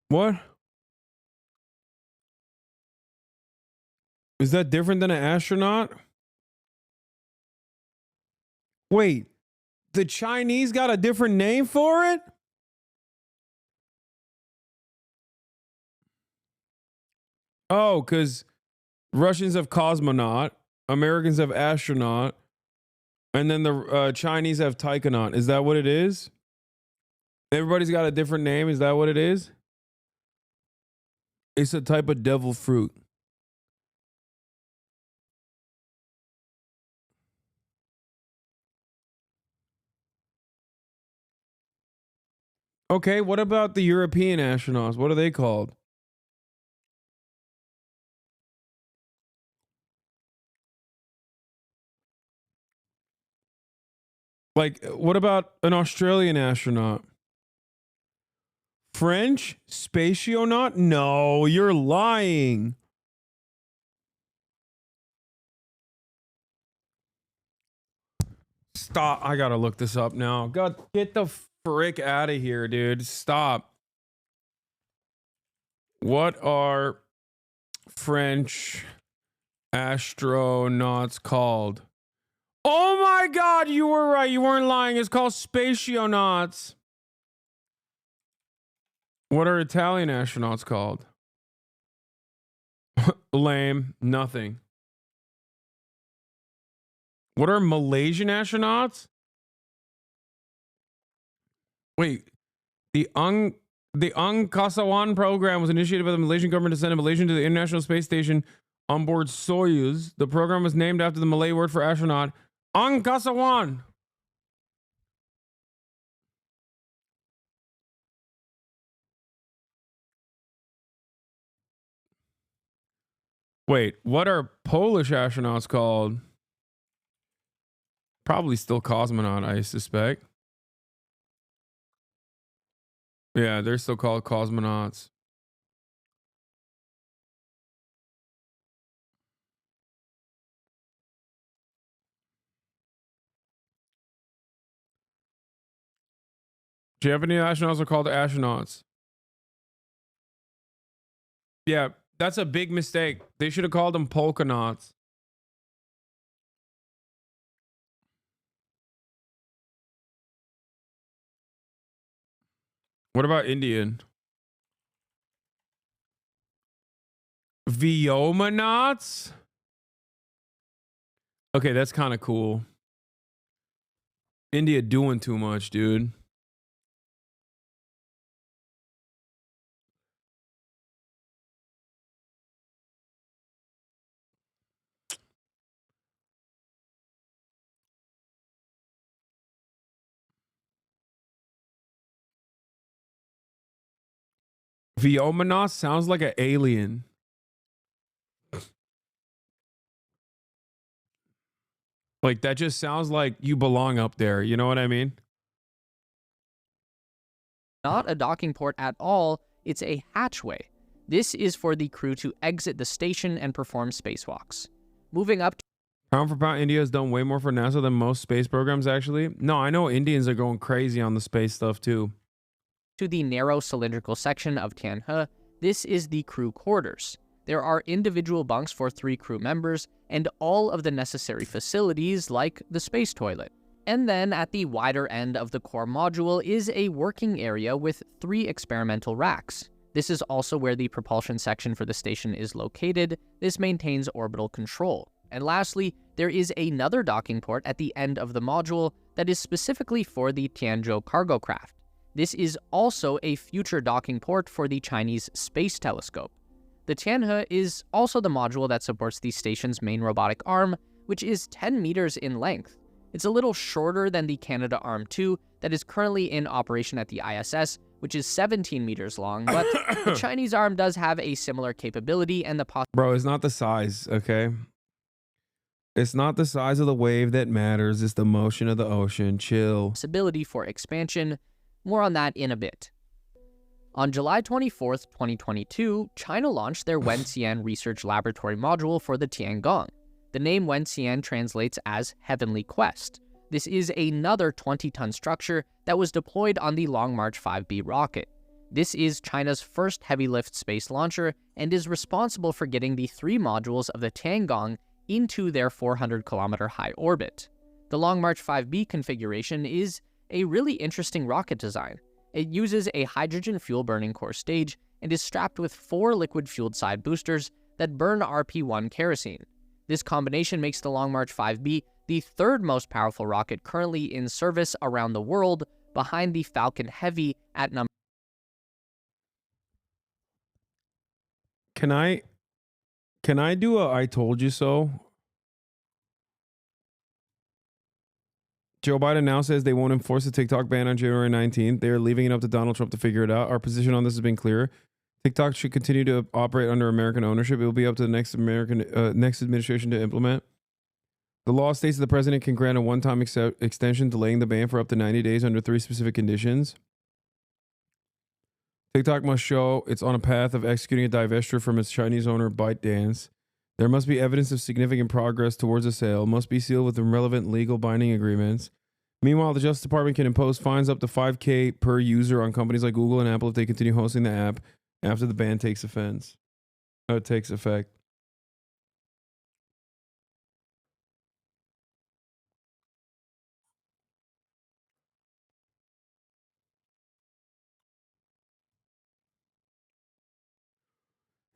What? Is that different than an astronaut? Wait, the Chinese got a different name for it? Oh, because Russians have cosmonaut, Americans have astronaut, and then the Chinese have taikonaut. Is that what it is? Everybody's got a different name. Is that what it is? It's a type of devil fruit. Okay, what about the European astronauts? What are they called? Like, what about an Australian astronaut? French? Spationaut? No, you're lying. Stop. I gotta look this up now. God, get the frick out of here, dude. Stop. What are French astronauts called? Oh my God, you were right. You weren't lying. It's called spationauts. What are Italian astronauts called? Lame. Nothing. What are Malaysian astronauts? Wait, the Angkasa program was initiated by the Malaysian government to send a Malaysian to the International Space Station on board Soyuz. The program was named after the Malay word for astronaut, Angkasa. Wait, what are Polish astronauts called? Probably still cosmonaut, I suspect. Yeah, they're still called cosmonauts. Japanese astronauts are called astronauts. Yeah, that's a big mistake. They should have called them polka knots. What about Indian? Vyomanauts? Okay, that's kind of cool. India doing too much, dude. Vyomanauts sounds like an alien. Like, that just sounds like you belong up there. You know what I mean? Not a docking port at all, it's a hatchway. This is for the crew to exit the station and perform spacewalks. Moving up... Pound for pound, India has done way more for NASA than most space programs, actually. No, I know Indians are going crazy on the space stuff, too. To the narrow cylindrical section of Tianhe, this is the crew quarters. There are individual bunks for 3 crew members and all of the necessary facilities like the space toilet. And then at the wider end of the core module is a working area with 3 experimental racks. This is also where the propulsion section for the station is located. This maintains orbital control. And lastly, there is another docking port at the end of the module that is specifically for the Tianzhou cargo craft. This is also a future docking port for the Chinese space telescope. The Tianhe is also the module that supports the station's main robotic arm, which is 10 meters in length. It's a little shorter than the Canadarm2 that is currently in operation at the ISS, which is 17 meters long, but the Chinese arm does have a similar capability and the Bro, it's not the size, okay? It's not the size of the wave that matters, it's the motion of the ocean. Chill. possibility for expansion. More on that in a bit. On July 24th, 2022, China launched their Wenxian Research Laboratory module for the Tiangong. The name Wenxian translates as Heavenly Quest. This is another 20-ton structure that was deployed on the Long March 5B rocket. This is China's first heavy-lift space launcher and is responsible for getting the 3 modules of the Tiangong into their 400-kilometer high orbit. The Long March 5B configuration is a really interesting rocket design. It uses a hydrogen fuel-burning core stage and is strapped with 4 liquid-fueled side boosters that burn RP-1 kerosene. This combination makes the Long March 5B the 3rd most powerful rocket currently in service around the world, behind the Falcon Heavy at number. Can I do a I told you so? Joe Biden now says they won't enforce the TikTok ban on January 19th. They are leaving it up to Donald Trump to figure it out. Our position on this has been clear. TikTok should continue to operate under American ownership. It will be up to the next administration to implement. The law states that the president can grant a one-time extension delaying the ban for up to 90 days under 3 specific conditions. TikTok must show it's on a path of executing a divestiture from its Chinese owner ByteDance. There must be evidence of significant progress towards a sale, must be sealed with relevant legal binding agreements. Meanwhile, the Justice Department can impose fines up to $5,000 per user on companies like Google and Apple if they continue hosting the app after the ban takes effect.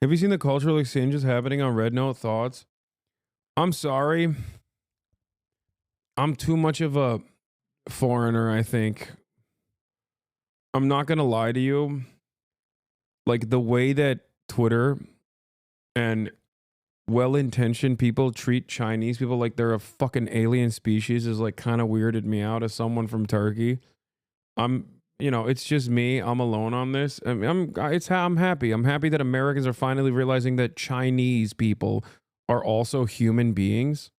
Have you seen the cultural exchanges happening on RedNote? Thoughts? I'm sorry. I'm too much of a foreigner, I think. I'm not going to lie to you. Like, the way that Twitter and well-intentioned people treat Chinese people like they're a fucking alien species is like kind of weirded me out as someone from Turkey. It's just me. I'm alone on this. I'm happy. I'm happy that Americans are finally realizing that Chinese people are also human beings.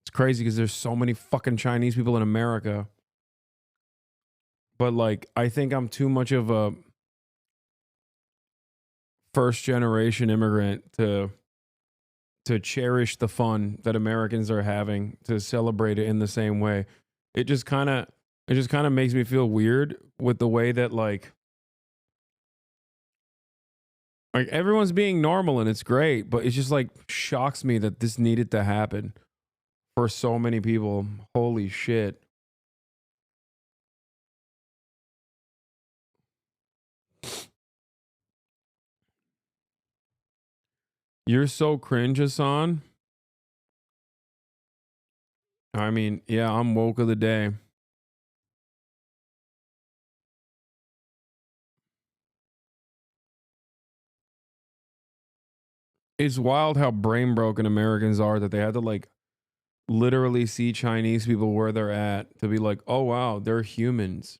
It's crazy because there's so many fucking Chinese people in America. But like, I think I'm too much of a first generation immigrant to cherish the fun that Americans are having, to celebrate it in the same way. It just kind of makes me feel weird with the way that like everyone's being normal and it's great, but it just like shocks me that this needed to happen for so many people. Holy shit. You're so cringe, Hasan. I mean, yeah, I'm woke of the day. It's wild how brain broken Americans are that they had to like literally see Chinese people where they're at to be like, oh wow, they're humans.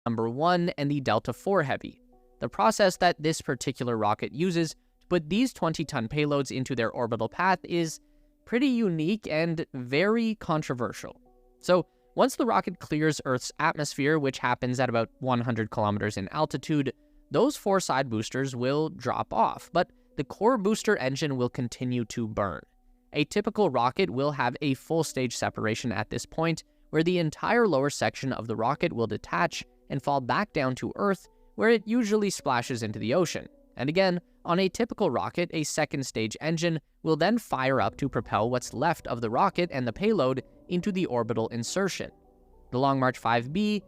Number 1 and the Delta IV Heavy. The process that this particular rocket uses to put these 20-ton payloads into their orbital path is pretty unique and very controversial. So, once the rocket clears Earth's atmosphere, which happens at about 100 kilometers in altitude, those 4 side boosters will drop off, but the core booster engine will continue to burn. A typical rocket will have a full stage separation at this point, where the entire lower section of the rocket will detach and fall back down to Earth, where it usually splashes into the ocean. And again, on a typical rocket, a second stage engine will then fire up to propel what's left of the rocket and the payload into the orbital insertion. The Long March 5B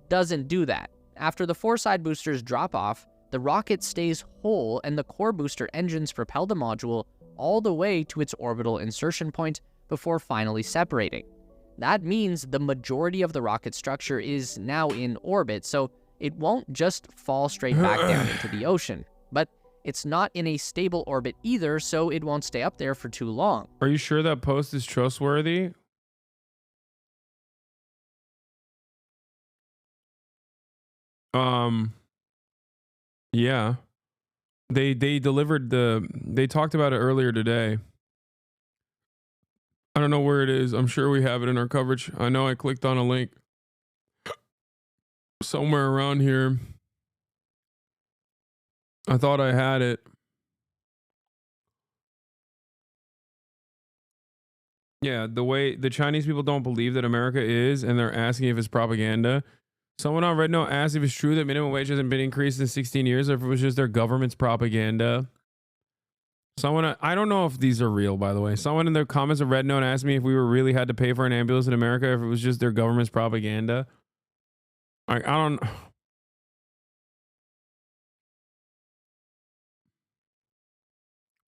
doesn't do that. After the 4 side boosters drop off, the rocket stays whole and the core booster engines propel the module all the way to its orbital insertion point before finally separating. That means the majority of the rocket structure is now in orbit, so it won't just fall straight back down into the ocean. But it's not in a stable orbit either, so it won't stay up there for too long. Are you sure that post is trustworthy? Yeah. They delivered they talked about it earlier today. I don't know where it is. I'm sure we have it in our coverage. I know I clicked on a link somewhere around here. I thought I had it. Yeah, the way the Chinese people don't believe that America is, and they're asking if it's propaganda. Someone on RedNote asked if it's true that minimum wage hasn't been increased in 16 years, or if it was just their government's propaganda. Someone, I don't know if these are real, by the way. Someone in the comments of RedNote asked me if we really had to pay for an ambulance in America, if it was just their government's propaganda. I don't.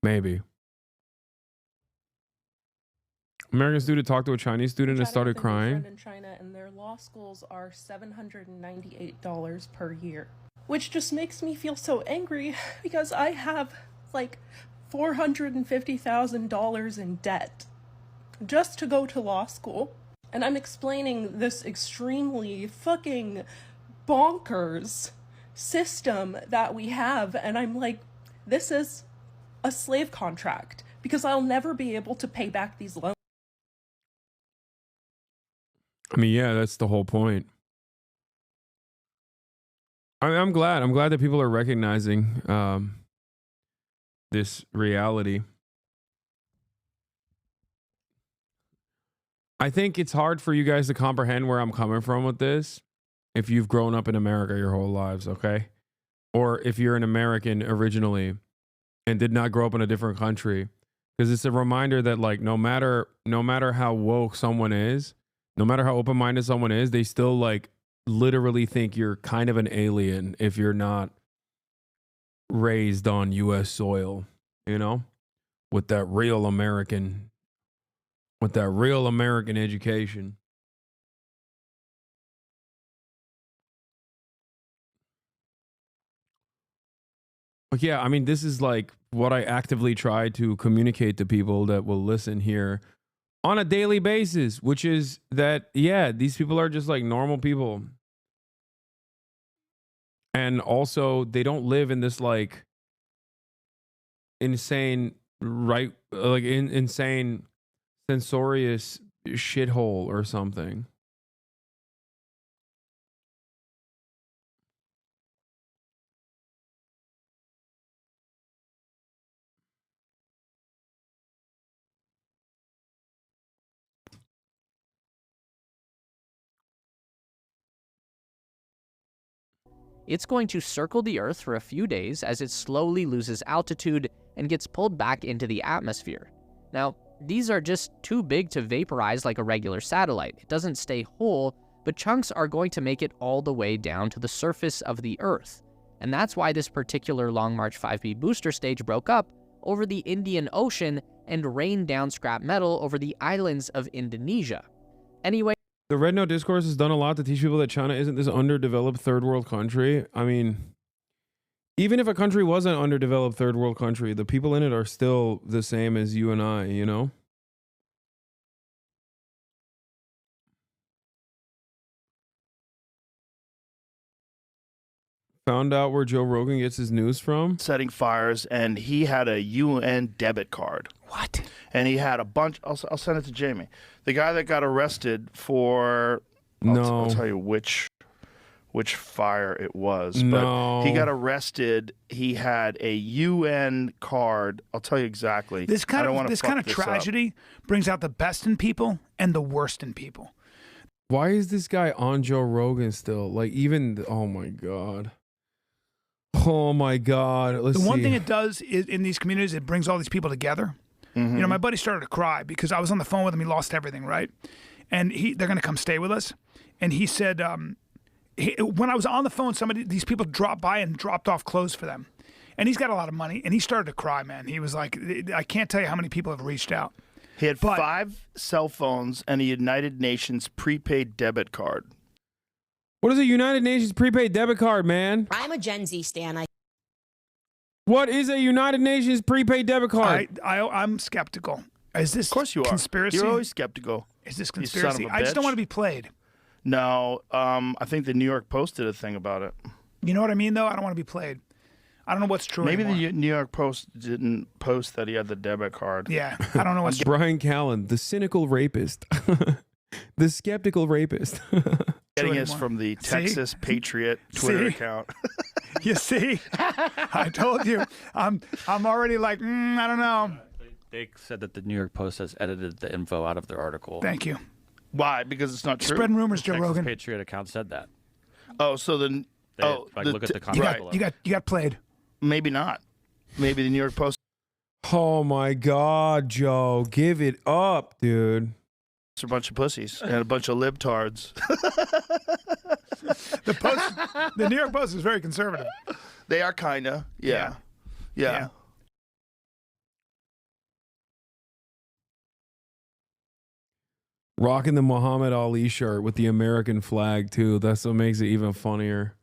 Maybe. American student talked to a Chinese student and started crying. In China, and their law schools are $798 per year, which just makes me feel so angry because I have like $450,000 in debt just to go to law school, and I'm explaining this extremely fucking bonkers system that we have, and I'm like, this is a slave contract because I'll never be able to pay back these loans. I mean, yeah, that's the whole point. I'm glad that people are recognizing this reality. I think it's hard for you guys to comprehend where I'm coming from with this if you've grown up in America your whole lives, okay? Or if you're an American originally and did not grow up in a different country, because it's a reminder that, like, no matter how woke someone is, no matter how open-minded someone is, they still, like, literally think you're kind of an alien if you're not raised on U.S. soil, you know, with that real American education. But yeah, I mean, this is like what I actively try to communicate to people that will listen here on a daily basis, which is that, yeah, these people are just like normal people. And also, they don't live in this like insane censorious shithole or something. It's going to circle the Earth for a few days as it slowly loses altitude and gets pulled back into the atmosphere. Now, these are just too big to vaporize like a regular satellite. It doesn't stay whole, but chunks are going to make it all the way down to the surface of the Earth. And that's why this particular Long March 5B booster stage broke up over the Indian Ocean and rained down scrap metal over the islands of Indonesia. Anyway, the RedNote discourse has done a lot to teach people that China isn't this underdeveloped third world country. I mean, even if a country was an underdeveloped third world country, the people in it are still the same as you and I, you know? Found out where Joe Rogan gets his news from? Setting fires, and he had a UN debit card. What? And he had a bunch. I'll send it to Jamie. The guy that got arrested for. I'll tell you which fire it was. No. But he got arrested. He had a UN card. I'll tell you exactly. This kind of tragedy brings out the best in people and the worst in people. Why is this guy on Joe Rogan still? Like, even, oh my God. Oh my God. The one thing it does is in these communities, it brings all these people together. Mm-hmm. You know, my buddy started to cry because I was on the phone with him. He lost everything, right? And they're going to come stay with us. And he said, when I was on the phone, these people dropped by and dropped off clothes for them. and he's got a lot of money, and he started to cry, man. He was like, I can't tell you how many people have reached out. He had 5 cell phones and a United Nations prepaid debit card. What is a United Nations prepaid debit card, man? I'm a Gen Z stan. What is a United Nations prepaid debit card? I'm skeptical. Is this Of course you are. conspiracy? You're always skeptical. Is this You son of conspiracy? a I just don't bitch. want to be played. No, I think the New York Post did a thing about it. You know what I mean, though? I don't want to be played. I don't know what's true Maybe anymore. the New York Post didn't post that he had the debit card. Yeah, I don't know what's true. Brian Callen, the cynical rapist. The skeptical rapist. Getting us from the Texas Patriot Twitter account. You see? I told you. I'm already like, I don't know. They said that the New York Post has edited the info out of their article. Thank you. Why? Because it's not true. Spreading rumors, The Joe Texas Rogan. Patriot account said that. Oh, so then Look at the context. You got played. Maybe not. Maybe the New York Post. Oh my God, Joe. Give it up, dude. It's a bunch of pussies and a bunch of libtards. The New York Post is very conservative. They are kinda. Yeah. Rocking the Muhammad Ali shirt with the American flag, too. That's what makes it even funnier.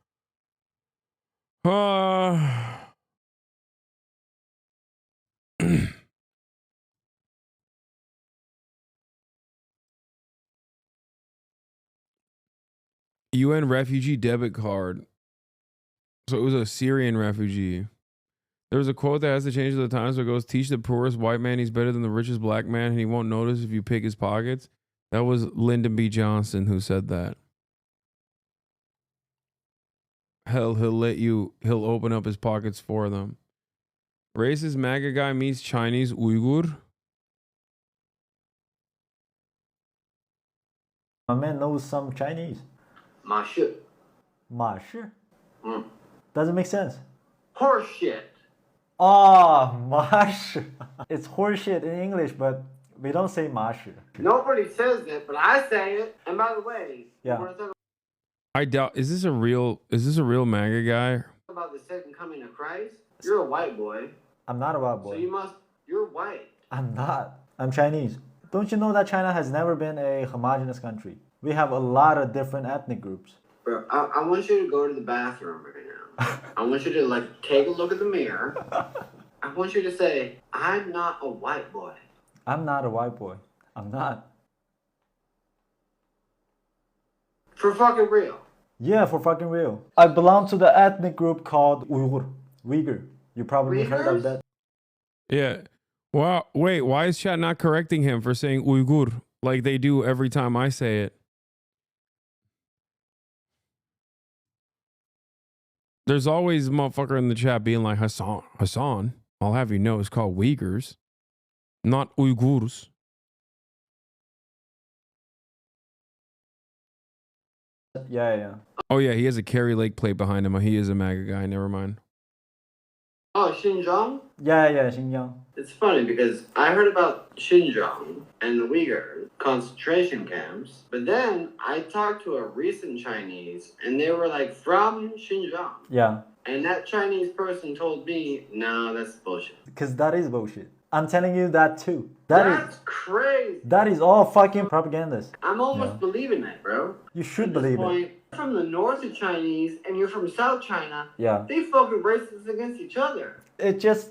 UN refugee debit card. So it was a Syrian refugee. There was a quote that has to change with the times where it goes, teach the poorest white man he's better than the richest black man and he won't notice if you pick his pockets. That was Lyndon B. Johnson who said that. Hell, he'll open up his pockets for them. Racist MAGA guy meets Chinese Uyghur. My man knows some Chinese. Mashle. Mashle? Doesn't make sense. Horseshit. Oh, Mashle. It's horseshit in English, but we don't say Mashle. Nobody says it, but I say it. And by the way, Yeah. when I talk I doubt. Is this a real MAGA guy? about the second coming of Christ, you're a white boy. I'm not a white So boy. you're white. I'm not. I'm Chinese. Don't you know that China has never been a homogenous country? We have a lot of different ethnic groups. Bro, I want you to go to the bathroom right now. I want you to take a look at the mirror. I want you to say, I'm not a white boy. I'm not a white boy. I'm not. For fucking real. Yeah, for fucking real. I belong to the ethnic group called Uyghur. You probably heard of that. Yeah. Wow. Wait, why is chat not correcting him for saying Uyghur like they do every time I say it? There's always a motherfucker in the chat being like, Hasan, I'll have you know it's called Uyghurs, not Uyghurs. Yeah. Oh yeah, he has a Kerry Lake plate behind him. He is a MAGA guy. Never mind. Oh, Xinjiang? Yeah, Xinjiang. It's funny because I heard about Xinjiang and the Uyghur concentration camps, but then I talked to a recent Chinese and they were like from Xinjiang. Yeah. And that Chinese person told me, no, that's bullshit. Because that is bullshit. I'm telling you that too. That's crazy. That is all fucking propaganda. I'm almost believing that, bro. You should believe it. You're from the north of Chinese and you're from South China. Yeah. They fucking racist against each other. It just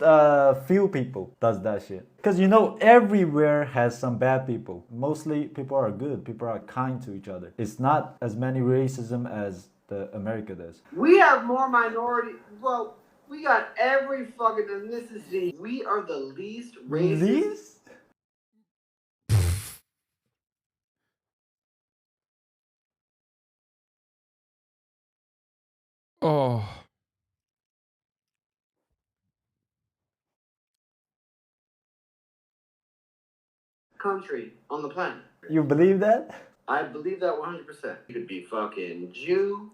few people does that shit. Because you know everywhere has some bad people. Mostly people are good. People are kind to each other. It's not as many racism as the America does. We have more minority. Well, we got every fucking ethnicity. We are the least racist. Oh. Country on the planet. You believe that? I believe that 100%. You could be fucking Jew.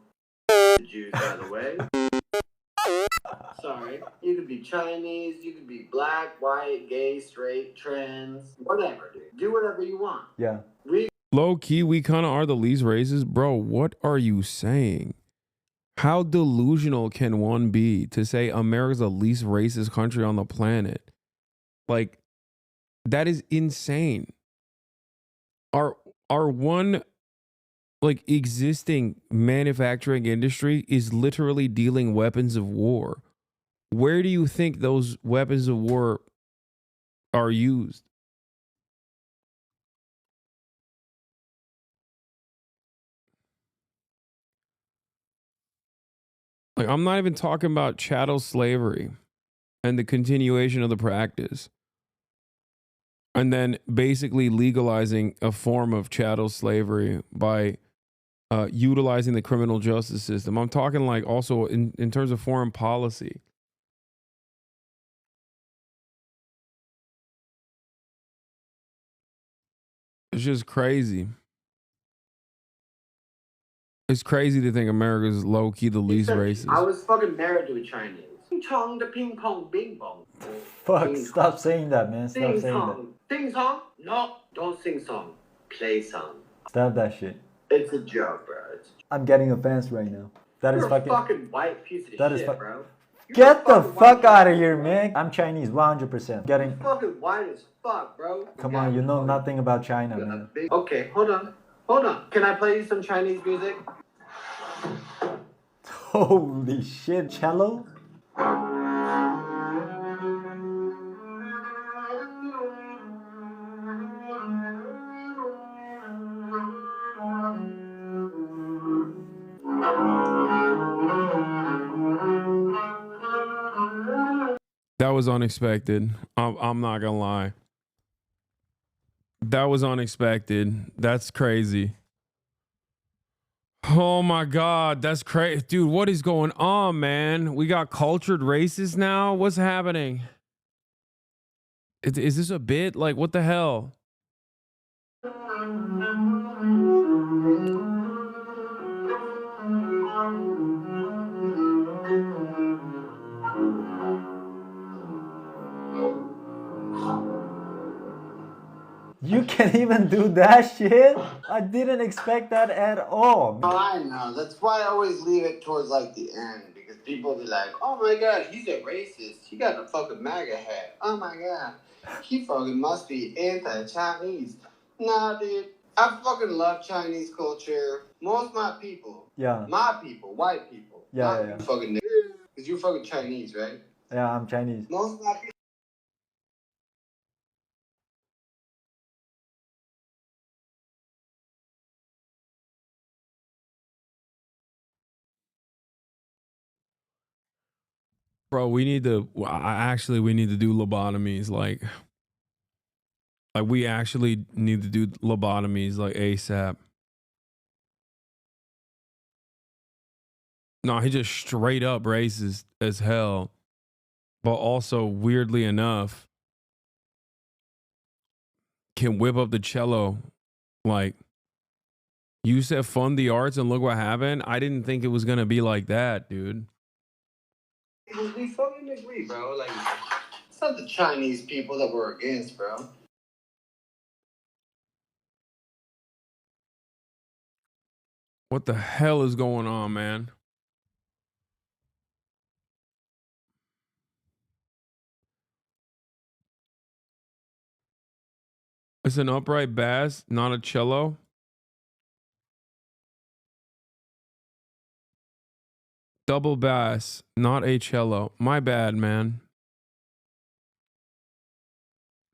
Jews, by the way. Sorry. You could be Chinese. You could be black, white, gay, straight, trans, whatever, dude. Do whatever you want. Yeah. Low key, we kind of are the least racist. Bro, what are you saying? How delusional can one be to say America's the least racist country on the planet? Like, that is insane. Our one like existing manufacturing industry is literally dealing weapons of war. Where do you think those weapons of war are used? Like, I'm not even talking about chattel slavery and the continuation of the practice, and then basically legalizing a form of chattel slavery by utilizing the criminal justice system. I'm talking like also in terms of foreign policy. It's just crazy. It's crazy to think America is low key the least I racist. was fucking married to a Chinese. Ding chong, the ping pong, bing bong. Fuck, stop saying that, man. Stop Sing saying that. song. Sing song? No, don't sing song. Play song. Stop that shit. It's a joke, bro. I'm getting offense right now. That is You're fucking. a fucking white piece of That is shit, bro. Get the fuck out of here, man. I'm Chinese, 100%. Getting. You're fucking white as fuck, bro. Come on, you know nothing about China, man. Okay, hold on. Hold on. Can I play you some Chinese music? Holy shit, cello? That was unexpected. I'm not gonna lie. That was unexpected. That's crazy. Oh my God, that's crazy. Dude, what is going on, man? We got cultured racists now? What's happening? Is this a bit? Like, what the hell? You can even do that shit? I didn't expect that at all. Oh, I know. That's why I always leave it towards like the end because people be like, "Oh my God, he's a racist. He got a fucking MAGA hat. Oh my God, he fucking must be anti-Chinese." Nah, dude. I fucking love Chinese culture. Most of my people. Yeah. My people, white people. Yeah, not yeah, yeah. you fucking niggas. Because you're fucking Chinese, right? Yeah, I'm Chinese. Most of my people. Bro, we need to we need to do lobotomies like we actually need to do lobotomies like ASAP. No, he just straight up racist as hell. But also, weirdly enough, can whip up the cello. Like, you said fund the arts and look what happened. I didn't think it was going to be like that, dude. We fucking agree, bro. Like, it's not the Chinese people that we're against, bro. What the hell is going on, man? It's an upright bass, not a cello. Double bass, not a cello. My bad, man.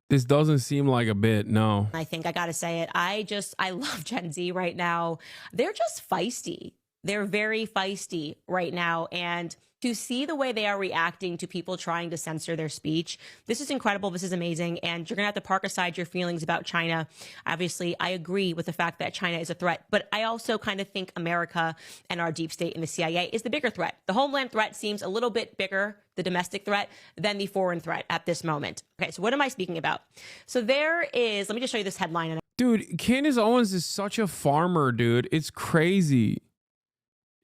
This doesn't seem like a bit, no. I think I got to say it. I love Gen Z right now. They're just feisty. They're very feisty right now. And to see the way they are reacting to people trying to censor their speech, this is incredible. This is amazing. And you're going to have to park aside your feelings about China. Obviously, I agree with the fact that China is a threat, but I also kind of think America and our deep state and the CIA is the bigger threat. The homeland threat seems a little bit bigger, the domestic threat, than the foreign threat at this moment. Okay, so what am I speaking about? So there is, let me just show you this headline. Dude, Candace Owens is such a farmer, dude. It's crazy.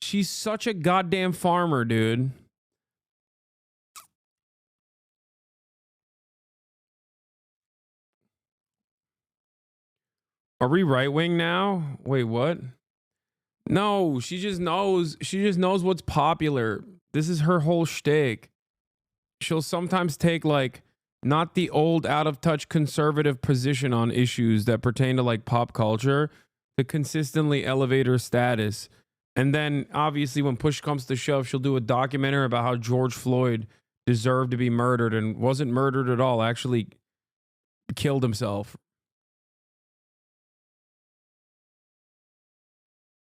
She's such a goddamn farmer, dude. Are we right wing now? Wait, what? No, she just knows. She just knows what's popular. This is her whole shtick. She'll sometimes take like not the old out of touch conservative position on issues that pertain to like pop culture to consistently elevate her status. And then obviously when push comes to shove, she'll do a documentary about how George Floyd deserved to be murdered and wasn't murdered at all, actually killed himself.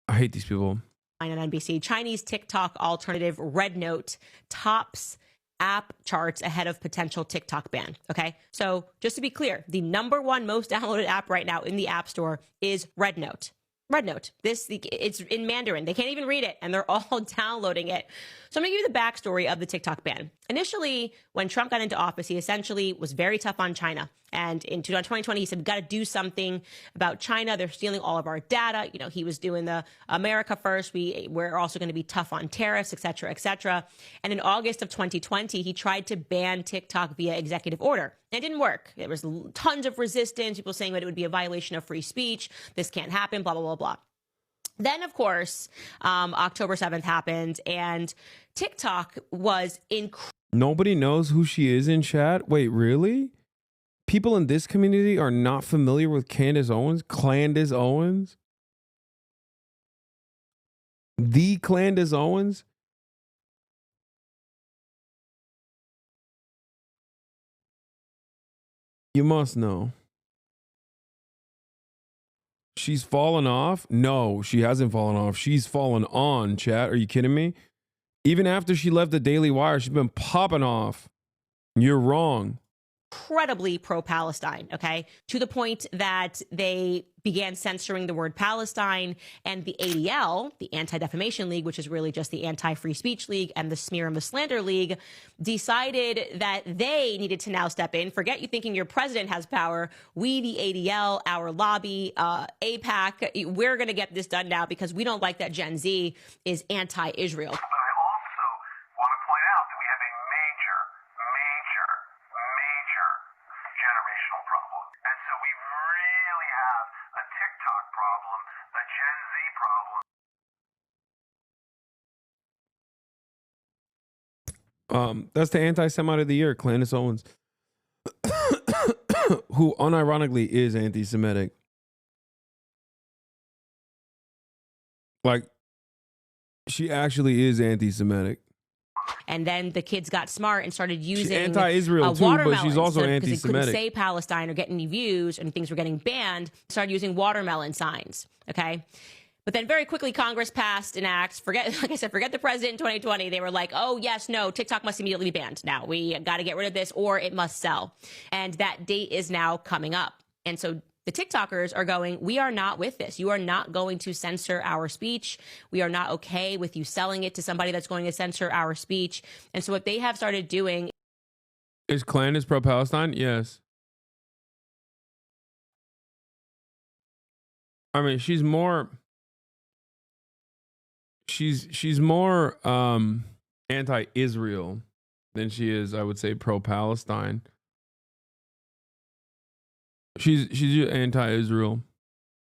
I hate these people. On NBC, Chinese TikTok alternative RedNote tops app charts ahead of potential TikTok ban. Okay, so just to be clear, the #1 most downloaded app right now in the App Store is RedNote. RedNote. It's in Mandarin. They can't even read it, and they're all downloading it. So I'm going to give you the backstory of the TikTok ban. Initially, when Trump got into office, he essentially was very tough on China. And in 2020, he said, we've got to do something about China. They're stealing all of our data. You know, he was doing the America first. We're also going to be tough on tariffs, et cetera, et cetera. And in August of 2020, he tried to ban TikTok via executive order. And it didn't work. There was tons of resistance, people saying that it would be a violation of free speech. This can't happen, blah, blah, blah, blah. Then, of course, October 7th happened, and TikTok was incredible. Nobody knows who she is in chat? Wait, really? People in this community are not familiar with Candace Owens? Candace Owens? The Candace Owens? You must know. She's fallen off? No, she hasn't fallen off. She's fallen on, chat. Are you kidding me? Even after she left the Daily Wire, she's been popping off. You're wrong. Incredibly pro-Palestine, okay? To the point that they began censoring the word Palestine, and the ADL, the Anti-Defamation League, which is really just the Anti-Free Speech League, and the Smear and the Slander League, decided that they needed to now step in. Forget you thinking your president has power. We, the ADL, our lobby, AIPAC, we're going to get this done now because we don't like that Gen Z is anti-Israel. That's the anti-Semite of the year, Candace Owens, who unironically is anti-Semitic. Like, she actually is anti-Semitic. And then the kids got smart and started using she's anti-Israel too, but she's also anti-Semitic. Because they couldn't say Palestine or get any views and things were getting banned, started using watermelon signs, okay? But then very quickly, Congress passed an act. Forget the president in 2020. They were like, oh, yes, no, TikTok must immediately be banned. Now we got to get rid of this or it must sell. And that date is now coming up. And so the TikTokers are going, we are not with this. You are not going to censor our speech. We are not okay with you selling it to somebody that's going to censor our speech. And so what they have started doing. Is Candace pro-Palestine? Yes. I mean, she's more anti-Israel than she is, I would say, pro-Palestine. She's anti-Israel.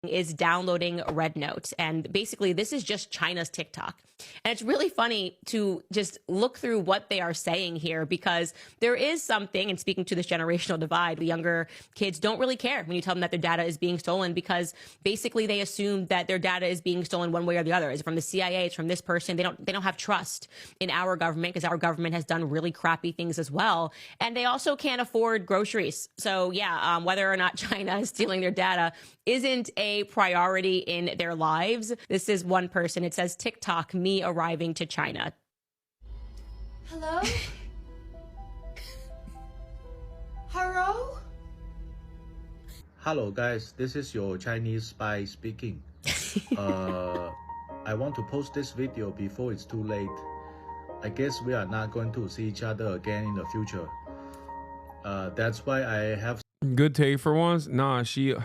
Is downloading RedNote. And basically, this is just China's TikTok. And it's really funny to just look through what they are saying here, because there is something, and speaking to this generational divide, the younger kids don't really care when you tell them that their data is being stolen, because basically they assume that their data is being stolen one way or the other. Is it from the CIA? It's from this person. They don't have trust in our government, because our government has done really crappy things as well. And they also can't afford groceries. So yeah, whether or not China is stealing their data isn't a priority in their lives. This is one person. It says, TikTok, me arriving to China. Hello? Hello? Hello guys, this is your Chinese spy speaking. I want to post this video before it's too late. I guess we are not going to see each other again in the future. That's why I have... Good take for once. Nah, she...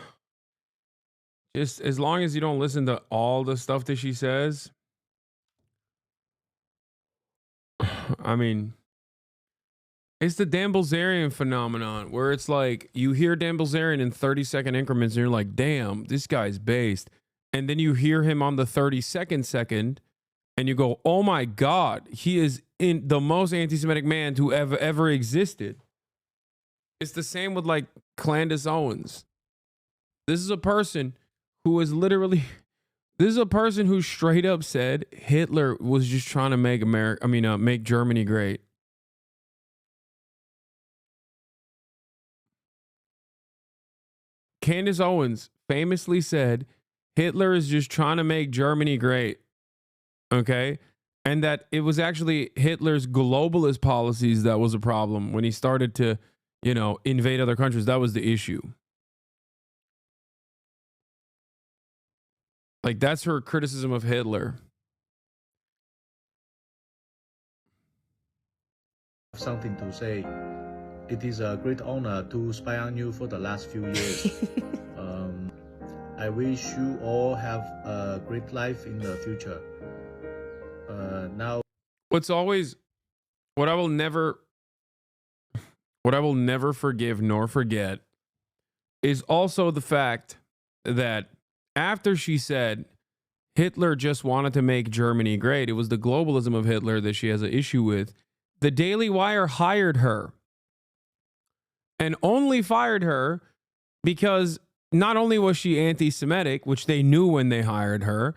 Just as long as you don't listen to all the stuff that she says. I mean, it's the Dan Bilzerian phenomenon, where it's like you hear Dan Bilzerian in 30-second increments and you're like, damn, this guy's based. and then you hear him on the 32nd second, and you go, oh my God, he is in the most anti-Semitic man to ever existed. It's the same with like Candace Owens. This is a person who is literally, this is a person who straight up said Hitler was just trying to make make Germany great. Candace Owens famously said Hitler is just trying to make Germany great. Okay? And that it was actually Hitler's globalist policies that was a problem when he started to, invade other countries. That was the issue. Like, that's her criticism of Hitler. Something to say. It is a great honor to spy on you for the last few years. I wish you all have a great life in the future. Now, what I will never forgive nor forget is also the fact that after she said Hitler just wanted to make Germany great, it was the globalism of Hitler that she has an issue with. The Daily Wire hired her, and only fired her because not only was she anti-Semitic, which they knew when they hired her,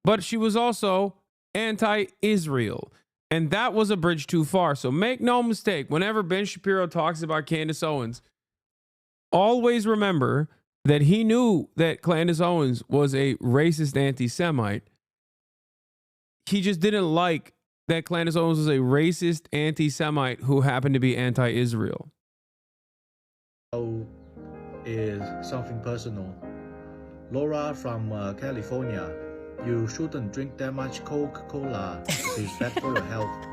but she was also anti-Israel. And that was a bridge too far. So make no mistake, whenever Ben Shapiro talks about Candace Owens, always remember that he knew that Candace Owens was a racist anti-Semite. He just didn't like that Candace Owens was a racist anti-Semite who happened to be anti-Israel. is something personal. Laura from California, you shouldn't drink that much Coca-Cola. It is bad for your health.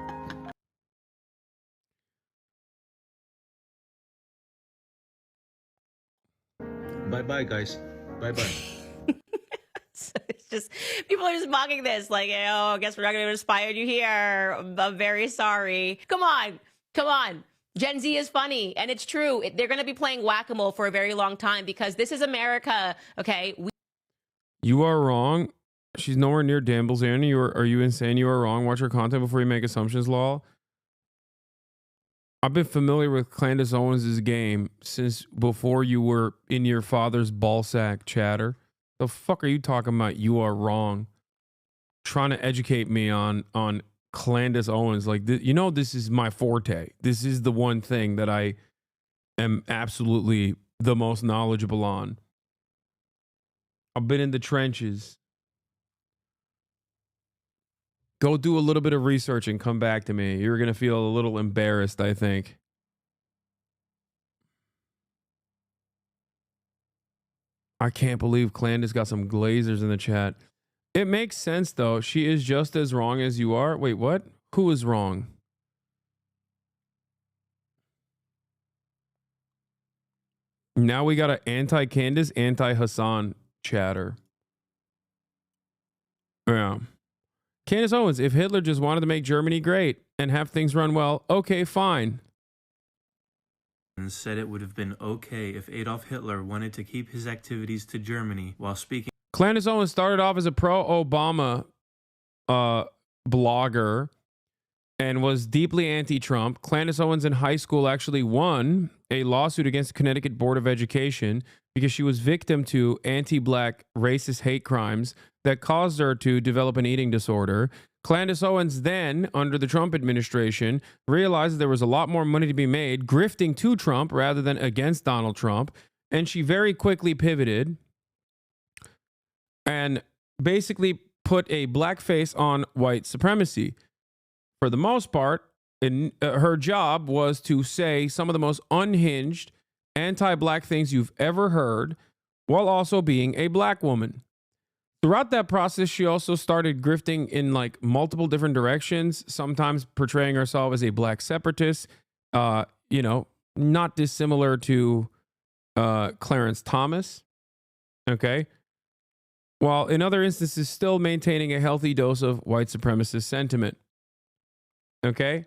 Bye-bye, guys. Bye-bye. So it's just, people are just mocking this. Like, oh, I guess we're not going to inspire you here. I'm very sorry. Come on. Come on. Gen Z is funny, and it's true. They're going to be playing whack-a-mole for a very long time because this is America, okay? You are wrong. She's nowhere near Damblesani. Are you insane? You are wrong. Watch her content before you make assumptions, lol. I've been familiar with Candace Owens' game since before you were in your father's ballsack, chatter. The fuck are you talking about? You are wrong. Trying to educate me on Candace Owens. Like, this is my forte. This is the one thing that I am absolutely the most knowledgeable on. I've been in the trenches. Go do a little bit of research and come back to me. You're going to feel a little embarrassed, I think. I can't believe Candace got some glazers in the chat. It makes sense, though. She is just as wrong as you are. Wait, what? Who is wrong? Now we got an anti-Candace, anti-Hasan chatter. Yeah. Candace Owens, if Hitler just wanted to make Germany great and have things run well, okay, fine. And said it would have been okay if Adolf Hitler wanted to keep his activities to Germany while speaking. Candace Owens started off as a pro-Obama blogger and was deeply anti-Trump. Candace Owens in high school actually won a lawsuit against the Connecticut Board of Education because she was victim to anti-black racist hate crimes that caused her to develop an eating disorder. Candace Owens then, under the Trump administration, realized there was a lot more money to be made grifting to Trump rather than against Donald Trump. And she very quickly pivoted and basically put a black face on white supremacy. For the most part, her job was to say some of the most unhinged, anti-black things you've ever heard, while also being a black woman. Throughout that process, she also started grifting in like multiple different directions, sometimes portraying herself as a black separatist, not dissimilar to Clarence Thomas, okay? While in other instances, still maintaining a healthy dose of white supremacist sentiment, okay?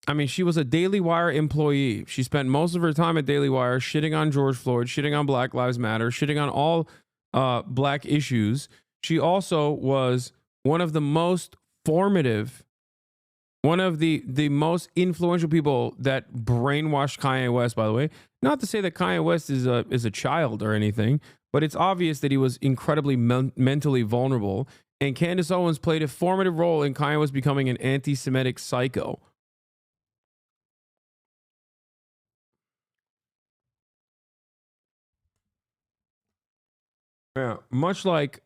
I mean, she was a Daily Wire employee. She spent most of her time at Daily Wire shitting on George Floyd, shitting on Black Lives Matter, shitting on all black issues. She also was one of the most formative, one of the most influential people that brainwashed Kanye West, by the way. Not to say that Kanye West is a child or anything, but it's obvious that he was incredibly mentally vulnerable. And Candace Owens played a formative role in Kanye West becoming an anti-Semitic psycho. Yeah, much like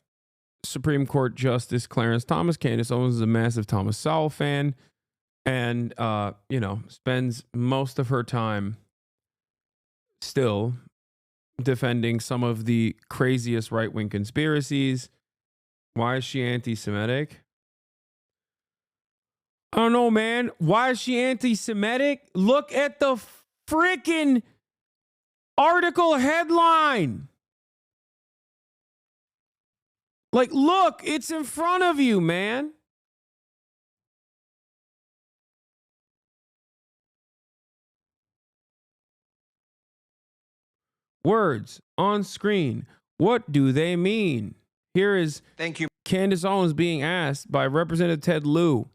Supreme Court Justice Clarence Thomas, Candace Owens is a massive Thomas Sowell fan, and spends most of her time still defending some of the craziest right-wing conspiracies. Why is she anti-Semitic? I don't know, man. Why is she anti-Semitic? Look at the freaking article headline. Like, look, it's in front of you, man. Words on screen. What do they mean? Here is Thank you. Candace Owens being asked by Representative Ted Lieu,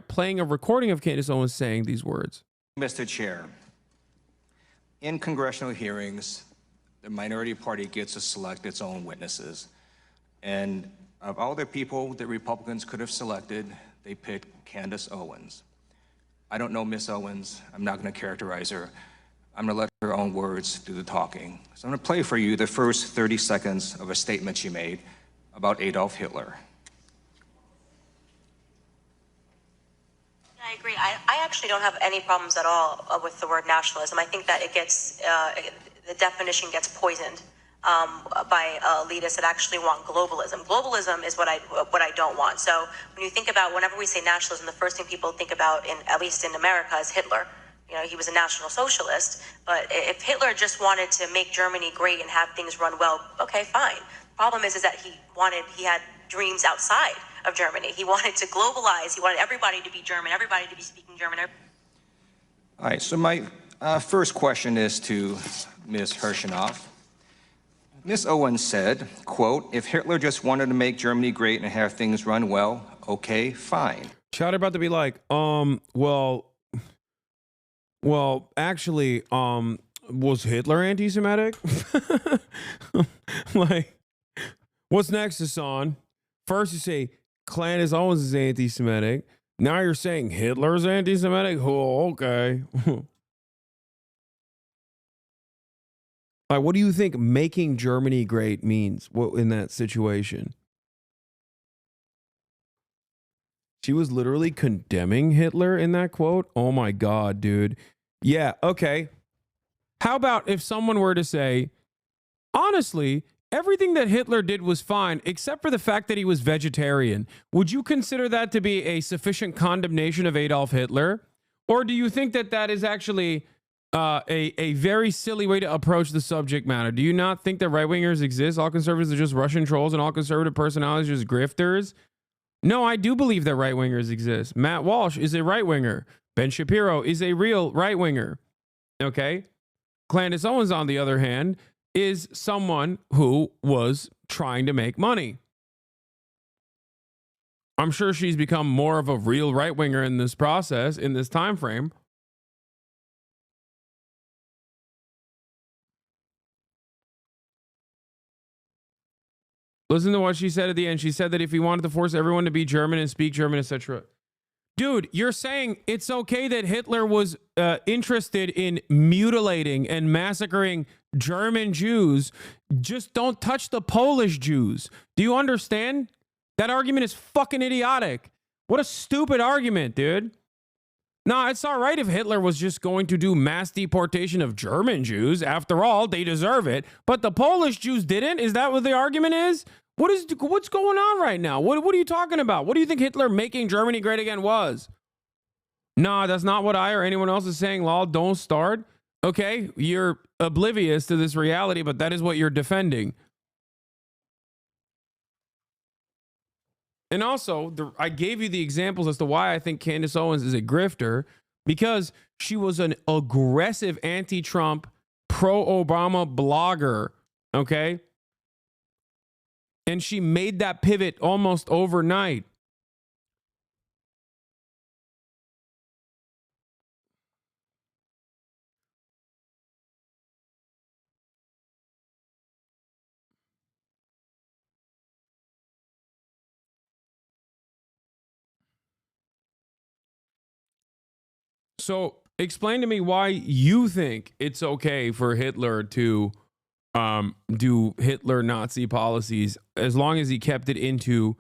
playing a recording of Candace Owens saying these words. Mr. Chair, in congressional hearings, the minority party gets to select its own witnesses. And of all the people that Republicans could have selected, they picked Candace Owens. I don't know Miss Owens. I'm not going to characterize her. I'm going to let her own words do the talking. So I'm going to play for you the first 30 seconds of a statement she made about Adolf Hitler. I agree. I actually don't have any problems at all with the word nationalism. I think that it gets, the definition gets poisoned by elitists that actually want globalism. Globalism is what I don't want. So when you think about, whenever we say nationalism, the first thing people think about, at least in America, is Hitler. You know, he was a National Socialist, but if Hitler just wanted to make Germany great and have things run well, okay, fine. The problem is that he had dreams outside of Germany. He wanted to globalize. He wanted everybody to be German, everybody to be speaking German. All right, so my first question is to Ms. Hershinoff. Ms. Owens said, quote, if Hitler just wanted to make Germany great and have things run well, okay, fine. Chad about to be like, well, actually, was Hitler anti-Semitic? Like, what's next, Hasan? First you say Candace Owens is anti-Semitic. Now you're saying Hitler's anti-Semitic? Oh, okay. Like, what do you think making Germany great means in that situation? She was literally condemning Hitler in that quote. Oh my God, dude. Yeah, okay. How about if someone were to say, honestly, everything that Hitler did was fine, except for the fact that he was vegetarian. Would you consider that to be a sufficient condemnation of Adolf Hitler? Or do you think that that is actually a very silly way to approach the subject matter? Do you not think that right-wingers exist? All conservatives are just Russian trolls and all conservative personalities are just grifters? No, I do believe that right-wingers exist. Matt Walsh is a right-winger. Ben Shapiro is a real right-winger. Okay? Candace Owens, on the other hand, is someone who was trying to make money. I'm sure she's become more of a real right-winger in this process, in this time frame. Listen to what she said at the end. She said that if he wanted to force everyone to be German and speak German, etc. Dude, you're saying it's okay that Hitler was interested in mutilating and massacring German Jews. Just don't touch the Polish Jews. Do you understand? That argument is fucking idiotic. What a stupid argument, dude. No, it's all right if Hitler was just going to do mass deportation of German Jews. After all, they deserve it. But the Polish Jews didn't? Is that what the argument is? What's going on right now? What are you talking about? What do you think Hitler making Germany great again was? Nah, that's not what I or anyone else is saying. Lol, don't start. Okay, you're oblivious to this reality, but that is what you're defending. And also, I gave you the examples as to why I think Candace Owens is a grifter, because she was an aggressive anti-Trump, pro-Obama blogger Okay? And she made that pivot almost overnight. So explain to me why you think it's okay for Hitler to do Hitler Nazi policies as long as he kept it into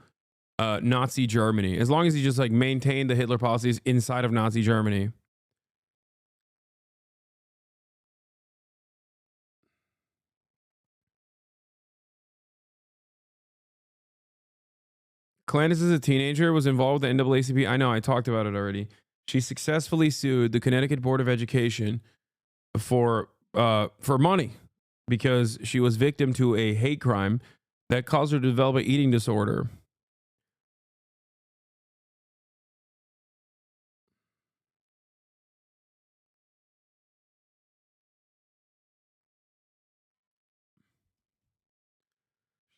Nazi Germany, as long as he just like maintained the Hitler policies inside of Nazi Germany. Candace, as a teenager, was involved with the NAACP. I know, I talked about it already. She successfully sued the Connecticut Board of Education for money because she was victim to a hate crime that caused her to develop an eating disorder.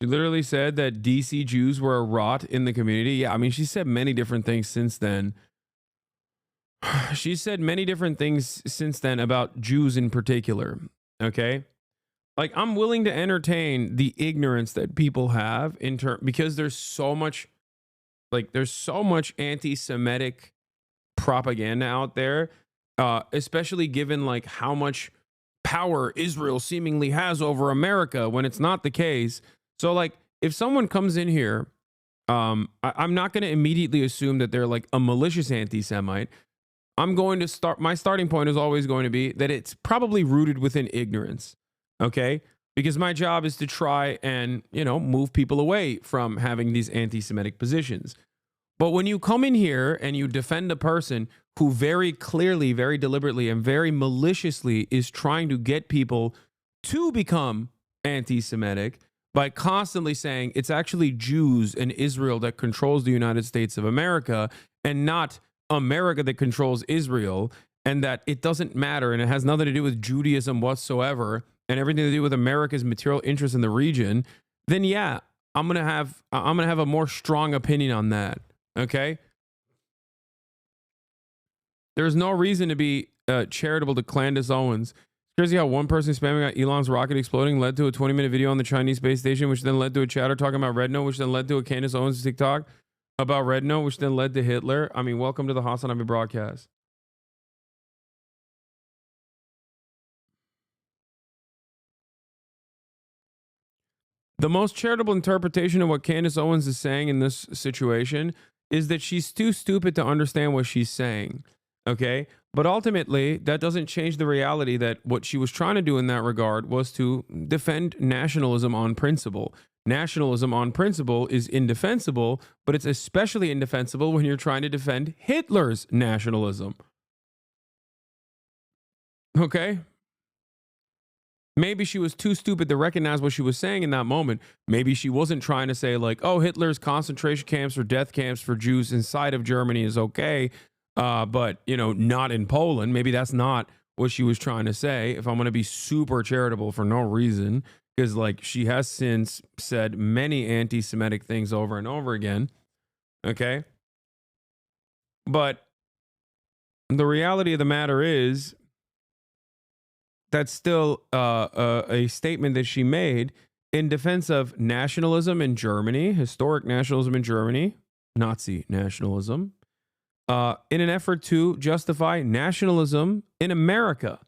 She literally said that DC Jews were a rot in the community. Yeah, I mean, she said many different things since then. She said many different things since then about Jews in particular. Okay? Like, I'm willing to entertain the ignorance that people have because there's so much anti-Semitic propaganda out there, especially given like how much power Israel seemingly has over America when it's not the case. So like, if someone comes in here, I'm not going to immediately assume that they're like a malicious anti-Semite. My starting point is always going to be that it's probably rooted within ignorance. Okay? Because my job is to try and, move people away from having these anti-Semitic positions. But when you come in here and you defend a person who very clearly, very deliberately, and very maliciously is trying to get people to become anti-Semitic by constantly saying it's actually Jews and Israel that controls the United States of America and not America that controls Israel, and that it doesn't matter and it has nothing to do with Judaism whatsoever and everything to do with America's material interest in the region, then yeah, I'm gonna have a more strong opinion on that. Okay? There's no reason to be charitable to Candace Owens. It's crazy how one person spamming out Elon's rocket exploding led to a 20-minute video on the Chinese space station, which then led to a chatter talking about RedNote, which then led to a Candace Owens TikTok about RedNote, which then led to Hitler. I mean, welcome to the HasanAbi broadcast. The most charitable interpretation of what Candace Owens is saying in this situation is that she's too stupid to understand what she's saying. Okay? But ultimately, that doesn't change the reality that what she was trying to do in that regard was to defend nationalism on principle. Nationalism on principle is indefensible, but it's especially indefensible when you're trying to defend Hitler's nationalism. Okay? Maybe she was too stupid to recognize what she was saying in that moment. Maybe she wasn't trying to say like, oh, Hitler's concentration camps or death camps for Jews inside of Germany is okay, but, not in Poland. Maybe that's not what she was trying to say, if I'm going to be super charitable for no reason, because like she has since said many anti-Semitic things over and over again. Okay? But the reality of the matter is, that's still a statement that she made in defense of nationalism in Germany, historic nationalism in Germany, Nazi nationalism, in an effort to justify nationalism in America.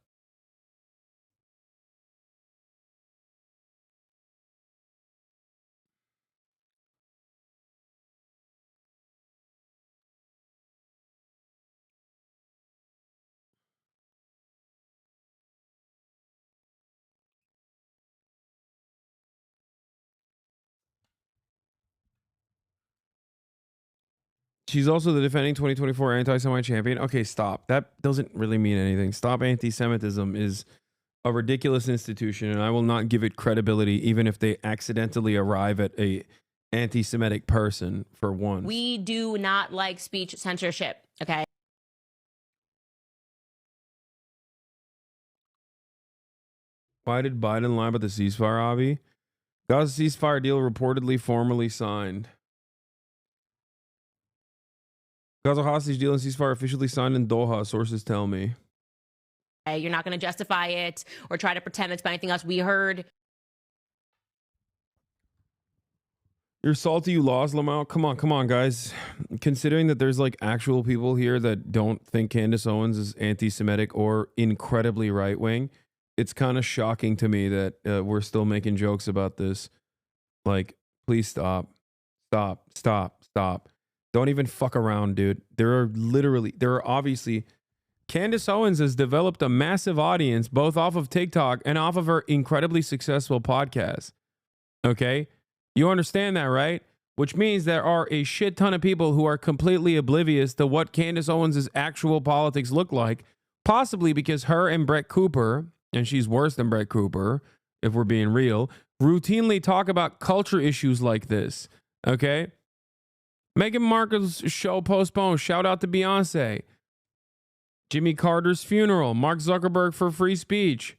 She's also the defending 2024 anti-Semite champion. Okay, stop. That doesn't really mean anything. Stop anti-Semitism is a ridiculous institution, and I will not give it credibility, even if they accidentally arrive at a anti-Semitic person for once. We do not like speech censorship, okay? Why did Biden lie about the ceasefire, Avi? Gaza ceasefire deal reportedly formally signed. Gaza hostage deal and ceasefire officially signed in Doha, sources tell me. You're not going to justify it or try to pretend it's anything else. We heard. You're salty you lost, Lamau. Come on, guys. Considering that there's like actual people here that don't think Candace Owens is anti-Semitic or incredibly right-wing, it's kind of shocking to me that we're still making jokes about this. Like, please stop. Stop. Don't even fuck around, dude. There are obviously... Candace Owens has developed a massive audience both off of TikTok and off of her incredibly successful podcast. Okay? You understand that, right? Which means there are a shit ton of people who are completely oblivious to what Candace Owens' actual politics look like, possibly because her and Brett Cooper, and she's worse than Brett Cooper, if we're being real, routinely talk about culture issues like this. Okay? Meghan Markle's show postponed. Shout out to Beyonce. Jimmy Carter's funeral, Mark Zuckerberg for free speech,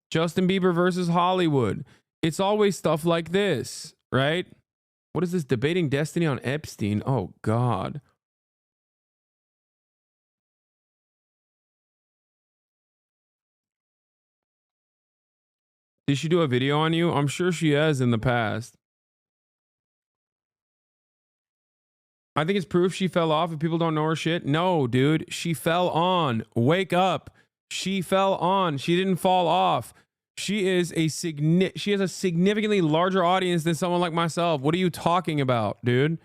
Justin Bieber versus Hollywood. It's always stuff like this, right? What is this, debating destiny on Epstein? Oh, God. Did she do a video on you? I'm sure she has in the past. I think it's proof she fell off if people don't know her shit. No, dude, she fell on. Wake up. She fell on. She didn't fall off. She has a significantly larger audience than someone like myself. What are you talking about, dude?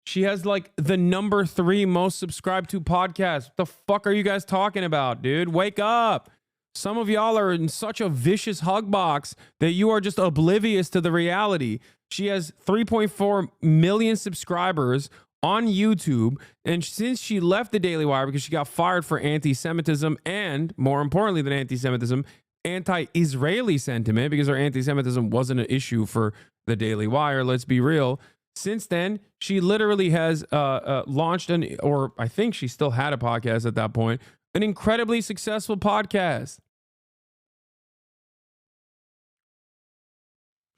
She has like the number 3 most subscribed to podcast. What the fuck are you guys talking about, dude? Wake up. Some of y'all are in such a vicious hug box that you are just oblivious to the reality. She has 3.4 million subscribers on YouTube. And since she left the Daily Wire because she got fired for anti-Semitism and, more importantly than anti-Semitism, anti-Israeli sentiment, because her anti-Semitism wasn't an issue for the Daily Wire, let's be real. Since then, she literally has launched or I think she still had a podcast at that point, an incredibly successful podcast.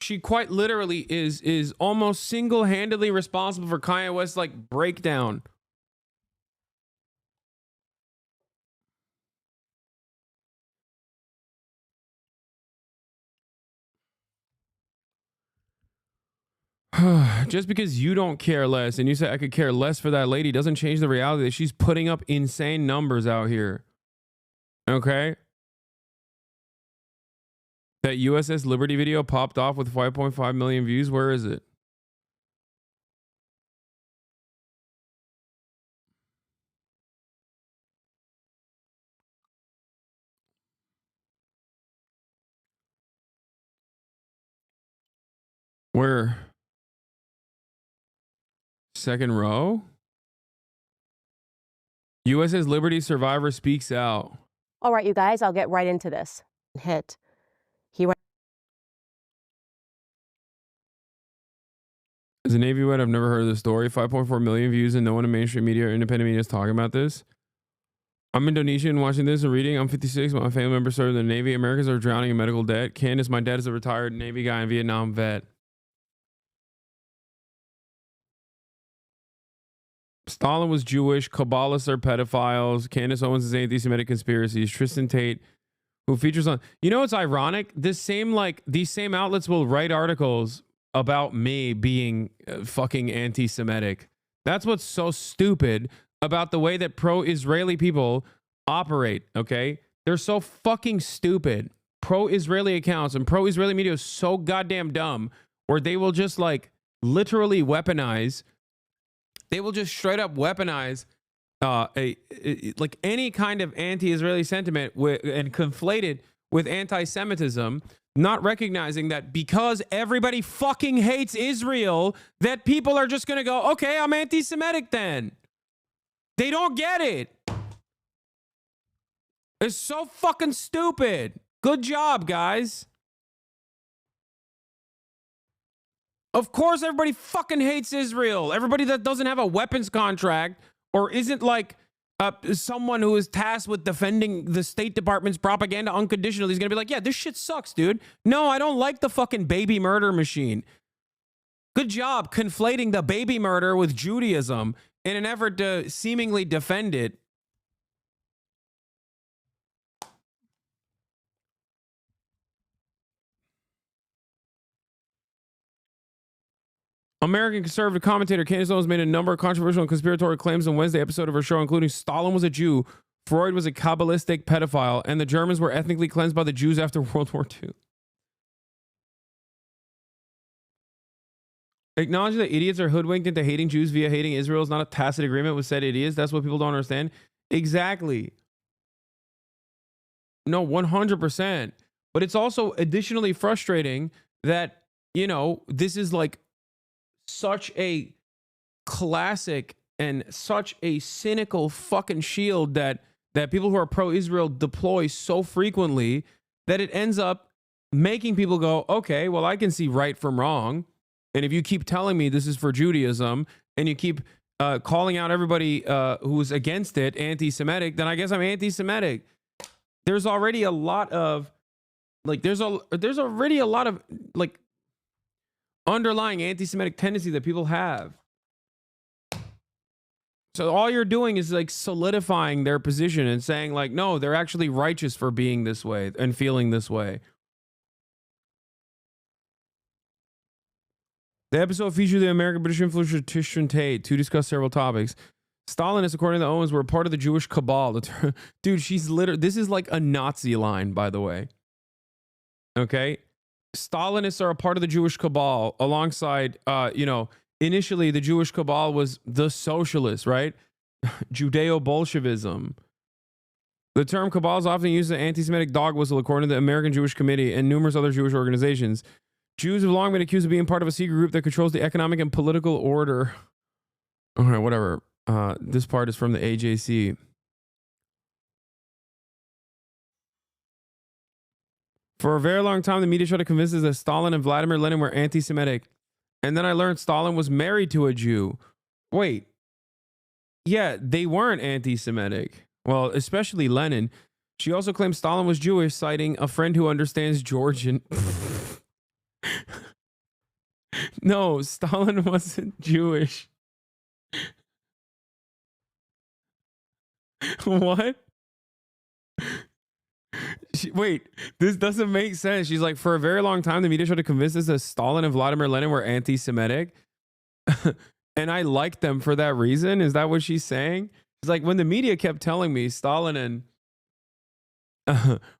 She quite literally is almost single-handedly responsible for Kanye West's like breakdown. Just because you don't care less and you say I could care less for that lady doesn't change the reality that she's putting up insane numbers out here. Okay? That USS Liberty video popped off with 5.5 million views. Where is it? Where? Second row? USS Liberty survivor speaks out. All right, you guys, I'll get right into this. Hit. He went. As a Navy vet, I've never heard of this story. 5.4 million views and no one in mainstream media or independent media is talking about this. I'm Indonesian watching this and reading. I'm 56. My family members served in the Navy. Americans are drowning in medical debt. Candace, my dad is a retired Navy guy and Vietnam vet. Stalin was Jewish. Kabbalists are pedophiles. Candace Owens is anti-Semitic conspiracies. Tristan Tate, who features on... You know what's ironic? These same outlets will write articles about me being fucking anti-Semitic. That's what's so stupid about the way that pro-Israeli people operate, okay? They're so fucking stupid. Pro-Israeli accounts and pro-Israeli media is so goddamn dumb where they will just like literally weaponize... They will just straight up weaponize like any kind of anti-Israeli sentiment and conflate it with anti-Semitism, not recognizing that because everybody fucking hates Israel, that people are just going to go, okay, I'm anti-Semitic then. They don't get it. It's so fucking stupid. Good job, guys. Of course, everybody fucking hates Israel. Everybody that doesn't have a weapons contract or isn't like someone who is tasked with defending the State Department's propaganda unconditionally is going to be like, yeah, this shit sucks, dude. No, I don't like the fucking baby murder machine. Good job conflating the baby murder with Judaism in an effort to seemingly defend it. American conservative commentator Candace Owens made a number of controversial and conspiratorial claims on Wednesday episode of her show, including Stalin was a Jew, Freud was a Kabbalistic pedophile, and the Germans were ethnically cleansed by the Jews after World War II. Acknowledging that idiots are hoodwinked into hating Jews via hating Israel is not a tacit agreement with said idiots. That's what people don't understand. Exactly. No, 100%. But it's also additionally frustrating that, you know, this is like such a classic and such a cynical fucking shield that people who are pro-Israel deploy so frequently that it ends up making people go, okay, well, I can see right from wrong. And if you keep telling me this is for Judaism and you keep calling out everybody who's against it anti-Semitic, then I guess I'm anti-Semitic. There's already a lot of like there's already a lot of like underlying anti-Semitic tendency that people have. So all you're doing is like solidifying their position and saying like, no, they're actually righteous for being this way and feeling this way. The episode featured the American-British influencer Tishran Tate to discuss several topics. Stalinists, according to the Owens, were part of the Jewish cabal. Dude, she's literally, this is like a Nazi line, by the way. Okay? Stalinists are a part of the Jewish cabal alongside, you know, initially the Jewish cabal was the socialists, right? Judeo-Bolshevism. The term cabal is often used as an anti-Semitic dog whistle, according to the American Jewish Committee and numerous other Jewish organizations. Jews have long been accused of being part of a secret group that controls the economic and political order. All right, whatever. This part is from the AJC. For a very long time, the media tried to convince us that Stalin and Vladimir Lenin were anti-Semitic. And then I learned Stalin was married to a Jew. Wait. Yeah, they weren't anti-Semitic. Well, especially Lenin. She also claimed Stalin was Jewish, citing a friend who understands Georgian. No, Stalin wasn't Jewish. What? Wait, this doesn't make sense. She's like, for a very long time, the media tried to convince us that Stalin and Vladimir Lenin were anti-Semitic. And I liked them for that reason. Is that what she's saying? It's like when the media kept telling me Stalin and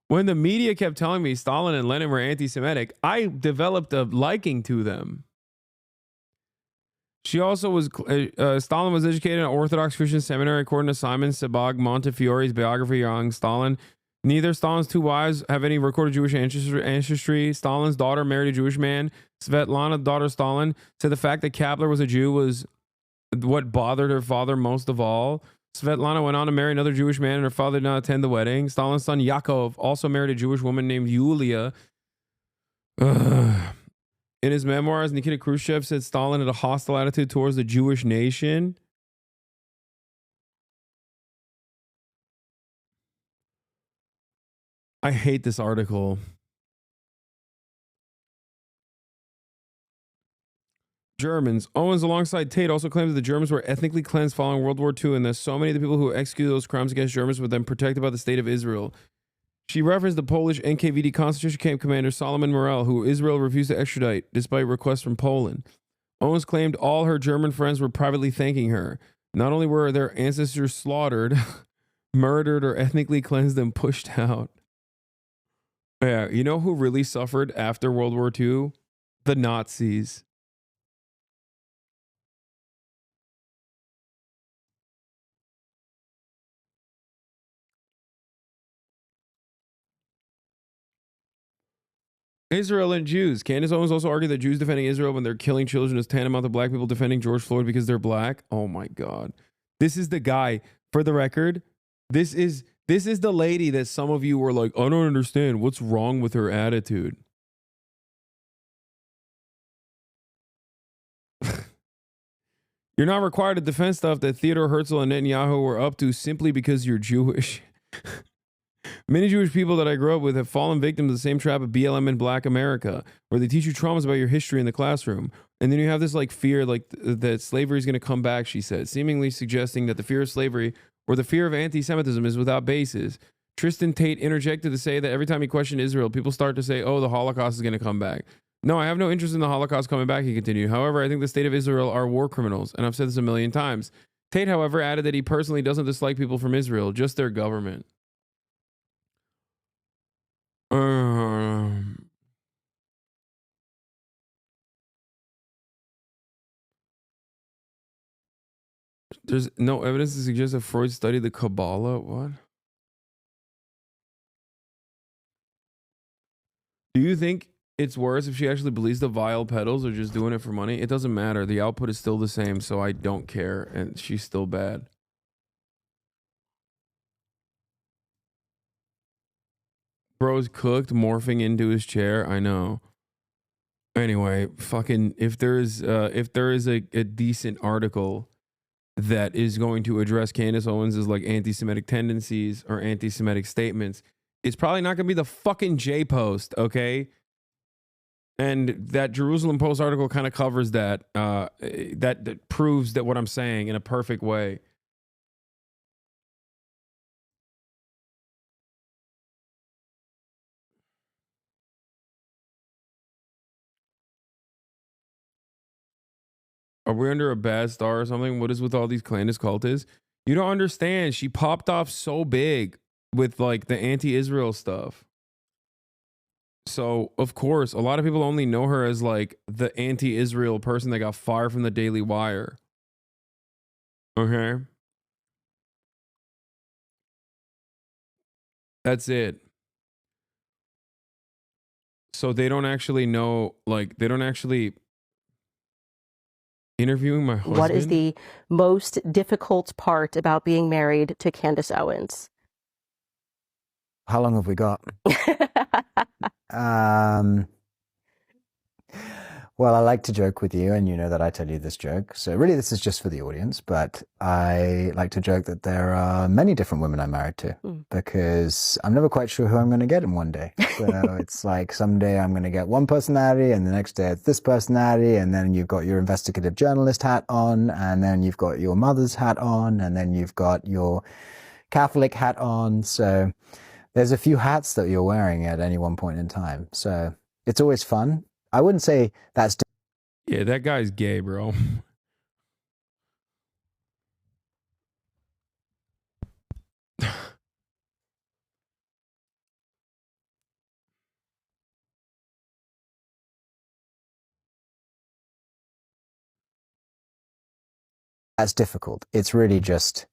Lenin were anti-Semitic, I developed a liking to them. She also was, Stalin was educated in an Orthodox Christian seminary, according to Simon Sebag Montefiore's biography on Stalin. Neither Stalin's two wives have any recorded Jewish ancestry. Stalin's daughter married a Jewish man. Svetlana, the daughter of Stalin, said the fact that Kapler was a Jew was what bothered her father most of all. Svetlana went on to marry another Jewish man, and her father did not attend the wedding. Stalin's son Yakov also married a Jewish woman named Yulia. In his memoirs, Nikita Khrushchev said Stalin had a hostile attitude towards the Jewish nation. I hate this article. Germans. Owens, alongside Tate, also claims that the Germans were ethnically cleansed following World War II and that so many of the people who executed those crimes against Germans were then protected by the state of Israel. She referenced the Polish NKVD concentration camp commander Solomon Morel, who Israel refused to extradite despite requests from Poland. Owens claimed all her German friends were privately thanking her. Not only were their ancestors slaughtered, murdered, or ethnically cleansed and pushed out. Yeah, you know who really suffered after World War II? The Nazis. Israel and Jews. Candace Owens also argued that Jews defending Israel when they're killing children is tantamount to black people defending George Floyd because they're black. Oh my God. This is the guy, for the record, this is the lady that some of you were like, I don't understand. What's wrong with her attitude? You're not required to defend stuff that Theodore Herzl and Netanyahu were up to simply because you're Jewish. Many Jewish people that I grew up with have fallen victim to the same trap of BLM in Black America, where they teach you traumas about your history in the classroom. And then you have this like fear like that slavery is going to come back, she said, seemingly suggesting that the fear of slavery or the fear of anti-Semitism is without basis. Tristan Tate interjected to say that every time you question Israel, people start to say, oh, the Holocaust is going to come back. No, I have no interest in the Holocaust coming back, he continued. However, I think the state of Israel are war criminals, and I've said this a million times. Tate, however, added that he personally doesn't dislike people from Israel, just their government. There's no evidence to suggest that Freud studied the Kabbalah. What? Do you think it's worse if she actually believes the vile pedals or just doing it for money? It doesn't matter. The output is still the same, so I don't care. And she's still bad. Bro's cooked, morphing into his chair. I know. Anyway, fucking if there is a decent article that is going to address Candace Owens' like anti-Semitic tendencies or anti-Semitic statements, it's probably not gonna be the fucking J Post, okay? And that Jerusalem Post article kind of covers that. That proves that what I'm saying in a perfect way. Are we under a bad star or something? What is with all these Candace cultists? You don't understand. She popped off so big with like the anti-Israel stuff. So, of course, a lot of people only know her as like the anti-Israel person that got fired from the Daily Wire. Okay. That's it. So they don't actually know, like, they don't actually interviewing my husband. What is the most difficult part about being married to Candace Owens? How long have we got? Well, I like to joke with you, and you know that I tell you this joke. So really, this is just for the audience, but I like to joke that there are many different women I'm married to because I'm never quite sure who I'm going to get in one day. So it's like someday I'm going to get one personality, and the next day it's this personality, and then you've got your investigative journalist hat on, and then you've got your mother's hat on, and then you've got your Catholic hat on. So there's a few hats that you're wearing at any one point in time. So it's always fun. I wouldn't say that's... Yeah, that guy's gay, bro. That's difficult. It's really just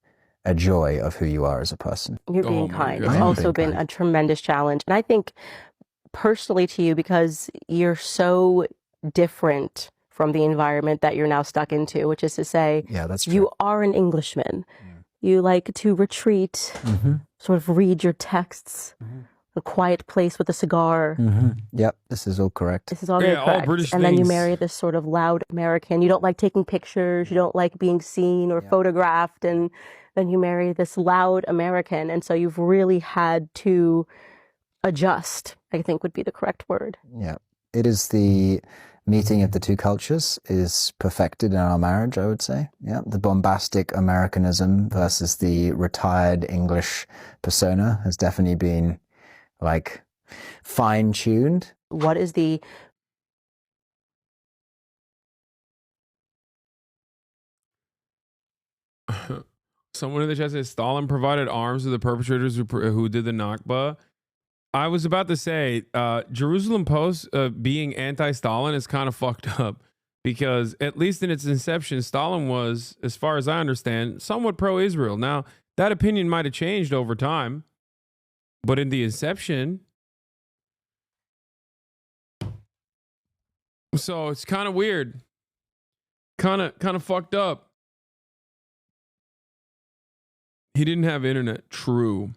a joy of who you are as a person. You're being kind. It's also been a tremendous challenge. And I think personally to you, because you're so different from the environment that you're now stuck into, which is to say, yeah, that's true. You are an Englishman. You like to retreat, sort of read your texts, a quiet place with a cigar. Yep, this is all correct. This is all very correct. All British and then you things. marry this sort of loud American. You don't like taking pictures. You don't like being seen or photographed. And then you marry this loud American. And so you've really had to adjust, I think would be the correct word. Yeah, it is the meeting of the two cultures is perfected in our marriage, I would say. Yeah, the bombastic Americanism versus the retired English persona has definitely been like fine-tuned. What is the... Someone in the chat says Stalin provided arms to the perpetrators who did the Nakba. I was about to say, Jerusalem Post being anti-Stalin is kind of fucked up because at least in its inception, Stalin was, as far as I understand, somewhat pro-Israel. Now, that opinion might have changed over time, but in the inception, so it's kind of weird, kind of fucked up. He didn't have internet. True.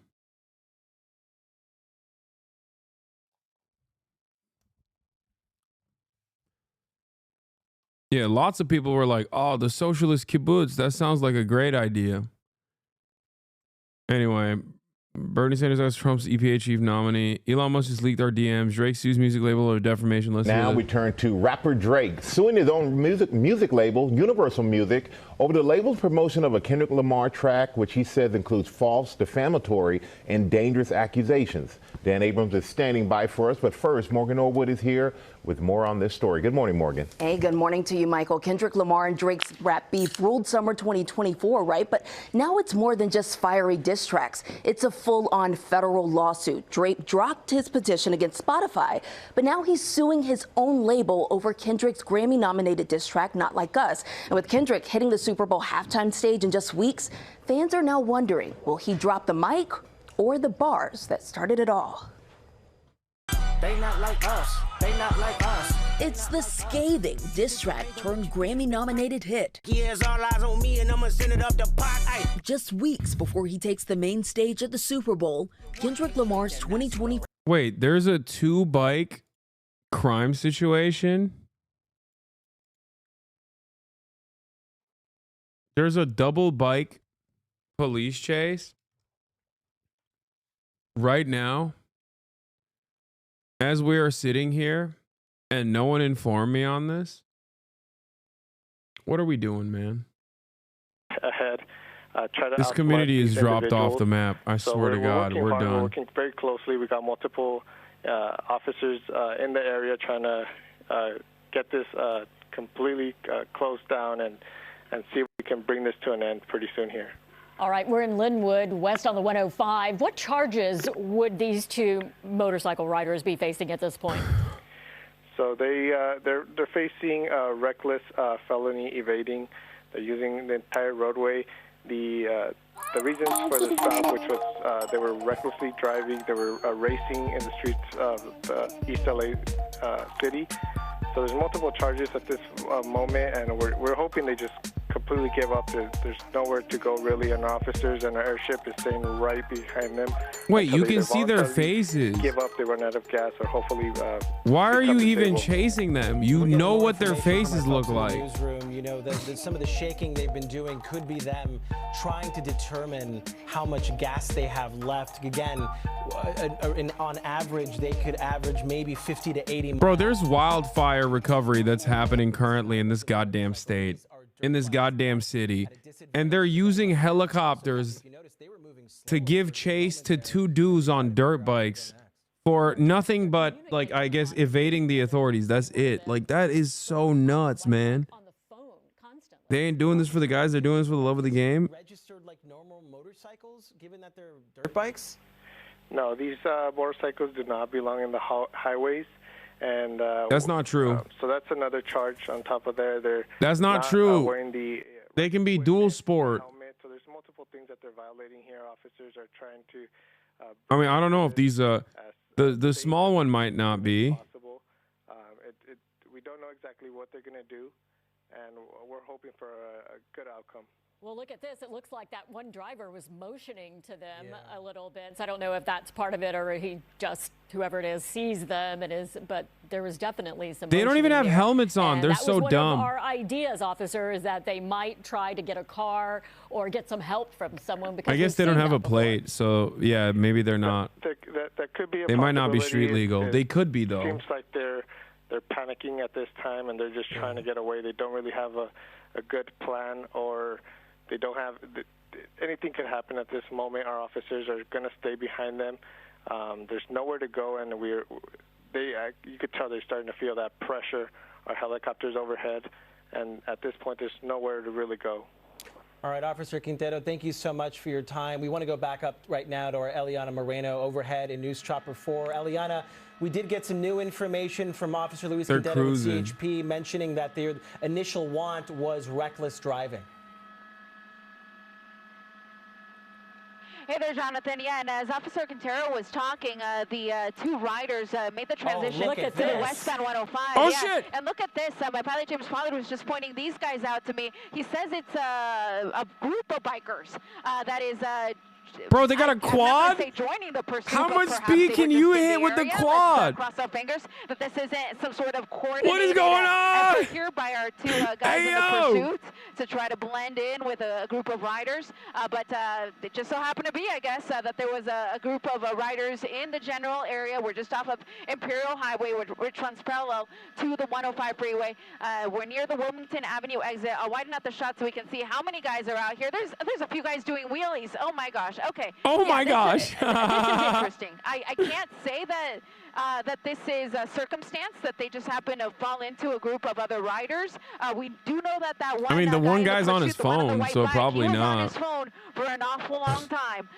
Yeah, lots of people were like, oh, the socialist kibbutz, that sounds like a great idea. Anyway, Bernie Sanders as Trump's EPA chief nominee. Elon Musk just leaked our DMs. Drake sues music label over defamation. Now we turn to rapper Drake suing his own music label, Universal Music, over the label's promotion of a Kendrick Lamar track, which he says includes false, defamatory, and dangerous accusations. Dan Abrams is standing by for us, but first, Morgan Orwood is here with more on this story. Good morning, Morgan. Hey, good morning to you, Michael. Kendrick Lamar and Drake's rap beef ruled summer 2024, right? But now it's more than just fiery diss tracks. It's a full-on federal lawsuit. Drake dropped his petition against Spotify, but now he's suing his own label over Kendrick's Grammy-nominated diss track, Not Like Us. And with Kendrick hitting the Super Bowl halftime stage in just weeks, fans are now wondering, will he drop the mic or the bars that started it all? They not like us. They not like us. It's the scathing diss track turned Grammy-nominated hit. Years all eyes on me and I'ma send it up the pot. Just weeks before he takes the main stage at the Super Bowl, Kendrick Lamar's 2020. Wait, there's a 2-bike crime situation? There's a double bike police chase right now as we are sitting here, and no one informed me on this. What are we doing, man? Ahead. This community is dropped off the map. I swear to God, we're done. We're working very closely. We got multiple officers in the area trying to get this completely closed down and see if we can bring this to an end pretty soon here. All right, we're in Linwood, west on the 105. What charges would these two motorcycle riders be facing at this point? So they're facing reckless felony evading. They're using the entire roadway. The reasons for the stop, which was they were recklessly driving, they were racing in the streets of East LA city. So there's multiple charges at this moment, and we're hoping they just completely give up. There's nowhere to go really, and our officers and our airship is staying right behind them. Wait, you can see their faces. Give up, they run out of gas, or hopefully. Why are you even chasing them? You know what their faces look like. Newsroom, you know, some of the shaking they've been doing could be them trying to determine how much gas they have left. Again, on average, they could average maybe 50 to 80. Bro, there's wildfire recovery that's happening currently in this goddamn state, in this goddamn city, and they're using helicopters to give chase to 2 dudes on dirt bikes for nothing but, like, I guess, evading the authorities. That's it. Like, that is so nuts, man. They ain't doing this for the guys. They're doing this for the love of the game. Registered like normal motorcycles, given that they're dirt bikes? No, these motorcycles do not belong in the highways. And that's not true. So that's another charge on top of there. That's not true. Wearing the, they can be dual sport. Helmet. So there's multiple things that they're violating here. Officers are trying to. I mean, I don't know if these the small one might not be. We don't know exactly what they're gonna do, and we're hoping for a good outcome. Well, look at this. It looks like that one driver was motioning to them a little bit. So I don't know if that's part of it or he just, whoever it is, sees them and is, but there was definitely some. They don't even have helmets on. They're so dumb. That was one of our ideas, officer, is that they might try to get a car or get some help from someone. Because I guess they don't have a plate, so yeah, maybe they're not. That could be a they might not be possibility. street legal. They could be, though. It seems like they're panicking at this time and they're just trying to get away. They don't really have a good plan, or they don't have anything could happen at this moment. Our officers are going to stay behind them. There's nowhere to go, and you could tell they're starting to feel that pressure. Our helicopters overhead, and at this point, there's nowhere to really go. All right, Officer Quintero, thank you so much for your time. We want to go back up right now to our Eliana Moreno overhead in News Chopper 4. Eliana, we did get some new information from Officer Luis Quintero at CHP mentioning that their initial want was reckless driving. Hey there, Jonathan. Yeah, and as Officer Quintero was talking, the 2 riders made the transition to the westbound 105. Oh, yeah. shit! And look at this. My pilot, James Pollard, was just pointing these guys out to me. He says it's a group of bikers that is Bro, they got a I'm not gonna quad? say joining the pursuit, How but much perhaps speed they can were you just in hit the with the area. quad? Let's cross our fingers that this isn't some sort of coordinated What is going on? effort here by our two guys in the pursuit to try to blend in with a group of riders. But it just so happened to be, I guess, that there was a group of riders in the general area. We're just off of Imperial Highway, which runs parallel to the 105 freeway. We're near the Wilmington Avenue exit. I'll widen out the shot so we can see how many guys are out here. There's a few guys doing wheelies. Oh my gosh. Okay. Oh my gosh. This is interesting. I can't say that that this is a circumstance that they just happen to fall into a group of other riders. We do know that one. I mean, the one guy's on his phone, so probably he was not. on his phone for an awful long time.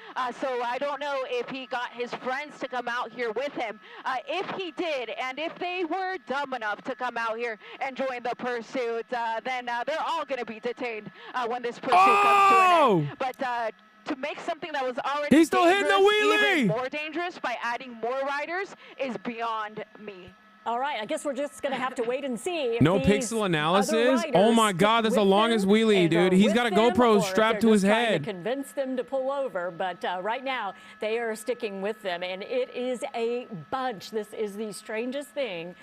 So I don't know if he got his friends to come out here with him. If he did, and if they were dumb enough to come out here and join the pursuit, then they're all going to be detained when this pursuit comes to an end. But to make something that was already He's still hitting the wheelie! even more dangerous by adding more riders is beyond me. All right, I guess we're just going to have to wait and see. If No these pixel other analysis? Oh riders my God, that's the with longest them wheelie, and dude. are He's with got a them, GoPro or if strapped they're to his just trying head. to convince them to pull over, but right now they are sticking with them, and it is a bunch. This is the strangest thing.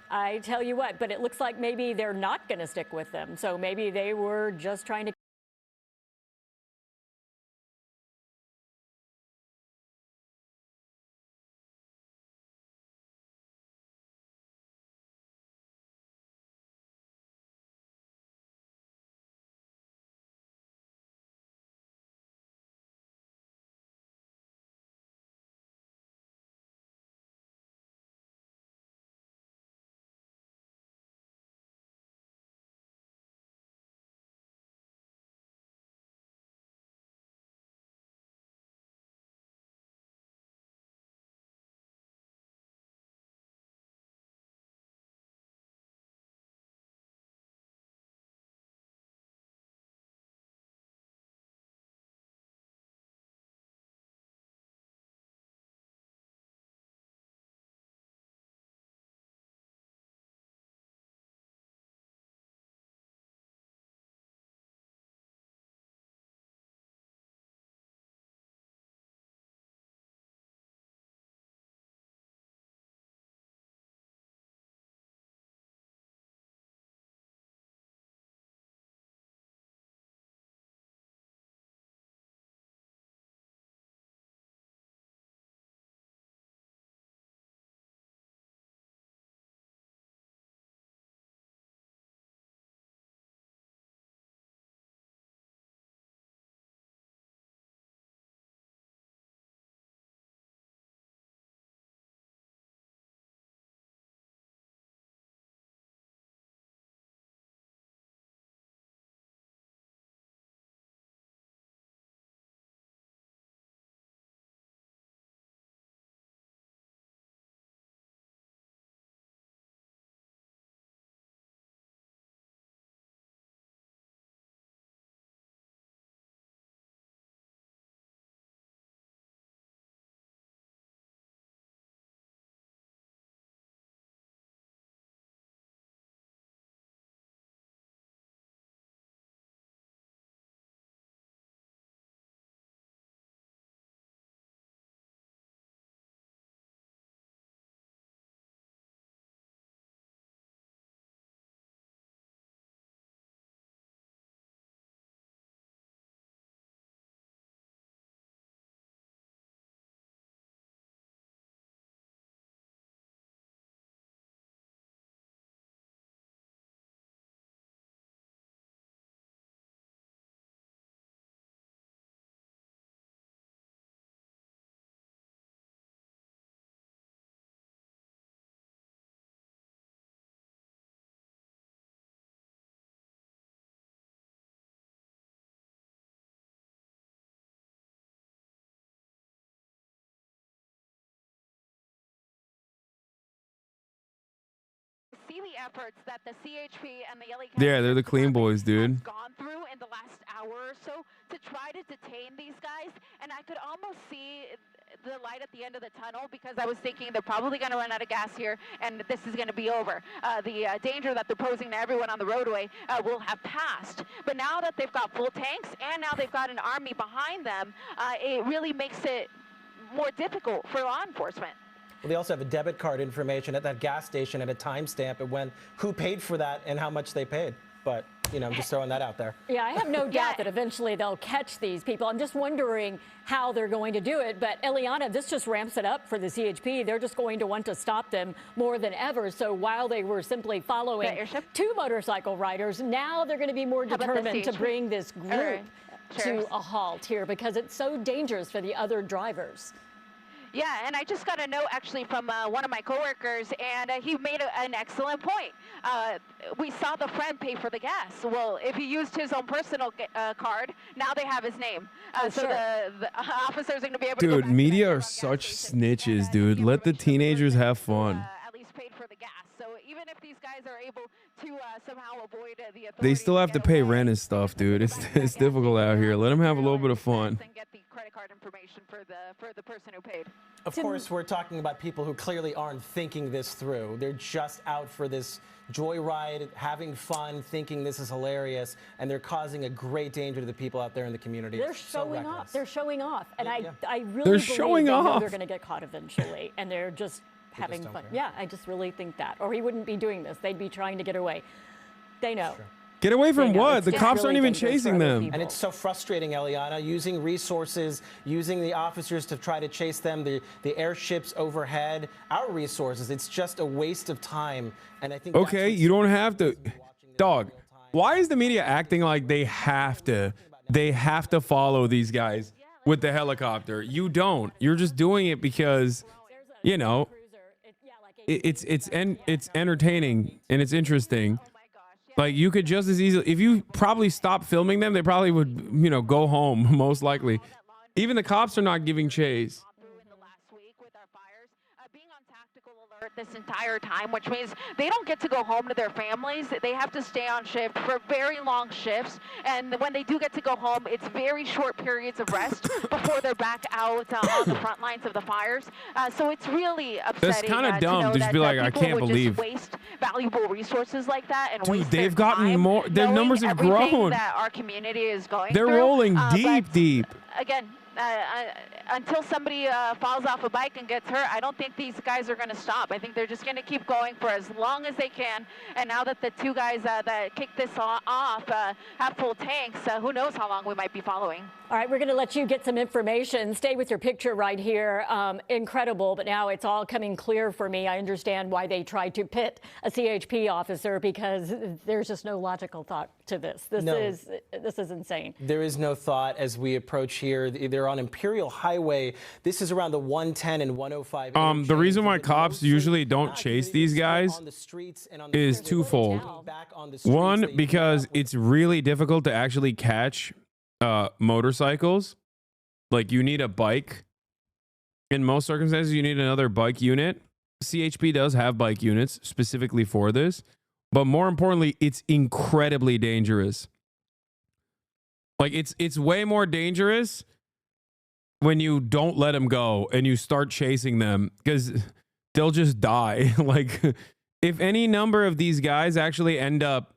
I tell you what, but it looks like maybe they're not going to stick with them. So maybe they were just trying to See the efforts that the CHP and the LA Yeah, they're the clean boys, dude. gone through in the last hour or so to try to detain these guys, and I could almost see the light at the end of the tunnel, because I was thinking they're probably going to run out of gas here and this is going to be over. The danger that they're posing to everyone on the roadway will have passed. But now that they've got full tanks and now they've got an army behind them, it really makes it more difficult for law enforcement. Well, they also have a debit card information at that gas station at a timestamp and when who paid for that and how much they paid. But, you know, I'm just throwing that out there. Yeah, I have no doubt that eventually they'll catch these people. I'm just wondering how they're going to do it. But Eliana, this just ramps it up for the CHP. They're just going to want to stop them more than ever. So while they were simply following two motorcycle riders, now they're going to be more determined to bring this group to a halt here because it's so dangerous for the other drivers. Yeah, and I just got a note actually from one of my coworkers, and he made an excellent point. We saw the friend pay for the gas. Well, if he used his own personal card, now they have his name. So the officers are going to be able to Dude, media are such snitches, dude. Let the teenagers have fun. at least paid for the gas. So even if these guys are able to somehow avoid the authorities, They still have to pay rent and stuff, dude. It's difficult out here. Let them have a little bit of fun. get the credit card information for the person who paid. Of course, we're talking about people who clearly aren't thinking this through. They're just out for this joyride, having fun, thinking this is hilarious, and they're causing a great danger to the people out there in the community. They're showing off. They're showing off. And I really They're believe showing they know off. they're going to get caught eventually, and they're just having fun. Yeah, I just really think that. Or he wouldn't be doing this. They'd be trying to get away. They know. Get away from They know. what? It's The just cops really aren't even dangerous for chasing other them. people. And it's so frustrating, Eliana, using resources, using the officers to try to chase them, the airships overhead, our resources. It's just a waste of time. And I think Okay, you don't have to. Dog, why is the media acting like they have to follow these guys with the helicopter? You don't. You're just doing it because, you know, it's entertaining and it's interesting. Like, you could just as easily, if you probably stopped filming them, they probably would, you know, go home, most likely. Even the cops are not giving chase. This entire time, which means they don't get to go home to their families. They have to stay on shift for very long shifts, and when they do get to go home, it's very short periods of rest before they're back out on the front lines of the fires. So it's really upsetting. That's kind of dumb to just be like, I can't believe. Just waste valuable resources like that and Dude, waste they've their gotten time, more. Their knowing numbers have everything grown. that our community is going They're through. rolling But deep. again, until somebody falls off a bike and gets hurt, I don't think these guys are going to stop. I think they're just going to keep going for as long as they can. And now that the two guys that kicked this off have full tanks, who knows how long we might be following. All right, we're going to let you get some information. Stay with your picture right here. Incredible, but now it's all coming clear for me. I understand why they tried to pit a CHP officer because there's just no logical thought to this. This is insane. There is no thought as we approach here. They're on Imperial Highway. This is around the 110 and 105. The reason why cops usually don't chase these guys is twofold. One, because it's really difficult to actually catch motorcycles. Like, you need a bike. In most circumstances, you need another bike unit. CHP does have bike units specifically for this, but more importantly, it's incredibly dangerous. Like, it's way more dangerous when you don't let them go and you start chasing them, because they'll just die. Like, if any number of these guys actually end up,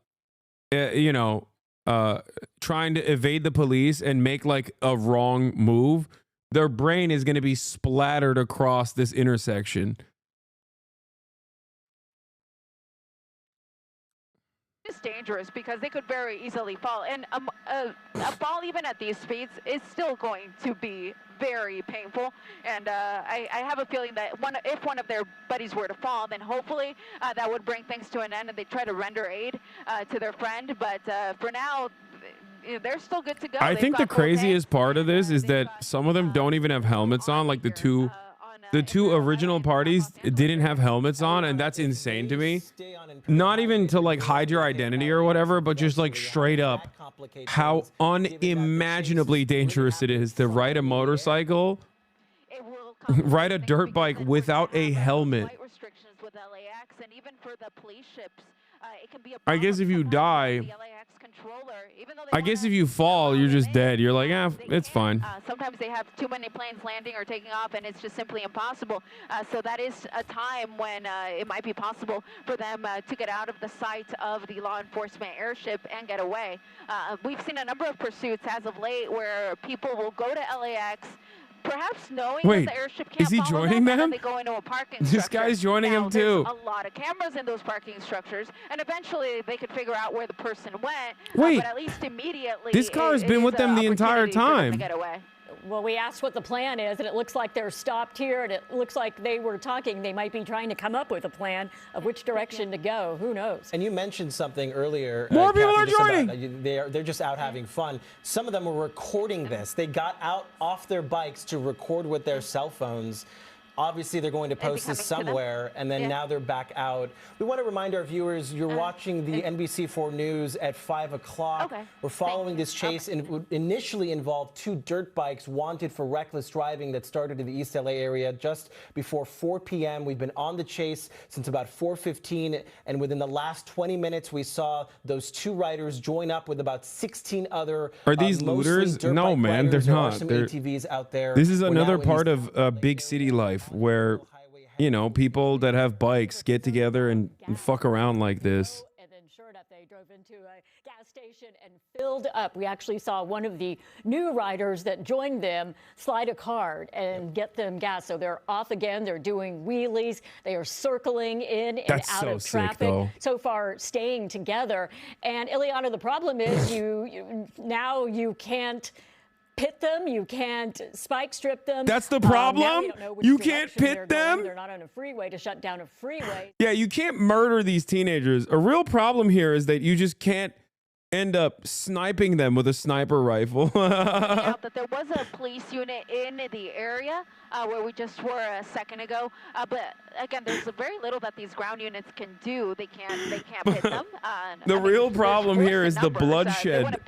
trying to evade the police and make like a wrong move, their brain is going to be splattered across this intersection. It's dangerous because they could very easily fall, and a fall even at these speeds is still going to be very painful. And I have a feeling that if one of their buddies were to fall, then hopefully that would bring things to an end and they try to render aid to their friend. But for now, they're still good to go. I think the craziest part of this is that some of them don't even have helmets on. Like the two original parties didn't have helmets on, and that's insane to me. Not even to like hide your identity or whatever, but just like straight up how unimaginably dangerous it is to ride a motorcycle, ride a dirt bike without a helmet. I guess if you die, controller, even though I guess if you fall, you're just dead. You're like, it's fine. sometimes they have too many planes landing or taking off, and it's just simply impossible. So that is a time when it might be possible for them to get out of the sight of the law enforcement airship and get away. We've seen a number of pursuits as of late where people will go to LAX, perhaps knowing Wait, that the airship can't is he follow joining them, them? and then they go into a parking This structure. guy's joining now, him too. There's a lot of cameras in those parking structures, and eventually they could figure out where the person went. Wait, but at least immediately, this car has been with them the entire time. Well, we asked what the plan is, and it looks like they're stopped here, and it looks like they were talking. They might be trying to come up with a plan of which direction to go. Who knows? And you mentioned something earlier. More people are just joining. About, they're just out having fun. Some of them were recording this. They got out off their bikes to record with their cell phones. Obviously, they're going to post this somewhere, and then now they're back out. We want to remind our viewers, you're watching the NBC4 News at 5 o'clock. We're following this chase, and it would initially involve 2 dirt bikes wanted for reckless driving that started in the East LA area just before 4 p.m. We've been on the chase since about 4:15, and within the last 20 minutes, we saw those 2 riders join up with about 16 other. Are these looters? No, man, they're not. There are some They're, ATVs out there. This is another part of big city life where, you know, people that have bikes get together and fuck around like this. And then sure enough, they drove into a gas station and filled up. We actually saw one of the new riders that joined them slide a card and get them gas. So they're off again. They're doing wheelies. They are circling in and out of traffic. So far, staying together. And Ileana, the problem is now you can't pit them, you can't spike strip them. That's the problem? You can't pit them? They're not on a freeway to shut down a freeway. Yeah, you can't murder these teenagers. A real problem here is that you just can't end up sniping them with a sniper rifle. Out that there was a police unit in the area where we just were a second ago, but again, there's very little that these ground units can do. They can't pit them. The real problem here is the bloodshed.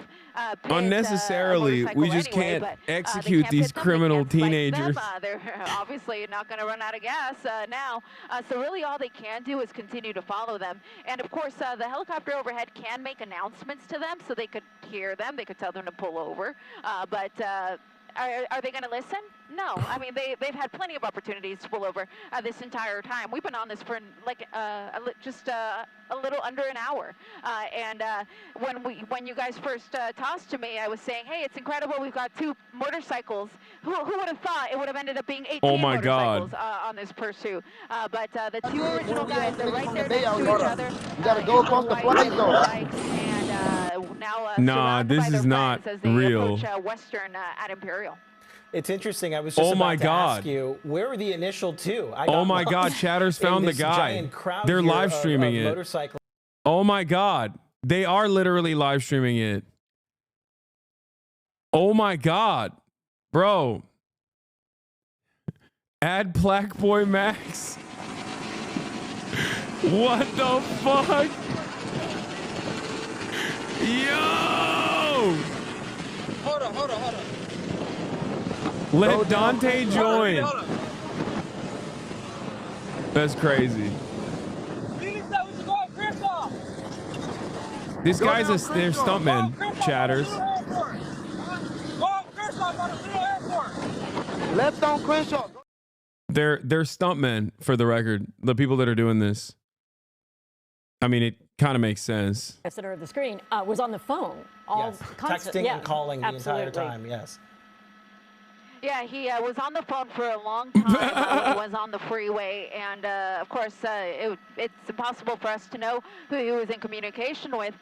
Unnecessarily, we just can't execute these criminal teenagers. They're obviously not going to run out of gas now, so really all they can do is continue to follow them. And of course, the helicopter overhead can make announcements to them, so they could hear them. They could tell them to pull over, but are they going to listen? No. I mean, they've had plenty of opportunities to pull over this entire time. We've been on this for like just a little under an hour. And when you guys first tossed to me, I was saying, hey, it's incredible. We've got 2 motorcycles. Who would have thought it would have ended up being 18 motorcycles on this pursuit? But the 2 original guys, they're right there next to each other. You got to go across the flag zone. Nah, this is not real. Western at Imperial. It's interesting. I was just about to ask you, where were the initial 2? Oh my God, Chatter's found the guy. They're live streaming it. Oh my God, they are literally live streaming it. Oh my God, bro. Add Black Boy Max. What the fuck? Yo! Hold on. Let Dante join. That's crazy. This guy's their stuntman, Chatters. Left on Crenshaw. They're stuntmen, for the record. The people that are doing this. I mean, it kind of makes sense. Center of the screen was on the phone. Texting and calling the entire time, yes. Yeah, he was on the phone for a long time while he was on the freeway, and of course, it's impossible for us to know who he was in communication with,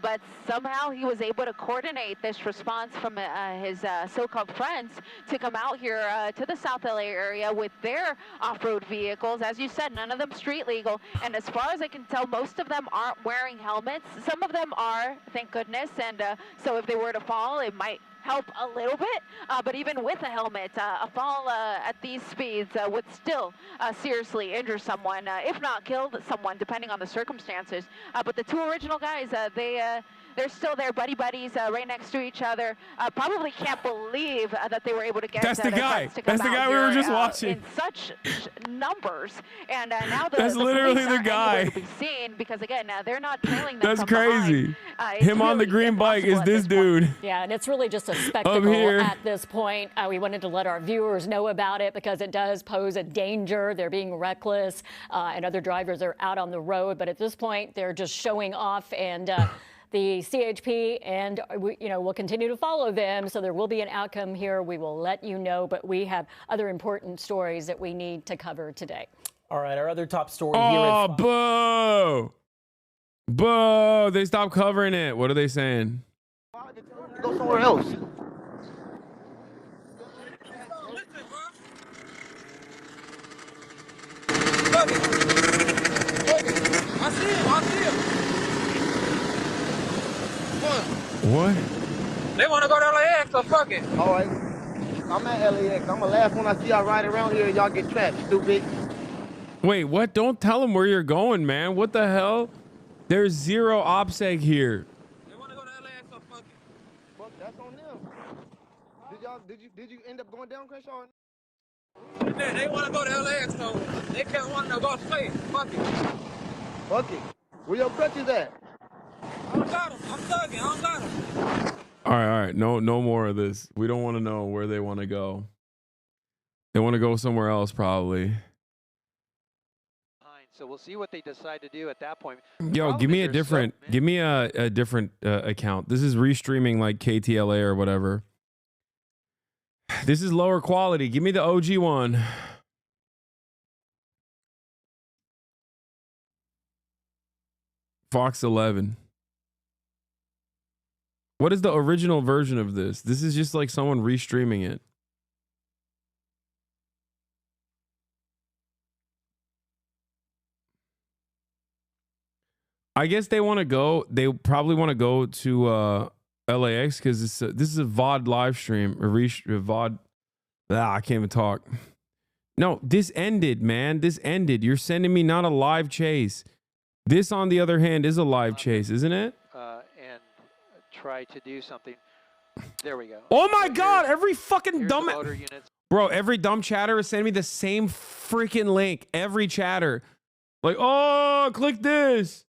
but somehow he was able to coordinate this response from his so-called friends to come out here to the South LA area with their off-road vehicles. As you said, none of them street legal, and as far as I can tell, most of them aren't wearing helmets. Some of them are, thank goodness, and so if they were to fall, it might help a little bit, but even with a helmet, a fall at these speeds would still seriously injure someone, if not kill someone, depending on the circumstances. But the 2 original guys, they're still there, buddies, right next to each other. Probably can't believe that they were able to get That's the guy. to That's the come out guy we were here, just watching. in such numbers. And now That's the literally police the aren't guy. anywhere to be seen because again, they're not trailing them That's from crazy. behind. It's Him on the really green bike is impossible at this dude. Yeah, and it's really just a spectacle here. at this point. We wanted to let our viewers know about it because it does pose a danger. They're being reckless, and other drivers are out on the road. But at this point, they're just showing off, and the CHP and we'll continue to follow them. So there will be an outcome here. We will let you know. But we have other important stories that we need to cover today. All right, our other top story here. Oh, boo! Boo! They stopped covering it. What are they saying? Go somewhere else. I see him. What? They want to go to LAX, so fuck it. All right. I'm at LAX. I'm the last one I see y'all ride around here. Y'all get trapped, stupid. Wait, what? Don't tell them where you're going, man. What the hell? There's zero OPSEC here. They want to go to LAX, so fuck it. Fuck, that's on them. Did you end up going down, Crenshaw? Man, they want to go to LAX, so they can't want to go straight. Fuck it. Fuck it. Where your crutches at? I don't got them. I'm thugging. I don't got them. All right. No more of this. We don't want to know where they want to go. They want to go somewhere else, probably. So we'll see what they decide to do at that point. Yo, give me a different, account. This is restreaming like KTLA or whatever. This is lower quality. Give me the OG one. Fox 11. What is the original version of this? This is just like someone restreaming it. I guess they want to go. They probably want to go to LAX because this is a VOD live stream. A VOD. I can't even talk. No, this ended, man. This ended. You're sending me not a live chase. This, on the other hand, is a live chase, isn't it? And try to do something. There we go. Oh my God! Every fucking dumb. Bro, every dumb chatter is sending me the same freaking link. Every chatter, like, oh, click this.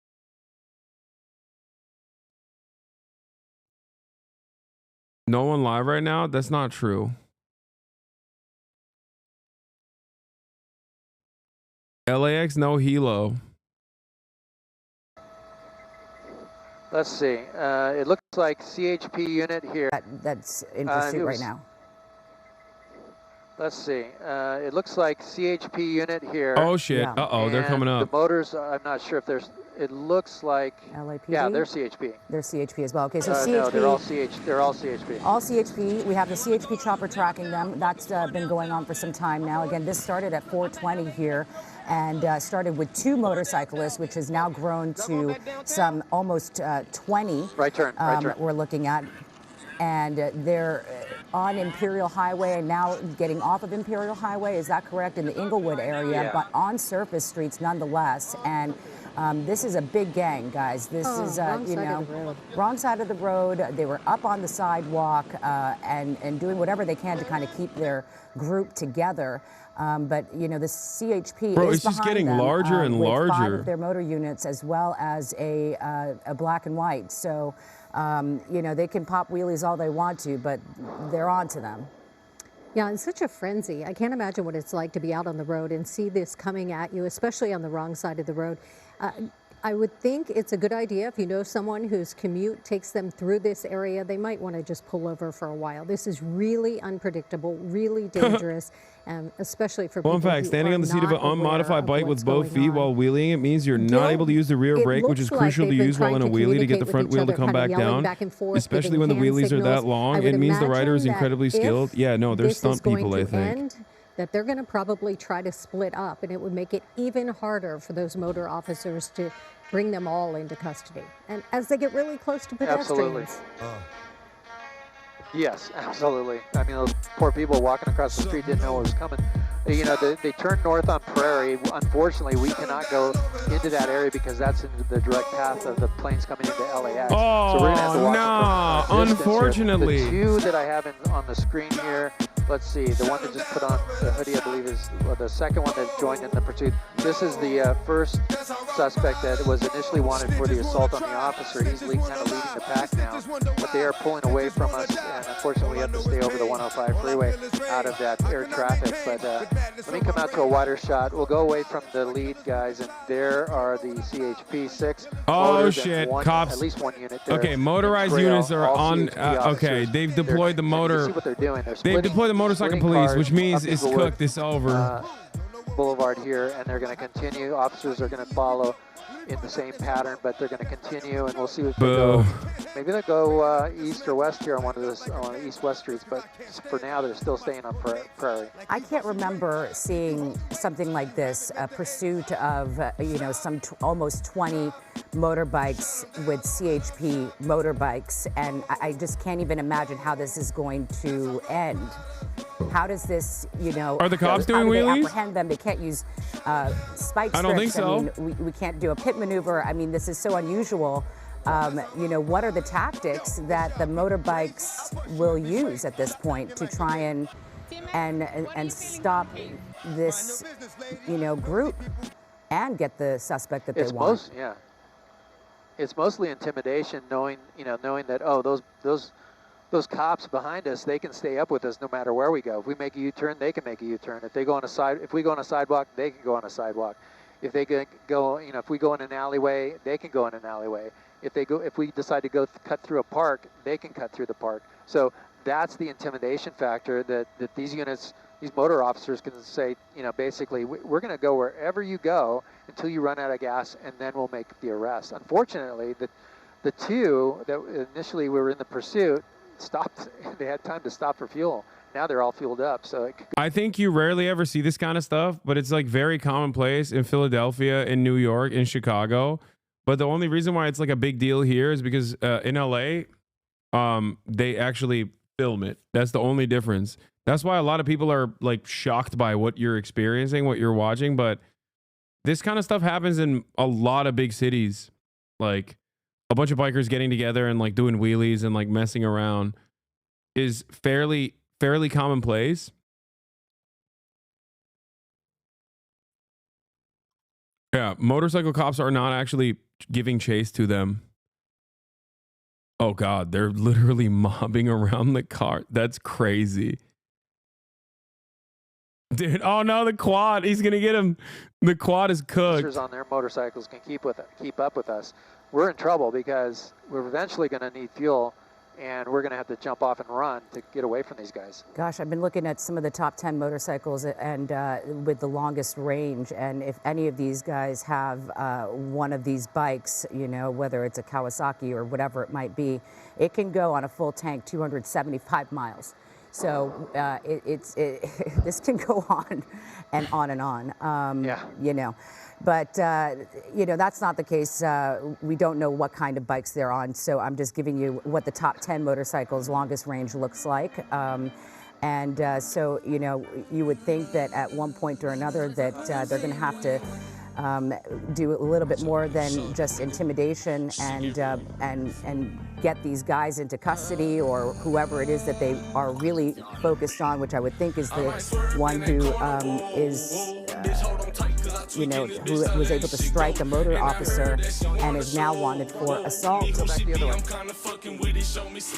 No one live right now? That's not true. LAX, no helo. Let's see. It looks like CHP unit here. That's in pursuit right now. Let's see. It looks like CHP unit here. Oh shit. Yeah. Uh-oh, they're coming up. The motors, I'm not sure if there's, it looks like, LAPD? Yeah, they're CHP. They're CHP as well. Okay, so CHP. No, they're all CHP. All CHP. We have the CHP chopper tracking them. That's been going on for some time now. Again, this started at 4:20 here and started with 2 motorcyclists, which has now grown to some almost 20. Right turn. We're looking at. And they're on Imperial Highway and now getting off of Imperial Highway. Is that correct? In the Inglewood area, but on surface streets nonetheless. And this is a big gang, guys. This is, wrong side of the road. They were up on the sidewalk and doing whatever they can to kind of keep their group together. But, the CHP Bro, is it's just behind getting them, larger and with larger. 5 of their motor units as well as a black and white. So, they can pop wheelies all they want to, but they're on to them. Yeah, it's such a frenzy. I can't imagine what it's like to be out on the road and see this coming at you, especially on the wrong side of the road. I would think it's a good idea if you know someone whose commute takes them through this area, they might want to just pull over for a while. This is really unpredictable, really dangerous, especially for people Fun fact, standing on the seat of an unmodified bike with both feet while wheeling it means you're not able to use the rear brake, which is crucial to use while in a wheelie to get the front wheel to come back down, especially when the wheelies are that long. It means the rider is incredibly skilled. Yeah, no, they're stunt people, I think. That they're going to probably try to split up, and it would make it even harder for those motor officers to bring them all into custody. And as they get really close to pedestrians. Absolutely. Yes, absolutely. I mean, those poor people walking across the street didn't know what was coming. You know, they turn north on Prairie. Unfortunately, we cannot go into that area because that's in the direct path of the planes coming into LAX. Oh, so we're gonna have to watch no, unfortunately. Here. The two that I have on the screen here, let's see, the one that just put on the hoodie, I believe, is the second one that joined in the pursuit. This is the first suspect that was initially wanted for the assault on the officer. He's kind of leading the pack now, but they are pulling away from us, and unfortunately we have to stay over the 105 freeway out of that air traffic. But let me come out to a wider shot. We'll go away from the lead guys, and there are the CHP-6. Oh shit, cops. At least one unit there. Okay, motorized units are on. Okay, they've deployed the motor. See what they're doing. They've deployed the motorcycle police, which means it's cooked. It's over. Boulevard here, and they're going to continue. Officers are going to follow in the same pattern, but they're going to continue, and we'll see if they go. Maybe they'll go east or west here on one of those east-west streets, but for now they're still staying on Prairie. I can't remember seeing something like this, a pursuit of some almost 20 motorbikes with CHP motorbikes, and I just can't even imagine how this is going to end. How does this, Are the cops doing wheelies? They apprehend them. They can't use spike strips. I don't think so. I mean, we can't do a pit maneuver. I mean, this is so unusual. What are the tactics that the motorbikes will use at this point to try and stop this, group and get the suspect that they want? It's mostly intimidation, knowing that those cops behind us, they can stay up with us no matter where we go. If we make a U-turn, they can make a U-turn. If we go on a sidewalk, they can go on a sidewalk. If they go, if we go in an alleyway, they can go in an alleyway. If we decide to go cut through a park, they can cut through the park. So that's the intimidation factor that these units, these motor officers can say, basically, we're going to go wherever you go until you run out of gas, and then we'll make the arrest. Unfortunately, the two that initially we were in the pursuit stopped. They had time to stop for fuel. Now they're all fueled up. So I think you rarely ever see this kind of stuff, but it's like very commonplace in Philadelphia, in New York, in Chicago. But the only reason why it's like a big deal here is because in LA, they actually film it. That's the only difference. That's why a lot of people are like shocked by what you're experiencing, what you're watching. But this kind of stuff happens in a lot of big cities. Like a bunch of bikers getting together and like doing wheelies and like messing around is fairly commonplace. Yeah, motorcycle cops are not actually giving chase to them. Oh God, they're literally mobbing around the car. That's crazy. Dude, oh no, the quad. He's going to get him. The quad is cooked. Officers on their motorcycles can keep up with us. We're in trouble because we're eventually going to need fuel, and we're going to have to jump off and run to get away from these guys. Gosh, I've been looking at some of the top 10 motorcycles and with the longest range, and if any of these guys have one of these bikes, whether it's a Kawasaki or whatever it might be, it can go on a full tank 275 miles. So this can go on and on and on. But, that's not the case. We don't know what kind of bikes they're on. So I'm just giving you what the top 10 motorcycles longest range looks like. So, you would think that at one point or another that they're going to have to do a little bit more than just intimidation and get these guys into custody or whoever it is that they are really focused on, which I would think is the one who who was able to strike a motor officer and is now wanted for assault.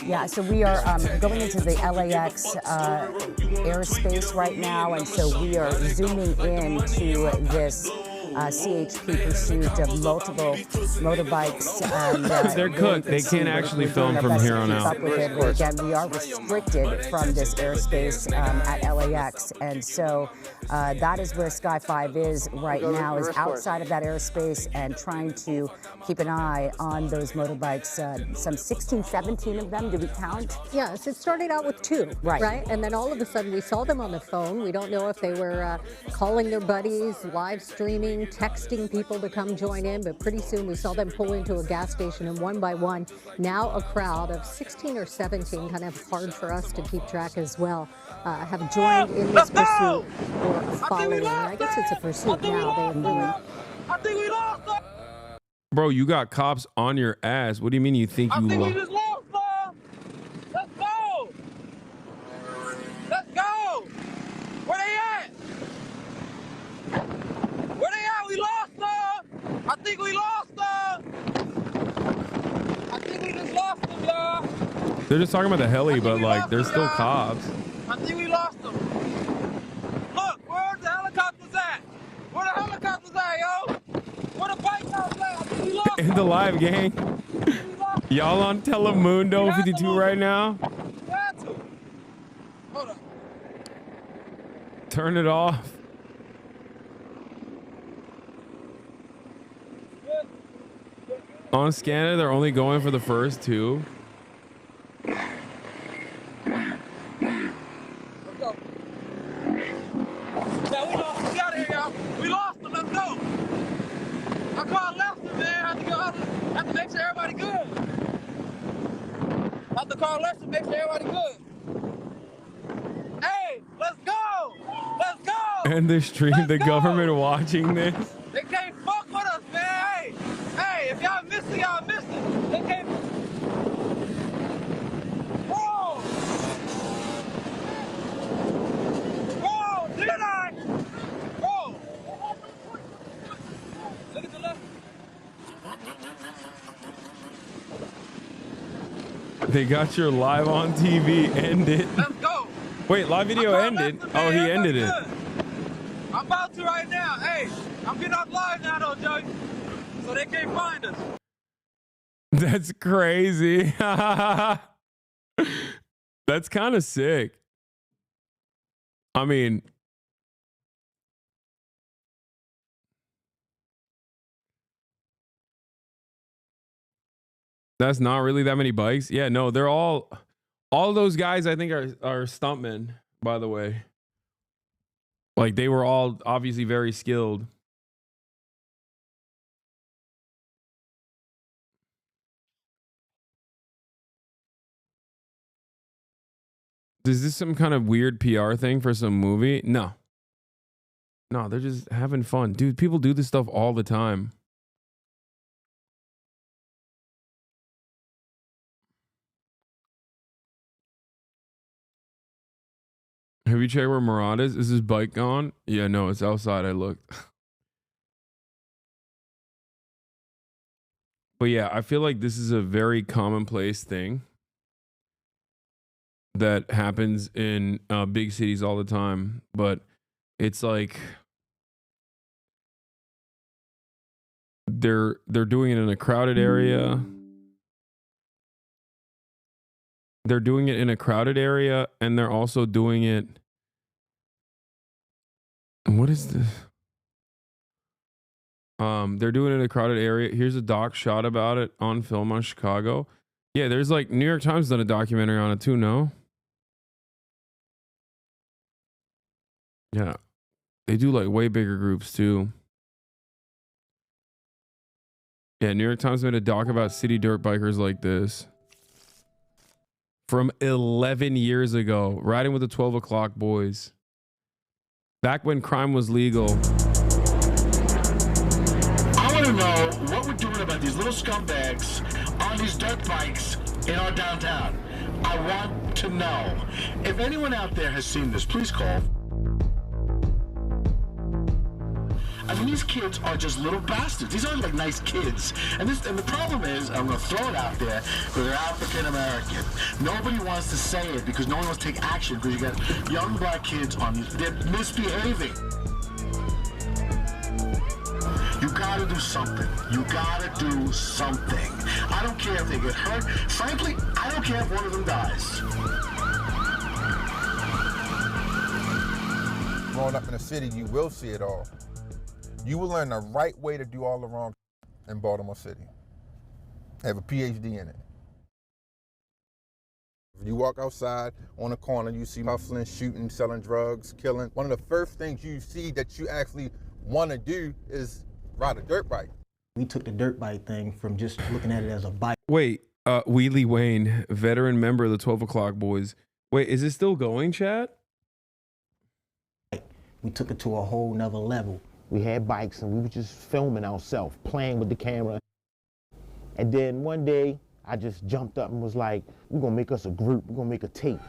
Yeah, so we are going into the LAX airspace right now, and so we are zooming into this CHP pursuit of multiple motorbikes. And, they're cooked. They can't actually film from here on out. Again, we are restricted from this airspace at LAX, and so that is where Sky 5 is right now, is outside of that airspace and trying to keep an eye on those motorbikes. Some 16, 17 of them, did we count? Yes, it started out with 2, right? And then all of a sudden we saw them on the phone. We don't know if they were calling their buddies, live streaming, texting people to come join in, but pretty soon we saw them pull into a gas station, and one by one, now a crowd of 16 or 17, kind of hard for us to keep track as well, have joined in this pursuit were following. I guess it's a pursuit now. I think we lost. Bro, you got cops on your ass. What do you mean you think you We lost? just lost, bro. Let's go. Let's go. Where they at? Where they at? We lost, bro. I think we lost, bro. I think we just lost them, y'all. They're just talking about the heli, but like, there's still cops. I think we lost them. Look, where the helicopters at? Where the helicopters at, yo? Where the bike cops at? I think we lost In the live gang. Y'all on Telemundo 52 right now? Hold on. Turn it off. On Scanner, they're only going for the first two. Let's go. Yeah, we lost them. Get out of here, y'all. We lost them. Let's go. I called Lester, man. I have to make sure everybody good. I have to call Lester, make sure everybody good. Hey, let's go. Let's go. And the stream, the government watching this. They can't fuck with us, man. Hey, if y'all missed it, y'all missed it. They can't. Whoa. Whoa, did I? Whoa. Look at the left. They got your live on TV ended. Let's go. Wait, live video ended? Oh, he ended it. I'm about to right now. Hey, I'm getting off live now, though, Joey. So they can't find us. That's crazy. That's kind of sick. I mean, that's not really that many bikes. Yeah, no, they're all those guys I think are stuntmen, by the way. Like, they were all obviously very skilled. Is this some kind of weird PR thing for some movie? No. No, they're just having fun. Dude, people do this stuff all the time. Have you checked where Murad is? Is his bike gone? Yeah, no, it's outside. I looked. But yeah, I feel like this is a very commonplace thing that happens in big cities all the time. But it's like they're doing it in a crowded area. They're doing it in a crowded area, and they're also doing it. What is this? They're doing it in a crowded area. Here's a doc shot about it on film on Chicago. Yeah, there's like New York Times done a documentary on it too, no? Yeah. They do like way bigger groups too. Yeah, New York Times made a doc about city dirt bikers like this. From 11 years ago, riding with the 12 o'clock boys. Back when crime was legal. I want to know what we're doing about these little scumbags on these dirt bikes in our downtown. I want to know. If anyone out there has seen this, please call. I mean, these kids are just little bastards. These aren't like nice kids. And the problem is, I'm going to throw it out there, that they're African American. Nobody wants to say it because no one wants to take action because you got young black kids on these. They're misbehaving. You gotta do something. You gotta do something. I don't care if they get hurt. Frankly, I don't care if one of them dies. Growing up in a city, you will see it all. You will learn the right way to do all the wrong in Baltimore City. Have a PhD in it. If you walk outside on a corner, you see hustling, shooting, selling drugs, killing. One of the first things you see that you actually want to do is ride a dirt bike. We took the dirt bike thing from just looking at it as a bike. Wait, Wheelie Wayne, veteran member of the 12 o'clock boys. Wait, is it still going, chat? we took it to a whole nother level. We had bikes and we were just filming ourselves, playing with the camera. And then one day, I just jumped up and was like, we're gonna make us a group, we're gonna make a tape.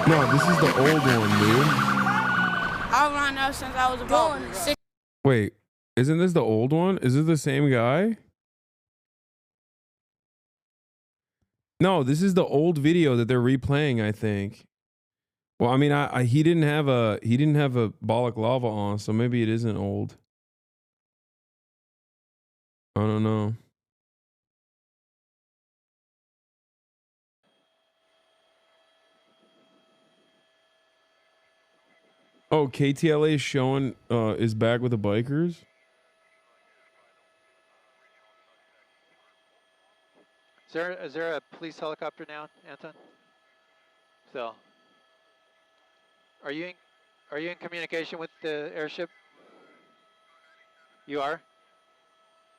No, this is the old one, dude. I've run up since I was about 6. Wait, isn't this the old one? Is it the same guy? No, this is the old video that they're replaying, I think. Well, I mean, he didn't have a balaclava on, so maybe it isn't old. I don't know. Oh, KTLA is showing is back with the bikers. Is there a police helicopter now, Anton? So, are you in communication with the airship? You are?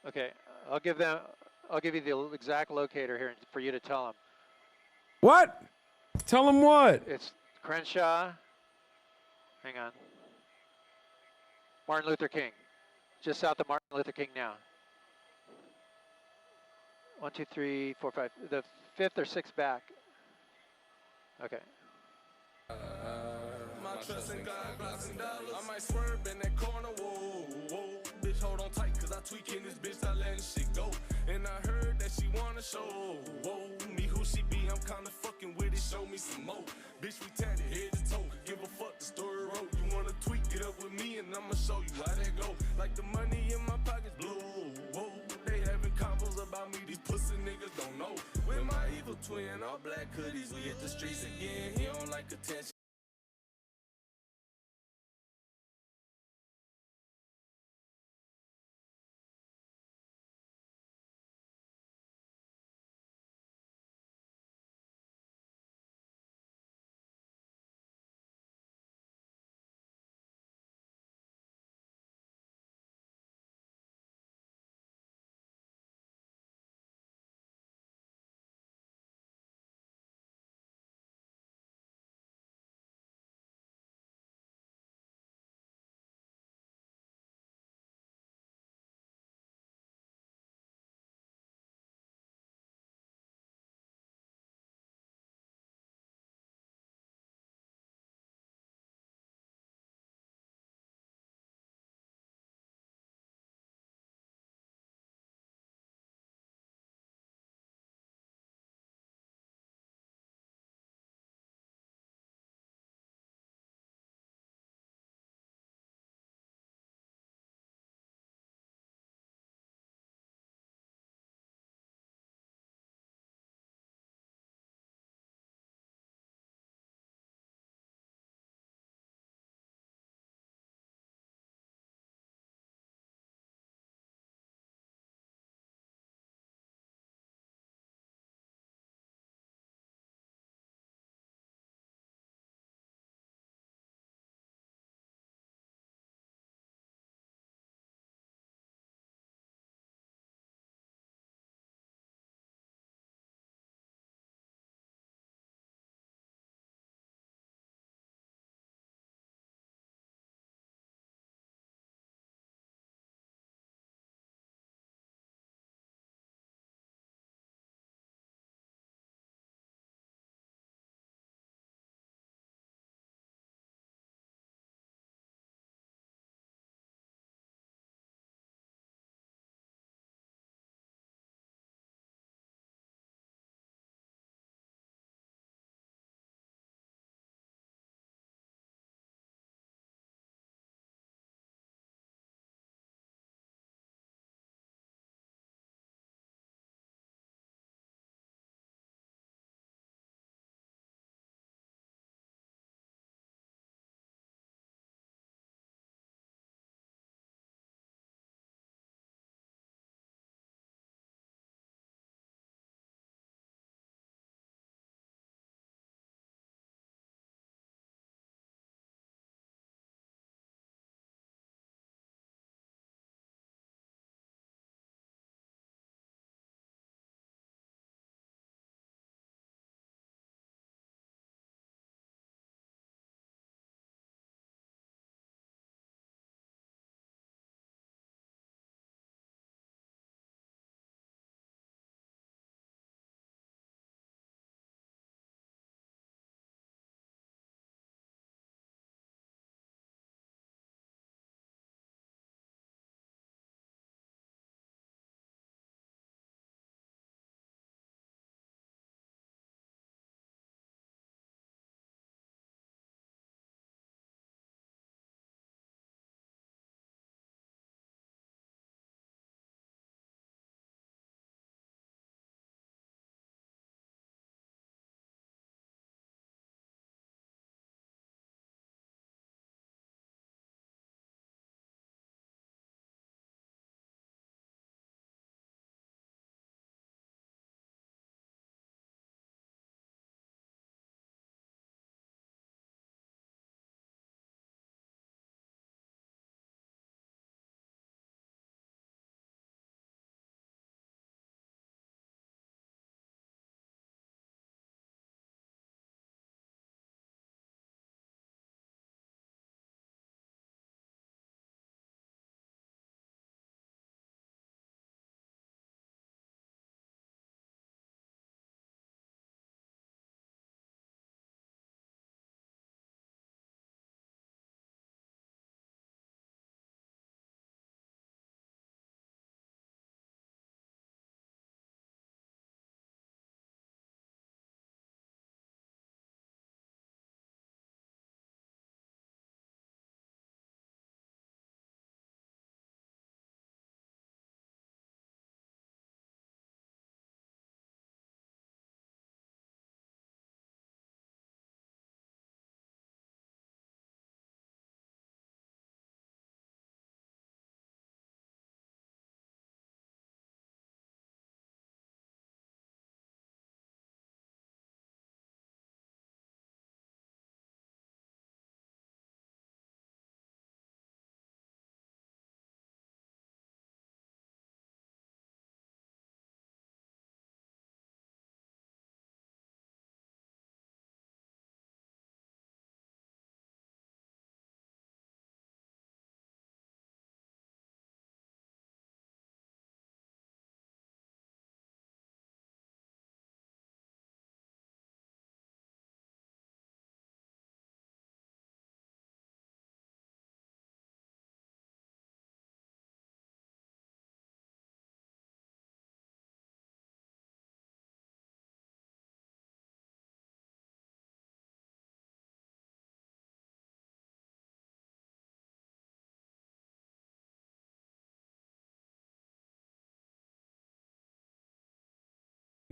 Okay, I'll give you the exact locator here for you to tell them. What? Tell them what? It's Crenshaw. Hang on. Martin Luther King. Just south of Martin Luther King now. 1, 2, 3, 4, 5. The 5th or 6th back. Okay. My trust in God, blocks and dollars. I might swerve in that corner, whoa, whoa. Bitch, hold on tight, cause I tweaking this bitch, I letting shit go. And I heard that she wanna show, whoa, me who she be, I'm kinda fucking with it, show me some more. Bitch, we tatted head to toe, give a fuck, the story wrote. You wanna tweak, get up with me, and I'ma show you how that go. Like the money in my pockets blue, whoa. They having combos about me, these pussy niggas don't know. With my evil twin, all black hoodies, we hit the streets again. He don't like attention.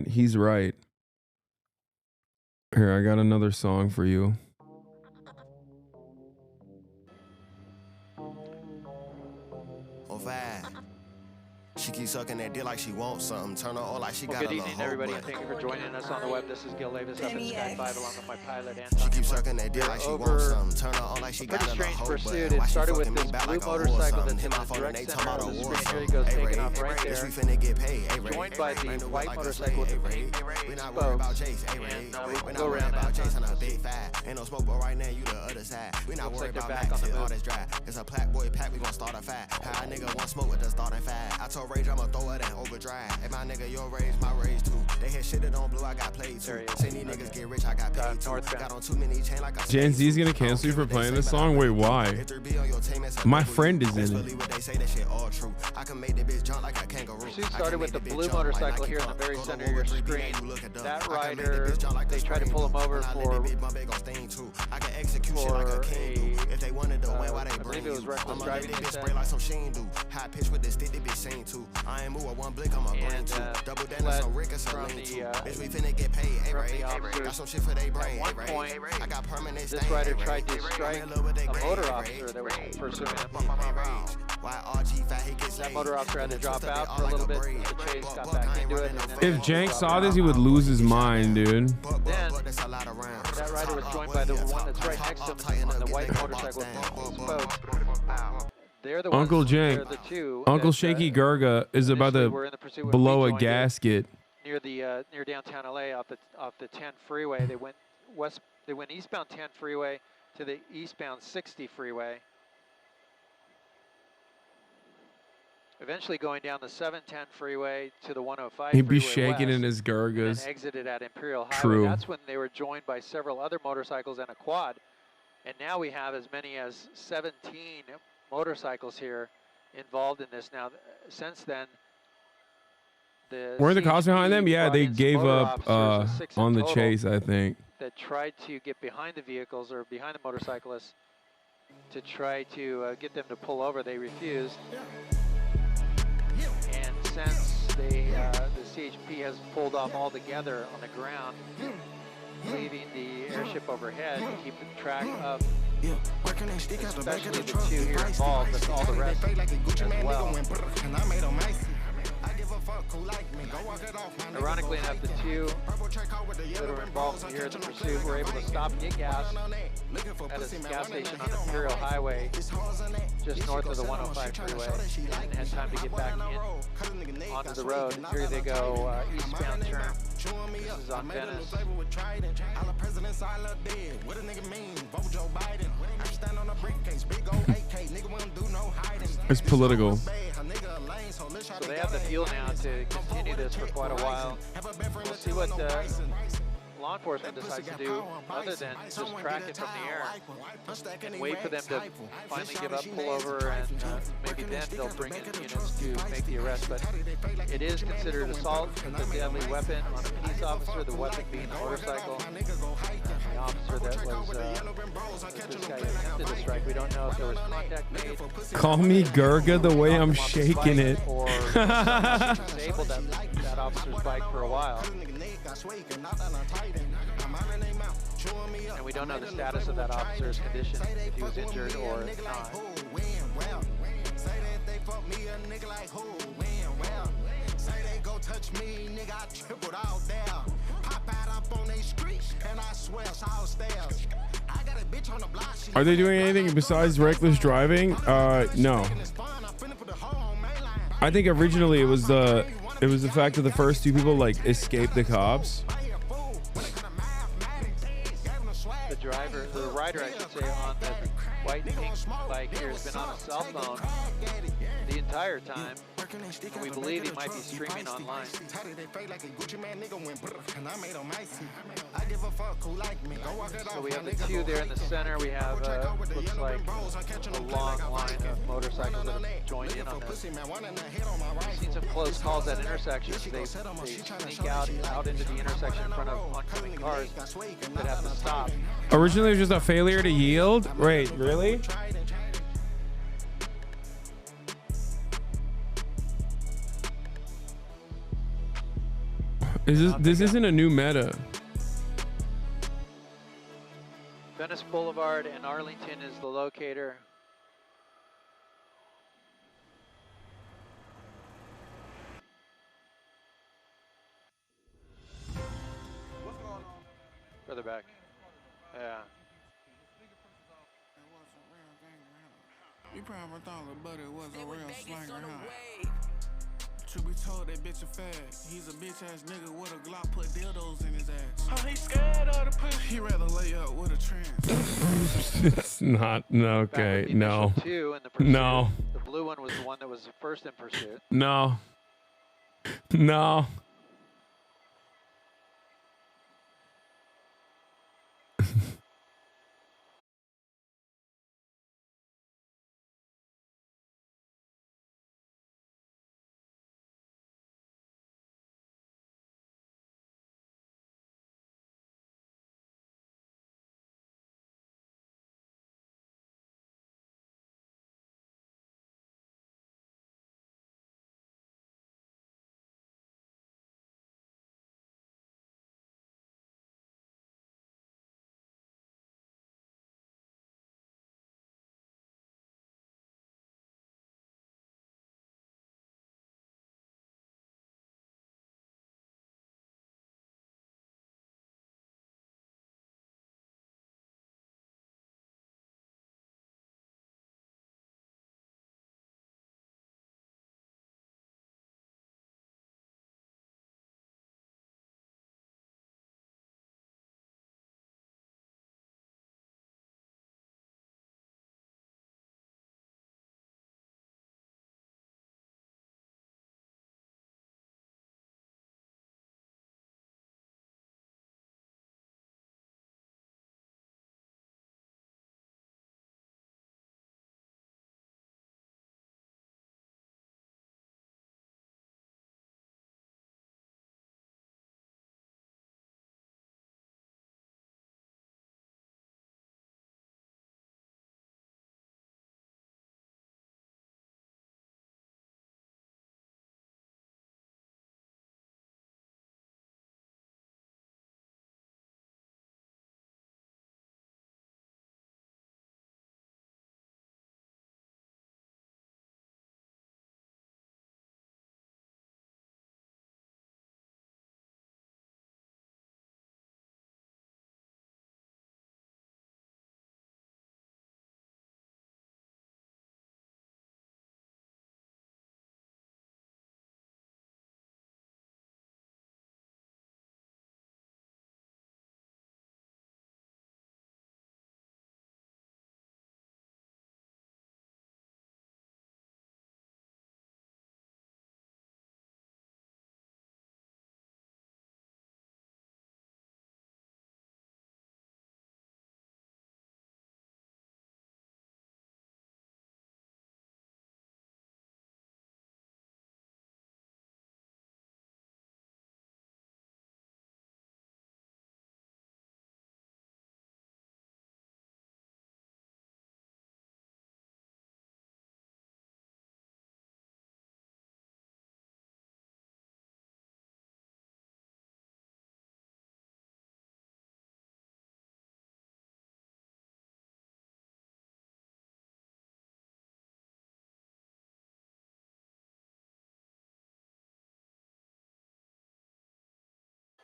He's right. Here, I got another song for you. She keeps sucking that dick like she wants something. Turn her on like she Well, got good a little evening, everybody, and thank you for joining us on the web. This is Gil Davis up in Sky 5 along with my pilot, Anton. She keeps sucking that dick like she wants something. Turn her on like she got a pretty strange little pursuit. It started with this blue motorcycle that's in the direct center of the screen. Here he goes, taking off right there. Joined by the white motorcycle with the pink spokes. And we can go around that. Ain't no smoke, but right now you the other side. We not worried about back on all this drive. It's a black boy pack, we gon' start a fight. How a nigga want smoke with the starting fight. I told Rage I'ma throw it in overdrive. If my nigga your rage, my rage too. They had shit on blue, I got played too. Seen these niggas get rich, I got paid too. Got on too many chain like a Gen Z's gonna cancel you for playing this song? Wait, why? My friend is in it. I can make the bitch jump like a kangaroo. Pursuit started with the blue motorcycle here in the very center of your screen. That rider, they tried to pull him over for I can execute shit like a king do. If they wanted to win, why they bring you? Reckless driving. Bitch spray like some sheen do. High pitch with the stick, they be seen too. I ain't move with one blick, I'ma bring two. Double down on some Rick and some lean too. Bitch, we finna get paid. Got some shit for they brain. At one point, I got permanent this rider tried to strike a motor officer that was pursuing him. That motor officer had to drop out for a little bit. The chase got back into it. And If Jank saw this, he would lose his mind, dude. Then that rider was joined by the one that's right next to him on the white motorcycle with spokes. They're the Uncle ones, Jank, they're the two Uncle that, Shaky Gurga is about to blow a gasket. Near the near downtown LA off the 10 freeway. They went west. They went eastbound 10 freeway to the eastbound 60 freeway. Eventually going down the 710 freeway to the 105 He'd be freeway shaking west, in his Gurgas. and exited at Imperial Highway. True. That's when they were joined by several other motorcycles and a quad. And now we have as many as 17 motorcycles here involved in this. Now, since then, Weren't the cops behind them? Yeah, they gave up on the chase, I think. That tried to get behind the vehicles or behind the motorcyclists to try to get them to pull over. They refused. And since the CHP has pulled off altogether on the ground, leaving the airship overhead to keep track of especially the two here involved, but all the rest as well. Ironically enough, the two that were involved here in the pursuit were able to stop and get gas at a gas station on Imperial Highway just north of the 105 freeway, and had time to get back in onto the road. Here they go, eastbound turn. This is on Venice. It's political. So they have the fuel now to continue this for quite a while. We'll see what law enforcement decides to do other than just track it from the air and wait for them to finally give up, pull over, and maybe then they'll bring in units to make the arrest. But it is considered assault with a deadly weapon on a peace officer, the weapon being a motorcycle. The officer that was this guy attempted to strike. We don't know if there was contact made. Call me Gurga the way I'm shaking it. Or disabled that officer's bike for a while. And we don't know the status of that officer's condition, if he was injured or not. Are they doing anything besides reckless driving? No. I think originally it was the fact that the first two people like escaped the cops. The rider, I should say, on the white and pink bike here has been on a cell phone the entire time. And we believe he might be streaming online. So we have the two there in the center. We have, looks like a long line of motorcycles that have joined in on this. We've seen some close calls at intersections. They sneak out into the intersection in front of oncoming cars that have to stop. Originally, it was just a failure to yield. Wait, really? This isn't a new meta. Venice Boulevard and Arlington is the locator. Further back. Yeah. You probably thought the buddy was a real slanger, huh? Truth be told, that bitch a fag. He's a bitch ass nigga with a Glock, put dildos in his ass. Oh, he scared of the pussy. He rather lay up with a trans. It's not. No, okay. No. Two in the pursuit. No. The blue one was the one that was first in pursuit. No. No.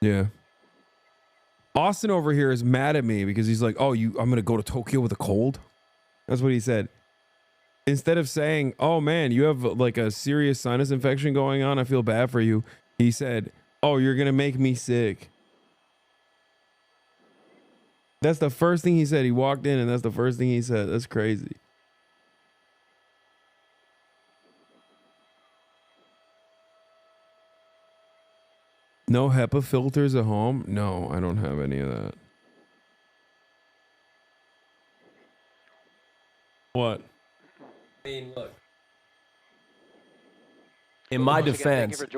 Yeah. Austin over here is mad at me because he's like, "Oh, I'm going to go to Tokyo with a cold." That's what he said. Instead of saying, "Oh man, you have like a serious sinus infection going on. I feel bad for you." He said, "Oh, you're going to make me sick." That's the first thing he said. He walked in and that's the first thing he said. That's crazy. No HEPA filters at home? No, I don't have any of that. What? I mean, look. In my defense, it's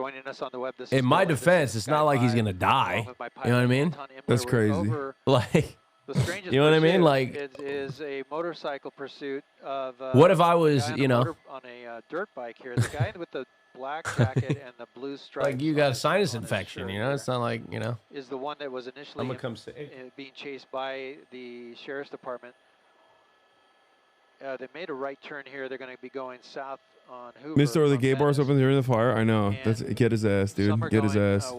not like he's gonna die. You know what I mean? That's crazy. Like, The strangest you know what I mean? pursuit Like, is a motorcycle pursuit of. what if I was, guy on you a know, on a dirt bike here? The guy with the black jacket and the blue stripes. Like you got a sinus infection, you know? It's not like, you know. Is the one that was initially I'm gonna come say. being chased by the sheriff's department. They made a right turn here. They're going to be going south on Hoover. Mr. The gay bar's open during the fire. I know. That's get his ass, dude. Get his ass.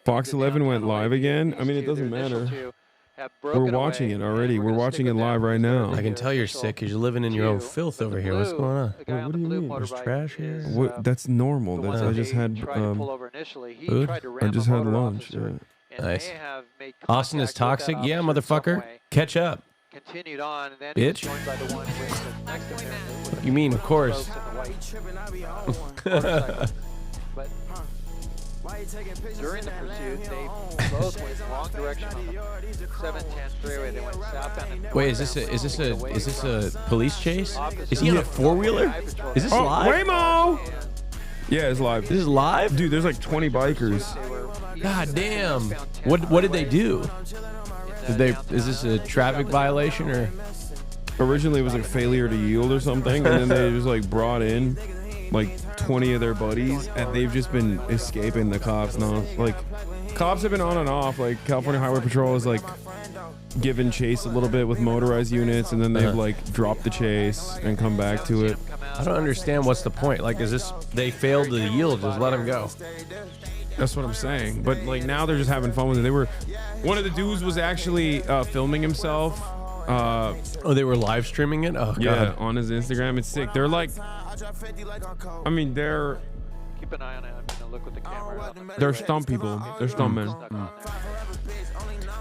Fox 11 went live again. I mean, it doesn't matter. We're watching it already. We're watching it live right now. I can tell you're sick because you're living in your own filth over here. What's going on? What do you mean? There's trash here. What? That's normal. That's, I just had food. I just had lunch. Yeah. Nice. Austin is toxic. Yeah, motherfucker. Catch up. Continued on, and then bitch. joined by the one with the next to him. You mean, of course. But during the pursuit, they both went wrong direction on the 710 freeway. They went south on the. Wait, is this a police chase? Is he in a 4-wheeler? Is this live? Waymo! Yeah, it's live. This is live? Dude, there's like 20 bikers. God damn. What did they do? Is this a traffic violation or? Originally it was like failure to yield or something, and then they just like brought in like 20 of their buddies, and they've just been escaping the cops now. Like, cops have been on and off. Like, California Highway Patrol is like given chase a little bit with motorized units, and then they've like dropped the chase and come back to it. I don't understand what's the point. Like, is this they failed to yield? Just let them go. That's what I'm saying. But like now they're just having fun with it. They were, one of the dudes was actually filming himself. Oh, they were live streaming it? Oh, yeah, God. on his Instagram. It's sick. They're like, I mean, they're. Keep an eye on it. I'm gonna look with the camera. They're stump people. They're stump men.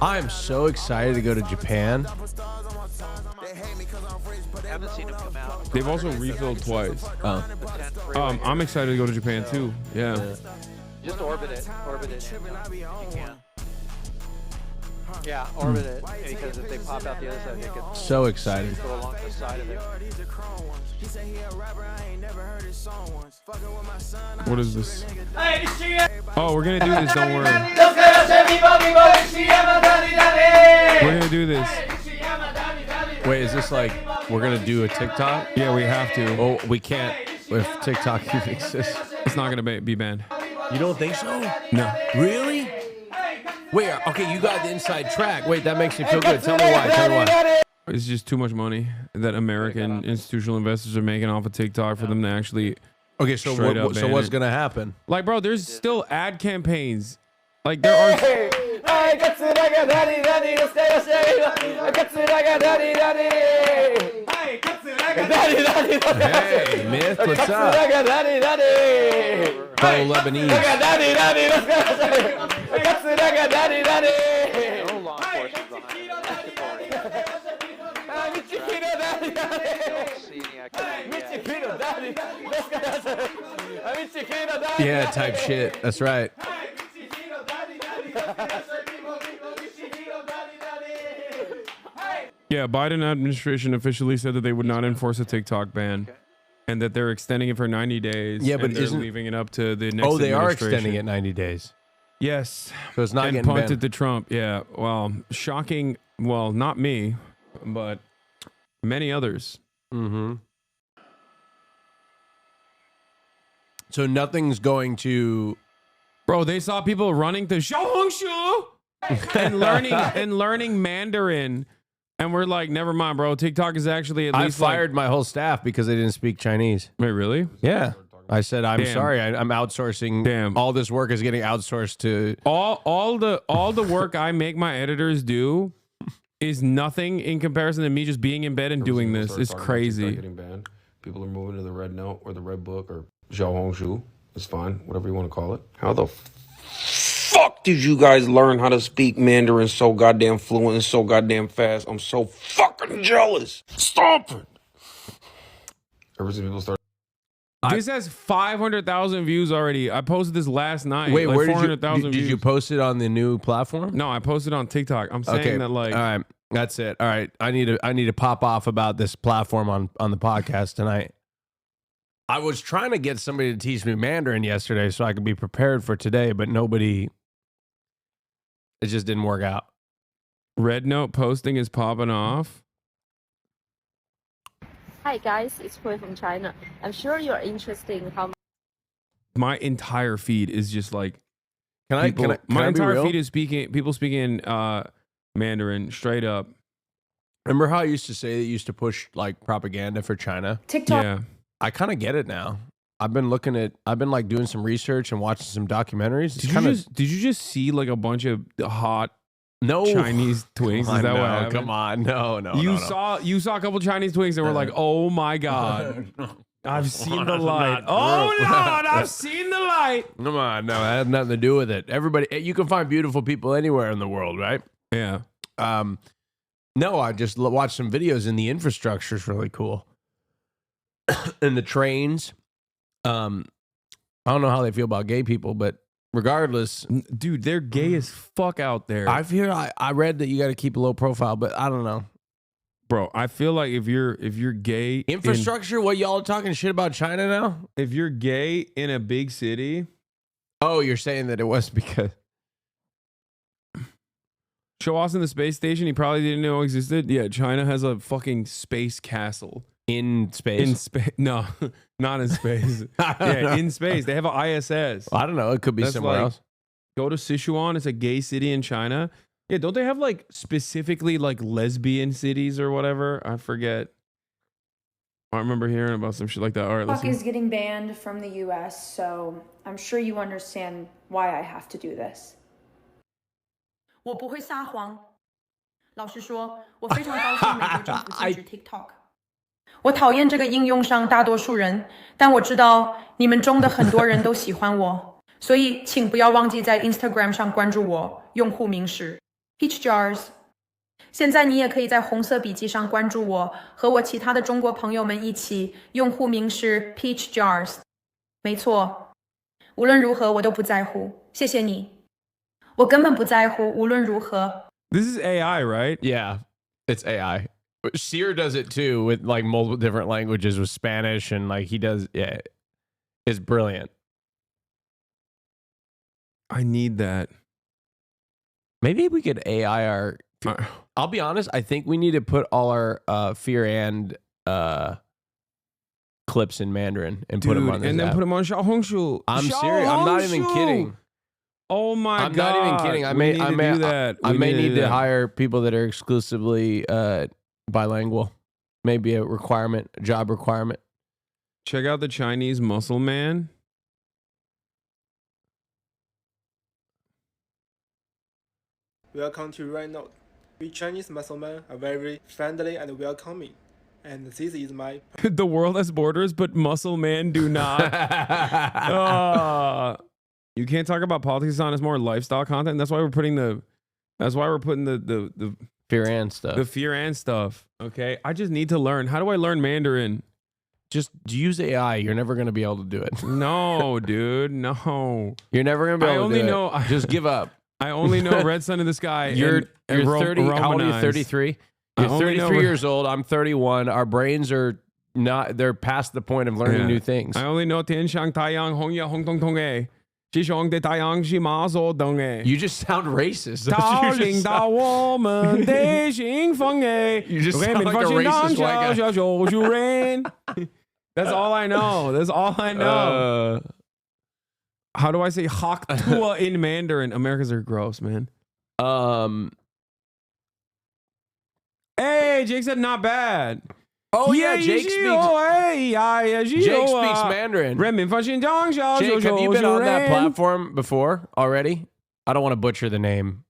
I am so excited to go to Japan. Haven't seen him come out. They've also refilled twice. Oh. I'm excited to go to Japan too. Yeah. Just orbit it. Orbit it. If you can. Yeah, orbit it. Because if they pop out the other side, they could. So excited. Go along the side of it. What is this? Oh, we're gonna do this. Don't worry. We're gonna do this. Wait, is this like we're gonna do a TikTok? Yeah, we have to. Oh, we can't if TikTok even exists. It's not gonna be banned. You don't think so? No. Really? Wait, okay, you got the inside track. Wait, that makes me feel good. Tell me why. Tell me why. It's just too much money that American institutional investors are making off of TikTok for them to actually. Okay, so what's gonna happen? Like, bro, there's still ad campaigns. Like there are. Hey, Myth, what's up? Fellow Lebanese. Yeah, type shit. That's right. Yeah, Biden administration officially said that they would not enforce a TikTok ban, and that they're extending it for 90 days. Yeah, but they're isn't leaving it up to the next? Oh, they are administration. extending it 90 days. Yes. So it's not and getting punted banned. to Trump. Yeah. Well, shocking. Well, not me, but many others. Mm-hmm. So nothing's going to. Bro, they saw people running to Xiaohongshu and learning Mandarin, and we're like, never mind, bro. TikTok is actually at least. I fired my whole staff because they didn't speak Chinese. Wait, really? Yeah. I said, I'm sorry. I'm outsourcing. Damn. All this work is getting outsourced to. All the work I make my editors do is nothing in comparison to me just being in bed and doing this. It's crazy. Getting banned. People are moving to the RedNote or the Red Book or Xiaohongshu. It's fine, whatever you want to call it. How the fuck did you guys learn how to speak Mandarin so goddamn fluent and so goddamn fast? I'm so fucking jealous. Stop it. Ever since people start. This has 500,000 views already. I posted this last night. Wait, like where did you post it on the new platform? No, I posted on TikTok. I'm saying that like. All right, that's it. All right, I need to pop off about this platform on the podcast tonight. I was trying to get somebody to teach me Mandarin yesterday so I could be prepared for today, but nobody. It just didn't work out. RedNote posting is popping off. Hi guys, it's Hui from China. I'm sure you're interested in how. my entire feed is just like my entire feed is people speaking Mandarin straight up. Remember how I used to say that you used to push like propaganda for China? TikTok. Yeah. I kind of get it now. I've been like doing some research and watching some documentaries. Did you just see like a bunch of hot Chinese twinks? Is that what happened? Come on, no. You saw a couple Chinese twinks and were like, oh my God. I've seen the light. Oh Lord, I've seen the light. Come on, no, that had nothing to do with it. Everybody, you can find beautiful people anywhere in the world, right? Yeah. No, I just watched some videos and the infrastructure is really cool. And the trains. I don't know how they feel about gay people, but regardless, dude, they're gay as fuck out there. I read that you got to keep a low profile, but I don't know. Bro, I feel like if you're gay, infrastructure, what y'all are talking shit about China now? If you're gay in a big city, oh, you're saying that it was because show Austin the space station he probably didn't know existed. Yeah, China has a fucking space castle in space. In space, no, not in space. Yeah, in space. They have an ISS. I don't know. It could be somewhere else. Go to Sichuan. It's a gay city in China. Yeah, don't they have like specifically like lesbian cities or whatever? I forget. I remember hearing about some shit like that. All right, TikTok listen. is getting banned from the US, so I'm sure you understand why I have to do this. 我不会撒谎。老实说，我非常高兴美国政府禁止 TikTok。我讨厌这个应用上大多数人，但我知道你们中的很多人都喜欢我，所以请不要忘记在 Instagram 上关注我，用户名是 Peach Jars。现在你也可以在红色笔记上关注我，和我其他的中国朋友们一起，用户名是 Peach Jars。没错，无论如何我都不在乎，谢谢你。我根本不在乎，无论如何。This is AI, right? Yeah, it's AI. Sear does it too with like multiple different languages with Spanish and like he does. Yeah, it's brilliant. I need that. Maybe we could AI our. I'll be honest. I think we need to put all our fear and clips in Mandarin and put them on this and then app. put them on Xiaohongshu. I'm serious. I'm not even kidding. Oh my I'm God! not even kidding. I may need to hire people that are exclusively bilingual. Maybe a requirement, a job requirement. Check out the Chinese muscle man. Welcome to RedNote. We Chinese muscle men are very friendly and welcoming. And this is my... The world has borders, but muscle man do not. You can't talk about politics on. It's more lifestyle content. That's why we're putting the fear and stuff. The fear and stuff. Okay. I just need to learn. How do I learn Mandarin? Just use AI. You're never going to be able to do it. No, dude. No. You're never going to be able to do it. Just give up. I only know Red Sun in the Sky. You're 30. How old are you? 33? You're 33 years old. I'm 31. Our brains are not, they're past the point of learning new things. I only know Tian Shang Taiyang Hong Ya Hong Tong Tong E. You just sound racist. You just sound like a racist white guy. That's all I know. That's all I know. How do I say Hak Tua in Mandarin? Americans are gross, man. Hey, Jake said not bad. Oh yeah, Jake speaks Mandarin. Jake, have you been on that platform before already? I don't want to butcher the name.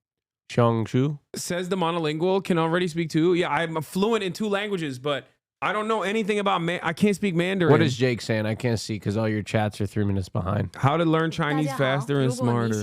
Xiaohongshu says the monolingual can already speak two. Yeah, I'm fluent in 2 languages, but I don't know anything about I can't speak Mandarin. What is Jake saying? I can't see because all your chats are 3 minutes behind. How to learn Chinese faster and smarter.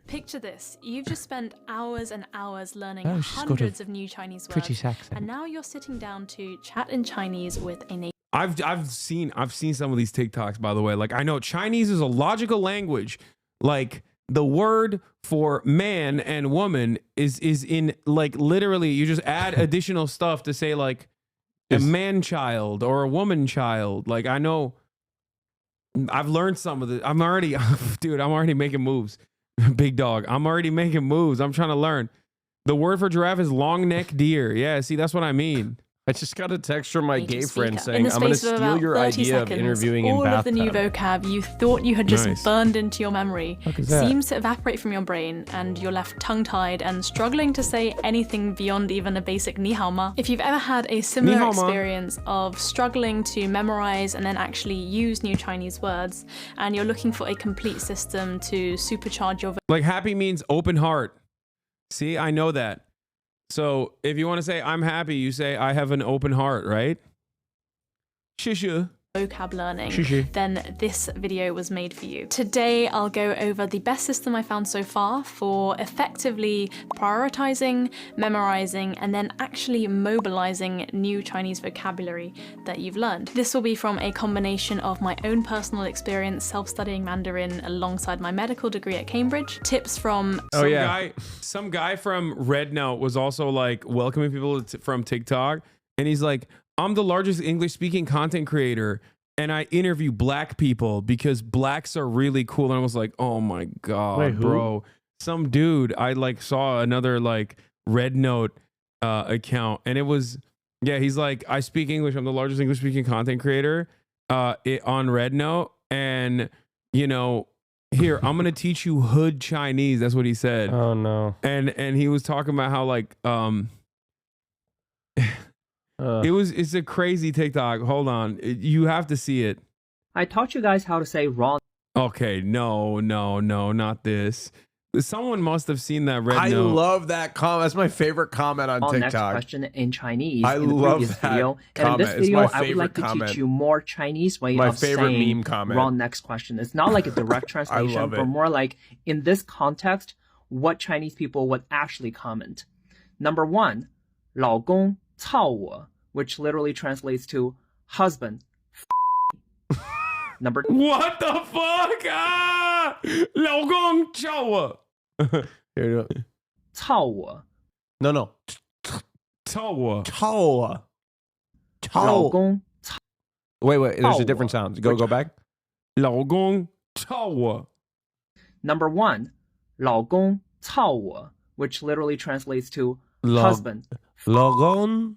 Picture this. You've just spent hours and hours learning hundreds of new Chinese words. British accent. And now you're sitting down to chat in Chinese with a native. I've seen some of these TikToks, by the way. Like, I know Chinese is a logical language. Like, the word for man and woman is in, like, literally you just add additional stuff to say, like, a man child or a woman child. Like, I know I've learned some of the, I'm already making moves. Big dog. I'm already making moves. I'm trying to learn. The word for giraffe is long neck deer. Yeah, see, that's what I mean. I just got a text from my gay friend saying, In the I'm going to space of steal about your 30 idea seconds, of interviewing in all of the new bathtub. vocab you thought you had just Nice. burned into your memory Fuck is that? seems to evaporate from your brain, and you're left tongue-tied and struggling to say anything beyond even a basic ni hao ma. If you've ever had a similar Ni hao ma. experience of struggling to memorize and then actually use new Chinese words, and you're looking for a complete system to supercharge your Like happy means open heart. See, I know that. So if you want to say I'm happy, you say I have an open heart, right? Shishu. vocab learning, Shishi. then this video was made for you. Today, I'll go over the best system I found so far for effectively prioritizing, memorizing, and then actually mobilizing new Chinese vocabulary that you've learned. This will be from a combination of my own personal experience self-studying Mandarin alongside my medical degree at Cambridge, tips from some guy from RedNote was also like welcoming people from TikTok, and he's like, I'm the largest English-speaking content creator, and I interview black people because blacks are really cool. And I was like, oh my God, Wait, who? bro. Some dude, I like saw another like RedNote account, and it was, yeah, he's like, I speak English. I'm the largest English-speaking content creator on RedNote, and you know, here, I'm gonna teach you hood Chinese. That's what he said. Oh no. And he was talking about how like it's a crazy TikTok. Hold on. You have to see it. I taught you guys how to say wrong. Okay, no, not this. Someone must have seen that red I note. love that comment. That's my favorite comment on TikTok. Next question in Chinese I in the love previous that video. And in comment. this It's video, my I would like favorite to comment. teach you more Chinese way My of favorite saying meme comment. wrong next question. It's not like a direct translation, love but it. more like in this context, what Chinese people would actually comment. Number 1, 老公操我, which literally translates to husband. Number 2. What the fuck? Ah! 老公叫我. Here you go. 操我. No. 操我. 操我. 老公 Wait. There's a different sound. Go back. 老公操我. Number 1, 老公操我, which literally translates to Lo- husband. 老公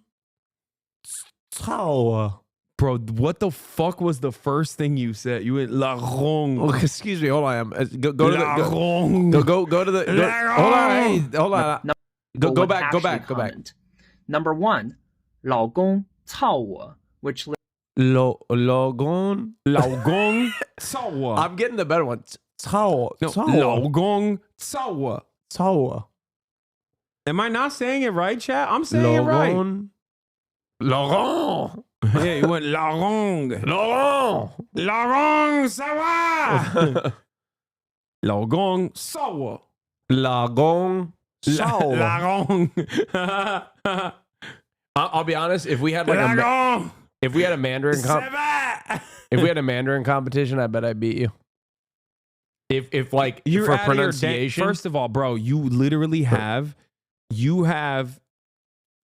操我. Bro, what the fuck was the first thing you said? You went la rong. Oh, excuse me, hold on. Go to La the rong. go to the hold on. Hey, hold on. People Go would back. actually comment. Number 1, 老公操我, which 老公 操我. I'm getting the better one. 操我. No, 老公操我. 操我. Am I not saying it right, chat? I'm saying it right. Laurent. Yeah, you went Laurent. Laurent, ça va? 老公操我. Laurent. Laurent. I'll be honest. If we had like if we had a Mandarin competition, I bet I beat you. If like You're for out of your pronunciation. First of all, bro, you literally have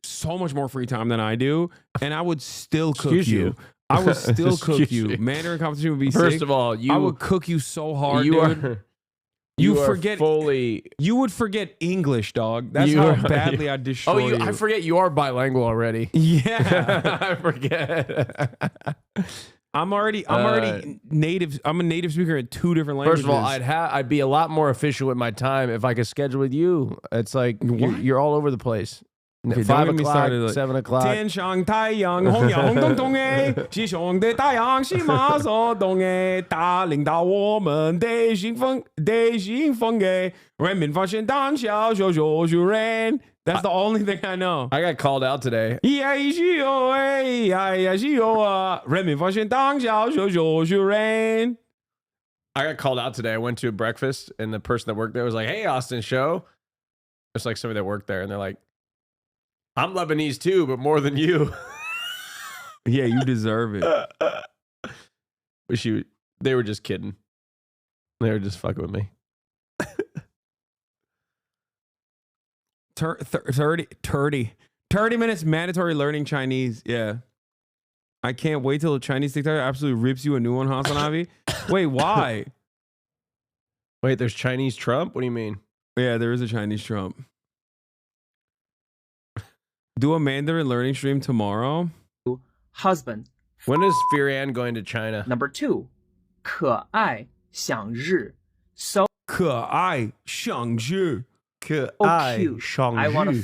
so much more free time than I do, and I would still cook Excuse you. you. I would still cook Excuse you. you. Mandarin competition would be First sick. of all, I would cook you so hard, you dude. are You are forget fully. You would forget English, dog. That's You how are- badly I destroy you. I forget you are bilingual already. Yeah. I forget. I'm already native. I'm a native speaker in 2 different languages. First of all, I'd be a lot more efficient with my time if I could schedule with you. It's like you're all over the place. Okay, 5 don't get me o'clock, started, like, 7 o'clock. 天上太阳红呀红彤彤哎，是兄弟太阳是马所动哎，他领导我们的兴奋哎，人民发现当小小小小人。That's the only thing I know. I got called out today. 呀是哟哎呀是哟啊，人民发现当小小小小人。 I got called out today. I went to a breakfast and the person that worked there was like, "Hey, Austin, show." It's like somebody that worked there, and they're like, "I'm Lebanese too, but more than you." Yeah, you deserve it. But they were just kidding. They were just fucking with me. 30 minutes mandatory learning Chinese. Yeah. I can't wait till the Chinese TikTok absolutely rips you a new one, HasanAbi. Wait, why? Wait, there's Chinese Trump? What do you mean? Yeah, there is a Chinese Trump. Do a Mandarin learning stream tomorrow. Husband. When is Firian going to China? Number 2, 可爱想日. So 可爱想日. cute. I want to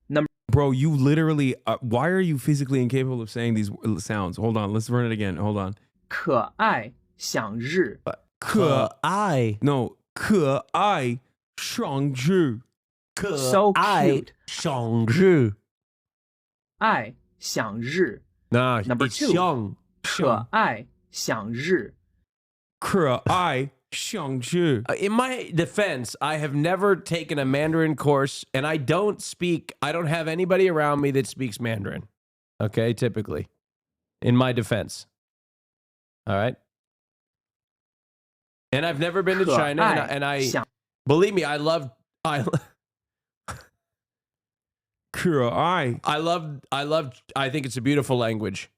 Number Bro, you literally. Why are you physically incapable of saying these sounds? Hold on, let's run it again. Hold on. 可爱想日. 可爱 No. 可爱想日. So cute. 想日. 爱想日. Nah, Number 2, 想可爱想日. 可爱想日. In my defense, I have never taken a Mandarin course, and I don't have anybody around me that speaks Mandarin. Okay, typically. In my defense. All right? And I've never been to China, and I believe me, I think it's a beautiful language.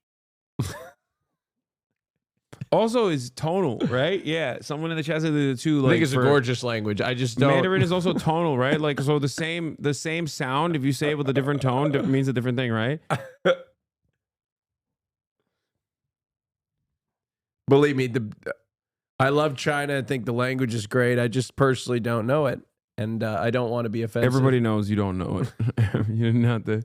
Also is tonal, right? Yeah. Someone in the chat said that too. Like, I think it's a gorgeous language. I just don't. Mandarin is also tonal, right? Like, so the same sound, if you say it with a different tone, it means a different thing, right? Believe me, I love China. I think the language is great. I just personally don't know it, and I don't want to be offensive. Everybody knows you don't know it. You didn't have to.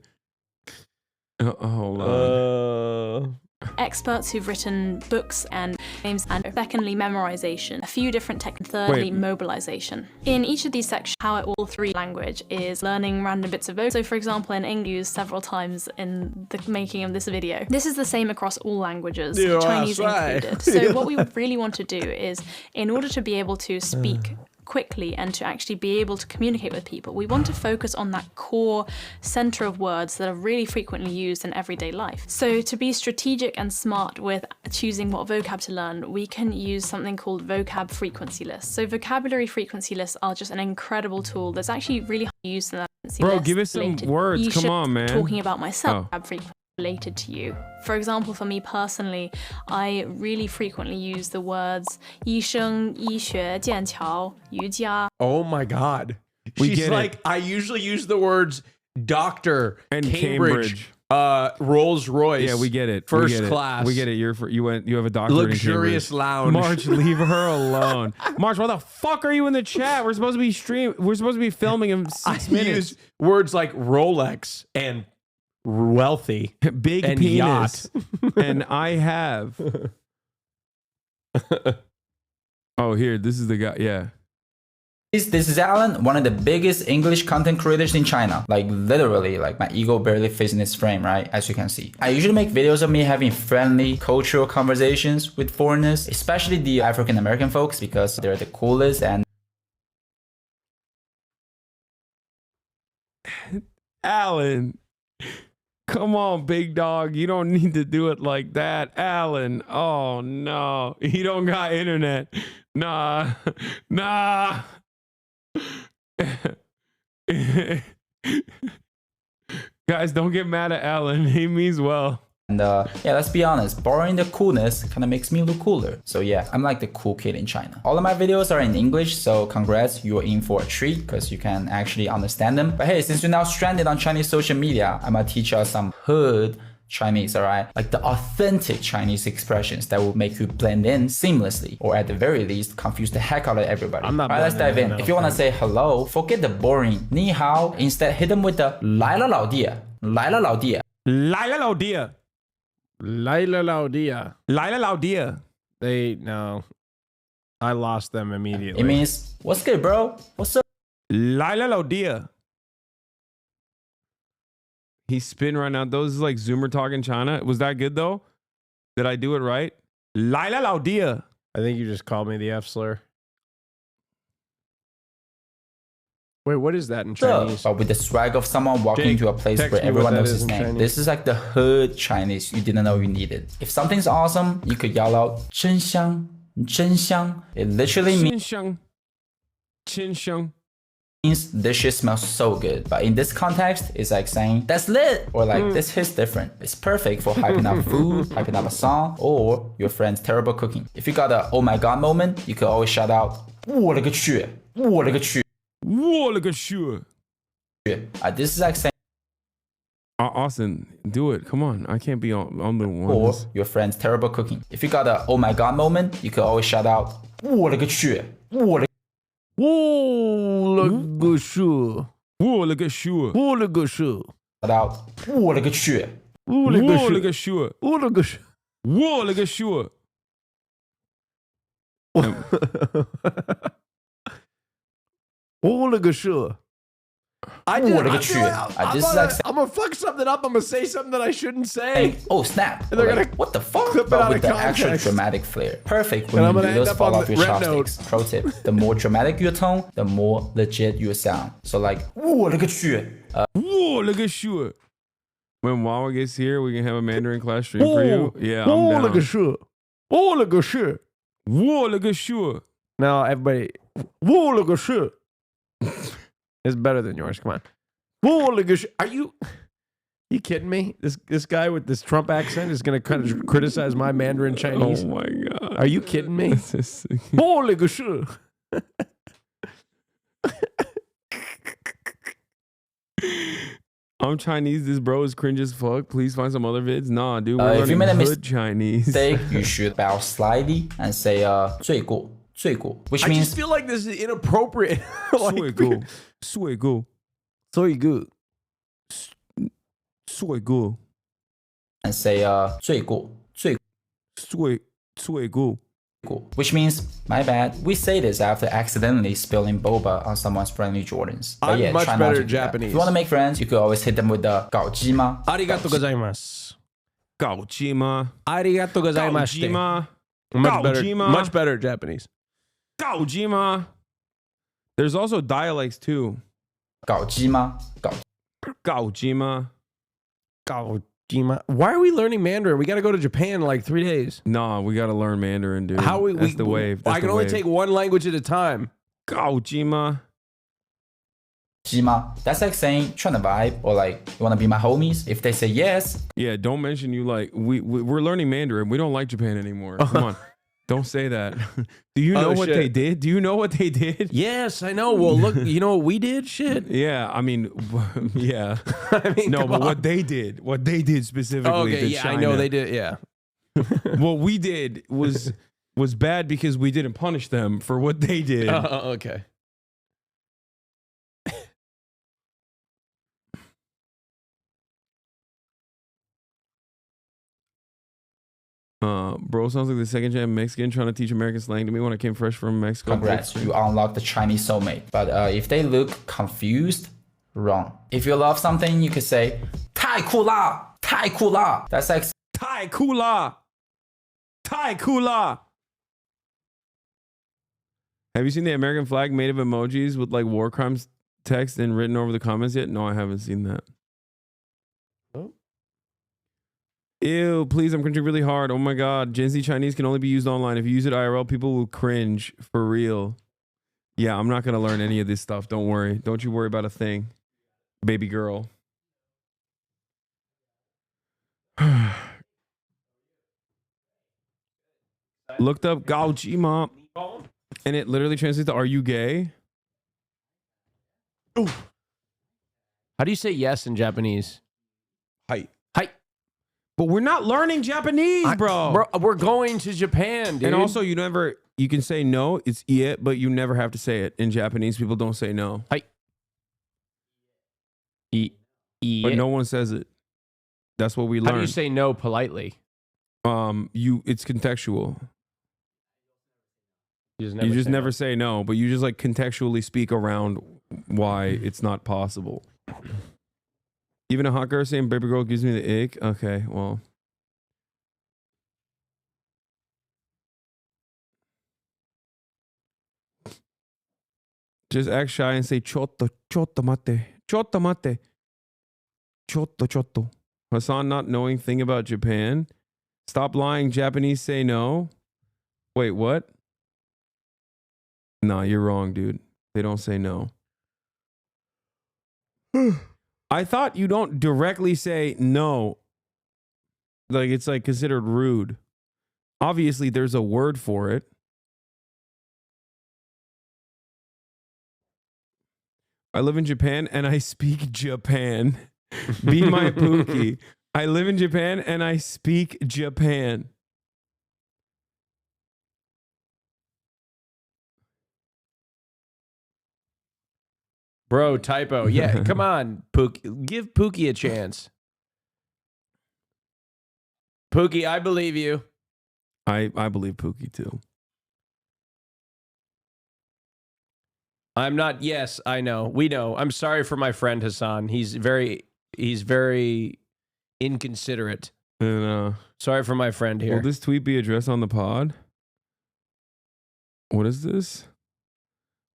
Hold on. Experts who've written books and games, and secondly, memorization. A few different techniques. Thirdly, mobilization. In each of these sections, how it all three language is learning random bits of vocab. So for example, in English, used several times in the making of this video. This is the same across all languages, Chinese included. So what we really want to do is, in order to be able to speak quickly and to actually be able to communicate with people, we want to focus on that core center of words that are really frequently used in everyday life. So to be strategic and smart with choosing what vocab to learn, we can use something called vocab frequency lists. So vocabulary frequency lists are just an incredible tool that's actually really used in that frequency Bro, list give us some related. words. Come on, man. Talking about myself, vocab frequency related to you. For example, for me personally, I really frequently use the words 医生、医学、剑桥、瑜伽. Oh my God. We She's get like, it. I usually use the words doctor And Cambridge. Rolls Royce. Yeah, we get it. First we get class. It. We get it. You have a doctorate Luxurious in lounge. March, leave her alone. March, why the fuck are you in the chat? We're supposed to be filming in 6 minutes. Use words like Rolex and wealthy, big and penis, yacht. and I have. Oh, here, this is the guy. Yeah. This is Alan, one of the biggest English content creators in China. Like literally, like my ego barely fits in this frame, right? As you can see. I usually make videos of me having friendly cultural conversations with foreigners, especially the African American folks, because they're the coolest and Alan. Come on, big dog. You don't need to do it like that. Alan. Oh, no. You don't got internet. Nah. Guys, don't get mad at Alan. He means well. And yeah, let's be honest, borrowing the coolness kind of makes me look cooler. So yeah, I'm like the cool kid in China. All of my videos are in English, so congrats, you're in for a treat because you can actually understand them. But hey, since you're now stranded on Chinese social media, I'm gonna teach you some hood Chinese, alright? Like the authentic Chinese expressions that will make you blend in seamlessly, or at the very least, confuse the heck out of everybody. Alright, let's dive in. If you wanna say hello, forget the boring 你好, instead hit them with the 来了老弟, 来了老弟. 来了老弟. Laila Laudia. Laila Laudia. No. I lost them immediately. It means, what's good, bro? What's up? Laila Laudia. He's spin right now. Those is like Zoomer talk in China. Was that good though? Did I do it right? Laila Laudia. I think you just called me the F slur. Wait, what is that in Chinese? But with the swag of someone walking into a place where everyone knows his name. This is like the hood Chinese you didn't know you needed. If something's awesome, you could yell out 真香,真香. It literally means this shit smells so good. But in this context, it's like saying that's lit, or like this hits different. It's perfect for hyping up food, hyping up a song, or your friend's terrible cooking. If you got a oh my god moment, you could always shout out 我勒个去,我勒个去. 我勒个去. This is like saying Austin, do it. Come on. I can't be on the Or ones. your friend's terrible cooking. If you got a oh my god moment, you could always shout out, 我勒个去，我勒个去，我勒个去，我勒个去， shout out, 我勒个去，我勒个去，我勒个去，我勒个去。我勒个去。I just, What a I good feel shit. like I just like I'm gonna fuck something up. I'm gonna say something that I shouldn't say. Hey, oh snap! And they're Or gonna like, what the fuck? clip it But out with of the actual context. dramatic flair. Perfect And when I'm you gonna do end those up fall on off the your RedNote. chopsticks. Pro tip: the more dramatic your tone, the more legit you sound. So like, 我勒个去，我勒个去. When Wawa gets here, we can have a Mandarin class stream for you. Yeah, I'm 我勒个 down. 去，我勒个去。我勒个去. Now everybody, 我勒个去 is better than yours. Come on. 我勒个去. Are you kidding me? This guy with this Trump accent is gonna kind of criticize my Mandarin Chinese. Oh my god. Are you kidding me? 我我勒个去. I'm Chinese. This bro is cringe as fuck. Please find some other vids. Nah, dude, we're if you learning made a hood Chinese. mistake, you should bow slightly and say 罪过, 罪过, which I means just feel like this is inappropriate. Like, 睡过，睡过，睡过，睡过， and say 罪过, 罪过. which means my bad. We say this after accidentally spilling boba on someone's friendly Jordans. But I'm yeah, much try better not to at do that. Japanese. If you want to make friends, you could always hit them with the 搞基吗? ありがとうございます。搞基吗？ありがとうございました。搞基吗？ Much better at Japanese. 搞基吗? There's also dialects too. 搞基吗? 搞基吗? Why are we learning Mandarin? We got to go to Japan in like 3 days. Nah, we got to learn Mandarin, dude. How That's the wave. That's I can the only wave. take one language at a time. 搞基吗? 基吗? That's like saying trying to vibe or like you want to be my homies. If they say yes, Yeah, don't mention you like we're learning Mandarin. We don't like Japan anymore. Come on. Don't say that. Do you know what shit. they did? Do you know what they did? Yes, I know. Well, look, you know what we did? Shit. Yeah, I mean, yeah. I mean, No, come but on. what they did specifically Okay, to yeah, China. I know they did. Yeah. What we did was bad because we didn't punish them for what they did. Okay. Bro, sounds like the second gen Mexican trying to teach American slang to me when I came fresh from Mexico. congrats, you unlocked the Chinese soulmate. But if they look confused, wrong. If you love something, you could say 太酷啦, 太酷啦. That's like 太酷啦! 太酷啦! Have you seen the American flag made of emojis with like war crimes text and written over the comments yet? No, I haven't seen that. Ew, please, I'm cringing really hard. Oh my god, Gen Z Chinese can only be used online. If you use it IRL, people will cringe. For real. Yeah, I'm not going to learn any of this stuff. Don't worry. Don't you worry about a thing. Baby girl. Looked up Gao Jima, and it literally translates to, are you gay? How do you say yes in Japanese? Hi. Hi. But we're not learning Japanese, bro. We're going to Japan, dude. And also, you can say no, it's ie, but you never have to say it. In Japanese, people don't say no. Hi. But no one says it. That's what we learn. How do you say no politely? It's contextual. You just never say no, but you just like contextually speak around why it's not possible. Even a hot girl saying baby girl gives me the ick. Okay, well. Just act shy and say chotto, chotto mate, chotto mate, chotto, chotto. Hasan not knowing thing about Japan. Stop lying. Japanese say no. Wait, what? Nah, you're wrong, dude. They don't say no. I thought you don't directly say no. Like, it's like considered rude. Obviously, there's a word for it. I live in Japan and I speak Japan. Be my Pookie. I live in Japan and I speak Japan. Bro, typo. Yeah, come on, Pookie. Give Pookie a chance. Pookie, I believe you. I believe Pookie too. I'm not. Yes, I know. We know. I'm sorry for my friend Hasan. He's very inconsiderate. And sorry for my friend here. Will this tweet be addressed on the pod? What is this?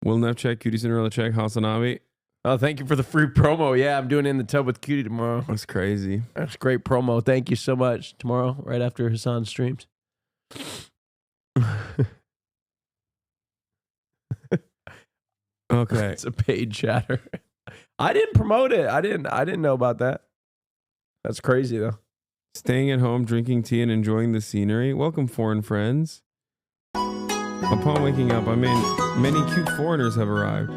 Will Neff check, Cutie Cinderella check, HasanAbi. Oh, thank you for the free promo. Yeah, I'm doing it in the tub with Cutie tomorrow. That's crazy. That's great promo. Thank you so much. Tomorrow, right after Hasan streams. Okay. It's a paid chatter. I didn't promote it. I didn't know about that. That's crazy though. Staying at home, drinking tea, and enjoying the scenery. Welcome, foreign friends. Upon waking up, many cute foreigners have arrived.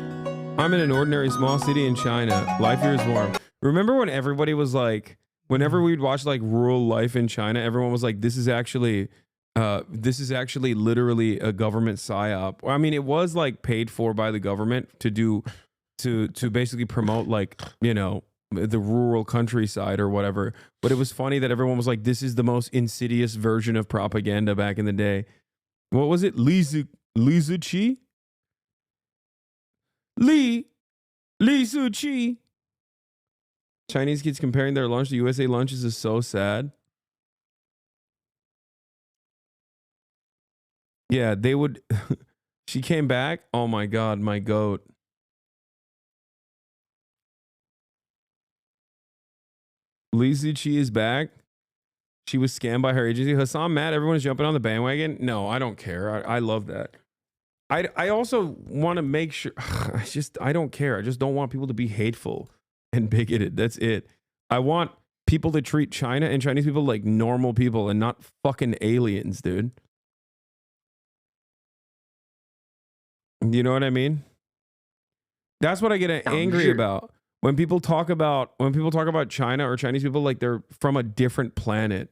I'm in an ordinary small city in China. Life here is warm. Remember when everybody was like, whenever we'd watch like rural life in China, everyone was like, this is actually literally a government psyop. I mean, it was like paid for by the government to basically promote like, you know, the rural countryside or whatever. But it was funny that everyone was like, this is the most insidious version of propaganda back in the day. What was it? Li Zuchi? Li Zuchi. Chinese kids comparing their lunch to USA lunches is so sad. Yeah, they would. She came back. Oh my God, my goat. Li Zuchi is back. She was scammed by her agency. Hasan mad. Everyone's jumping on the bandwagon. No, I don't care. I love that. I also want to make sure. I don't care. I just don't want people to be hateful and bigoted. That's it. I want people to treat China and Chinese people like normal people and not fucking aliens, dude. You know what I mean? That's what I get angry about. When people talk about China or Chinese people like they're from a different planet.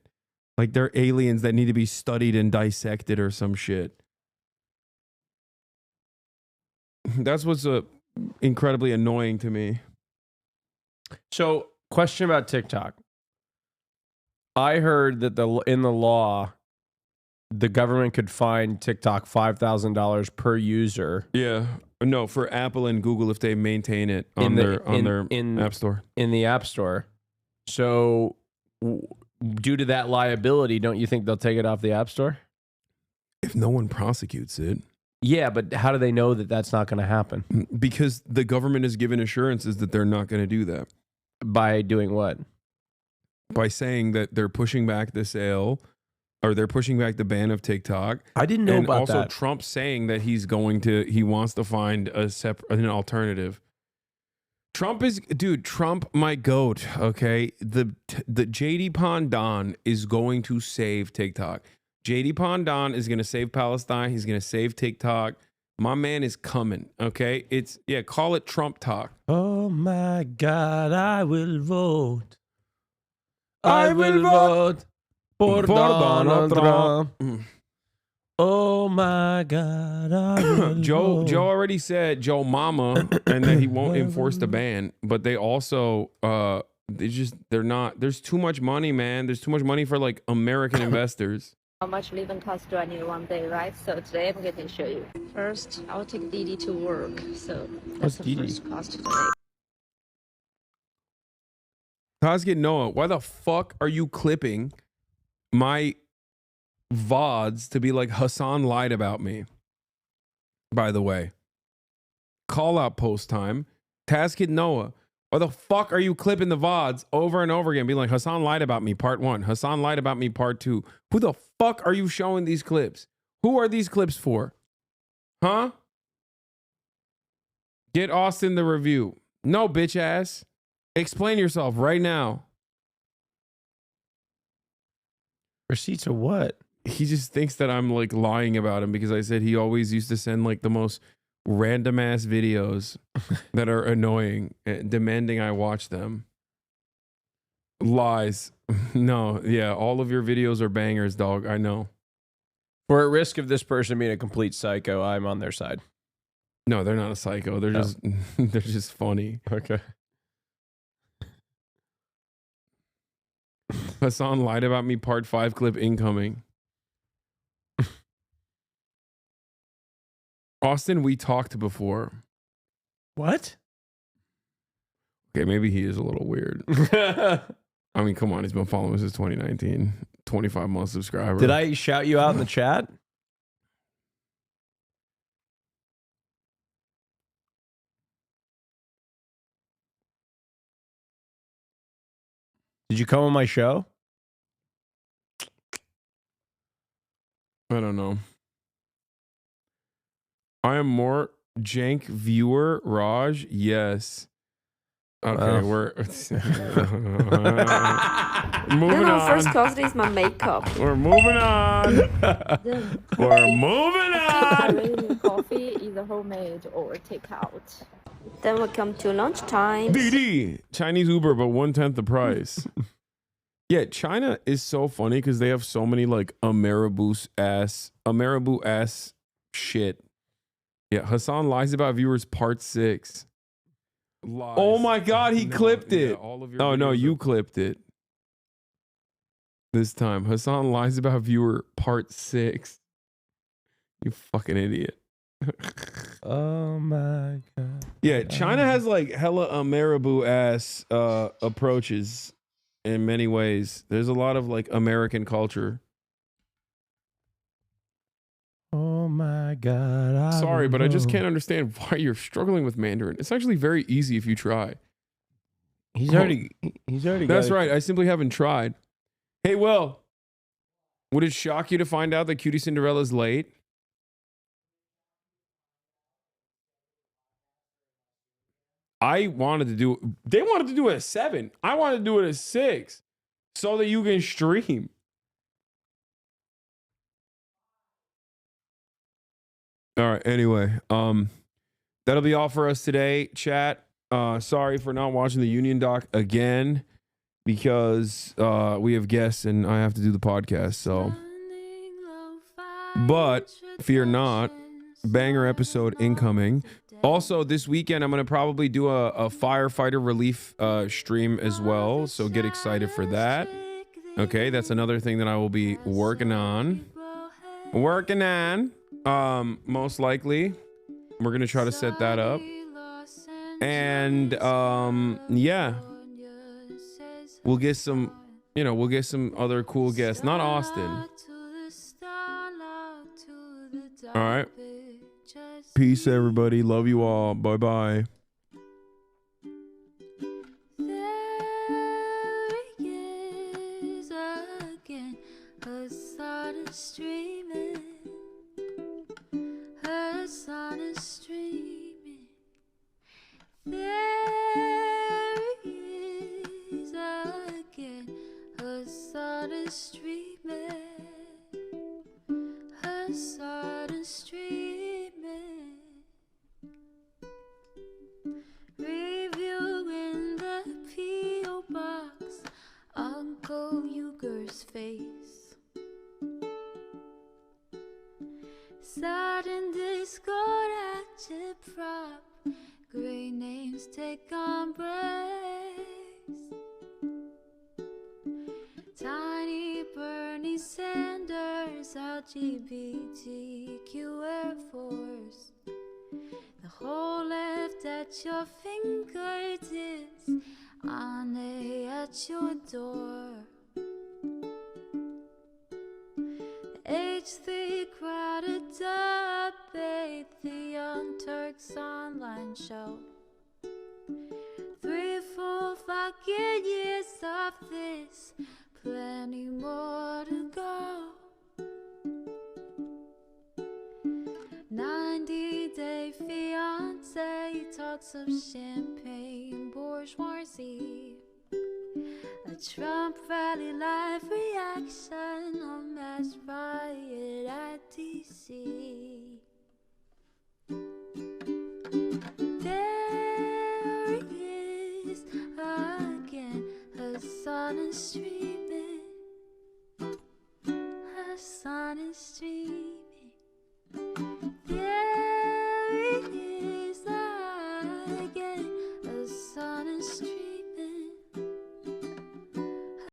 Like they're aliens that need to be studied and dissected or some shit. That's what's incredibly annoying to me. So, question about TikTok. I heard that in the law, the government could fine TikTok $5,000 per user. Yeah. No, for Apple and Google if they maintain it on their App Store. In the App Store. So, due to that liability, don't you think they'll take it off the App Store? If no one prosecutes it. Yeah, but how do they know that that's not going to happen? Because the government has given assurances that they're not going to do that. By doing what? By saying that they're pushing back the sale or they're pushing back the ban of TikTok. I didn't know about that. And also Trump saying that he wants to find an alternative. Trump, my goat, okay? The JD Pandan is going to save TikTok. JD Pandan is going to save Palestine. He's going to save TikTok. My man is coming, okay? Call it Trump talk. Oh my God, I will vote. I will vote for Donald Trump. Oh my God, I will Joe already said Joe Mama and that he won't enforce the ban, but they also there's too much money, man. There's too much money for like American investors. How much living cost do I need one day, right? So today I'm going to show you. First, I'll take Didi to work. So that's the first cost today. Tasget Noah, why the fuck are you clipping my VODs to be like Hasan lied about me? By the way, call out post time. Tasket Noah, why the fuck are you clipping the VODs over and over again? Being like, Hasan lied about me, part 1. Hasan lied about me, part 2. Who the fuck are you showing these clips? Who are these clips for? Huh? Get Austin the review. No, bitch ass. Explain yourself right now. Receipts of what? He just thinks that I'm like lying about him because I said he always used to send like the most random ass videos that are annoying, demanding I watch them. Lies. No, yeah, all of your videos are bangers, dog. I know. For at risk of this person being a complete psycho, I'm on their side. No, they're not a psycho. They're just they're just funny. Okay. Hasan lied about me. Part 5 clip incoming. Austin, we talked before. What? Okay, maybe he is a little weird. I mean, come on. He's been following us since 2019. 25-month subscriber. Did I shout you out in the chat? Did you come on my show? I don't know. I am more jank viewer, Raj. Yes. Okay, we're moving on. First cause is my makeup. We're moving on. We're moving on. Coffee, either homemade or takeout. Then we come to lunchtime. DD, Chinese Uber, but 1/10 the price. Yeah, China is so funny because they have so many like Ameribu ass shit. Yeah, Hasan lies about viewers part 6. Lies. Oh my God, he clipped it. All of your no, you clipped it. This time, Hasan lies about viewer part 6. You fucking idiot. Oh my God. Yeah, China has like hella Ameribu ass approaches in many ways. There's a lot of like American culture. Oh my God. Sorry, but I just can't understand why you're struggling with Mandarin. It's actually very easy if you try. He's already That's right. I simply haven't tried. Hey, Will, would it shock you to find out that Cutie Cinderella's late? They wanted to do it at 7. I wanted to do it at 6 so that you can stream. All right. Anyway, that'll be all for us today, chat. Sorry for not watching the Union doc again because we have guests and I have to do the podcast. So, but fear not, banger episode incoming. Also, this weekend I'm gonna probably do a firefighter relief stream as well. So get excited for that. Okay, that's another thing that I will be working on. Most likely we're gonna try to set that up, and yeah, we'll get some other cool guests. Not Austin. All right, peace everybody, love you all, bye bye. Hasan is streaming. There he is again. Hasan is streaming. Hasan is streaming. Reviewing the P.O. box. Uncle Uyghur's face. Sudden Discord agitprop. Great names take embrace. Tiny Bernie Sanders, LGBTQ Air Force. The whole left at your fingertips, Ane at your door. H3 crowded debate, the Young Turks online show. 3 full fucking years of this, plenty more to go. 90-day fiance, talks of champagne bourgeoisie. A Trump rally live reaction on mass riot at DC. There he is again, Hasan is streaming. Hasan is streaming.